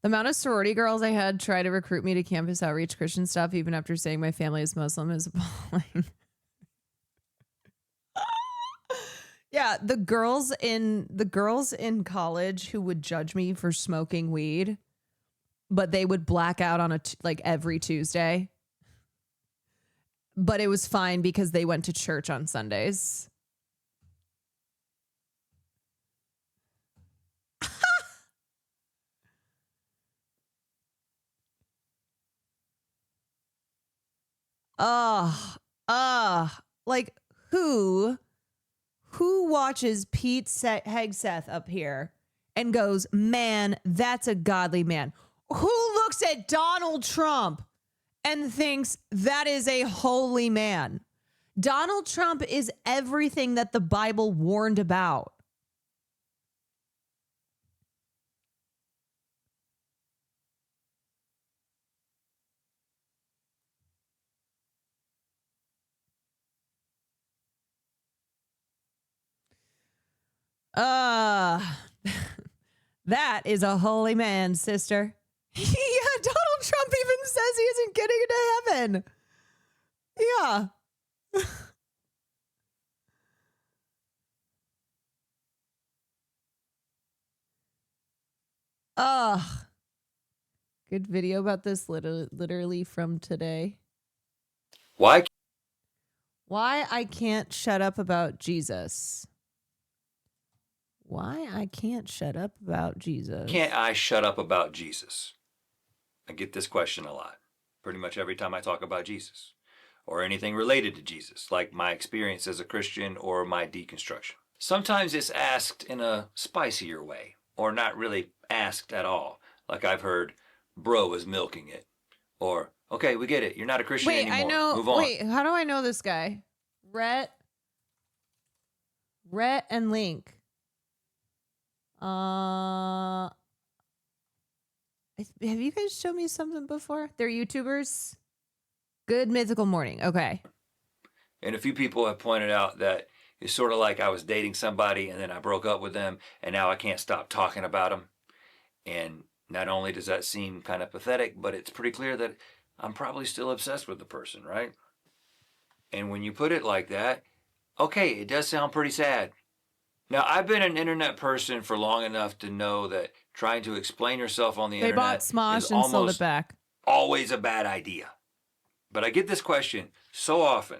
The amount of sorority girls I had try to recruit me to campus outreach Christian stuff, even after saying my family is Muslim, is appalling. Yeah, the girls in college who would judge me for smoking weed, but they would black out on like every Tuesday. But it was fine because they went to church on Sundays. Like who watches Pete Hegseth up here and goes, man, that's a godly man? Who looks at Donald Trump and thinks that is a holy man? Donald Trump is everything that the Bible warned about. That is a holy man, sister. Yeah, Donald Trump even says he isn't getting into heaven. Yeah. Good video about this literally from today. Why I can't shut up about Jesus. Why I can't shut up about Jesus. Can't I shut up about Jesus? I get this question a lot. Pretty much every time I talk about Jesus or anything related to Jesus, like my experience as a Christian or my deconstruction. Sometimes it's asked in a spicier way or not really asked at all. Like I've heard, bro is milking it. Or, okay, we get it. You're not a Christian anymore. I know. Move on. Wait, how do I know this guy? Rhett and Link. Have you guys shown me something before? They're YouTubers. Good Mythical Morning. Okay. And a few people have pointed out that it's sort of like I was dating somebody and then I broke up with them and now I can't stop talking about them. And not only does that seem kind of pathetic, but it's pretty clear that I'm probably still obsessed with the person, right? And when you put it like that, okay, it does sound pretty sad. Now, I've been an internet person for long enough to know that trying to explain yourself on the They bought internet Smosh is and sold it almost back. always a bad idea. But I get this question so often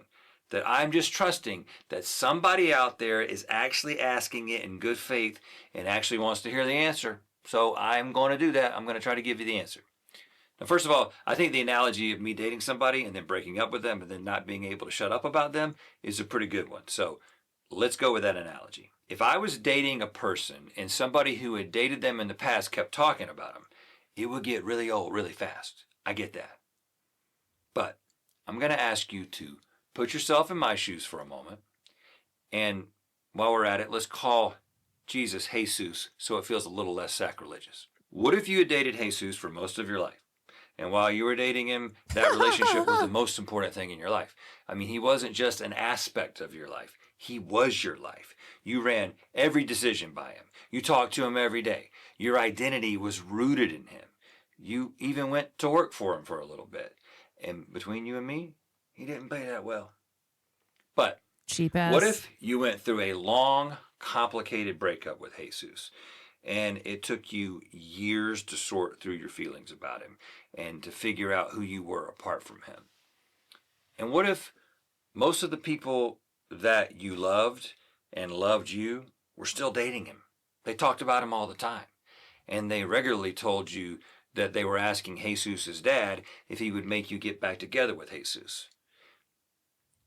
that I'm just trusting that somebody out there is actually asking it in good faith and actually wants to hear the answer. So I'm going to do that. I'm going to try to give you the answer. Now, first of all, I think the analogy of me dating somebody and then breaking up with them and then not being able to shut up about them is a pretty good one. So let's go with that analogy. If I was dating a person and somebody who had dated them in the past kept talking about them, it would get really old really fast. I get that. But I'm going to ask you to put yourself in my shoes for a moment. And while we're at it, let's call Jesus Jesus so it feels a little less sacrilegious. What if you had dated Jesus for most of your life? And while you were dating him, that relationship was the most important thing in your life. I mean, he wasn't just an aspect of your life. He was your life. You ran every decision by him. You talked to him every day. Your identity was rooted in him. You even went to work for him for a little bit. And between you and me, he didn't pay that well. But cheap ass. What if you went through a long, complicated breakup with Jesus and it took you years to sort through your feelings about him and to figure out who you were apart from him? And what if most of the people that you loved and loved you were still dating him? They talked about him all the time. And they regularly told you that they were asking Jesus' dad if he would make you get back together with Jesus.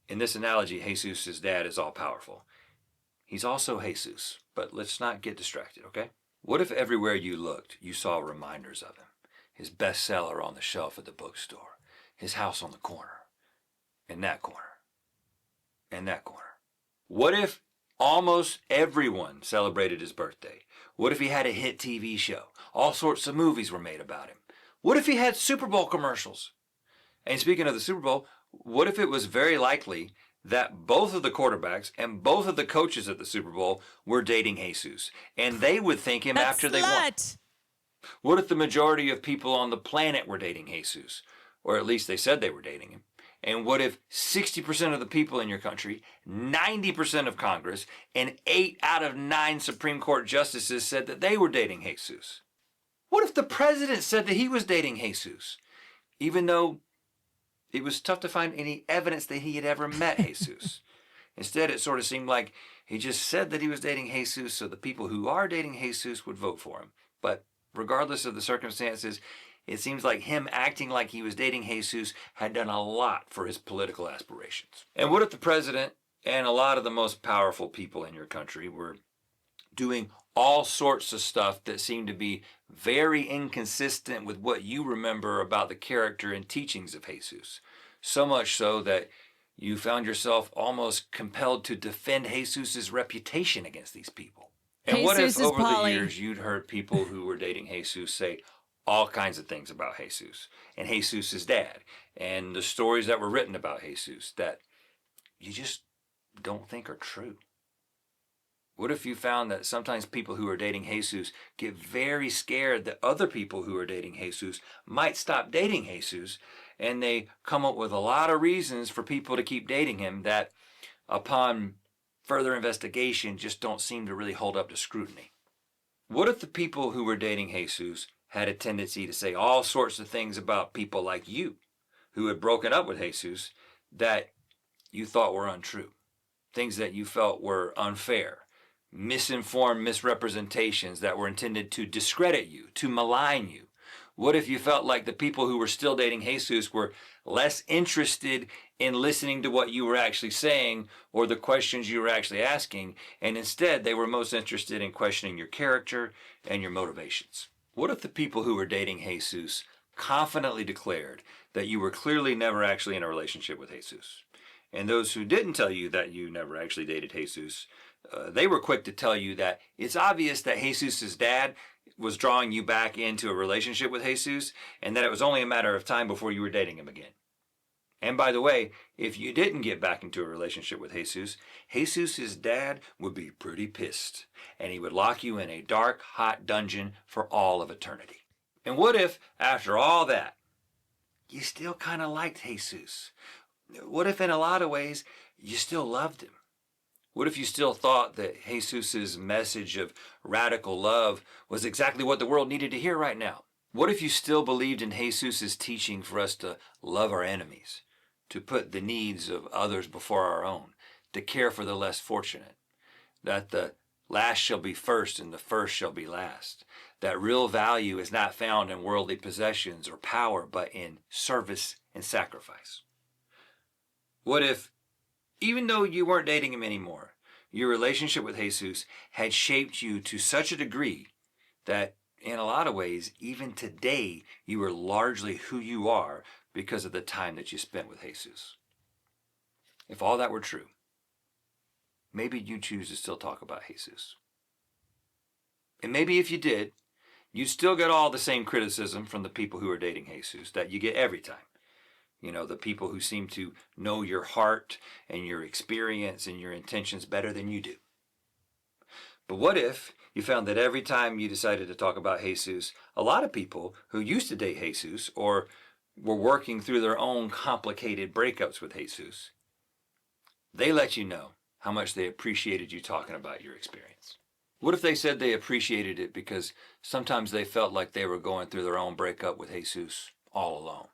In this analogy, Jesus' dad is all powerful. He's also Jesus, but let's not get distracted, okay? What if everywhere you looked, you saw reminders of him? His bestseller on the shelf at the bookstore, his house on the corner, and that corner, and that corner. What if almost everyone celebrated his birthday? What if he had a hit TV show? All sorts of movies were made about him. What if he had Super Bowl commercials? And speaking of the Super Bowl, what if it was very likely that both of the quarterbacks and both of the coaches at the Super Bowl were dating Jesus, and they would thank him after they won? What if the majority of people on the planet were dating Jesus? Or at least they said they were dating him. And what if 60% of the people in your country, 90% of Congress, and 8 out of 9 Supreme Court justices said that they were dating Jesus? What if the president said that he was dating Jesus, even though it was tough to find any evidence that he had ever met Jesus? Instead, it sort of seemed like he just said that he was dating Jesus so the people who are dating Jesus would vote for him. But regardless of the circumstances, it seems like him acting like he was dating Jesus had done a lot for his political aspirations. And what if the president and a lot of the most powerful people in your country were doing all sorts of stuff that seemed to be very inconsistent with what you remember about the character and teachings of Jesus? So much so that you found yourself almost compelled to defend Jesus's reputation against these people. And what if over the years you'd heard people who were dating Jesus say all kinds of things about Jesus and Jesus's dad and the stories that were written about Jesus that you just don't think are true? What if you found that sometimes people who are dating Jesus get very scared that other people who are dating Jesus might stop dating Jesus, and they come up with a lot of reasons for people to keep dating him that, upon further investigation, just don't seem to really hold up to scrutiny? What if the people who were dating Jesus had a tendency to say all sorts of things about people like you who had broken up with Jesus that you thought were untrue, things that you felt were unfair, misinformed misrepresentations that were intended to discredit you, to malign you? What if you felt like the people who were still dating Jesus were less interested in listening to what you were actually saying or the questions you were actually asking, and instead they were most interested in questioning your character and your motivations? What if the people who were dating Jesus confidently declared that you were clearly never actually in a relationship with Jesus? And those who didn't tell you that you never actually dated Jesus, they were quick to tell you that it's obvious that Jesus's dad was drawing you back into a relationship with Jesus, and that it was only a matter of time before you were dating him again. And by the way, if you didn't get back into a relationship with Jesus, Jesus's dad would be pretty pissed, and he would lock you in a dark, hot dungeon for all of eternity. And what if, after all that, you still kind of liked Jesus? What if in a lot of ways you still loved him? What if you still thought that Jesus's message of radical love was exactly what the world needed to hear right now? What if you still believed in Jesus's teaching for us to love our enemies, to put the needs of others before our own, to care for the less fortunate, that the last shall be first and the first shall be last, that real value is not found in worldly possessions or power, but in service and sacrifice? What if, even though you weren't dating him anymore, your relationship with Jesus had shaped you to such a degree that in a lot of ways, even today, you are largely who you are because of the time that you spent with Jesus? If all that were true, maybe you choose to still talk about Jesus. And maybe if you did, you'd still get all the same criticism from the people who are dating Jesus that you get every time. You know, the people who seem to know your heart and your experience and your intentions better than you do. But what if you found that every time you decided to talk about Jesus, a lot of people who used to date Jesus or were working through their own complicated breakups with Jesus, they let you know how much they appreciated you talking about your experience? What if they said they appreciated it because sometimes they felt like they were going through their own breakup with Jesus all alone?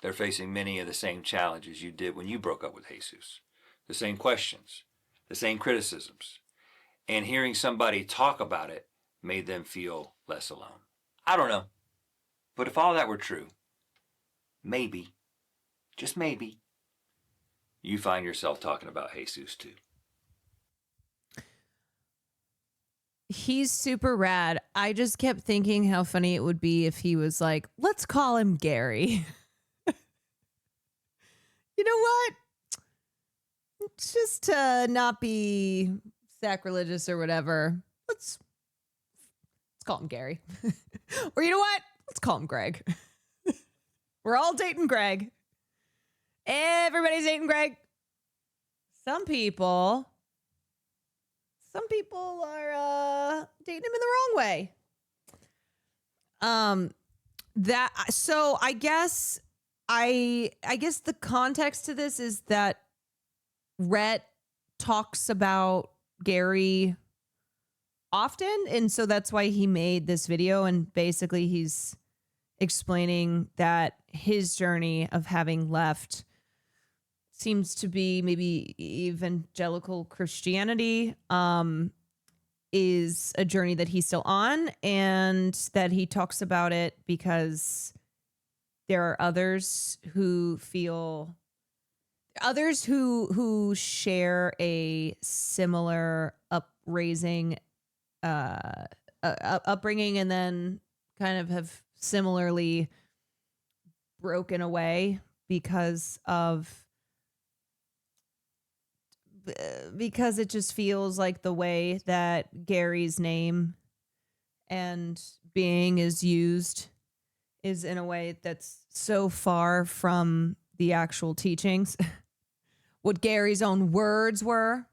They're facing many of the same challenges you did when you broke up with Jesus, the same questions, the same criticisms, and hearing somebody talk about it made them feel less alone. I don't know, but if all that were true, maybe, just maybe, you find yourself talking about Jesus too. He's super rad. I just kept thinking how funny it would be if he was like, let's call him Gary. You know what? Just to not be sacrilegious or whatever, let's call him Gary. Or you know what? Let's call him Greg. We're all dating Greg. Everybody's dating Greg. Some people are dating him in the wrong way. So I guess the context to this is that Rhett talks about Gary often, and so that's why he made this video, and basically he's explaining that his journey of having left seems to be maybe evangelical Christianity is a journey that he's still on, and that he talks about it because there are others who share a similar upbringing, and then kind of have similarly broken away because it just feels like the way that Gary's name and being is used is in a way that's so far from the actual teachings, what Gary's own words were.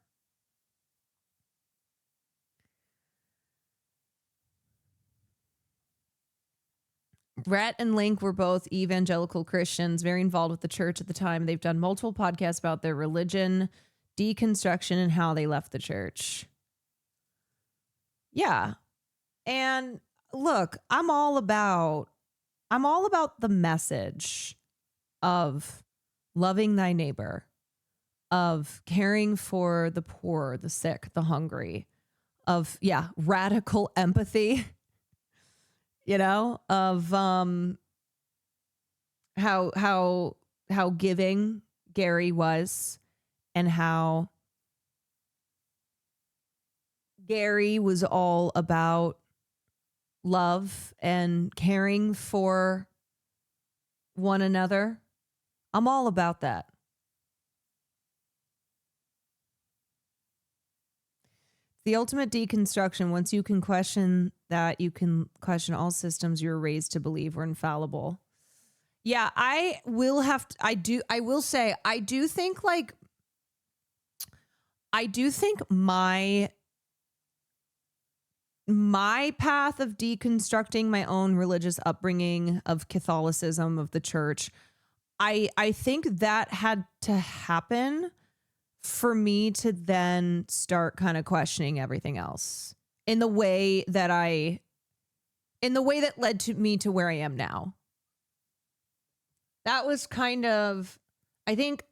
Rhett and Link were both evangelical Christians, very involved with the church at the time. They've done multiple podcasts about their religion, deconstruction, and how they left the church. Yeah. And look, I'm all about the message of loving thy neighbor, of caring for the poor, the sick, the hungry, of radical empathy, of how giving Gary was, and how Gary was all about love and caring for one another. I'm all about that. The ultimate deconstruction. Once you can question that, you can question all systems you're raised to believe were infallible. Yeah, I will say, I do think my path of deconstructing my own religious upbringing of Catholicism, of the church, I think that had to happen for me to then start kind of questioning everything else in the way that led to me to where I am now. That was kind of, I think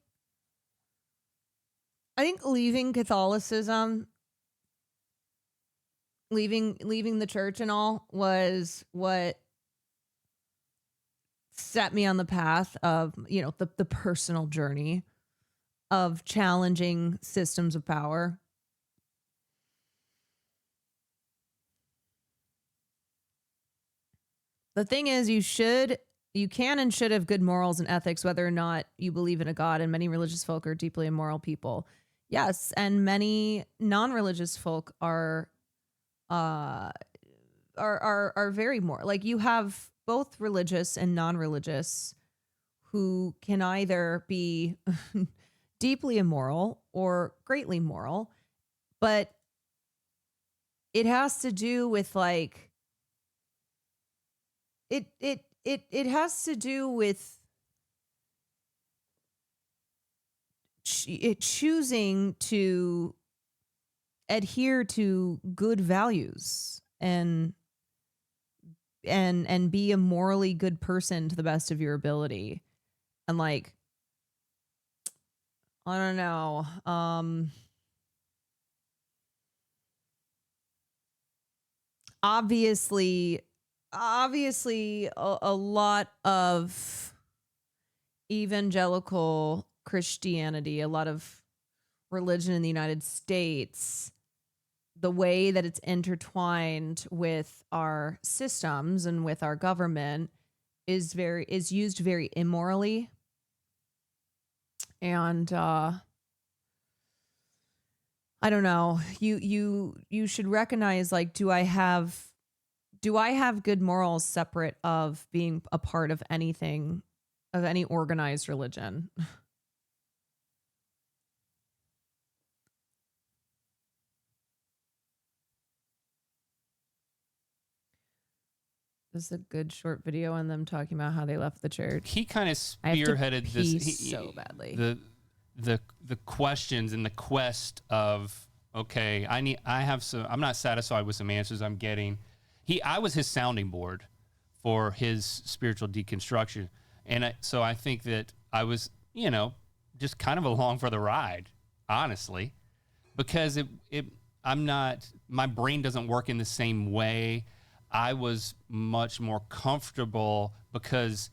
leaving Catholicism, leaving the church and all, was what set me on the path of, the personal journey of challenging systems of power. The thing is, you can and should have good morals and ethics, whether or not you believe in a God, and many religious folk are deeply immoral people. Yes, and many non-religious folk are very moral. Like, you have both religious and non-religious who can either be deeply immoral or greatly moral, but it has to do with it has to do with choosing to adhere to good values and be a morally good person to the best of your ability. And I don't know. Obviously a lot of evangelical Christianity, a lot of religion in the United States, the way that it's intertwined with our systems and with our government is used very immorally. And I don't know. You should recognize, do I have good morals separate of being a part of anything, of any organized religion? There's a good short video on them talking about how they left the church. He kind of I have to spearheaded pee this so badly. The questions and the quest of, okay, I'm not satisfied with some answers I'm getting. I was his sounding board for his spiritual deconstruction. And so I think that I was, just kind of along for the ride, honestly, because my brain doesn't work in the same way. I was much more comfortable because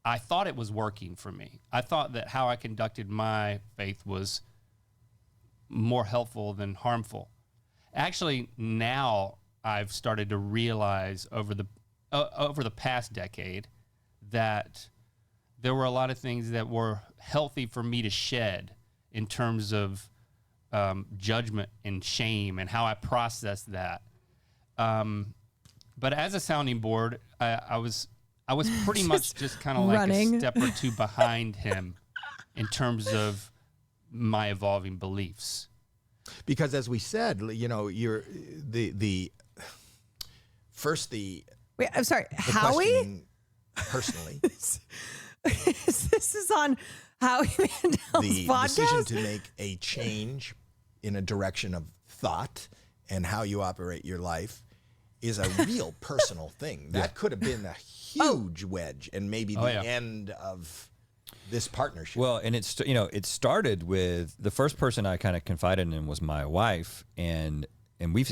I thought it was working for me. I thought that how I conducted my faith was more helpful than harmful. Actually, now I've started to realize over the past decade that there were a lot of things that were healthy for me to shed in terms of judgment and shame and how I processed that. But as a sounding board, I was pretty much just kind of like a step or two behind him in terms of my evolving beliefs. Because as we said, you're the Wait, I'm sorry, Howie? Personally. This is on Howie Mandel's the podcast? decision to make a change in a direction of thought and how you operate your life is a real personal thing. That could have been a huge wedge and maybe the end of this partnership. Well, and it started with the first person I kind of confided in was my wife, and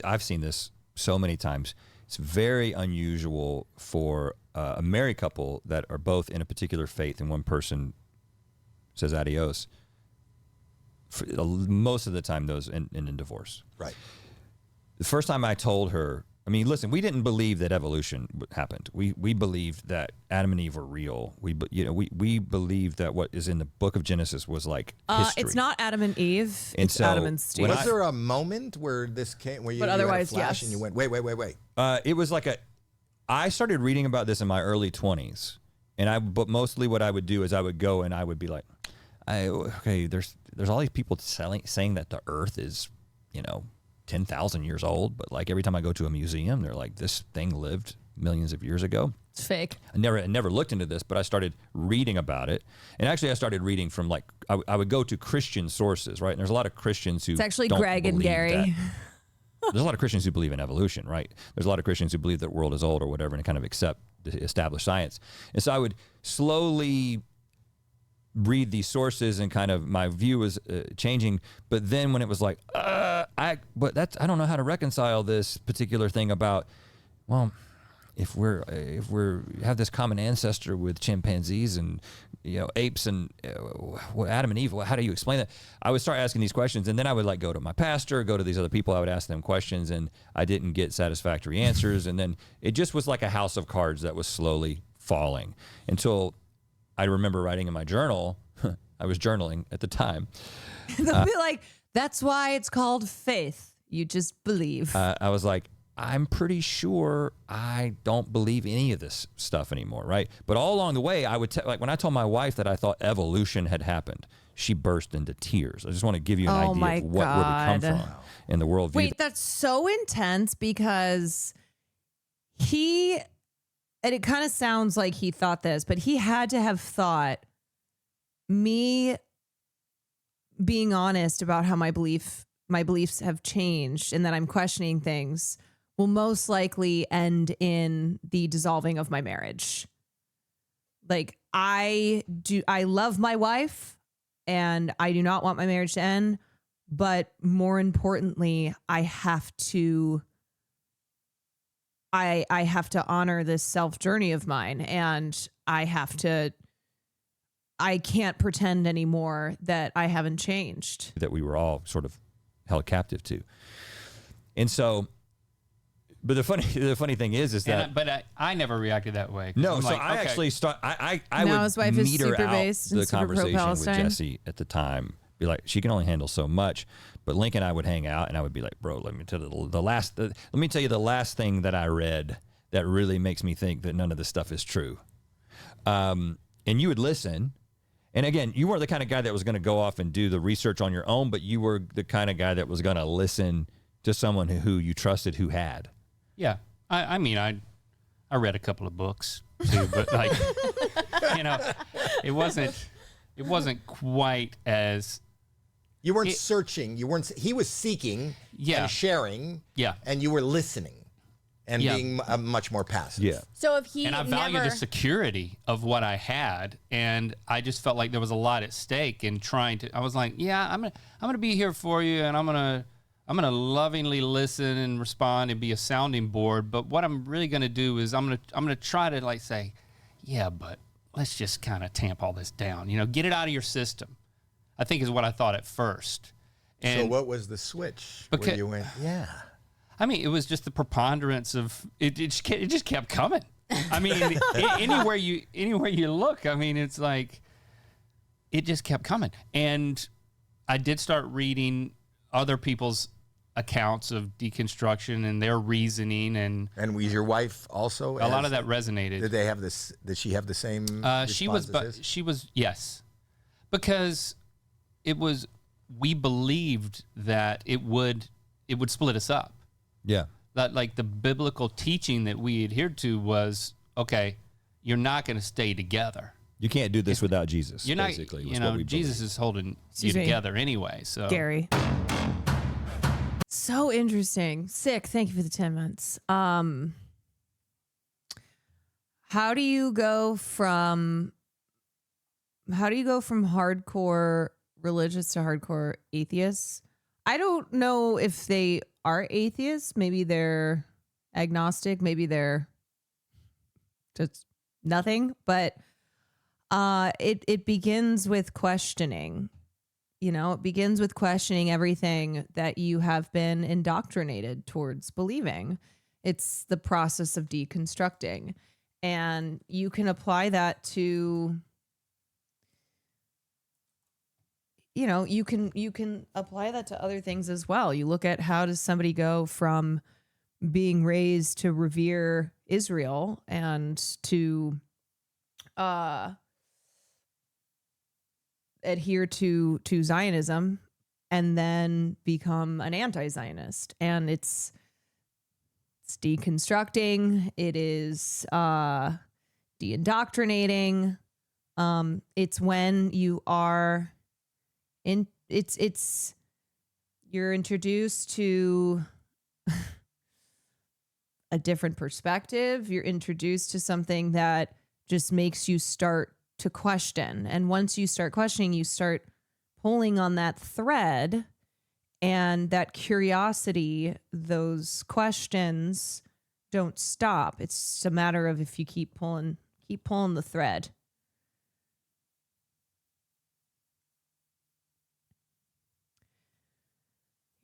I've seen this so many times. It's very unusual for a married couple that are both in a particular faith and one person says adios. Most of the time, those end in divorce. Right. The first time I told her, I mean, listen, we didn't believe that evolution happened. We believed that Adam and Eve were real. We believed that what is in the book of Genesis was like history. It's not Adam and Eve. And it's so Adam and Steve. Was there a moment where this came, where you had a flash and you went, wait? It was like I started reading about this in my early 20s, but mostly what I would do is I would go and I would be like, there's all these people saying that the Earth is, 10,000 years old, but like every time I go to a museum, they're like, this thing lived millions of years ago. It's fake. I never looked into this, but I started reading about it. And actually I started reading from I would go to Christian sources, right? And there's a lot of Christians who It's actually don't Greg and believe Gary. there's a lot of Christians who believe in evolution, right? There's a lot of Christians who believe that the world is old or whatever and kind of accept the established science. And so I would slowly read these sources and kind of my view was changing. But then when it was like, I don't know how to reconcile this particular thing about, well, if we have this common ancestor with chimpanzees and apes and Adam and Eve, how do you explain that? I would start asking these questions, and then I would go to my pastor, go to these other people. I would ask them questions, and I didn't get satisfactory answers. And then it just was like a house of cards that was slowly falling until I remember writing in my journal. I was journaling at the time. They'll be like, that's why it's called faith. You just believe. I was like, I'm pretty sure I don't believe any of this stuff anymore, right? But all along the way, I would when I told my wife that I thought evolution had happened, she burst into tears. I just want to give you an idea of where we come from in the worldview. Wait, that's so intense because and it kind of sounds like he thought this, but he had to have thought me being honest about how my beliefs have changed and that I'm questioning things will most likely end in the dissolving of my marriage. Like I love my wife and I do not want my marriage to end, but more importantly, I have to honor this self journey of mine, and I can't pretend anymore that I haven't changed. That we were all sort of held captive to. And so, but the funny thing is that. But I never reacted that way. No, I'm so like, I okay. actually I Now would his wife is meter super out based and the super conversation with pro-Palestine. Jesse at the time. Be like, she can only handle so much. But Link and I would hang out, and I would be like, bro, let me tell you the last thing that I read that really makes me think that none of this stuff is true. And you would listen. And again, you weren't the kind of guy that was going to go off and do the research on your own, but you were the kind of guy that was going to listen to someone who you trusted who had. Yeah. I mean, I I read a couple of books too, but like, you know, it wasn't quite as. You weren't searching. You weren't. He was seeking and sharing. Yeah. And you were listening and being much more passive. Yeah. So if he and I value the security of what I had, and I just felt like there was a lot at stake in trying to. I was like, yeah, I'm gonna be here for you, and I'm gonna lovingly listen and respond and be a sounding board. But what I'm really gonna do is I'm gonna try to like say, yeah, but let's just kind of tamp all this down. You know, get it out of your system. I think is what I thought at first. And so what was the switch where you went, yeah? I mean, it was just the preponderance of it. It just kept coming. I mean, anywhere you look, I mean, it's like it just kept coming. And I did start reading other people's accounts of deconstruction and their reasoning, and was your wife also? A lot of that resonated. Did they have this? Did she have the same? She was yes, because it was. We believed that it would split us up. Yeah. That like the biblical teaching that we adhered to was, okay, you're not going to stay together. You can't do this without Jesus. You're not, basically, you know, Jesus is holding you together anyway. So Gary. So interesting. Sick. Thank you for the 10 months. How do you go from hardcore religious to hardcore atheists? I don't know if they are atheists. Maybe they're agnostic. Maybe they're just nothing. But it begins with questioning. You know, it begins with questioning everything that you have been indoctrinated towards believing. It's the process of deconstructing. And you can apply that to, you know, you can apply that to other things as well. You look at how does somebody go from being raised to revere Israel and to adhere to Zionism and then become an anti-Zionist. And it's deconstructing. It is de-indoctrinating. It's when you are you're introduced to a different perspective. You're introduced to something that just makes you start to question. And once you start questioning, you start pulling on that thread, and that curiosity, those questions don't stop. It's just a matter of if you keep pulling the thread.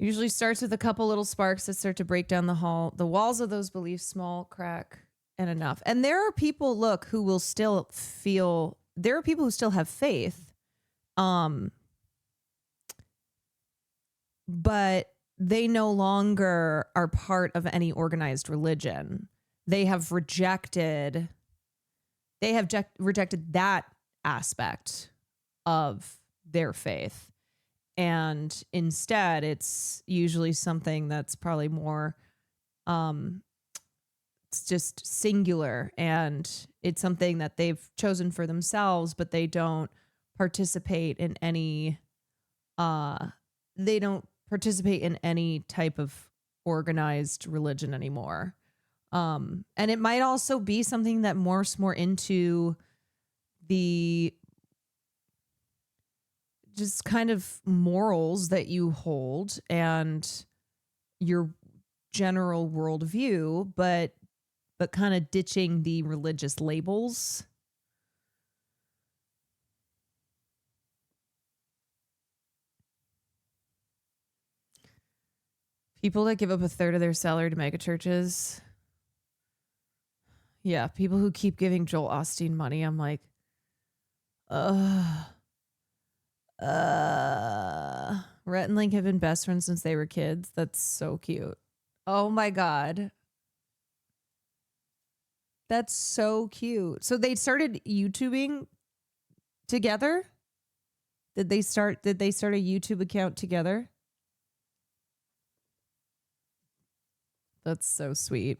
Usually starts with a couple little sparks that start to break down the walls of those beliefs, small crack and enough. And there are people, who will still there are people who still have faith. But they no longer are part of any organized religion. They have rejected that aspect of their faith. And instead, it's usually something that's probably more, it's just singular, and it's something that they've chosen for themselves, but they don't participate in any, type of organized religion anymore. And it might also be something that morphs more into the just kind of morals that you hold and your general worldview, but kind of ditching the religious labels. People that give up a third of their salary to mega churches. Yeah, people who keep giving Joel Osteen money. I'm like, Rhett and Link have been best friends since they were kids. That's so cute. Oh my God. That's so cute. So they started YouTubing together? Did they start a YouTube account together? That's so sweet.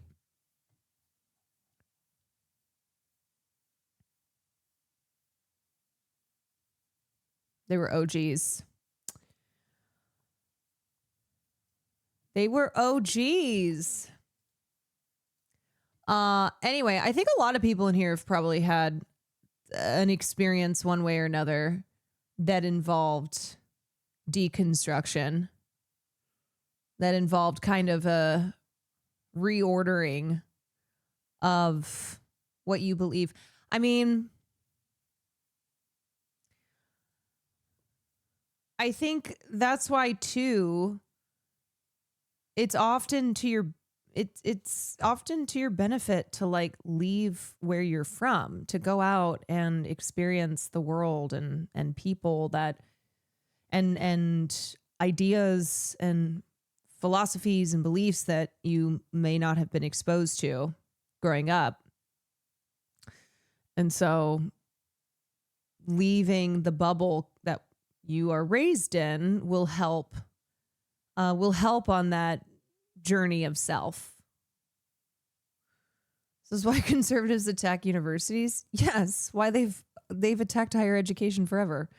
They were OGs. They were OGs. Anyway, I think a lot of people in here have probably had an experience one way or another that involved deconstruction, that involved kind of a reordering of what you believe. I mean, I think that's why too, it's often to your benefit to like leave where you're from, to go out and experience the world and people that and ideas and philosophies and beliefs that you may not have been exposed to growing up. And so leaving the bubble that you are raised in will help on that journey of self. This is why conservatives attack universities. Yes, why they've attacked higher education forever.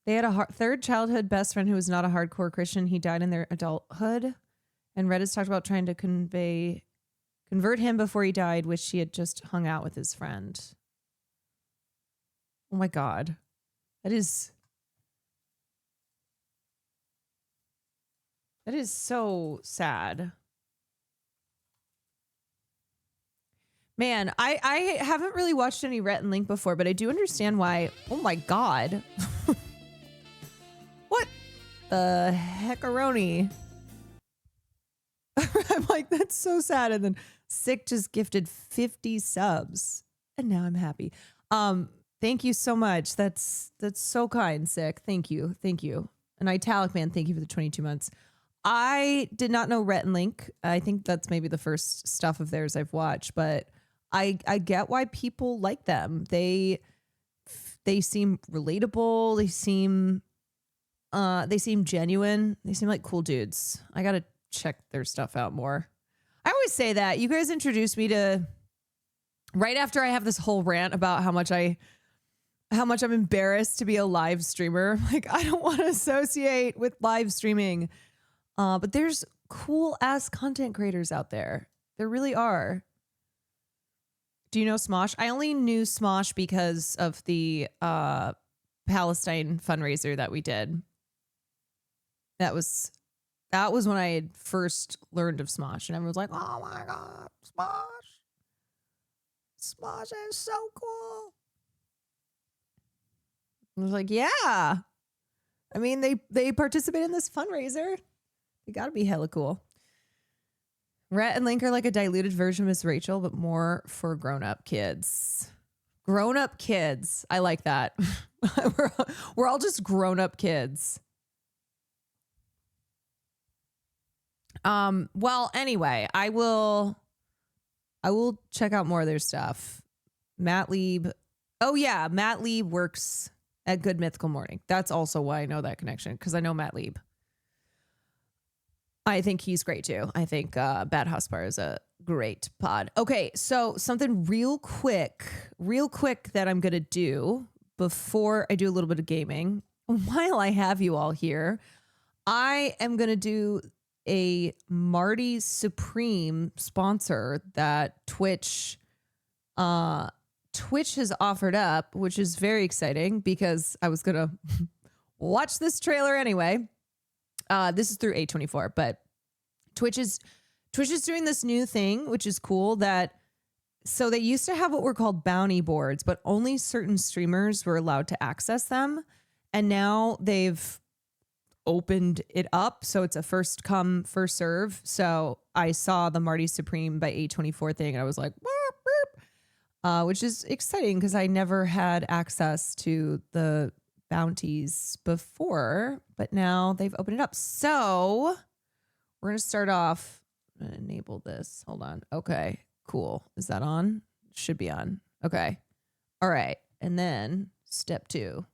They had a third childhood best friend who was not a hardcore Christian. He died in their adulthood, and Reddit's talked about trying to convert him before he died, which he had just hung out with his friend. Oh my God, that is so sad. Man, I haven't really watched any Rhett and Link before, but I do understand why. Oh my God. What the heckaroni? I'm like, that's so sad. And then Sick just gifted 50 subs. And now I'm happy. Thank you so much. That's so kind, Sick. Thank you. Thank you. And Italic Man, thank you for the 22 months. I did not know Rhett and Link. I think that's maybe the first stuff of theirs I've watched, but I get why people like them. They seem relatable. They seem genuine. They seem like cool dudes. I gotta check their stuff out more. I always say that. You guys introduced me to, right after I have this whole rant about how much I'm embarrassed to be a live streamer. Like, I don't want to associate with live streaming. But there's cool ass content creators out there. There really are. Do you know Smosh? I only knew Smosh because of the Palestine fundraiser that we did. That was when I had first learned of Smosh, and everyone was like, "Oh my God, Smosh! Smosh is so cool." I was like, "Yeah." I mean, they participate in this fundraiser. They gotta be hella cool. Rhett and Link are like a diluted version of Miss Rachel, but more for grown-up kids. Grown-up kids. I like that. We're all just grown-up kids. Well, anyway, I will check out more of their stuff. Matt Lieb. Oh yeah, Matt Lieb works at Good Mythical Morning. That's also why I know that connection, because I know Matt Lieb. I think he's great too. I think Bad House Bar is a great pod. Okay, so something real quick that I'm going to do before I do a little bit of gaming. While I have you all here, I am going to do a Marty Supreme sponsor that Twitch has offered up, which is very exciting because I was going to watch this trailer anyway. This is through A24, but Twitch is doing this new thing, which is cool. So they used to have what were called bounty boards, but only certain streamers were allowed to access them. And now they've opened it up, so it's a first come, first serve. So I saw the Marty Supreme by A24 thing, and I was like, boop, boop, which is exciting because I never had access to the bounties before, but now they've opened it up. So we're going to start off. I'm going to enable this. Hold on. Okay, cool. Is that on? Should be on. Okay. All right. And then step two.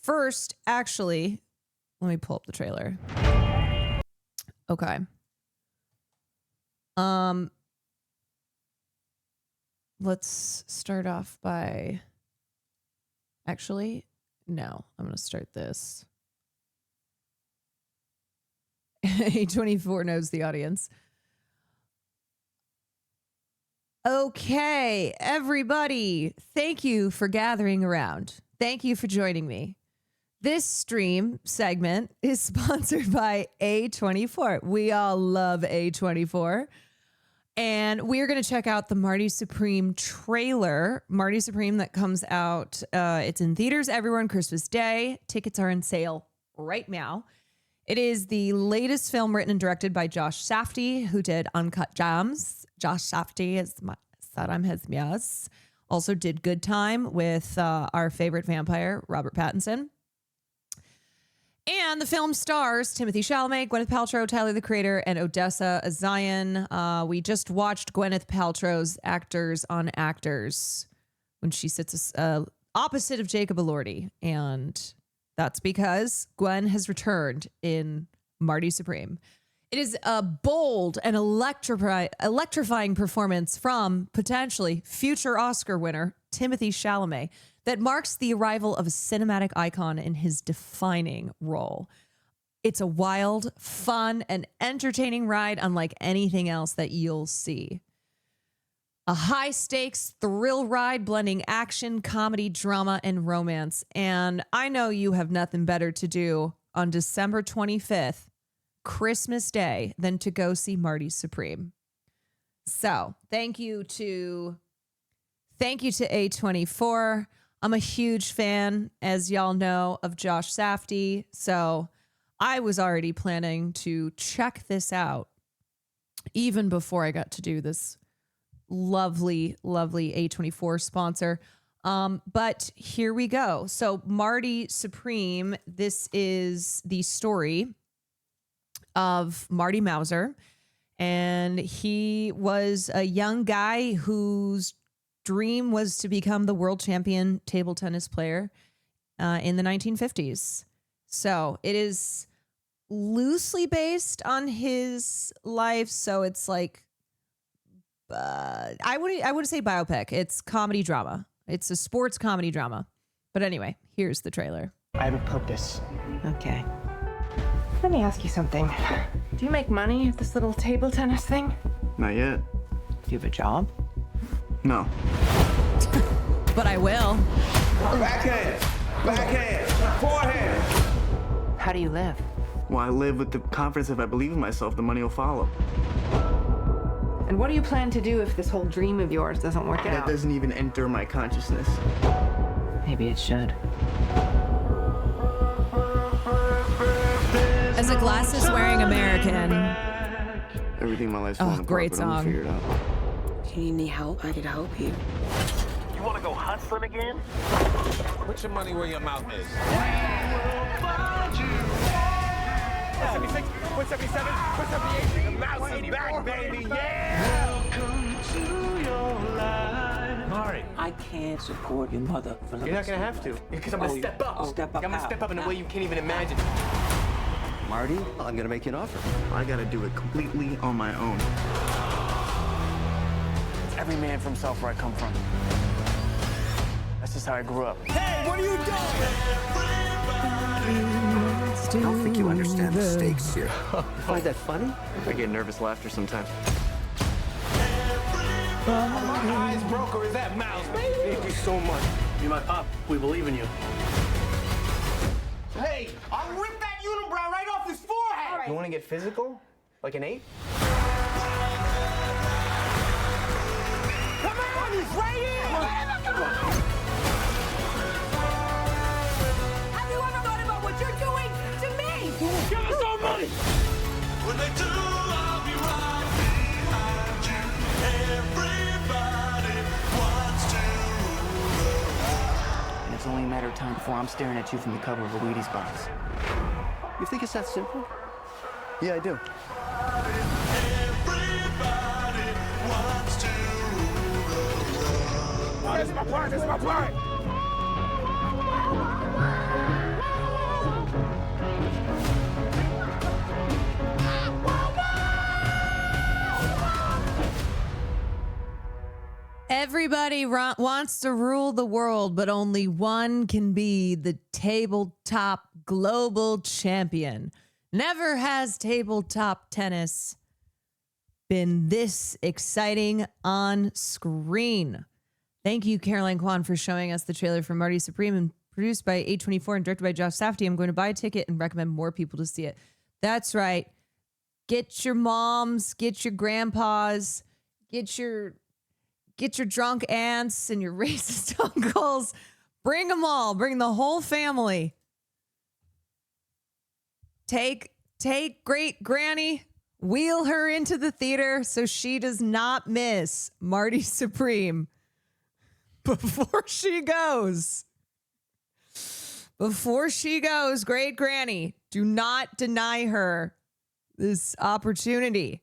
First, actually, let me pull up the trailer. Okay. Let's start off by Actually, no. I'm going to start this. A24 knows the audience. Okay, everybody. Thank you for gathering around. Thank you for joining me. This stream segment is sponsored by A24. We all love A24. And we're going to check out the Marty Supreme trailer. Marty Supreme that comes out. It's in theaters everywhere on Christmas Day. Tickets are on sale right now. It is the latest film written and directed by Josh Safdie, who did Uncut Gems. Josh Safdie is Saddam Hesmias. Also did Good Time with our favorite vampire, Robert Pattinson. And the film stars Timothée Chalamet, Gwyneth Paltrow, Tyler the Creator, and Odessa Azion. We just watched Gwyneth Paltrow's Actors on Actors when she sits opposite of Jacob Elordi. And that's because Gwen has returned in Marty Supreme. It is a bold and electrifying performance from potentially future Oscar winner Timothée Chalamet that marks the arrival of a cinematic icon in his defining role. It's a wild, fun, and entertaining ride unlike anything else that you'll see. A high-stakes thrill ride blending action, comedy, drama, and romance. And I know you have nothing better to do on December 25th, Christmas Day, than to go see Marty Supreme. So thank you to A24. I'm a huge fan, as y'all know, of Josh Safdie. So I was already planning to check this out even before I got to do this lovely, lovely A24 sponsor. But here we go. So Marty Supreme, this is the story of Marty Mauser. And he was a young guy whose dream was to become the world champion table tennis player in the 1950s. So it is loosely based on his life. So it's like, I would say biopic. It's comedy drama. It's a sports comedy drama. But anyway, here's the trailer. I have a purpose. Okay. Let me ask you something. Do you make money at this little table tennis thing? Not yet. Do you have a job? No. But I will. Backhand! Backhand! Forehand! How do you live? Well, I live with the confidence if I believe in myself, the money will follow. And what do you plan to do if this whole dream of yours doesn't work out? That doesn't even enter my consciousness. Maybe it should. As a glasses-wearing American. Everything in my life's falling apart, great but I'm gonna song. figure it out. Do you need any help? I could help you. You want to go hustling again? Put your money where your mouth is. 176, 177, 178. The mouse is back, baby. Yeah! Welcome to your life. Mari. I can't support your mother for You're not gonna have to. Because I'm gonna step up. Step up I'm gonna how? step up in a way you can't even imagine. Marty, I'm gonna make you an offer. I gotta do it completely on my own. It's every man for himself where I come from. That's just how I grew up. Hey, what are you I don't think you understand the stakes here. You find that funny? I get nervous laughter sometimes. My highest broker is that mouse, baby. Thank you so much. You're my pop. We believe in you. Hey, I'll rip that unibrow right off his forehead! Right. You want to get physical? Like an ape? Come on, he's right here! Have you ever thought about what you're doing to me? Give us our money! When they do, I'll be right behind you. Everybody wants to rule. And it's only a matter of time before I'm staring at you from the cover of a Wheaties box. You think it's that simple? Yeah, I do. Everybody wants to rule. This is my part, this is my part! Everybody wants to rule the world, but only one can be the tabletop global champion. Never has tabletop tennis been this exciting on screen. Thank you, Caroline Kwan, for showing us the trailer for Marty Supreme, and produced by A24 and directed by Josh Safdie. I'm going to buy a ticket and recommend more people to see it. That's right. Get your moms, get your grandpas, get your drunk aunts and your racist uncles. Bring them all. Bring the whole family. Take great granny, wheel her into the theater so she does not miss Marty Supreme before she goes. Before she goes, great granny, do not deny her this opportunity.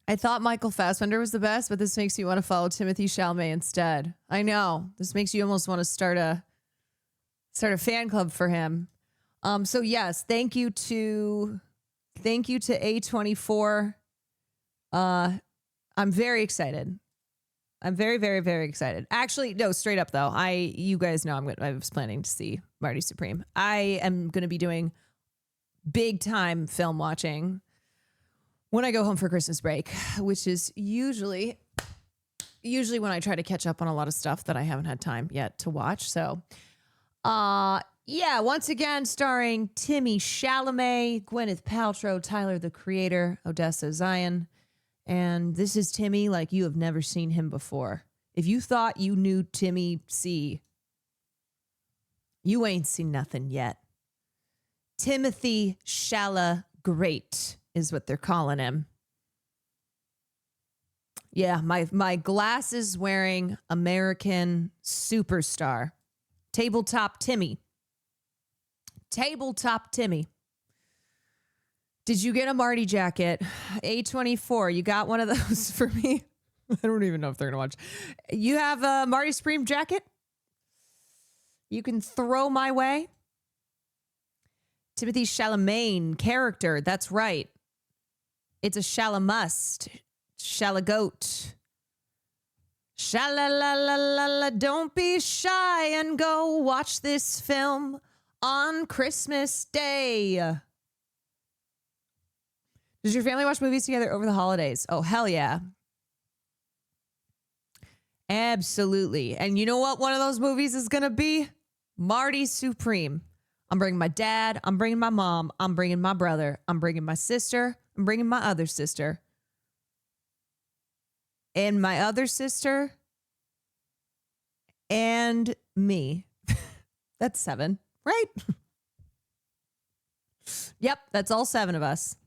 I thought Michael Fassbender was the best, but this makes you want to follow Timothy Chalamet instead. I know. This makes you almost want to start a fan club for him. So yes, thank you to A24. I'm very excited. I'm very, very, very excited. Actually, no, straight up though. You guys know I was planning to see Marty Supreme. I am going to be doing big time film watching when I go home for Christmas break, which is usually when I try to catch up on a lot of stuff that I haven't had time yet to watch. So, yeah, once again, starring Timmy Chalamet, Gwyneth Paltrow, Tyler, the Creator, Odessa Zion. And this is Timmy like you have never seen him before. If you thought you knew Timmy C, you ain't seen nothing yet. Timothy Chalamet is what they're calling him. Yeah, my glasses wearing American superstar. Tabletop Timmy. Tabletop Timmy. Did you get a Marty jacket? A24, you got one of those for me? I don't even know if they're going to watch. You have a Marty Supreme jacket? You can throw my way? Timothy Chalamet character, that's right. It's a Shalamust. Shalagoat. Shalalalala, don't be shy and go watch this film on Christmas Day. Does your family watch movies together over the holidays? Oh, hell yeah. Absolutely. And you know what one of those movies is going to be? Marty Supreme. I'm bringing my dad. I'm bringing my mom. I'm bringing my brother. I'm bringing my sister. I'm bringing my other sister. And my other sister. And me. That's 7, right? Yep, that's all 7 of us.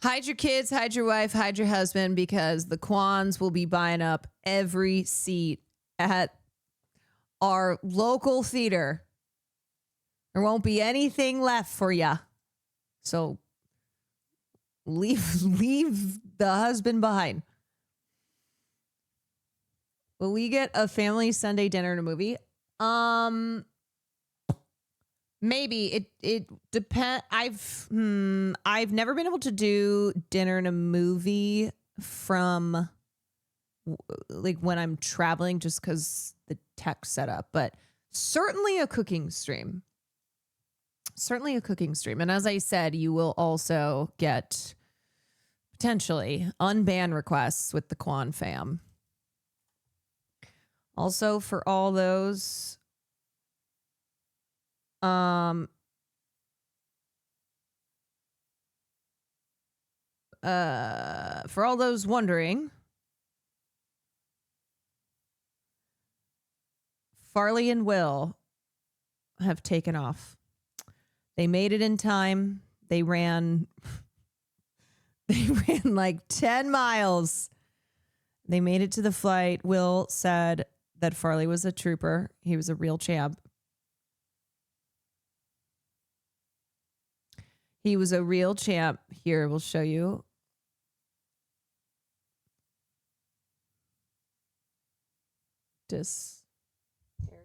Hide your kids, hide your wife, hide your husband, because the Kwans will be buying up every seat at our local theater. There won't be anything left for ya. So leave the husband behind. Will we get a family Sunday dinner and a movie? Maybe it depends. I've never been able to do dinner and a movie from like when I'm traveling, just because the tech setup, but certainly a cooking stream. Certainly a cooking stream. And as I said, you will also get potentially unbanned requests with the Kwan fam. Also, for all those for all those wondering, Farley and Will have taken off. They made it in time. They ran like 10 miles. They made it to the flight. Will said that Farley was a trooper. He was a real champ. He was a real champ. Here, we'll show you. Here he is. Here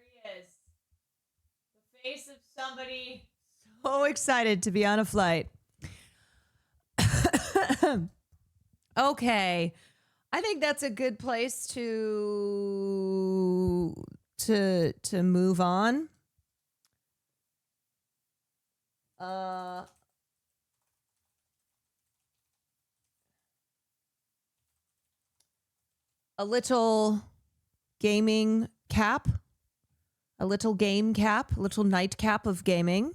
he is. face of somebody so excited to be on a flight. Okay. I think that's a good place to move on. A little gaming cap, a little game cap, a little nightcap of gaming,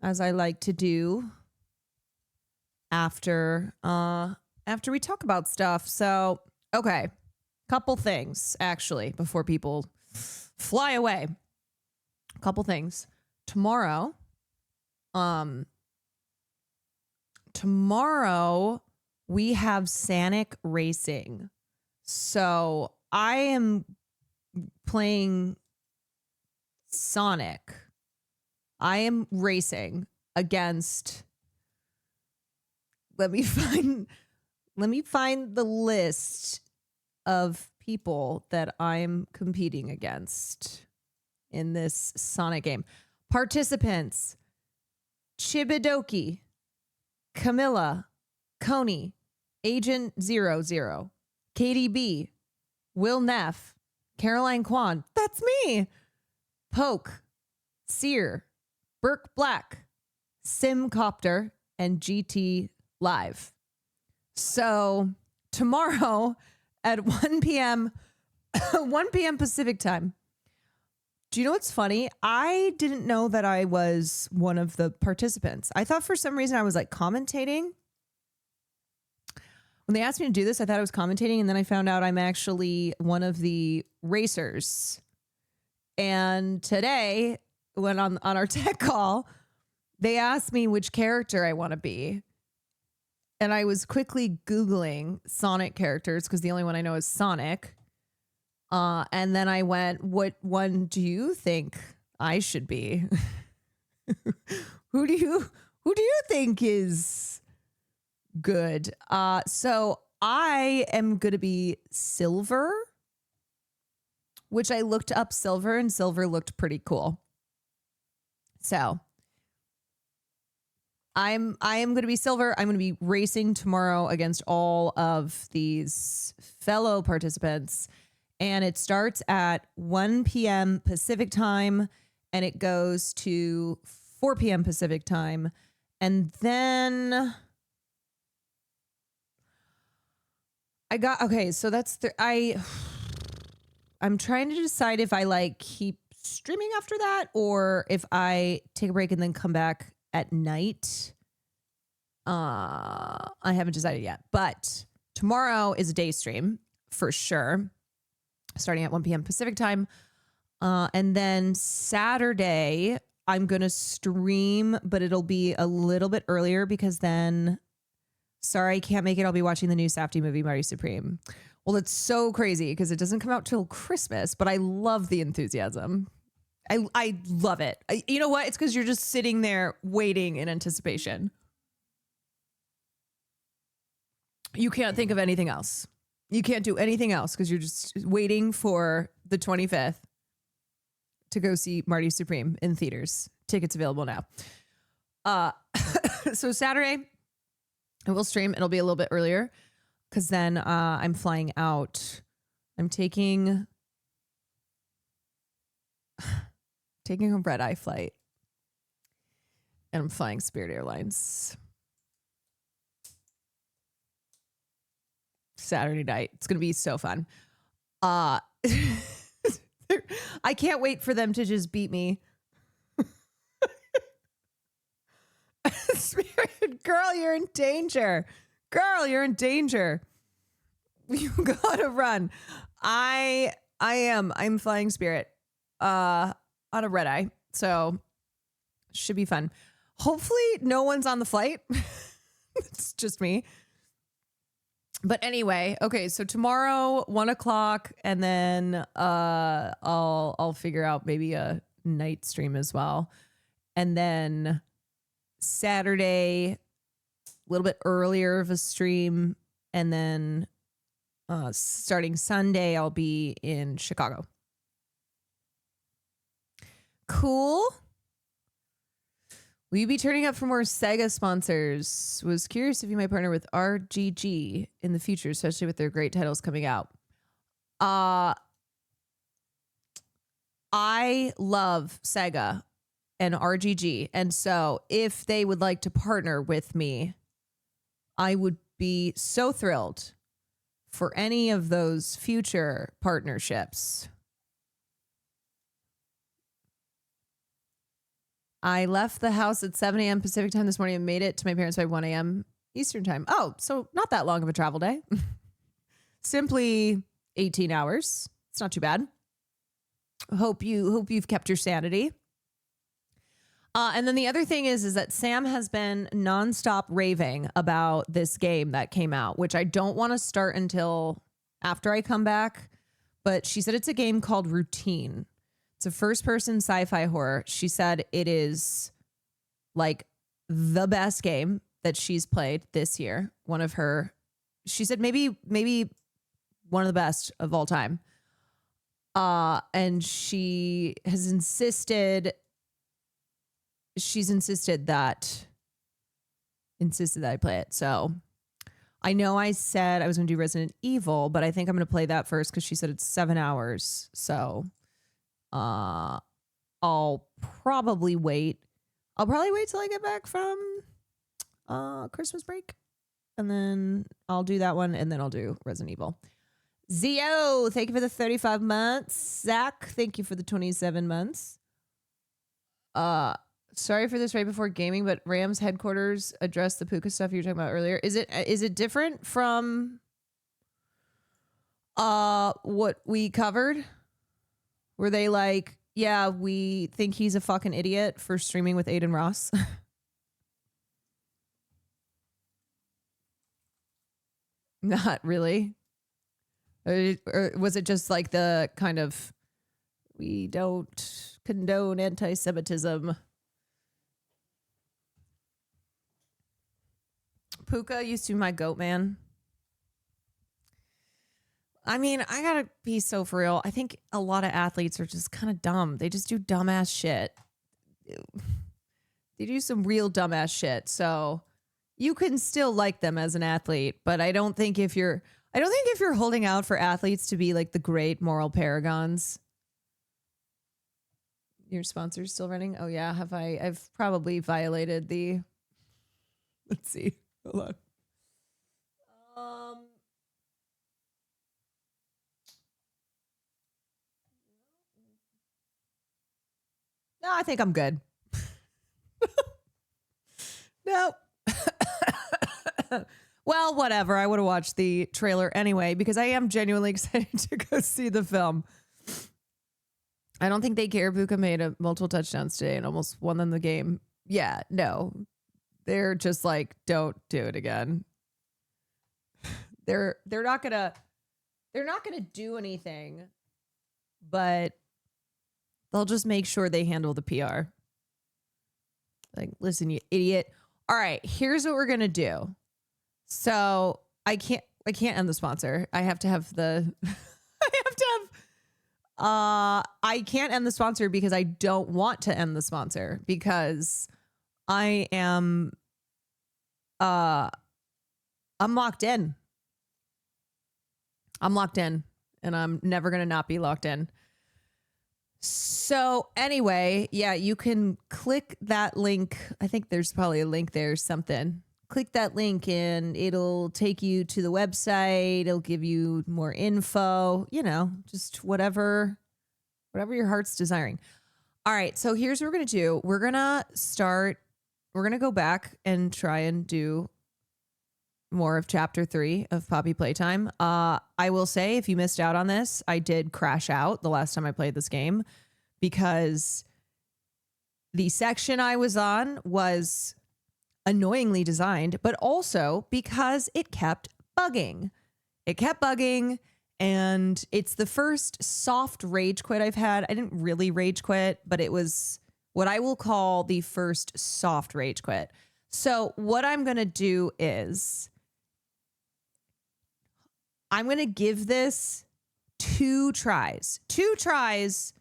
as I like to do after we talk about stuff. So, okay, couple things actually before people fly away. Couple things. Tomorrow we have Sonic Racing. So I am playing Sonic. I am racing against, let me find the list of people that I'm competing against in this Sonic game. Participants: Chibidoki, Camilla, Coney, Agent 00, KDB, Will Neff, Caroline Kwan, that's me, Poke, Sear, Burke Black, Simcopter, and GT Live. So tomorrow at 1 p.m. 1 p.m. Pacific time. Do you know what's funny? I didn't know that I was one of the participants. I thought for some reason I was like commentating. When they asked me to do this, I thought I was commentating, and then I found out I'm actually one of the racers. And today, when on our tech call, they asked me which character I want to be. And I was quickly Googling Sonic characters because the only one I know is Sonic. And then I went, what one do you think I should be? Who do you think is good? So I am going to be Silver, which I looked up Silver, and Silver looked pretty cool. So I am going to be Silver. I'm going to be racing tomorrow against all of these fellow participants. And it starts at 1 p.m. Pacific time, and it goes to 4 p.m. Pacific time. And then so that's I'm trying to decide if I like keep streaming after that or if I take a break and then come back at night. I haven't decided yet, but tomorrow is a day stream for sure, starting at 1 p.m. Pacific time. And then Saturday, I'm going to stream, but it'll be a little bit earlier because then, sorry, I can't make it. I'll be watching the new Safdie movie, Marty Supreme. Well, it's so crazy because it doesn't come out till Christmas, but I love the enthusiasm. I love it. You know what? It's because you're just sitting there waiting in anticipation. You can't think of anything else. You can't do anything else because you're just waiting for the 25th to go see Marty Supreme in theaters. Tickets available now. So Saturday, I will stream. It'll be a little bit earlier because then I'm flying out. I'm taking a red-eye flight, and I'm flying Spirit Airlines Saturday night. It's gonna be so fun. I can't wait for them to just beat me. Spirit, girl, you're in danger. Girl, you're in danger. You gotta run. I'm flying Spirit on a red eye, so should be fun. Hopefully no one's on the flight. It's just me. But anyway, okay, so tomorrow 1 o'clock, and then I'll figure out maybe a night stream as well. And then Saturday, a little bit earlier of a stream, and then starting Sunday, I'll be in Chicago. Cool. Will you be turning up for more Sega sponsors? Was curious if you might partner with RGG in the future, especially with their great titles coming out. I love Sega and RGG, and so if they would like to partner with me, I would be so thrilled for any of those future partnerships. I left the house at 7 a.m. Pacific time this morning and made it to my parents by 1 a.m. Eastern time. Oh, so not that long of a travel day. Simply 18 hours. It's not too bad. Hope you've kept your sanity. And then the other thing is that Sam has been nonstop raving about this game that came out, which I don't want to start until after I come back. But she said it's a game called Routine. It's a first-person sci-fi horror. She said it is like the best game that she's played this year. She said maybe one of the best of all time. And she's insisted that I play it. So I know I said I was going to do Resident Evil, but I think I'm going to play that first because she said it's 7 hours. So I'll probably wait. I'll probably wait till I get back from Christmas break, and then I'll do that one, and then I'll do Resident Evil. Zio, thank you for the 35 months. Zach, thank you for the 27 months. Sorry for this right before gaming, but Rams headquarters addressed the Puka stuff you were talking about earlier. Is it different from what we covered? Were they like, yeah, we think he's a fucking idiot for streaming with Aiden Ross? Not really. Or was it just like the kind of, we don't condone anti-Semitism? Puka used to be my goat man. I mean, I gotta be so for real. I think a lot of athletes are just kind of dumb. They just do dumbass shit. They do some real dumbass shit. So you can still like them as an athlete, but I don't think if you're holding out for athletes to be like the great moral paragons. Your sponsor's still running? Oh yeah, have I? I've probably violated the. Let's see. Hold on. No, I think I'm good. Nope. Well, whatever. I would have watched the trailer anyway because I am genuinely excited to go see the film. I don't think they care. Puka made multiple touchdowns today and almost won them the game. Yeah, no. They're just like, don't do it again. They're not gonna do anything, but they'll just make sure they handle the PR. Like, listen, you idiot. All right, here's what we're gonna do. So I can't end the sponsor. I have to have the I can't end the sponsor because I don't want to end the sponsor because I am I'm locked in. I'm locked in and I'm never going to not be locked in. So anyway, yeah, you can click that link. I think there's probably a link there or something. Click that link and it'll take you to the website. It'll give you more info, just whatever your heart's desiring. All right. So here's what we're going to do. We're going to go back and try and do more of chapter 3 of Poppy Playtime. I will say, if you missed out on this, I did crash out the last time I played this game because the section I was on was annoyingly designed, but also because it kept bugging. And it's the first soft rage quit I've had. I didn't really rage quit, but it was what I will call the first soft rage quit. So what I'm going to do is I'm going to give this 2 tries. 2 tries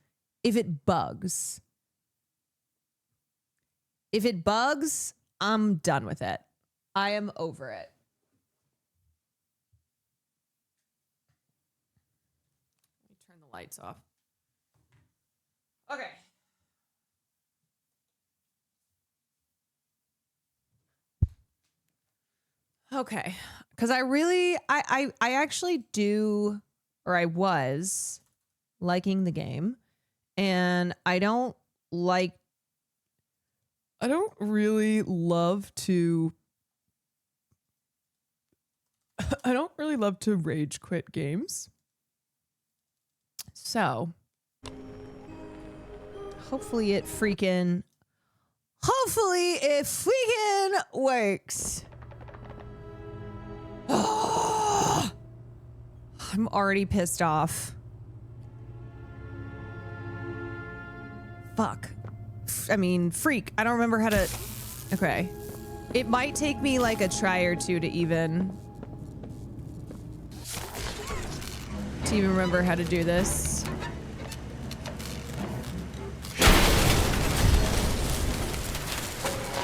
if it bugs. If it bugs, I'm done with it. I am over it. Let me turn the lights off. Okay. Okay. Because I actually do, or I was liking the game, and I don't really love to rage quit games. So hopefully it freaking works. I'm already pissed off. Fuck. I mean, freak. I don't remember how to... Okay. It might take me like a try or two to even remember how to do this.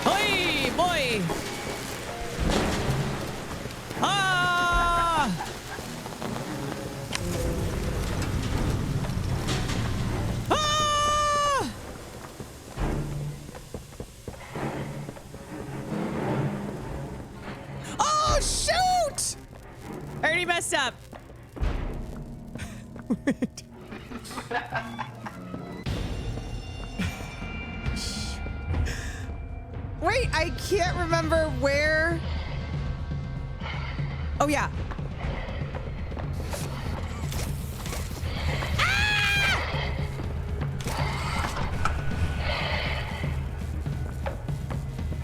Hey, boy! Ah! Ah! Oh, shoot! I already messed up. Wait, I can't remember where. Oh, yeah.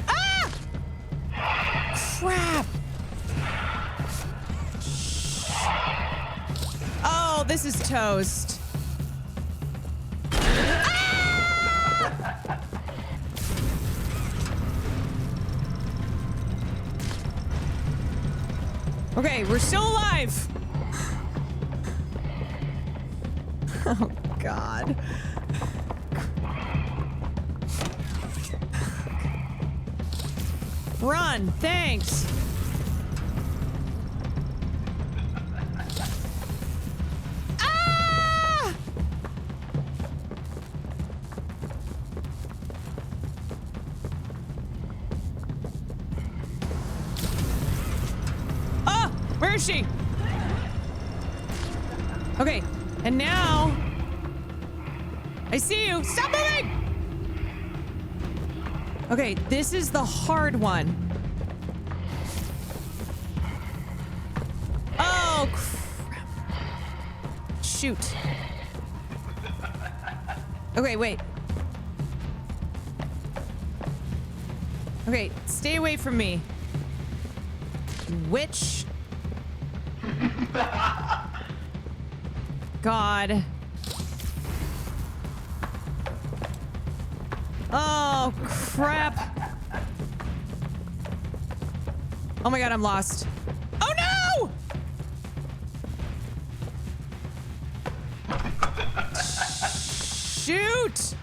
Ah! Crap. Oh, this is toast. Okay, we're still alive. Oh, God. Run, thanks. Ah! Ah! Where is she? Okay, and now I see you. Stop moving! Okay, this is the hard one. Oh, crap. Shoot. Okay, wait. Okay, stay away from me. Witch. God. Oh, crap. Oh my God, I'm lost. Oh no! Shoot!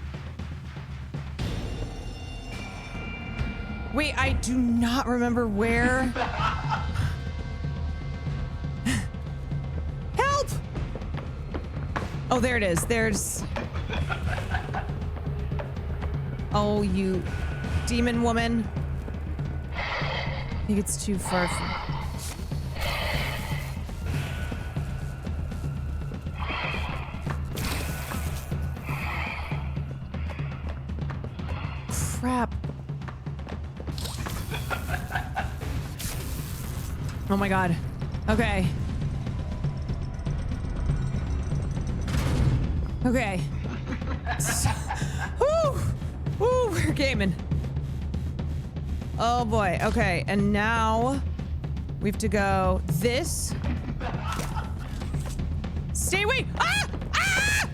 Wait, I do not remember where. Help! Oh, there it is. There's... Oh, you demon woman. I think it's too far from... Crap. Oh my God. Okay. Okay. So, woo! Woo, we're gaming. Oh boy. Okay, and now we have to go this. Stay away! Ah! Ah!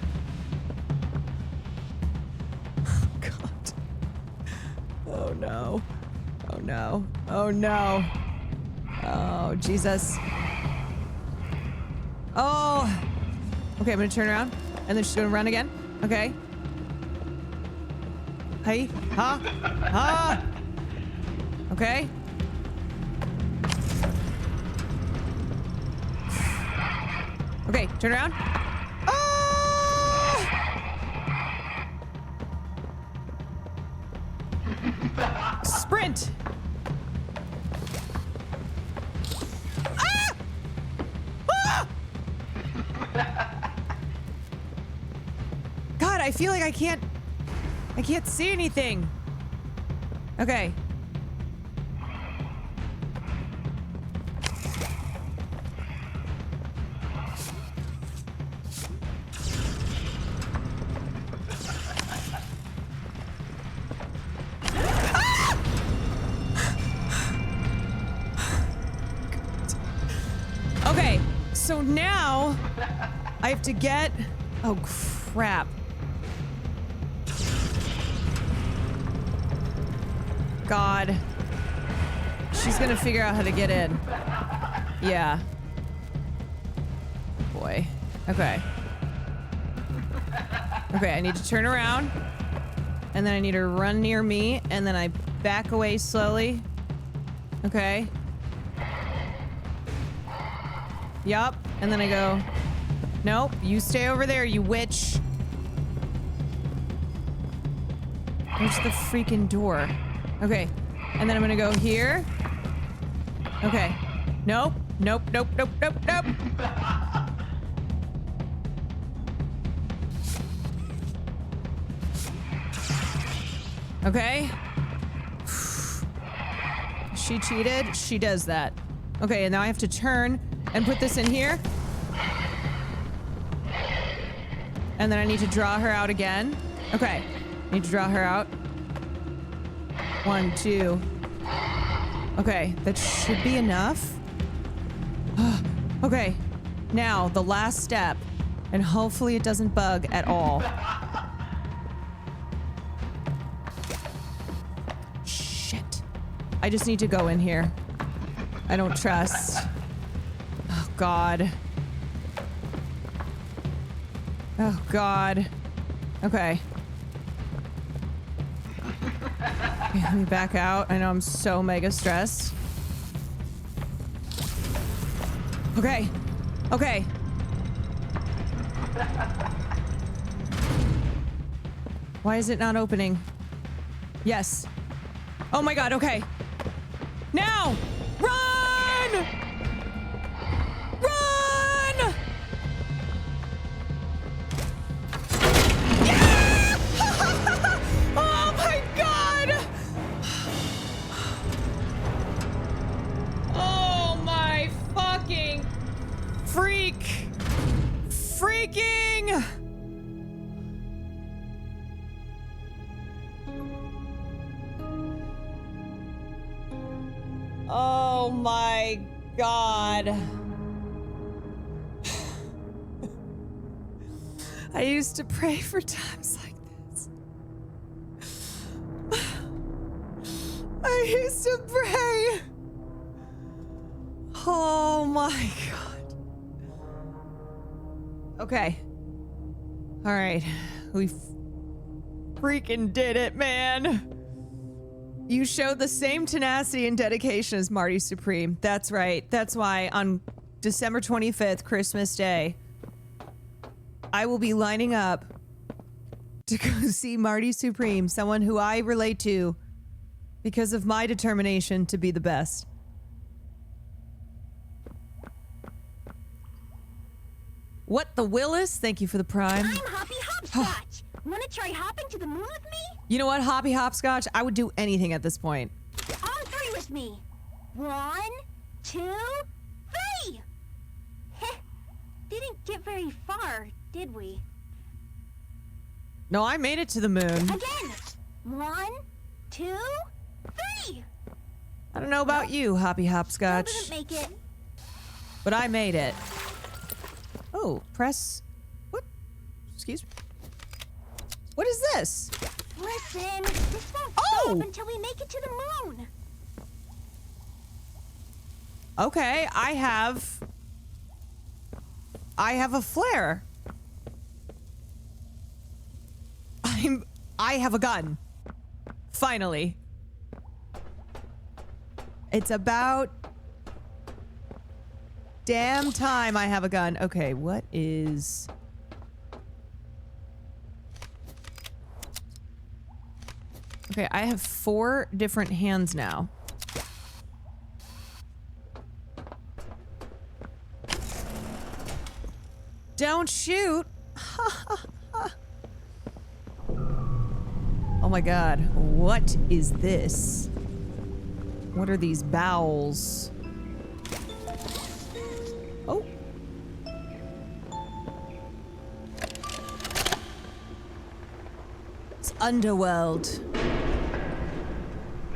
Oh God. Oh no. Oh no. Oh no. Oh Jesus. Oh. Okay, I'm gonna turn around and then she's gonna run again. Okay. Hey, huh? Huh? Okay. Okay, turn around. Sprint. God, I feel like I can't see anything. Okay. Okay, so now I have to get... Oh, crap. God. She's gonna figure out how to get in. Yeah. Boy. Okay. Okay, I need to turn around. And then I need to run near me. And then I back away slowly. Okay. Yup. And then I go, nope, you stay over there, you witch. Where's the freaking door? Okay. And then I'm gonna go here. Okay. Nope. Nope, nope, nope, nope, nope. Okay. She cheated. She does that. Okay, and now I have to turn and put this in here. And then I need to draw her out again. Okay. I need to draw her out. 1, 2. Okay, that should be enough. Okay. Now, the last step. And hopefully it doesn't bug at all. Shit. I just need to go in here. I don't trust. Oh, God. Oh, God. Okay. Okay, let me back out. I know I'm so mega stressed. Okay. Okay. Why is it not opening? Yes. Oh my God, okay. Now! Run! Run! Yeah! Oh my God! Oh my fucking freaking! Oh my God. I used to pray for times like this. I used to pray. Oh my God. Okay. All right. We freaking did it, man. You showed the same tenacity and dedication as Marty Supreme. That's right. That's why on December 25th, Christmas Day, I will be lining up to go see Marty Supreme, someone who I relate to because of my determination to be the best. What the Willis? Thank you for the prime. I'm Hoppy Hopscotch. Wanna try hopping to the moon with me? You know what, Hoppy Hopscotch? I would do anything at this point. On 3 with me. 1, 2, 3. Heh. Didn't get very far, did we? No, I made it to the moon. Again. 1, 2, 3. I don't know about you, Hoppy Hopscotch. Still didn't make it. But I made it. Oh, press... What? Excuse me. What is this? Listen, this won't stop until we make it to the moon. Okay, I have a flare. I have a gun. Finally. It's about damn time I have a gun. Okay, what is... Okay, I have 4 different hands now. Don't shoot. Oh my god. What is this? What are these bowels? Oh. It's Underworld.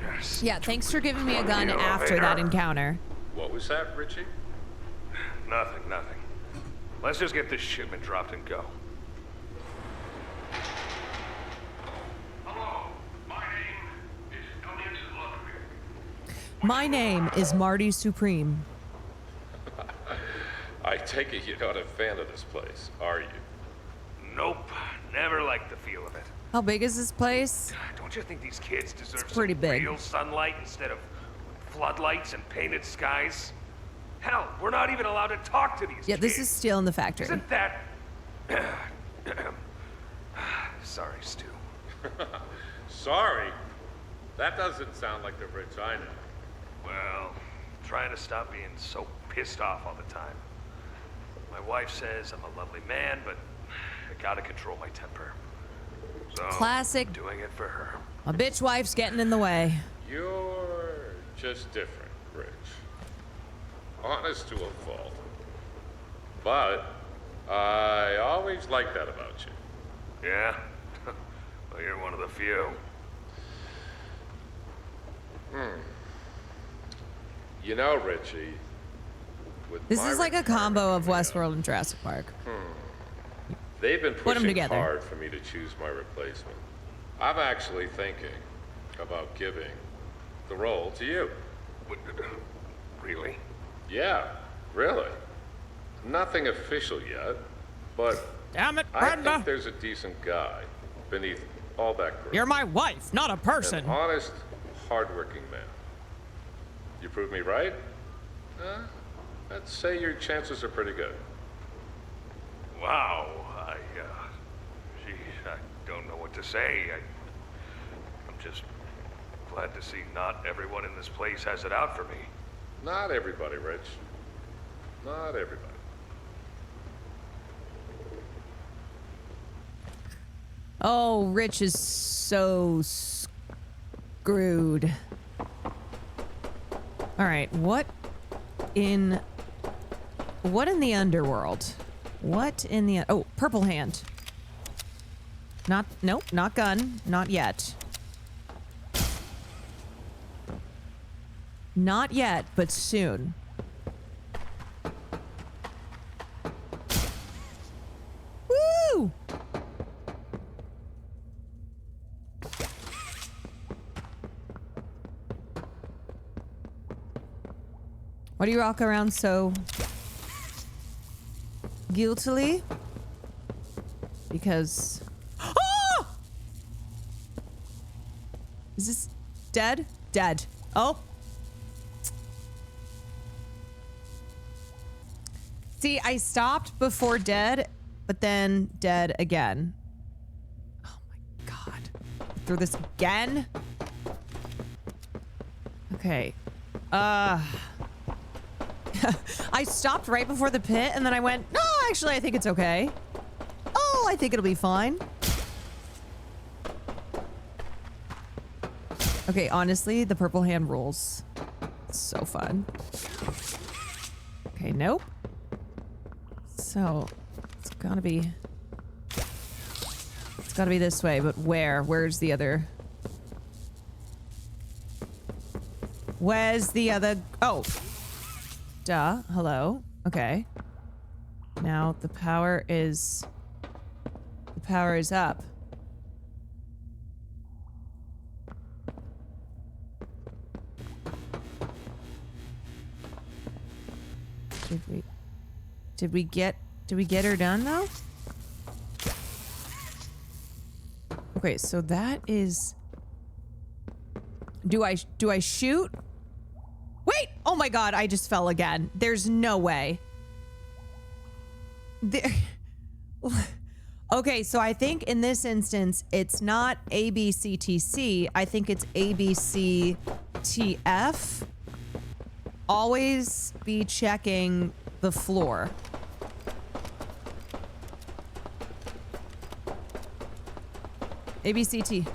Yes. Yeah, thanks for giving me a gun after that encounter. What was that, Richie? Nothing. Let's just get this shipment dropped and go. My name is Marty Supreme. I take it you're not a fan of this place, are you? Nope. Never liked the feel of it. How big is this place? Don't you think these kids deserve It's pretty some big. real sunlight instead of floodlights and painted skies? Hell, we're not even allowed to talk to these Yeah, kids. this is still in the factory. Isn't that... Sorry, Stu. Sorry? That doesn't sound like the Rich I know. Well, trying to stop being so pissed off all the time. My wife says I'm a lovely man, but I gotta control my temper. So, Classic. Doing it for her. My bitch wife's getting in the way. You're just different, Rich. Honest to a fault. But I always liked that about you. Yeah? Well, you're one of the few. You know, Richie, with This my is like a combo of Westworld and Jurassic Park. they've been Put 'em pushing together. hard for me to choose my replacement. I'm actually thinking about giving the role to you. Really? Yeah, really. Nothing official yet, but Damn it, I Brenda! think there's a decent guy beneath all that grit. You're my wife, not a person. An honest, hardworking man. You prove me right? I'd say your chances are pretty good. Wow. Geez, I don't know what to say. I'm just glad to see not everyone in this place has it out for me. Not everybody, Rich. Not everybody. Oh, Rich is so screwed. All right, what in the underworld? What in the... Oh, purple hand. Nope, not gun. Not yet. Not yet, but soon. Woo! Why do you walk around so guiltily? Because... Oh! Is this dead? Dead. Oh. See, I stopped before dead, but then dead again. Oh my god. Through this again? Okay. I stopped right before the pit, and then I went, no, actually, I think it's okay. Oh, I think it'll be fine. Okay, honestly, the purple hand rules. It's so fun. Okay, nope. So, it's gotta be this way, but where? Where's the other? Where's the other? Oh. Duh. Hello. Okay. Now the power is up. Did we get her done though? Okay, so that is Do I shoot? Wait! Oh my god, I just fell again. There's no way. There. Okay, so I think in this instance, it's not ABCTC. I think it's ABCTF. Always be checking the floor. ABCT.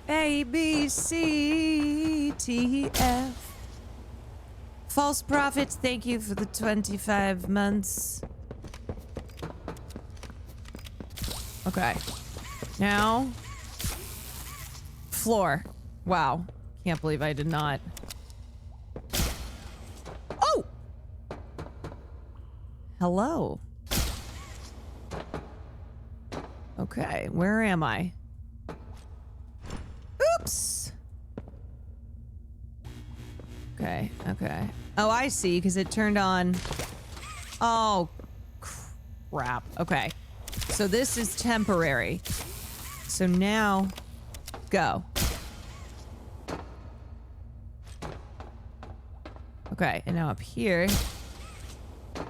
ABCTF. False prophets, thank you for the 25 months. Okay. Now. Floor. Wow. Can't believe I did not. Oh! Hello. Okay, where am I? Oops. Okay, okay. Oh, I see, because it turned on. Oh, crap. Okay. So this is temporary. So now, go. Okay, and now up here.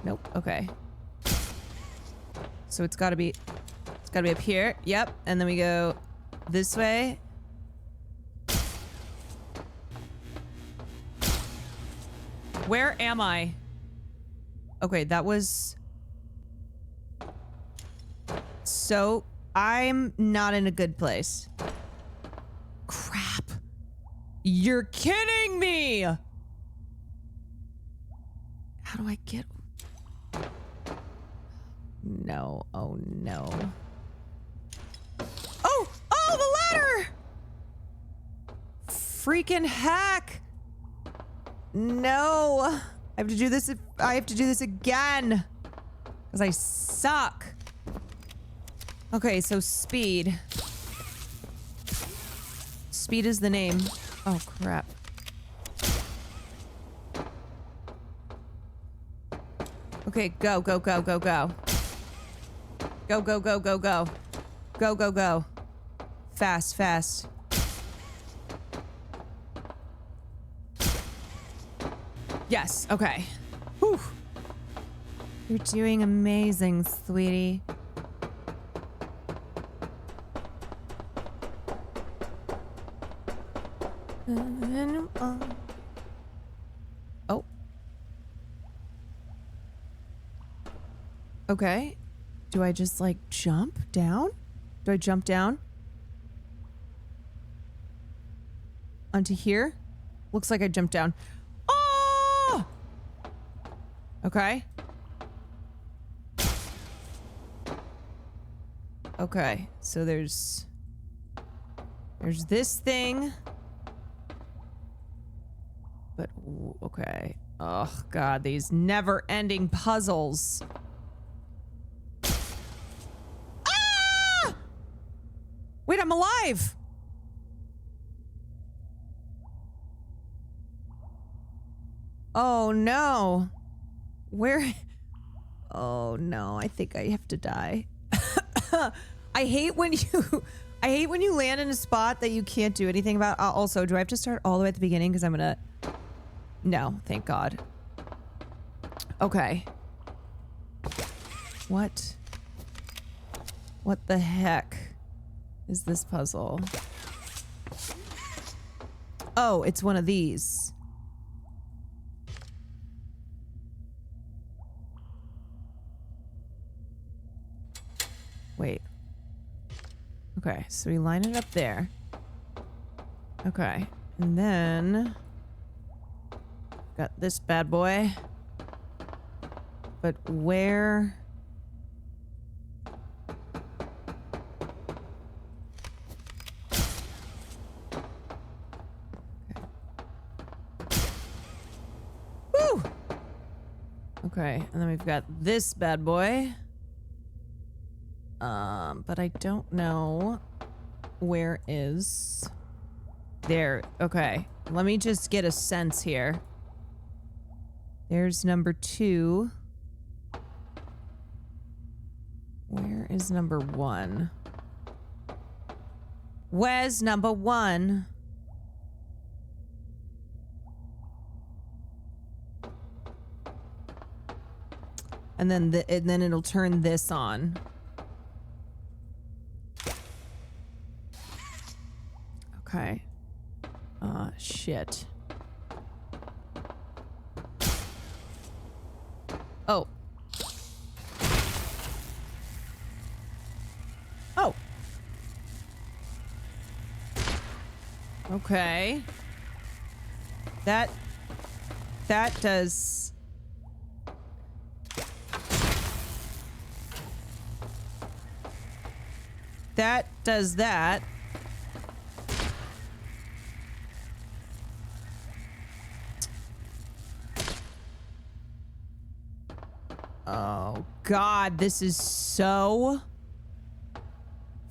Nope, okay. So it's gotta be up here. Yep, and then we go this way. Where am I? Okay, that was... So, I'm not in a good place. Crap. You're kidding me! How do I get... No. Oh, no. Oh! Oh, the ladder! Freaking heck! No. I have to do this again. Because I suck. Okay, so speed. Speed is the name. Oh, crap. Okay, go, go, go, go, go. Go, go, go, go, go. Go, go, go. Fast, fast. Yes, okay. Whew. You're doing amazing, sweetie. Oh. Okay. Do I just like jump down? Do I jump down? Onto here? Looks like I jumped down. Oh! Okay. Okay, so there's this thing. But, okay. Oh, God, these never-ending puzzles. Ah! Wait, I'm alive! Oh, no. Where? Oh, no, I think I have to die. I hate when you land in a spot that you can't do anything about. Also, do I have to start all the way at the beginning? Because I'm gonna... No, thank God. Okay. What the heck is this puzzle? Oh, it's one of these. Wait. Okay, so we line it up there. Okay, and then got this bad boy. But where? Okay. Woo! Okay, and then we've got this bad boy. But I don't know where is there. Okay, let me just get a sense here. There's number 2. Where is number 1? Where's number 1? And then it'll turn this on. Okay. Shit. Oh. Oh. Okay. That does... That does that. Oh, God, this is so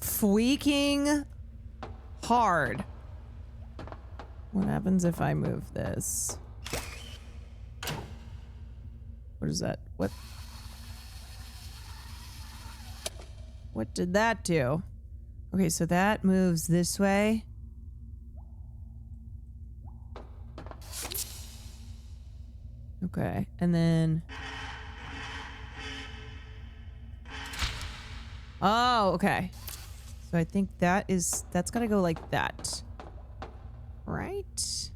freaking hard. What happens if I move this? What is that? What did that do? Okay, so that moves this way. Okay, and then... Oh, okay. So I think that's gotta go like that. Right?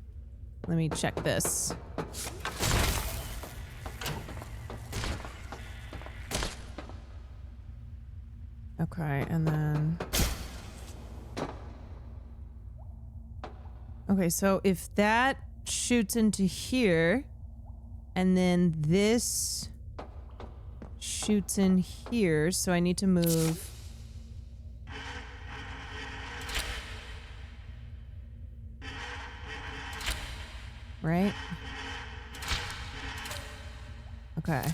Let me check this. Okay, and then... Okay, so if that shoots into here, and then this shoots in here, so I need to move... Right? Okay.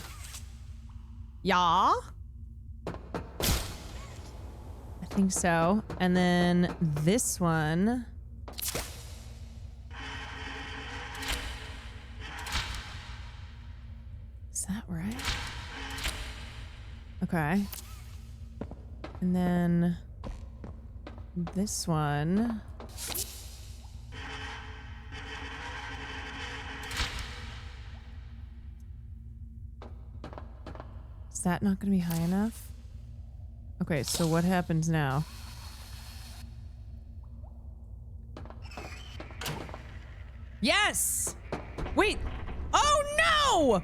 Yeah? I think so. And then this one... Is that right? Okay. And then this one... Is that not going to be high enough? Okay, so what happens now? Yes! Wait! Oh no!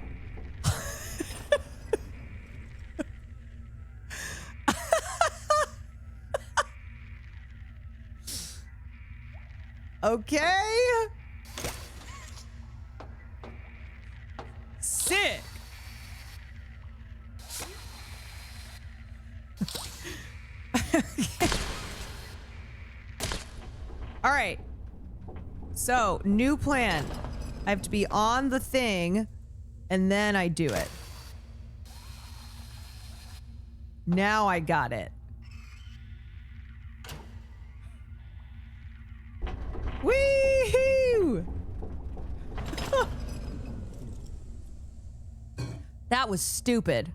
Okay. Sick. All right. So, new plan. I have to be on the thing, and then I do it. Now I got it. Wee-hoo! That was stupid.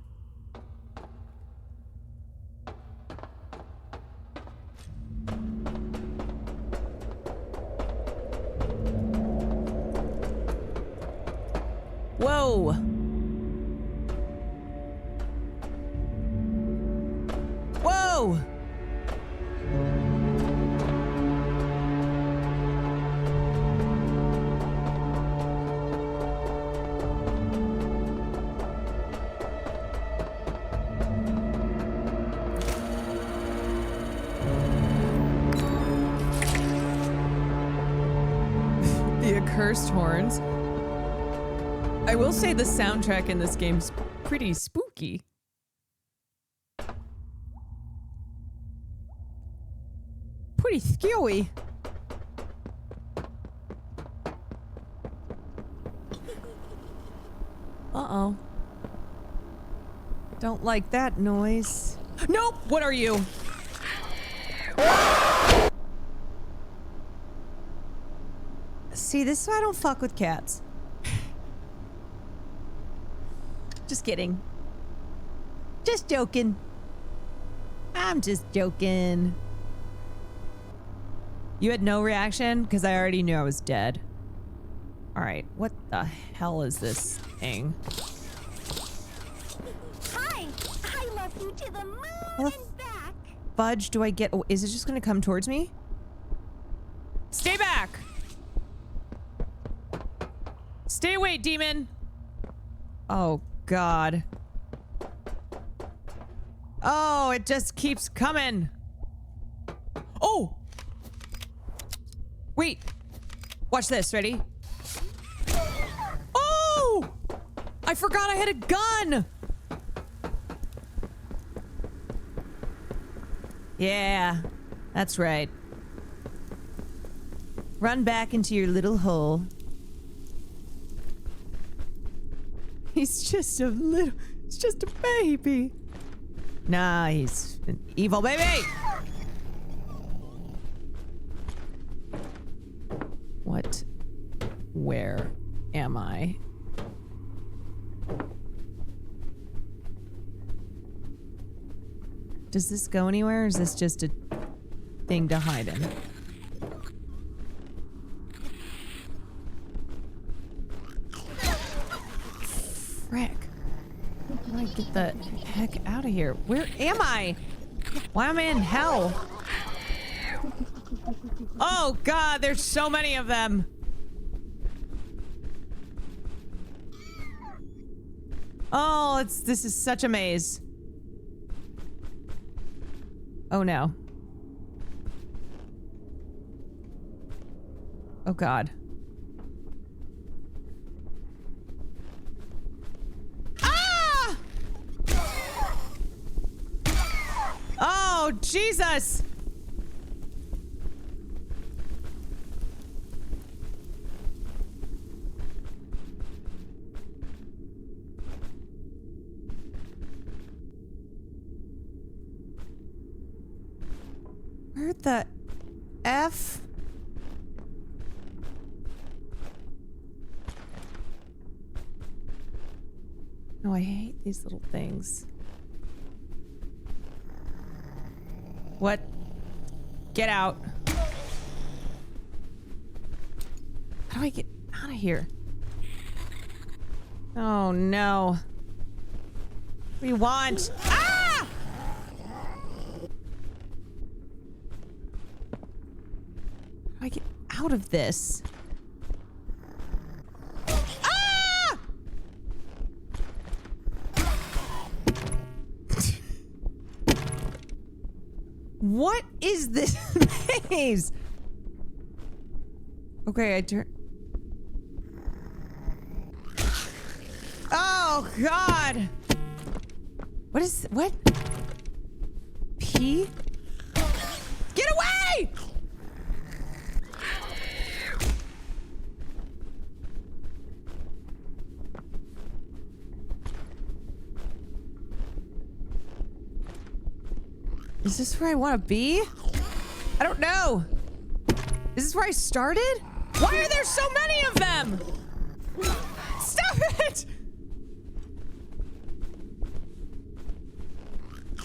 Whoa. Whoa. The accursed horns. I will say the soundtrack in this game's pretty spooky. Pretty scary. Uh-oh. Don't like that noise. Nope! What are you? See, this is why I don't fuck with cats. Just kidding. Just joking. I'm just joking. You had no reaction? Because I already knew I was dead. Alright, what the hell is this thing? To the moon How the and back. fudge do I get? Oh, is it just gonna come towards me? Stay back! Stay away, demon! Oh, God. Oh, it just keeps coming. Oh! Wait. Watch this. Ready? Oh! I forgot I had a gun! Yeah, that's right. Run back into your little hole. He's just a little... It's just a baby. Nah, he's an evil baby! What? Where am I? Does this go anywhere, or is this just a thing to hide in? Frick. How do I get the heck out of here? Where am I? Why am I in hell? Oh God, there's so many of them. Oh, this is such a maze. Oh no. Oh God. Ah! Oh, Jesus! Where the F? No, I hate these little things. What? Get out. How do I get out of here? Oh no. What do you want? Ah! How do I get out of this? Ah! What is this maze? Okay, I turn. Oh God! What is what? P? Get away! Is this where I want to be? I don't know. Is this where I started? Why are there so many of them? Stop it!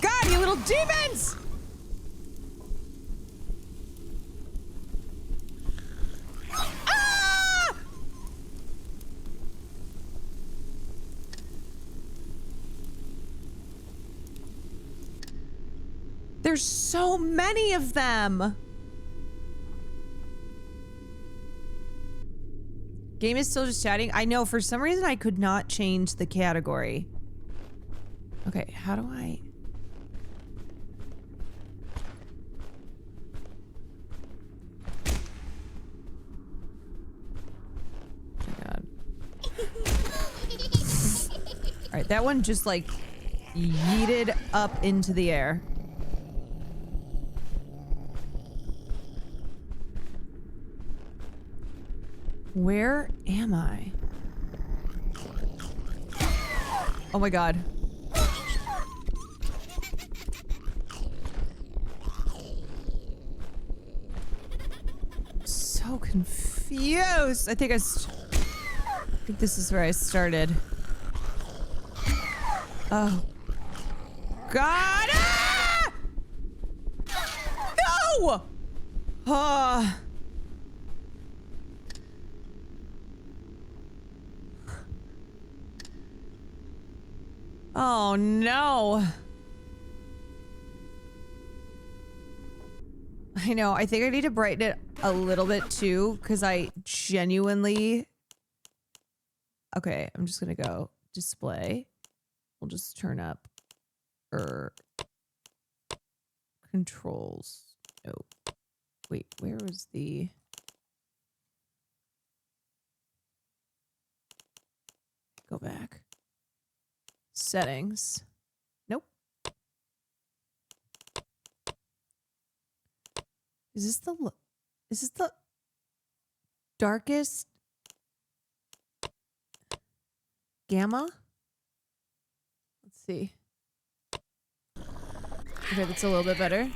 God, you little demons! Ah! There's so many of them. Game is still just chatting. I know, for some reason I could not change the category. Okay, how do I... Alright, that one just like yeeted up into the air. Where am I? Oh my God. So confused. I think this is where I started. Oh. God! Ah! No! Oh no. I know. I think I need to brighten it a little bit too, because I genuinely... Okay, I'm just gonna go display. We'll just turn up controls. No. Wait, where was the... Go back. Settings. Nope. Is this the darkest gamma? Let's see. Okay, that's a little bit better.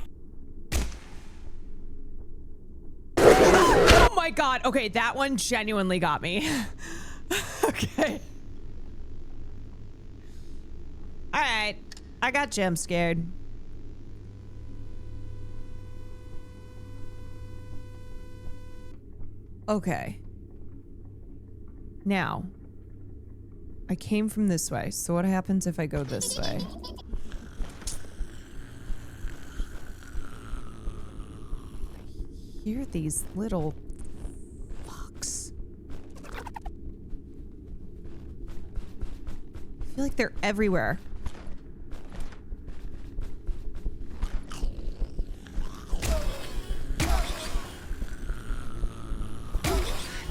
Oh my god. Okay, that one genuinely got me. Okay. All right. I got jump scared. Okay. Now, I came from this way, so what happens if I go this way? I hear these little fucks. I feel like they're everywhere.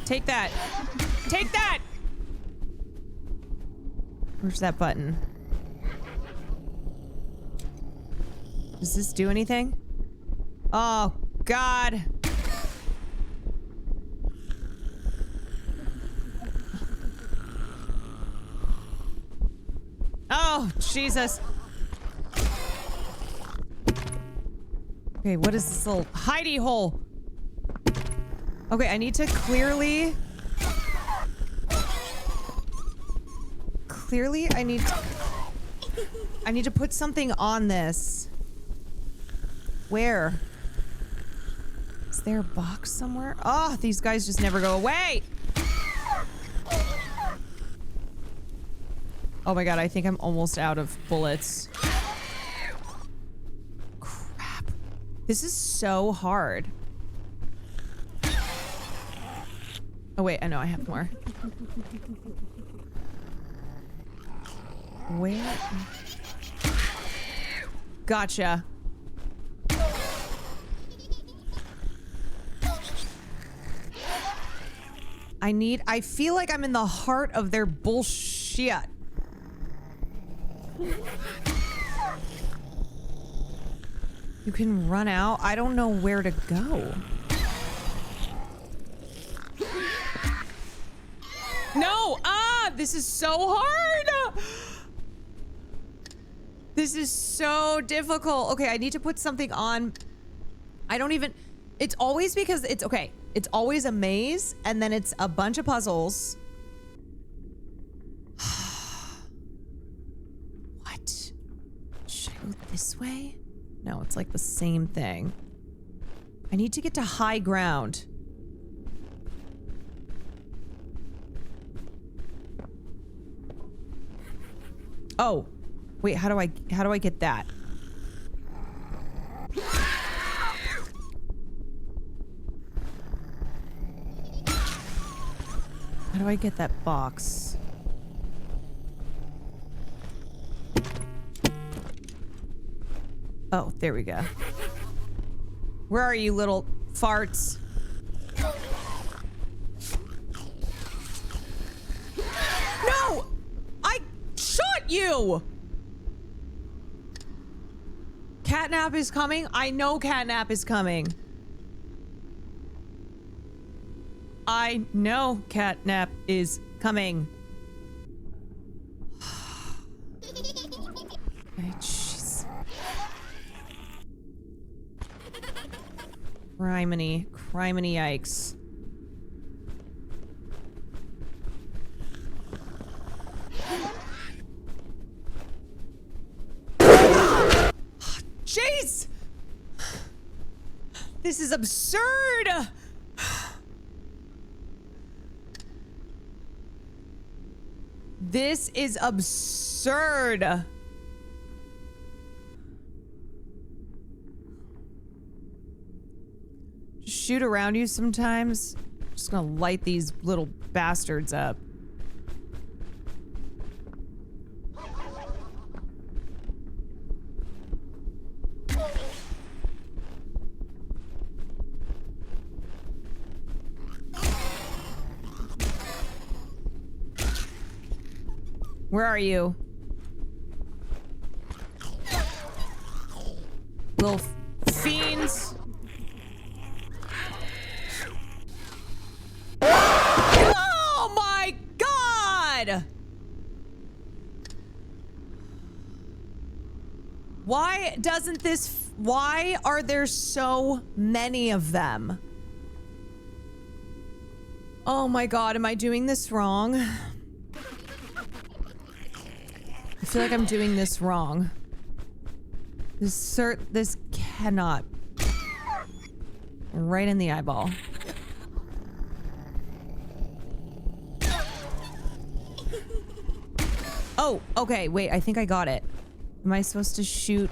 Take that. Take that! Where's that button? Does this do anything? Oh, God. Oh, Jesus. Okay, what is this little hidey hole? Okay, I need to clearly I need to put something on this. Where? Is there a box somewhere? Oh, these guys just never go away. Oh my god, I think I'm almost out of bullets. Crap. This is so hard. Oh wait, I know I have more. Where? Gotcha. I feel like I'm in the heart of their bullshit. You can run out. I don't know where to go. No! Ah! This is so hard! This is so difficult. Okay, I need to put something on. I don't even... It's always because it's... Okay. It's always a maze, and then it's a bunch of puzzles. What? Should I go this way? No, it's like the same thing. I need to get to high ground. Oh. Wait, how do I get that? How do I get that box? Oh, there we go. Where are you, little farts? No! I shot you! Catnap is coming? I know Catnap is coming. I know Catnap is coming. Okay, jeez. Criminy. Criminy yikes. Jeez! This is absurd! This is absurd. shoot around you sometimes. I'm just gonna light these little bastards up. Where are you? Little fiends. Oh my God! Why doesn't this... Why are there so many of them? Oh my God, am I doing this wrong? I feel like I'm doing this wrong. This cannot. Right in the eyeball. Oh, okay, wait, I think I got it. Am I supposed to shoot?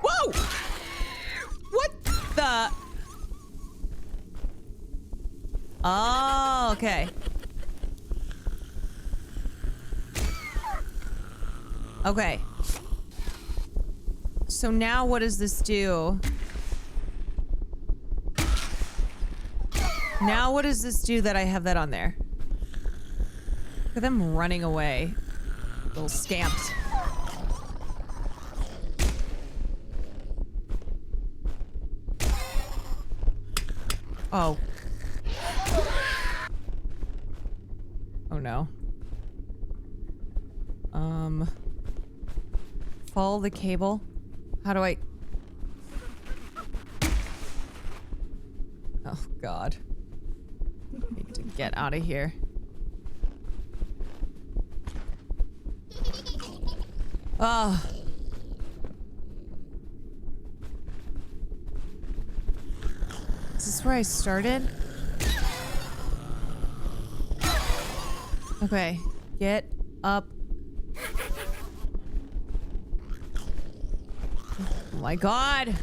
Whoa! What the? Oh, okay. Okay. So now what does this do? Now what does this do that I have that on there? Look at them running away. Little scamps. Oh. Oh no. Follow the cable. How do I... Oh God. Need to get out of here. Ah. Is this where I started? Okay. Get up. Oh my God.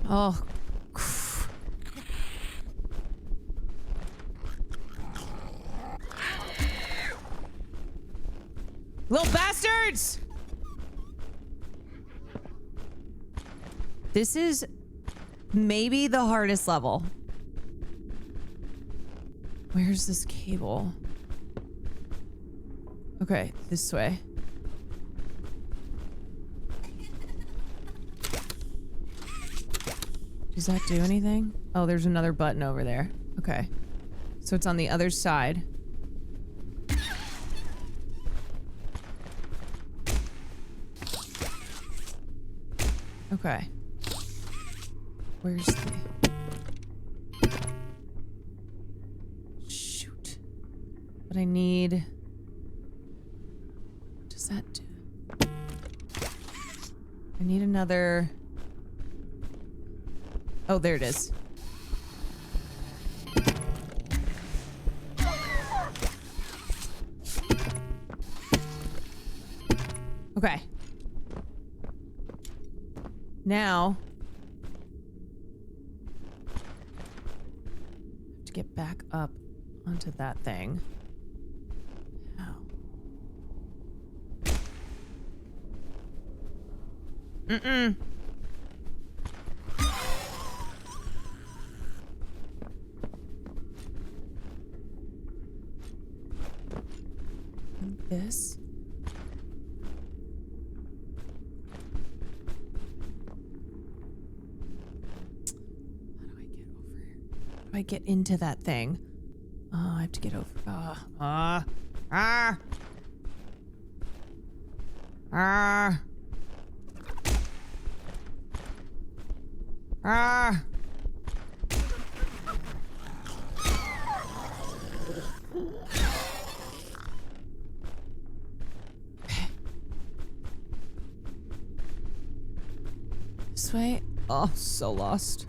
Oh. Little bastards! This is maybe the hardest level. Where's this cable? Okay, this way. Does that do anything? Oh, there's another button over there. Okay. So it's on the other side. Okay. Where's the... Shoot. But I need... What does that do? I need another... Oh, there it is. Okay. Now, I have to get back up onto that thing. How? Mm-mm. And this. I get into that thing. Oh, I have to get over. This way. Oh, so lost.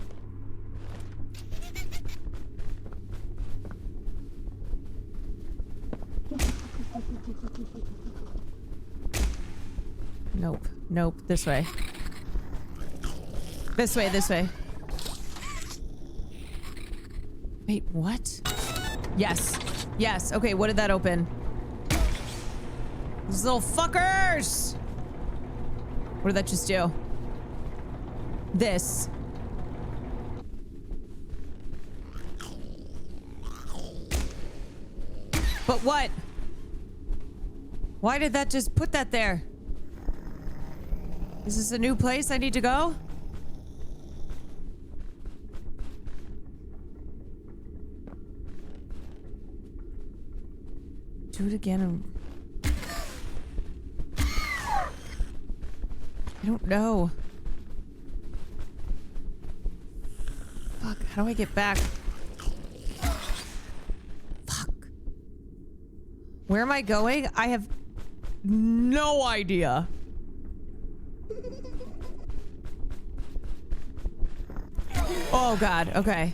Nope. Nope. This way. This way, this way. Wait, what? Yes. Yes. Okay, what did that open? These little fuckers! What did that just do? This. But what? Why did that just put that there? Is this a new place I need to go? Do it again and... I don't know. Fuck, how do I get back? Fuck. Where am I going? I have no idea. Oh god, okay.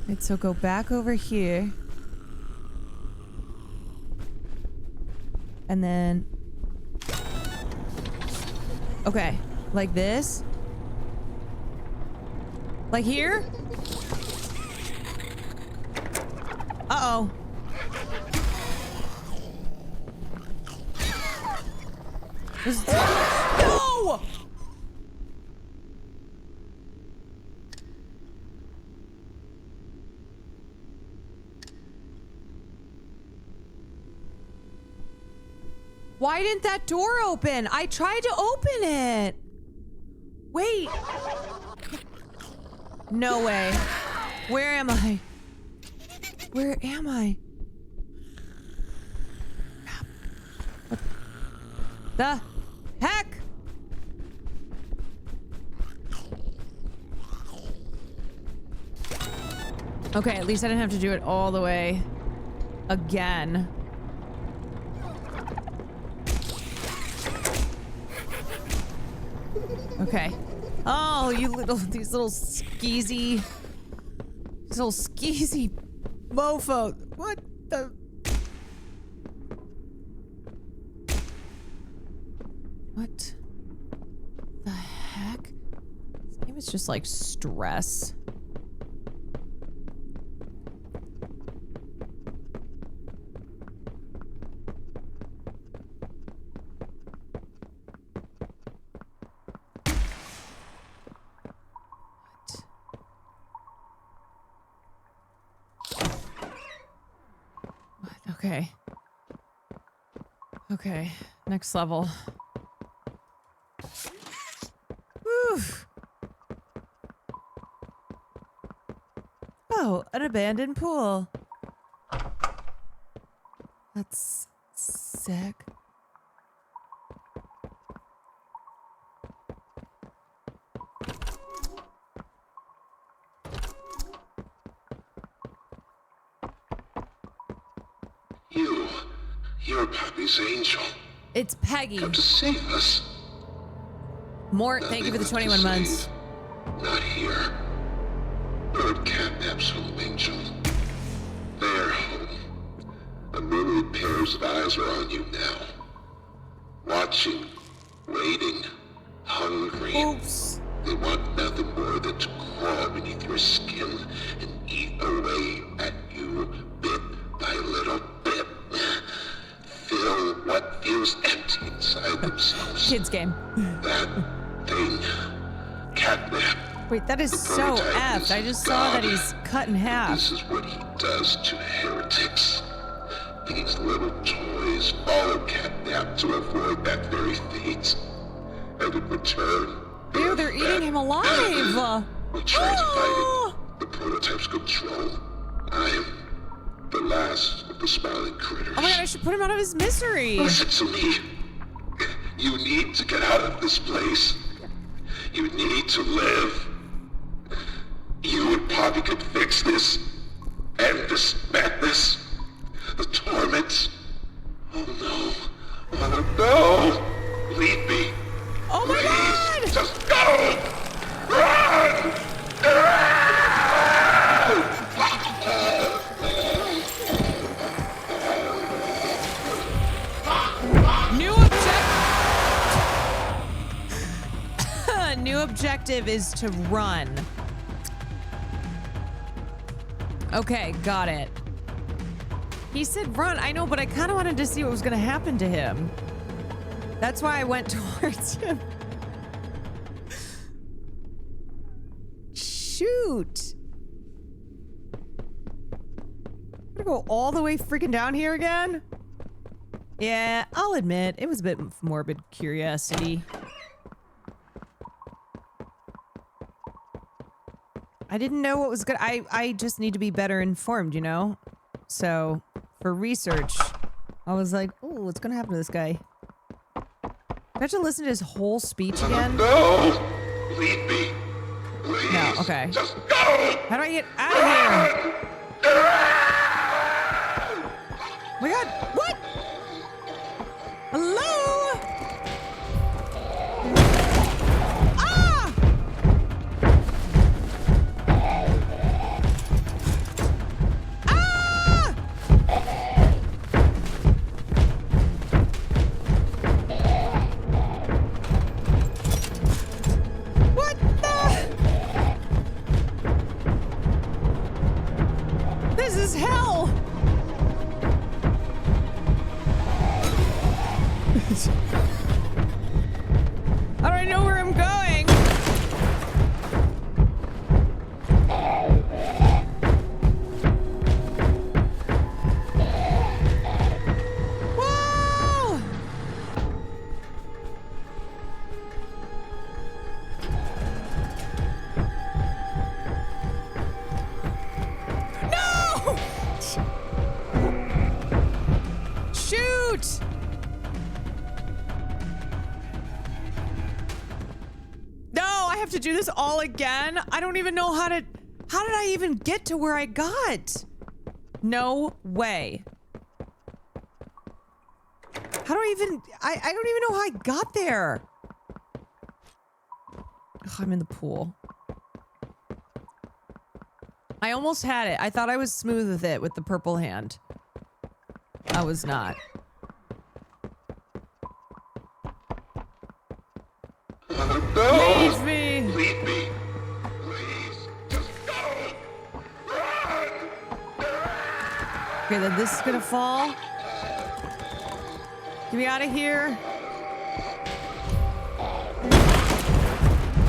Right, so go back over here. And then... Okay, like this. Like here? Uh-oh. No! Why didn't that door open? I tried to open it. Wait. No way. Where am I? Where am I? What the heck? Okay, at least I didn't have to do it all the way again. Okay. Oh, these little skeezy mofo. What the? What the heck? This game is just like stress. Okay. Okay. Next level. Whew. Oh, an abandoned pool. That's sick. You're Pappy's angel. It's Peggy. Come to save us. Mort, thank you for the 21 months. Not here. Bird catnaps home angel. Their home. A myriad pairs of eyes are on you now. Watching, waiting, hungry. Oops. They want nothing more than to crawl beneath your skin and eat away at you bit by little bit. Fill what feels empty inside themselves. Kids game. That thing. Catnap. Wait, that is so effed. I just saw that he's cut in half. This is what he does to heretics. These little toys follow Catnap to avoid that very fate. And in return... Ew, they're eating him alive! We try to fight it. The prototype's control. I am the last of the smiling critters. Oh my god, I should put him out of his misery! Listen to me. You need to get out of this place. You need to live. You and Poppy could fix this. End this madness. The torment. Oh no. Oh no. Leave me. Oh my god! Just go! Run! objective is to run. Okay, got it. He said run. I know, but I kind of wanted to see what was going to happen to him. That's why I went towards him. Shoot. I'm gonna go all the way freaking down here again? Yeah, I'll admit, it was a bit of morbid curiosity. I didn't know what was good. I just need to be better informed, you know? So, for research, I was like, oh, what's gonna happen to this guy? Do I have to listen to his whole speech again? No! Leave me. Please. No, okay. Just go! How do I get out of here? Oh my god, what? Hello? Ah! Ah! What the? This is hell! How do I know where I'm going? Whoa! No! Shoot! No, I have to do this all again? I don't even know how did I even get to where I got? No way. How do I even, I don't even know how I got there. Ugh, I'm in the pool. I almost had it. I thought I was smooth with it with the purple hand. I was not. No! Leave me! Leave me. Please. Just go! Run! Okay, then this is gonna fall. Get me out of here.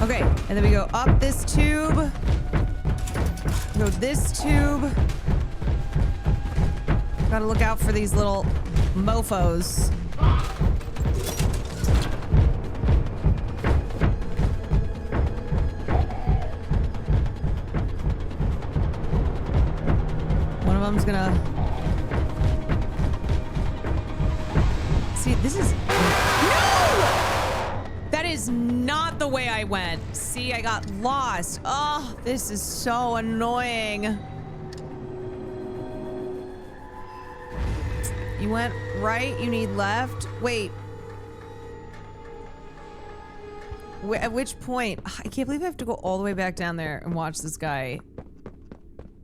Okay, and then we go up this tube. Go this tube. Gotta look out for these little mofos. One of them's gonna... See, this is... No! That is not the way I went. See, I got lost. Oh, this is so annoying. You went right, you need left. Wait. At which point? I can't believe I have to go all the way back down there and watch this guy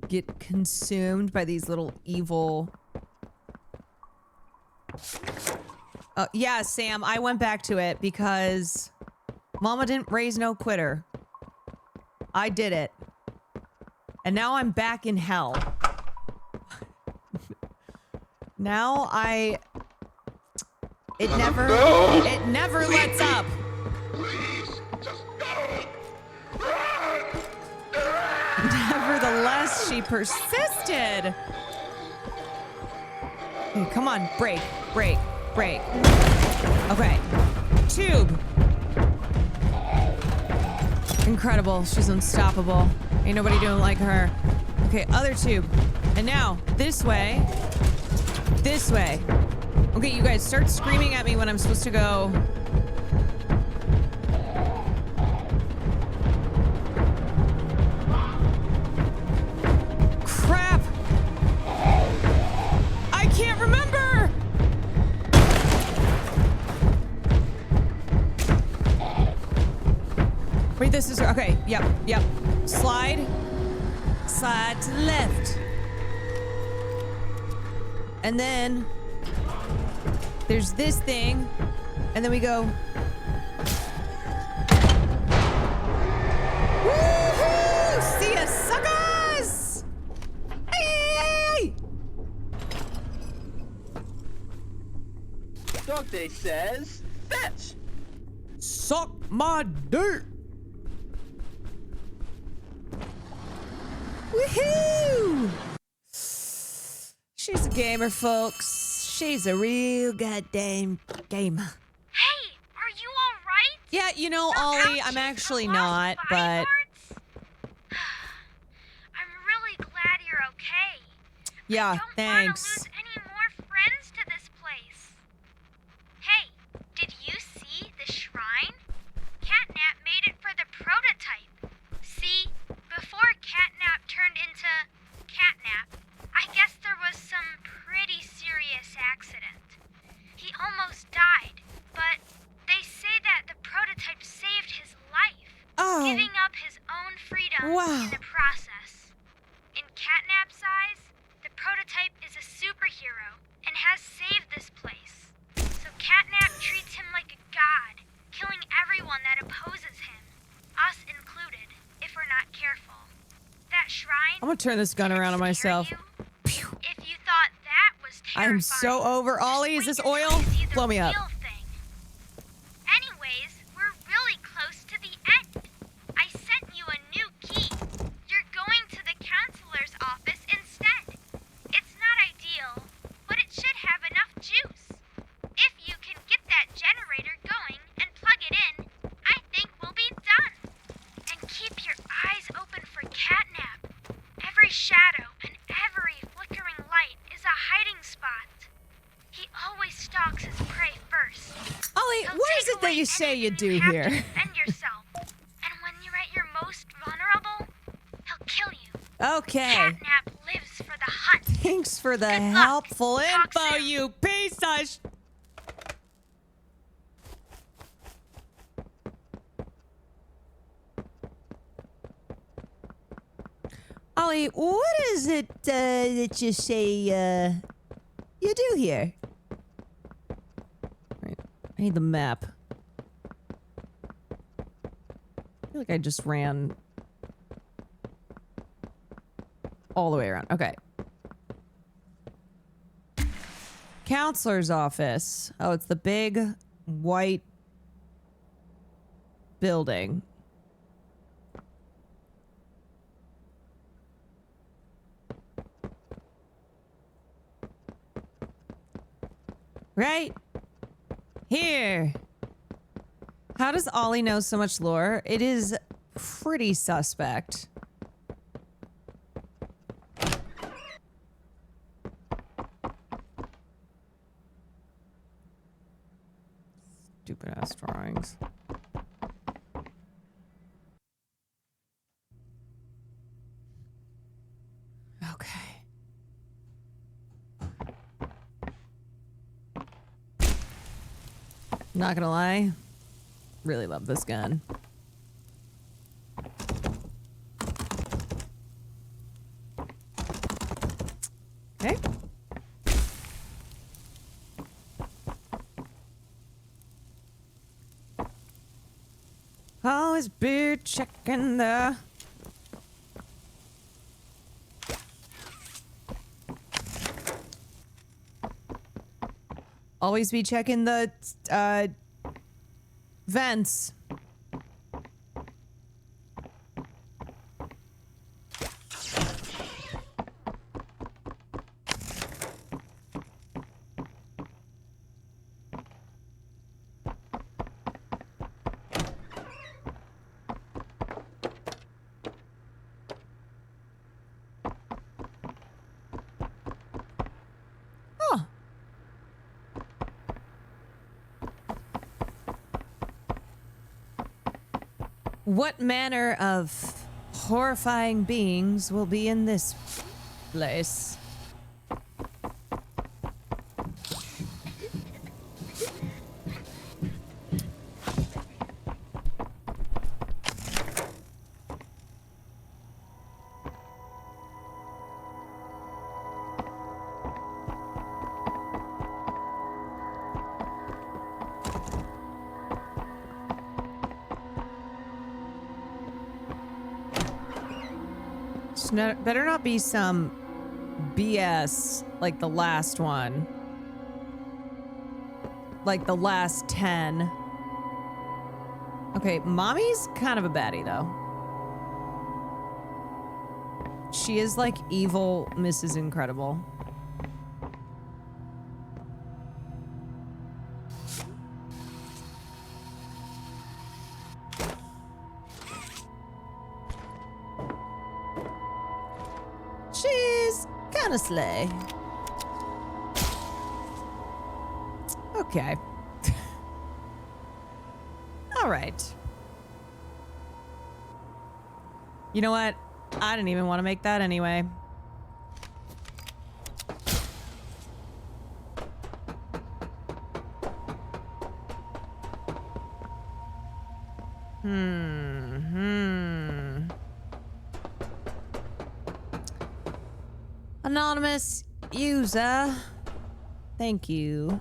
get consumed by these little evil... yeah, Sam, I went back to it because Mama didn't raise no quitter. I did it. And now I'm back in hell. Now it never lets up. Please, just go! Run! Nevertheless, she persisted. Okay, come on, break, break, break. Okay, tube. Incredible, she's unstoppable. Ain't nobody doing like her. Okay, other tube. And now, this way. This way. Okay, you guys, start screaming at me when I'm supposed to go. Crap! I can't remember! Wait, this is... Okay, yep, yep. Slide. Slide to the left. And then there's this thing, and then we go. birthday says, fetch. Suck my dirt. Woohoo! She's a gamer, folks. She's a real goddamn gamer. Hey, are you all right? Yeah, you know, Ollie, I'm actually not, but... I'm really glad you're okay. Yeah, I don't thanks. want to lose any more friends to this place. Hey, did you see the shrine? Catnap made it for the prototype. See, before Catnap turned into Catnap, I guess there was some pretty serious accident. He almost died, but they say that the prototype saved his life, giving up his own freedom in the process. In Catnap's eyes, the prototype is a superhero and has saved this place. So Catnap treats him like a god, killing everyone that opposes him, us included, if we're not careful. That shrine... I'm gonna turn this gun around on myself. If you thought that was terrifying... I'm so over. Ollie, is this oil? Blow me up. Anyways, we're really close to the end. I sent you a new key. You're going to the counselor's office instead. It's not ideal, but it should have enough juice. If you can get that generator going and plug it in, I think we'll be done. And keep your eyes open for Catnap. Every shadow and every flickering light is a hiding spot. He always stalks his prey first. Ollie, what is it that you say you do here? Defend yourself. And when you're at your most vulnerable, he'll kill you. Okay. Catnap lives for the hunt. Thanks for the helpful info, you piece of sh... Ollie, what is it that you say you do here? Right. I need the map. I feel like I just ran all the way around. Okay. Counselor's office. Oh, it's the big white building. Right here. How does Ollie know so much lore? It is pretty suspect. Stupid ass drawings. Okay. Not gonna lie, really love this gun. Okay. Always be checking the... Always be checking the vents. What manner of horrifying beings will be in this place? Better not be some BS like the last one. like the last 10. Okay, Mommy's kind of a baddie, though. She is like evil Mrs. Incredible. She's kind of slay. Okay. All right. You know what? I didn't even want to make that anyway. Anonymous user. Thank you.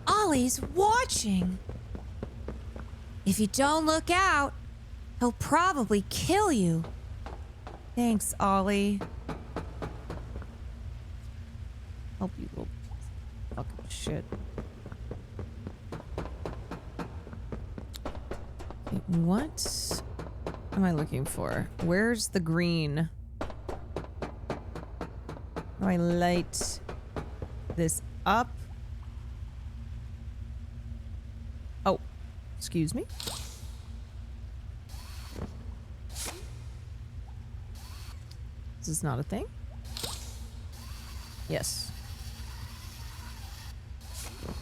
Ollie's watching. If you don't look out, he'll probably kill you. Thanks, Ollie. Hope you will fucking shit. Okay, what am I looking for? Where's the green? How do I light this up? Oh, excuse me. This is not a thing. Yes.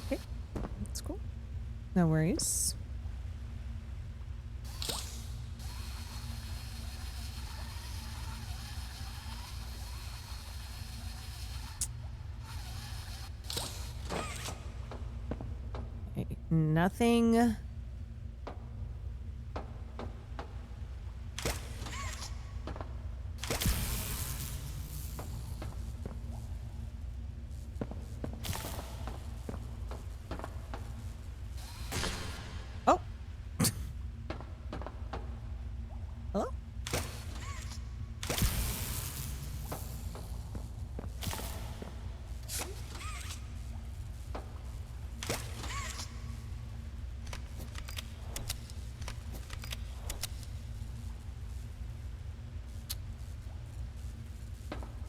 Okay, that's cool. No worries. Okay, nothing. Hello?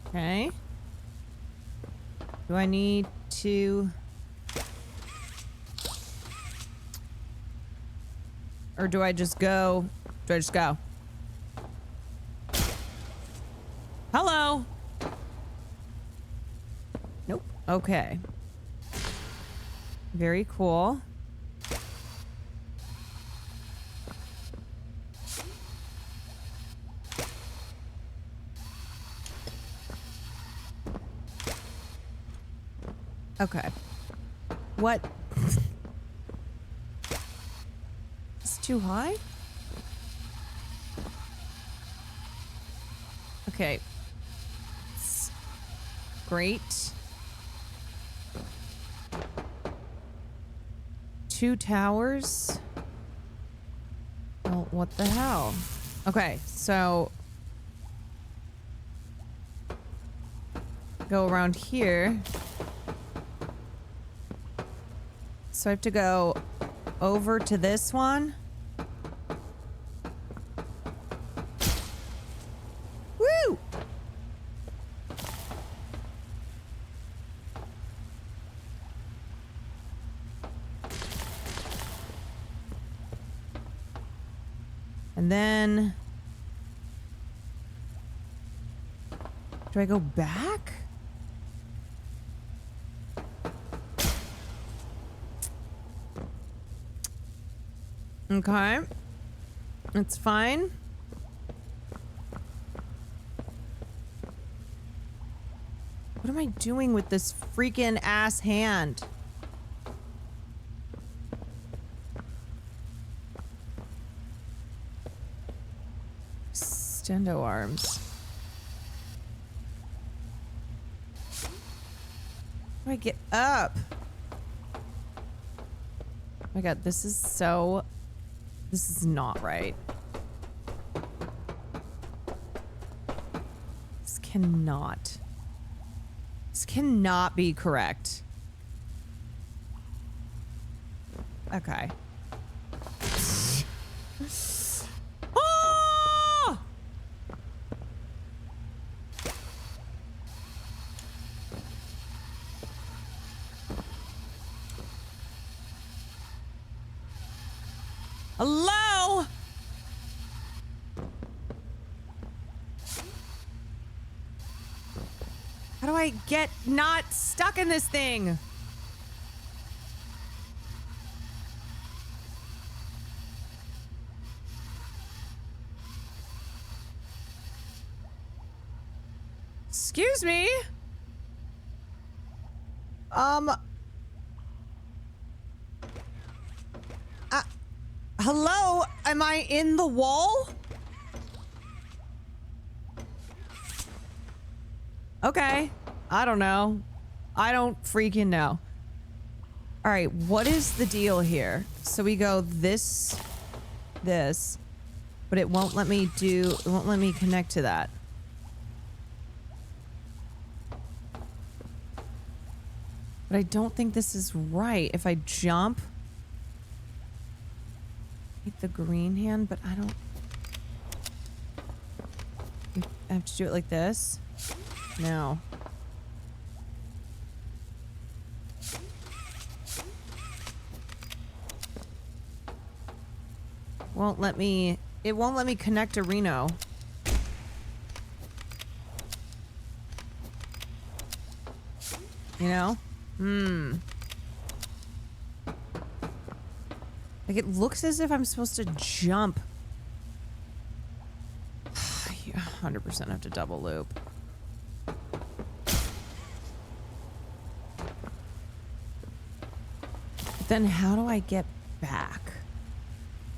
Okay. Do I need to... Or do I just go? Do I just go? Hello? Nope. Okay. Very cool. Okay. What? It's too high? Okay. Great. 2 towers. Well, what the hell? Okay, so go around here. So I have to go over to this one. Woo! And then... do I go back? Okay. It's fine. What am I doing with this freaking ass hand? Stendo arms. How do I get up? Oh my god, this is so... this is not right. This cannot be correct. Okay. Oh! Hello? How do I get not stuck in this thing? Excuse me? Hello? Am I in the wall? Okay. I don't know. I don't freaking know. All right, what is the deal here? So we go this, but it won't let me connect to that. But I don't think this is right. If I jump, hit the green hand, but I don't. I have to do it like this? No. Won't let me. It won't let me connect to Reno. You know? Like, it looks as if I'm supposed to jump. You 100% have to double loop. But then how do I get back?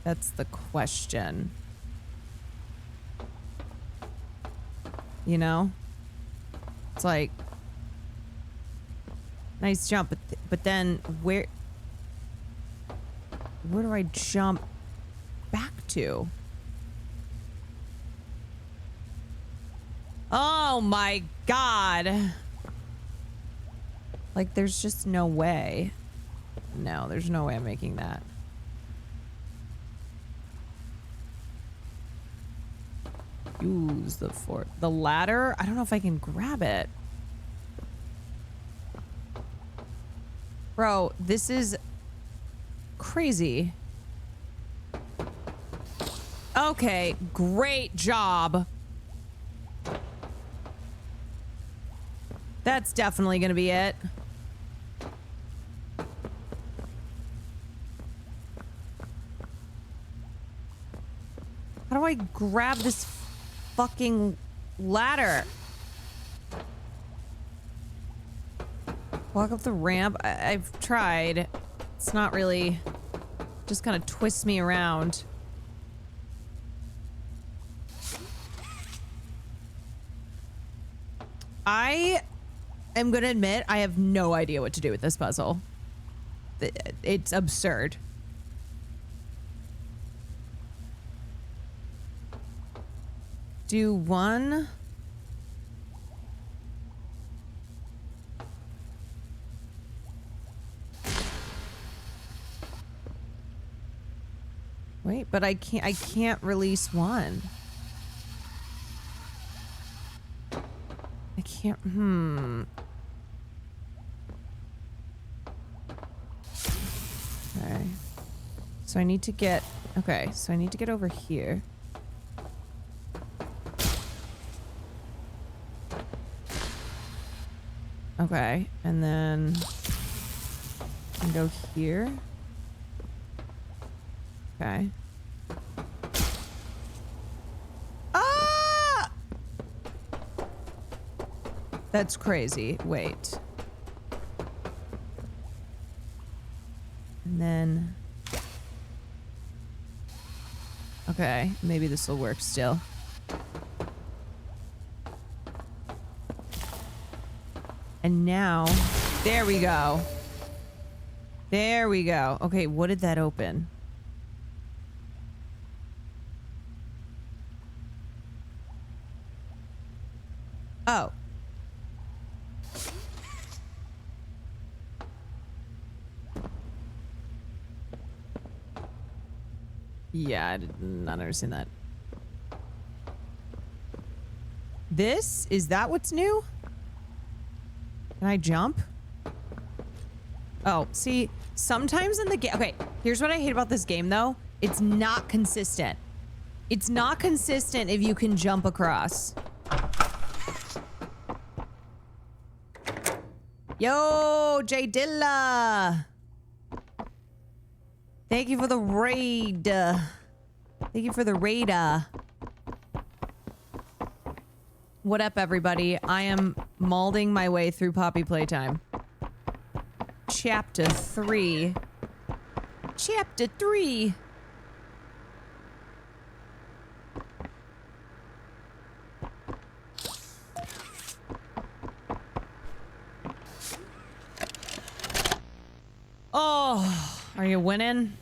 That's the question. You know? It's like, nice jump, but then where do I jump back to? Oh my God. Like, there's just no way. No, there's no way I'm making that. Use the ladder. I don't know if I can grab it. Bro, this is crazy. Okay, great job. That's definitely gonna be it. How do I grab this fucking ladder? Walk up the ramp. I've tried. It's not really. Just kind of twists me around. I am gonna admit I have no idea what to do with this puzzle. It's absurd. Do one. Wait, but I can't release one. I can't, Okay. So I need to get, okay, so I need to get over here. Okay, and then I can go here. Okay. Ah! That's crazy. Wait. And then... Okay, maybe this will work still. And now... There we go. There we go. Okay, what did that open? Oh. Yeah, I did not understand that. Is that what's new? Can I jump? Oh, see, sometimes in the game, okay, here's what I hate about this game though. It's not consistent. It's not consistent if you can jump across. Yo, J Dilla. Thank you for the raid. Thank you for the raid. What up, everybody? I am malding my way through Poppy Playtime. Chapter 3. Chapter 3. Oh, are you winning?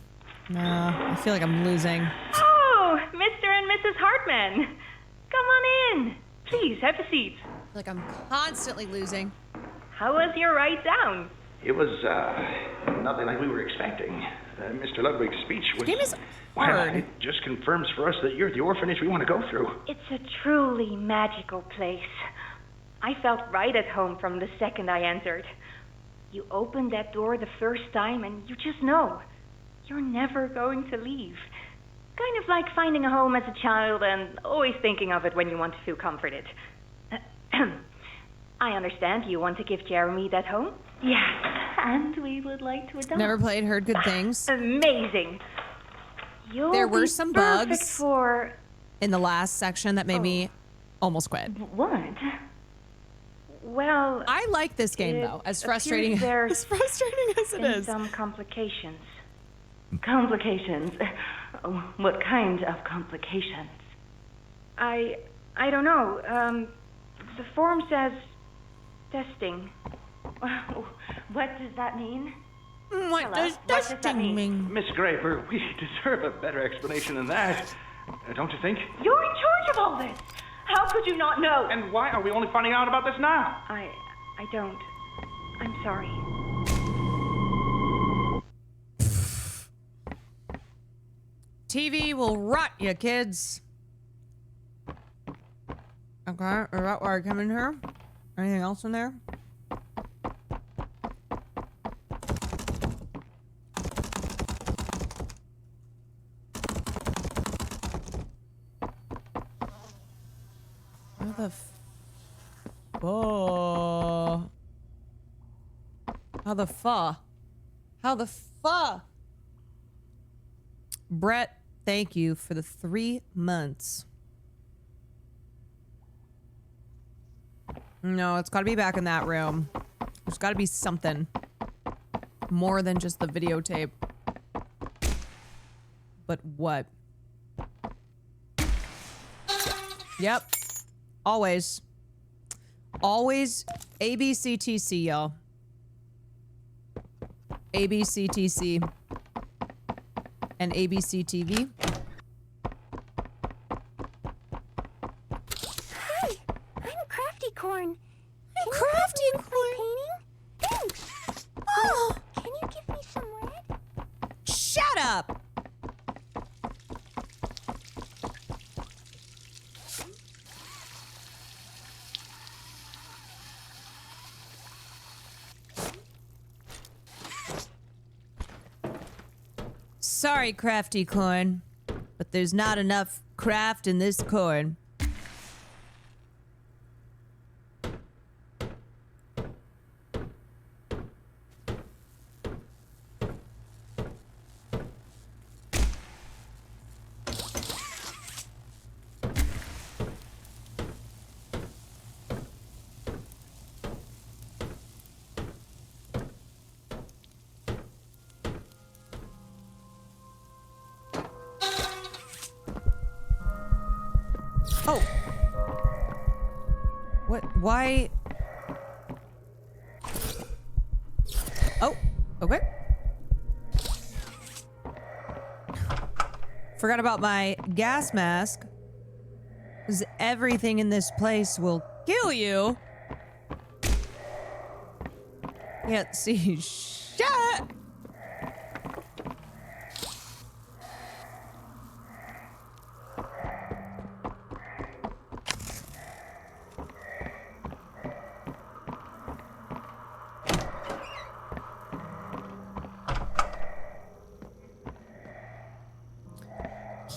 No, I feel like I'm losing. Oh, Mr. and Mrs. Hartman. Come on in. Please, have a seat. I feel like I'm constantly losing. How was your ride down? It was nothing like we were expecting. Mr. Ludwig's speech was... Game is well, hard. it just confirms for us that you're the orphanage we want to go through. It's a truly magical place. I felt right at home from the second I entered. You open that door the first time and you just know. You're never going to leave. Kind of like finding a home as a child and always thinking of it when you want to feel comforted. I understand you want to give Jeremy that home? Yes, and we would like to adopt. Never played, heard good things. Amazing. There were some bugs for... in the last section that made me almost quit. What? Well, I like this game though, as frustrating as it is. Some complications. Complications? What kind of complications? I don't know. The form says testing. What does that mean? What does testing mean? Miss Graper, we deserve a better explanation than that. Don't you think? You're in charge of all this. How could you not know? And why are we only finding out about this now? I don't. I'm sorry. TV will rot you, kids. Okay, is that where I come in here? Anything else in there? How the How the Brett, thank you for the 3 months. No, it's got to be back in that room. There's got to be something more than just the videotape. But what? Yep. Always. Always ABCTC, y'all. ABCTC. And ABC TV. Hey, I'm Crafty Corn. Crafty Corn. Painting? Thanks. Oh. Can you give me some red? Shut up. Sorry, Crafty Corn, but there's not enough craft in this corn. Oh. What? Why? Oh, okay. Forgot about my gas mask. Because everything in this place will kill you. Can't see shit.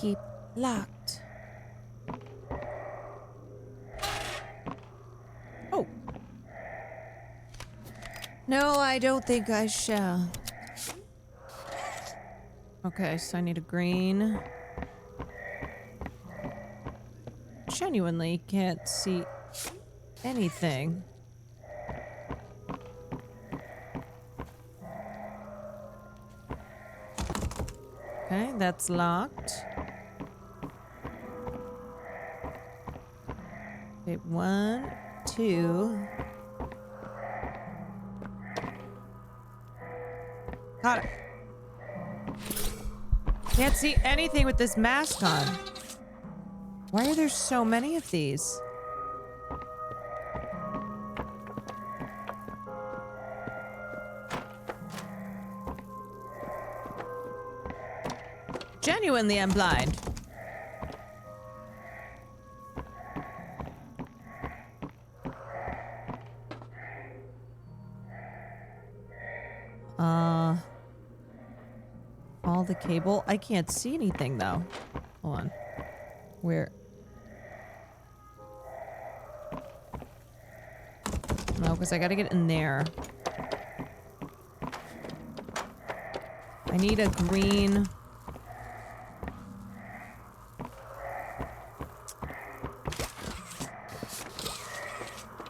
keep locked. Oh. No, I don't think I shall. Okay, so I need a green. Genuinely can't see anything. Okay, that's locked. Okay, 1, 2. Got it. Can't see anything with this mask on. Why are there so many of these? Genuinely, I'm blind. All the cable. I can't see anything though. Hold on. Where? No, because I gotta get in there. I need a green.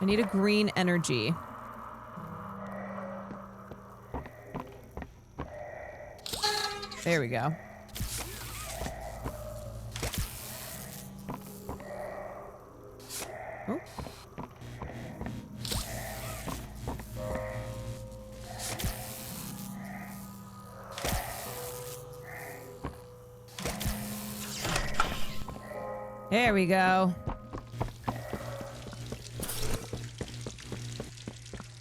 I need a green energy. There we go. Oh. There we go.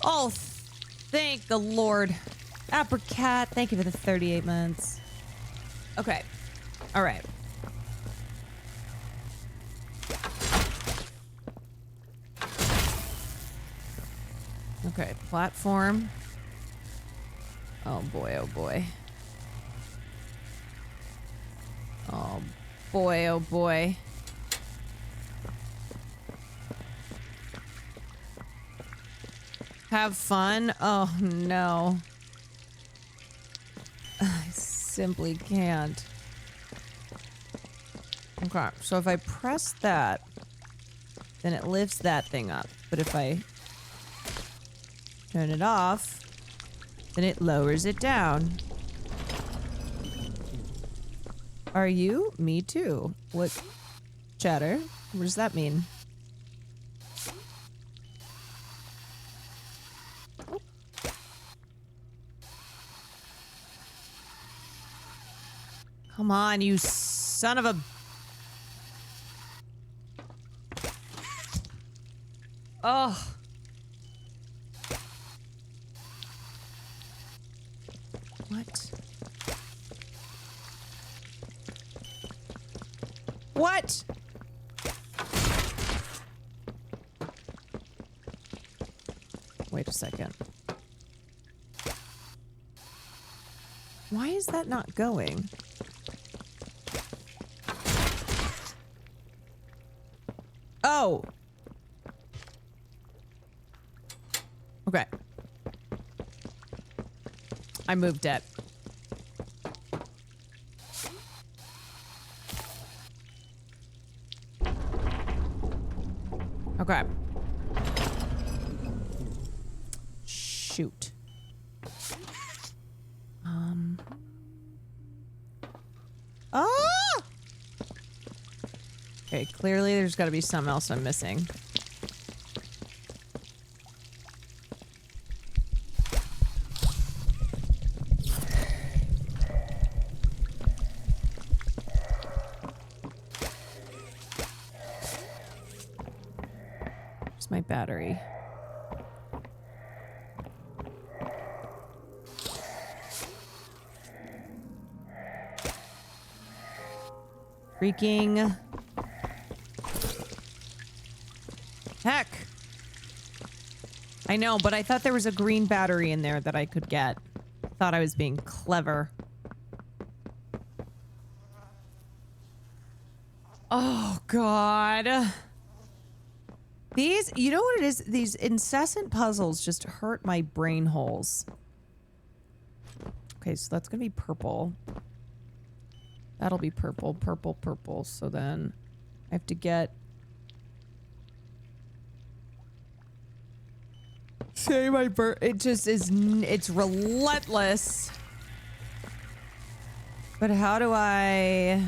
Oh, thank the Lord. Apricot, thank you for the 38 months. Okay. All right. Okay, platform. Oh boy, oh boy. Oh boy, oh boy. Have fun? Oh no. I simply can't. Okay, so if I press that, then it lifts that thing up. But if I turn it off, then it lowers it down. Are you? Me too. What? Chatter? What does that mean? Come on, you son of a... Oh. What? What? Wait a second. Why is that not going? Oh. Okay. I moved it. Okay. Shoot. Ah! Okay, clearly there's got to be something else I'm missing. Where's my battery? Freaking heck. I know, but I thought there was a green battery in there that I could get. Thought I was being clever. God. These, you know what it is? These incessant puzzles just hurt my brain holes. Okay, so that's gonna be purple. That'll be purple, purple, purple. So then I have to get... Say my bird. It just is, it's relentless. But how do I...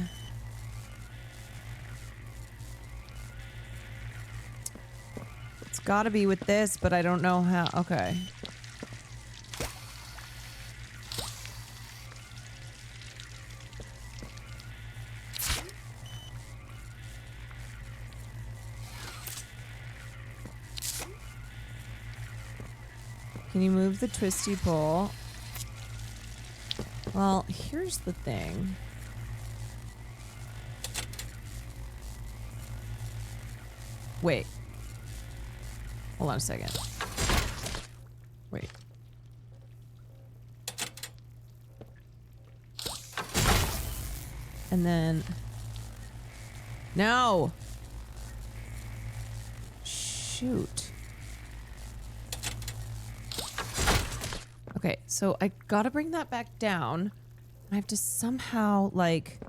It's gotta be with this, but I don't know how. Okay. Can you move the twisty pole? Well, here's the thing. Wait. Hold on a second. Wait. And then... No! Shoot. Okay, so I gotta bring that back down. I have to somehow, like...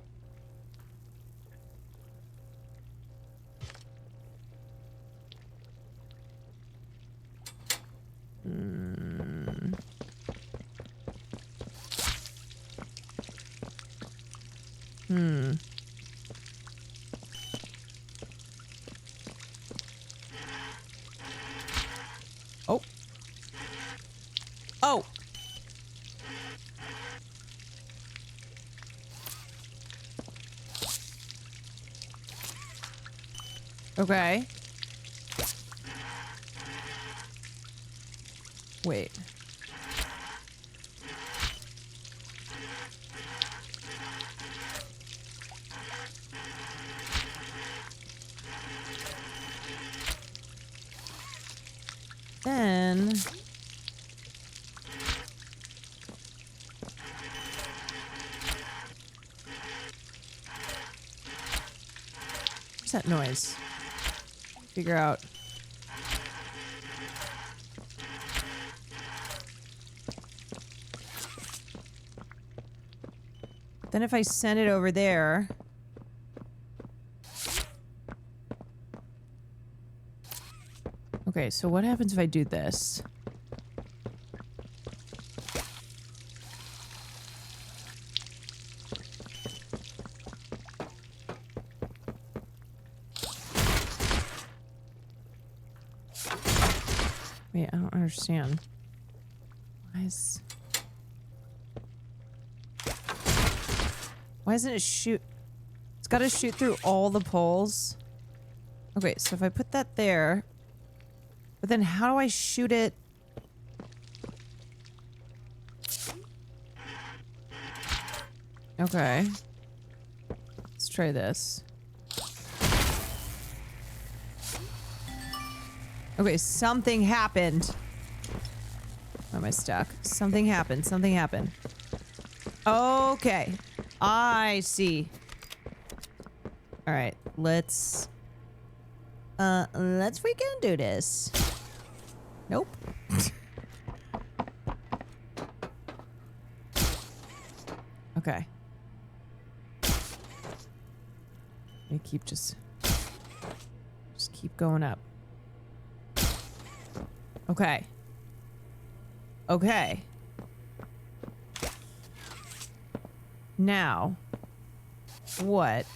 Oh. Oh. Okay. Wait. Then... What's that noise? Figure out. Then if I send it over there... Okay, so what happens if I do this? Wait, I don't understand. Why doesn't it shoot? It's got to shoot through all the poles. Okay, so if I put that there, but then how do I shoot it? Okay. Let's try this. Okay, something happened. Why am I stuck? Something happened. Something happened. Okay. I see. All right, let's freaking do this. Nope. Okay. I keep just keep going up. Okay. Okay. Now, what?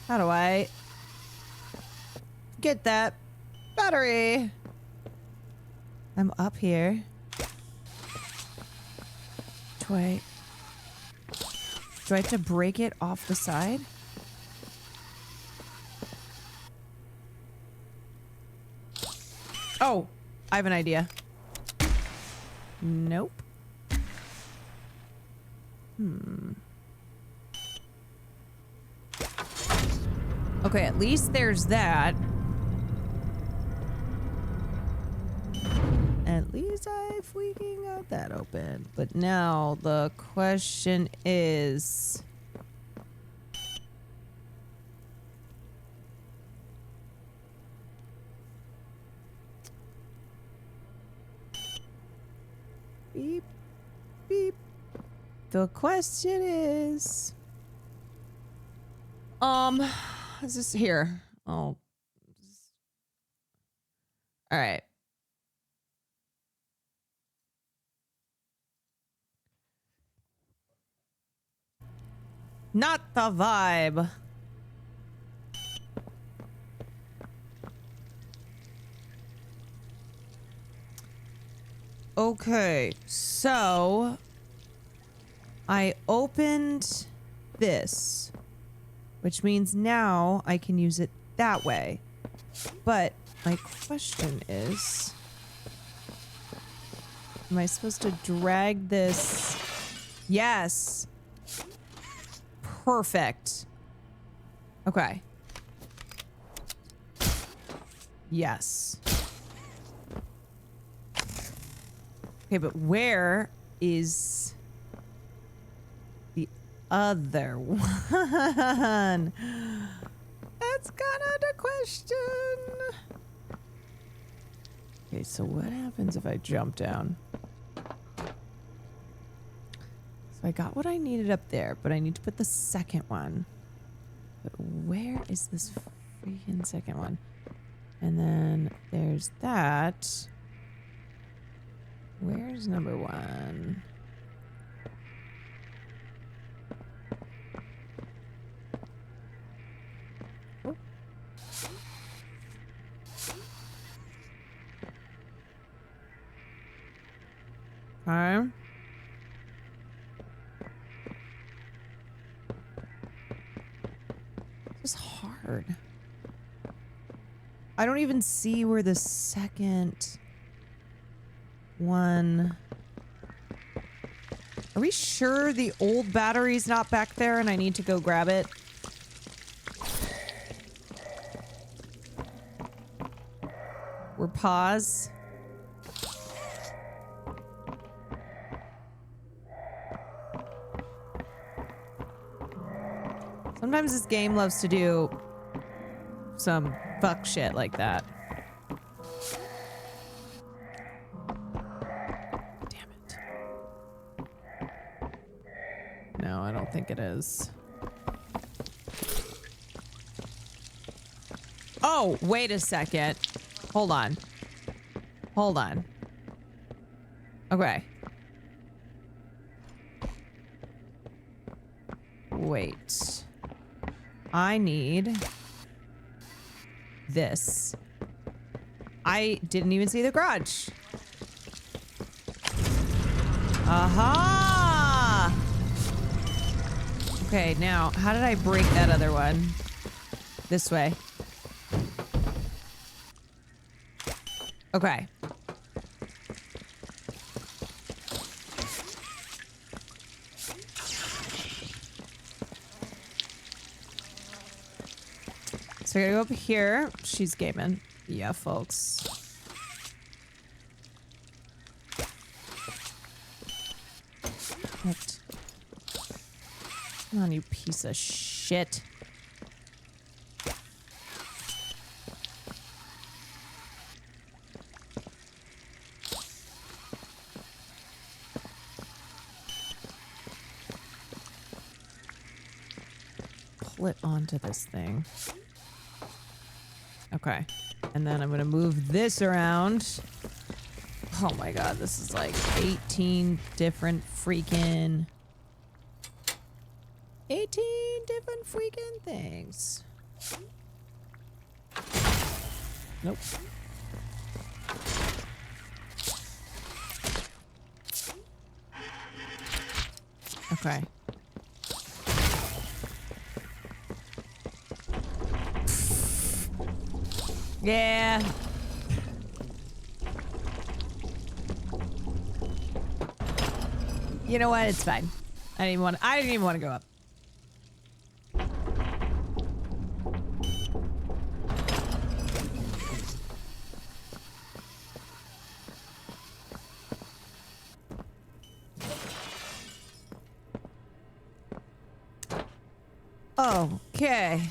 How do I get that battery? I'm up here. Do I have to break it off the side? Oh, I have an idea. Nope. Okay, at least there's that. At at least I freaking got that open. But now the question is... Beep, beep. The question is... is this here? Oh. All right. Not the vibe. Okay, so I opened this, which means now I can use it that way. But my question is, am I supposed to drag this? Yes. Perfect. Okay. Yes. Okay, but where is the other one? That's kind of the question. Okay, so what happens if I jump down? So I got what I needed up there, but I need to put the second one. But where is this freaking second one? And then there's that. Where's number one? Oh. Okay. This is hard. I don't even see where the second one... Are we sure the old battery's not back there and I need to go grab it? We're pause. Sometimes this game loves to do some fuck shit like that. Damn it. No, I don't think it is. Oh, wait a second. Hold on. Hold on. Okay. Wait. I need this. I didn't even see the garage. Aha! Okay, now, how did I break that other one? This way. Okay. So I gotta go up here. She's gaming. Yeah, folks. What? Come on, you piece of shit. Pull it onto this thing. Okay. And then I'm gonna move this around. Oh my god, this is like 18 different freaking... 18 different freaking things. Nope. Okay. Yeah. You know what? It's fine. I didn't even want to go up. Okay.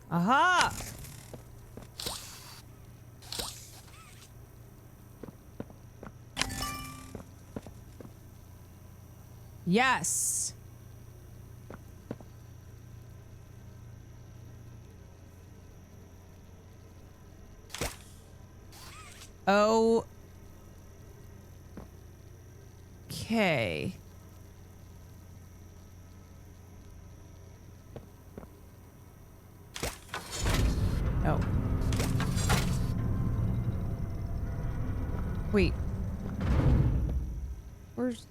Aha! Yes. Oh. Okay. Oh. Wait. Where's...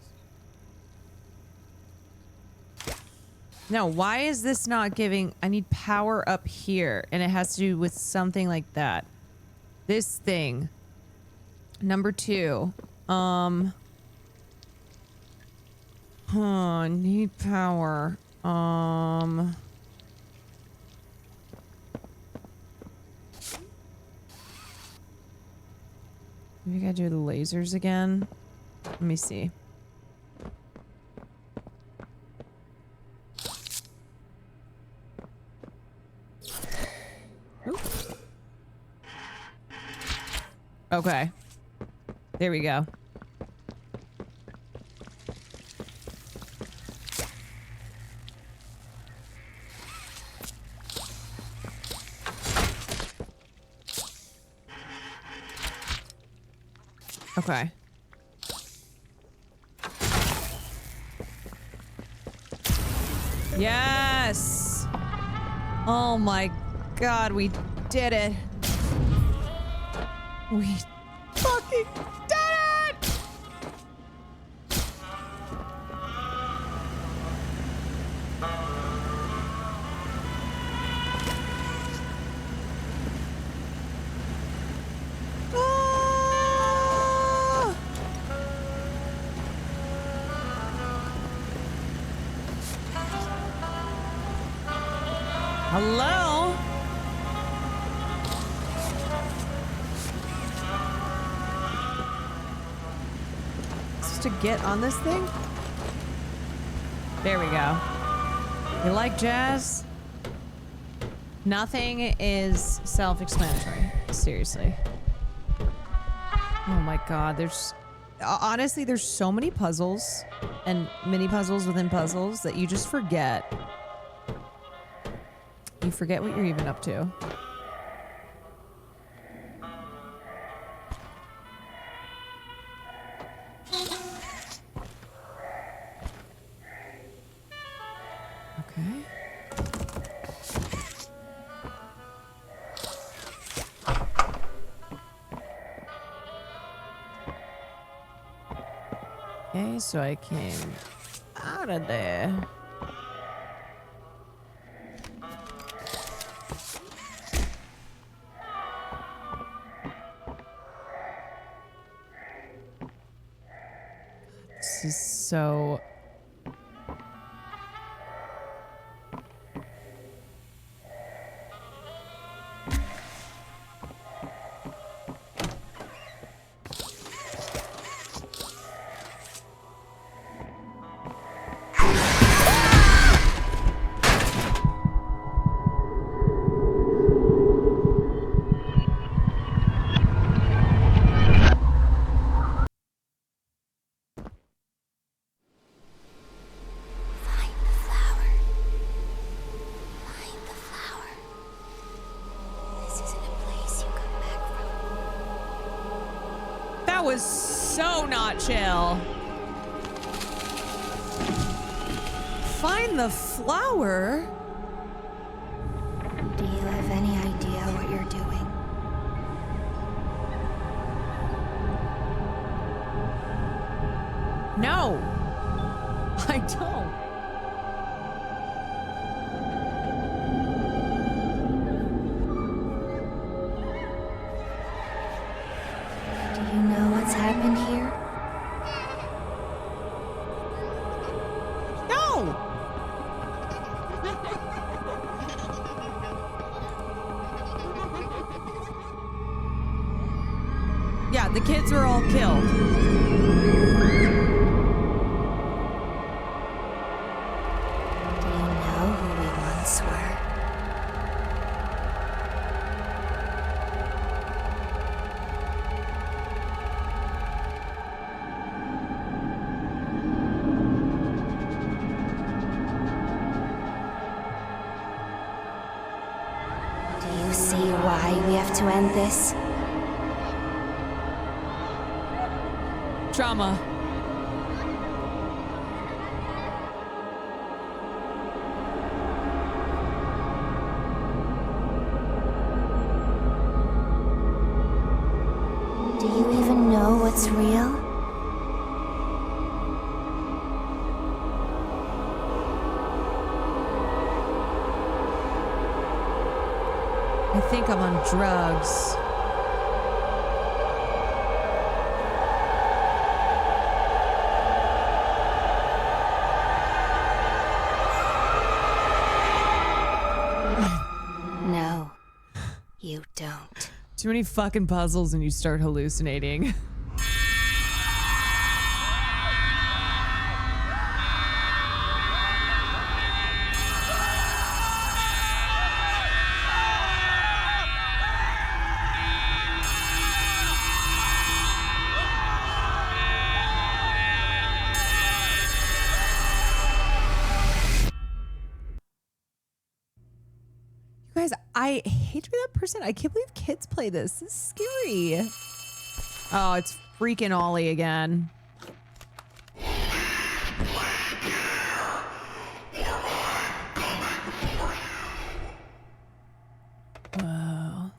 No, why is this not giving... I need power up here, and it has to do with something like that. This thing. Number 2. Need power. Maybe I gotta do the lasers again. Let me see. Oop. Okay. There we go. Okay. Yes! Oh my god, we did it. We fucking did it! Hello? Just to get on this thing? There we go. You like jazz? Nothing is self-explanatory. Seriously. Oh my god, there's... Honestly, there's so many puzzles and mini puzzles within puzzles that you just forget. You forget what you're even up to. Okay. Okay, so I came out of there. This is so... That was so not chill. Find the flower? Do you have any idea what you're doing? No. I don't. Do you know what's happened here? No. Yeah, the kids were all killed. Do you know who we once were? Do you see why we have to end this? Drama. Do you even know what's real? I think I'm on drugs. No, you don't. Too many fucking puzzles and you start hallucinating. You guys, I hate to be that person. I can't believe kids play this. This is scary. Oh, it's freaking Ollie again. Whoa.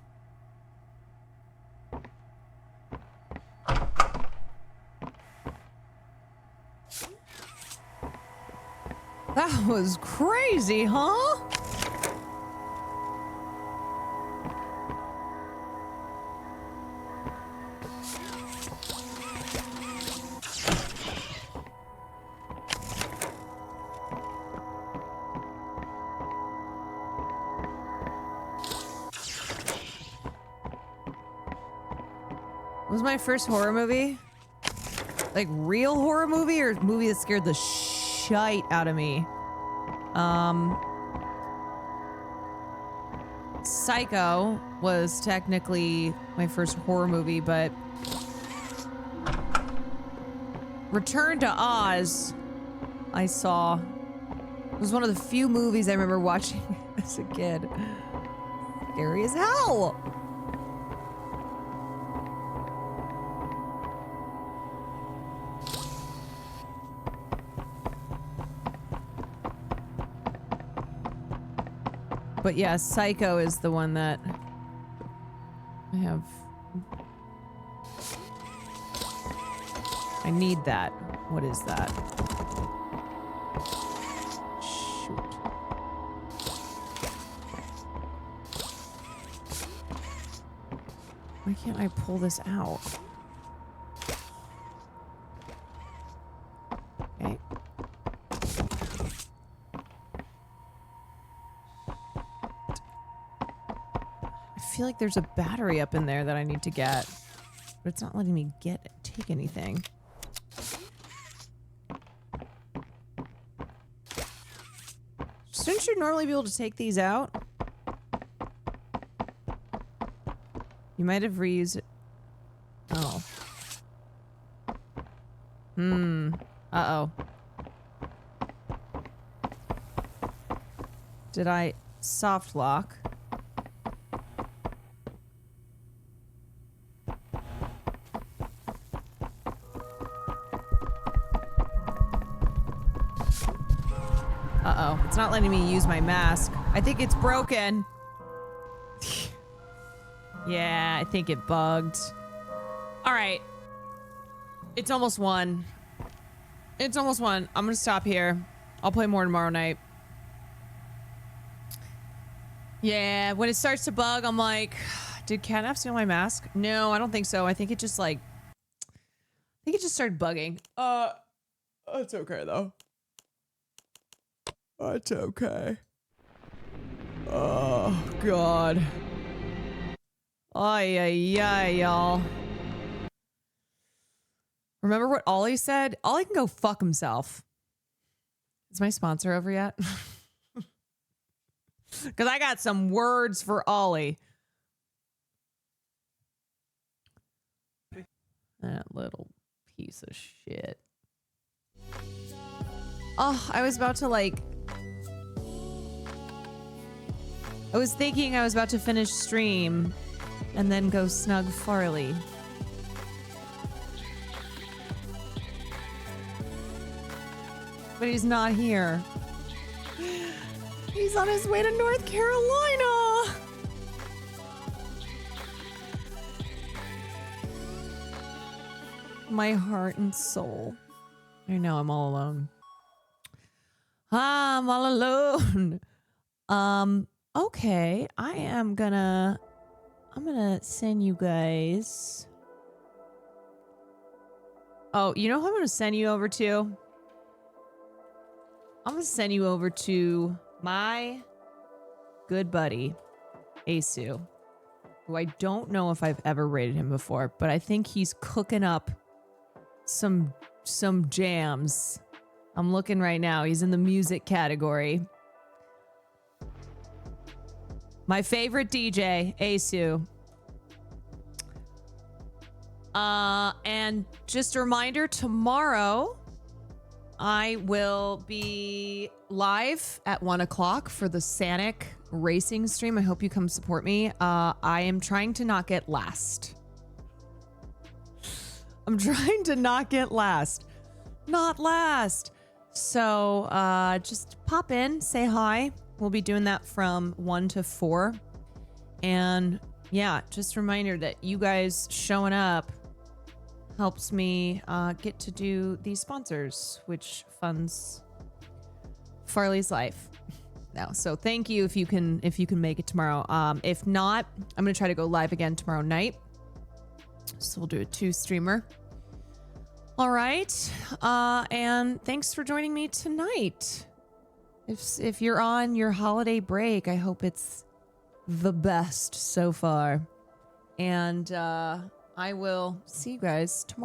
That was crazy, huh? Was my first horror movie? Like real horror movie or movie that scared the shite out of me? Psycho was technically my first horror movie, but Return to Oz I saw. It was one of the few movies I remember watching as a kid. Scary as hell. But yeah, Psycho is the one that I have. I need that. What is that? Shoot. Why can't I pull this out? Okay. I feel like there's a battery up in there that I need to get, but it's not letting me take anything. Shouldn't you normally be able to take these out? You might have reused it. Oh. Uh-oh. Did I soft lock? Uh-oh. It's not letting me use my mask. I think it's broken. Yeah, I think it bugged. All right. It's almost 1. It's almost 1. I'm gonna stop here. I'll play more tomorrow night. Yeah, when it starts to bug, I'm like, did Catnap steal my mask? No, I don't think so. I think it just like... I think it just started bugging. It's okay though. It's okay. Oh, God. Ay, ay, ay, y'all. Remember what Ollie said? Ollie can go fuck himself. Is my sponsor over yet? Because I got some words for Ollie. That little piece of shit. Oh, I was about to like... I was thinking I was about to finish stream and then go snug Farley. But he's not here. He's on his way to North Carolina. My heart and soul. I know I'm all alone. I'm all alone. Okay, I'm gonna send you guys. Oh, you know who I'm gonna send you over to? I'm gonna send you over to my good buddy, Asu, who I don't know if I've ever rated him before, but I think he's cooking up some jams. I'm looking right now. He's in the music category. My favorite DJ, Asu. And just a reminder, tomorrow I will be live at 1 o'clock for the Sanic racing stream. I hope you come support me. I am trying to not get last. I'm trying to not get last. Not last. So just pop in, say hi. We'll be doing that from 1 to 4. And yeah, just a reminder that you guys showing up helps me get to do these sponsors, which funds Farley's life now. So thank you if you can make it tomorrow. If not, I'm gonna try to go live again tomorrow night. So we'll do a 2-streamer. All right. And thanks for joining me tonight. If you're on your holiday break, I hope it's the best so far. And I will see you guys tomorrow.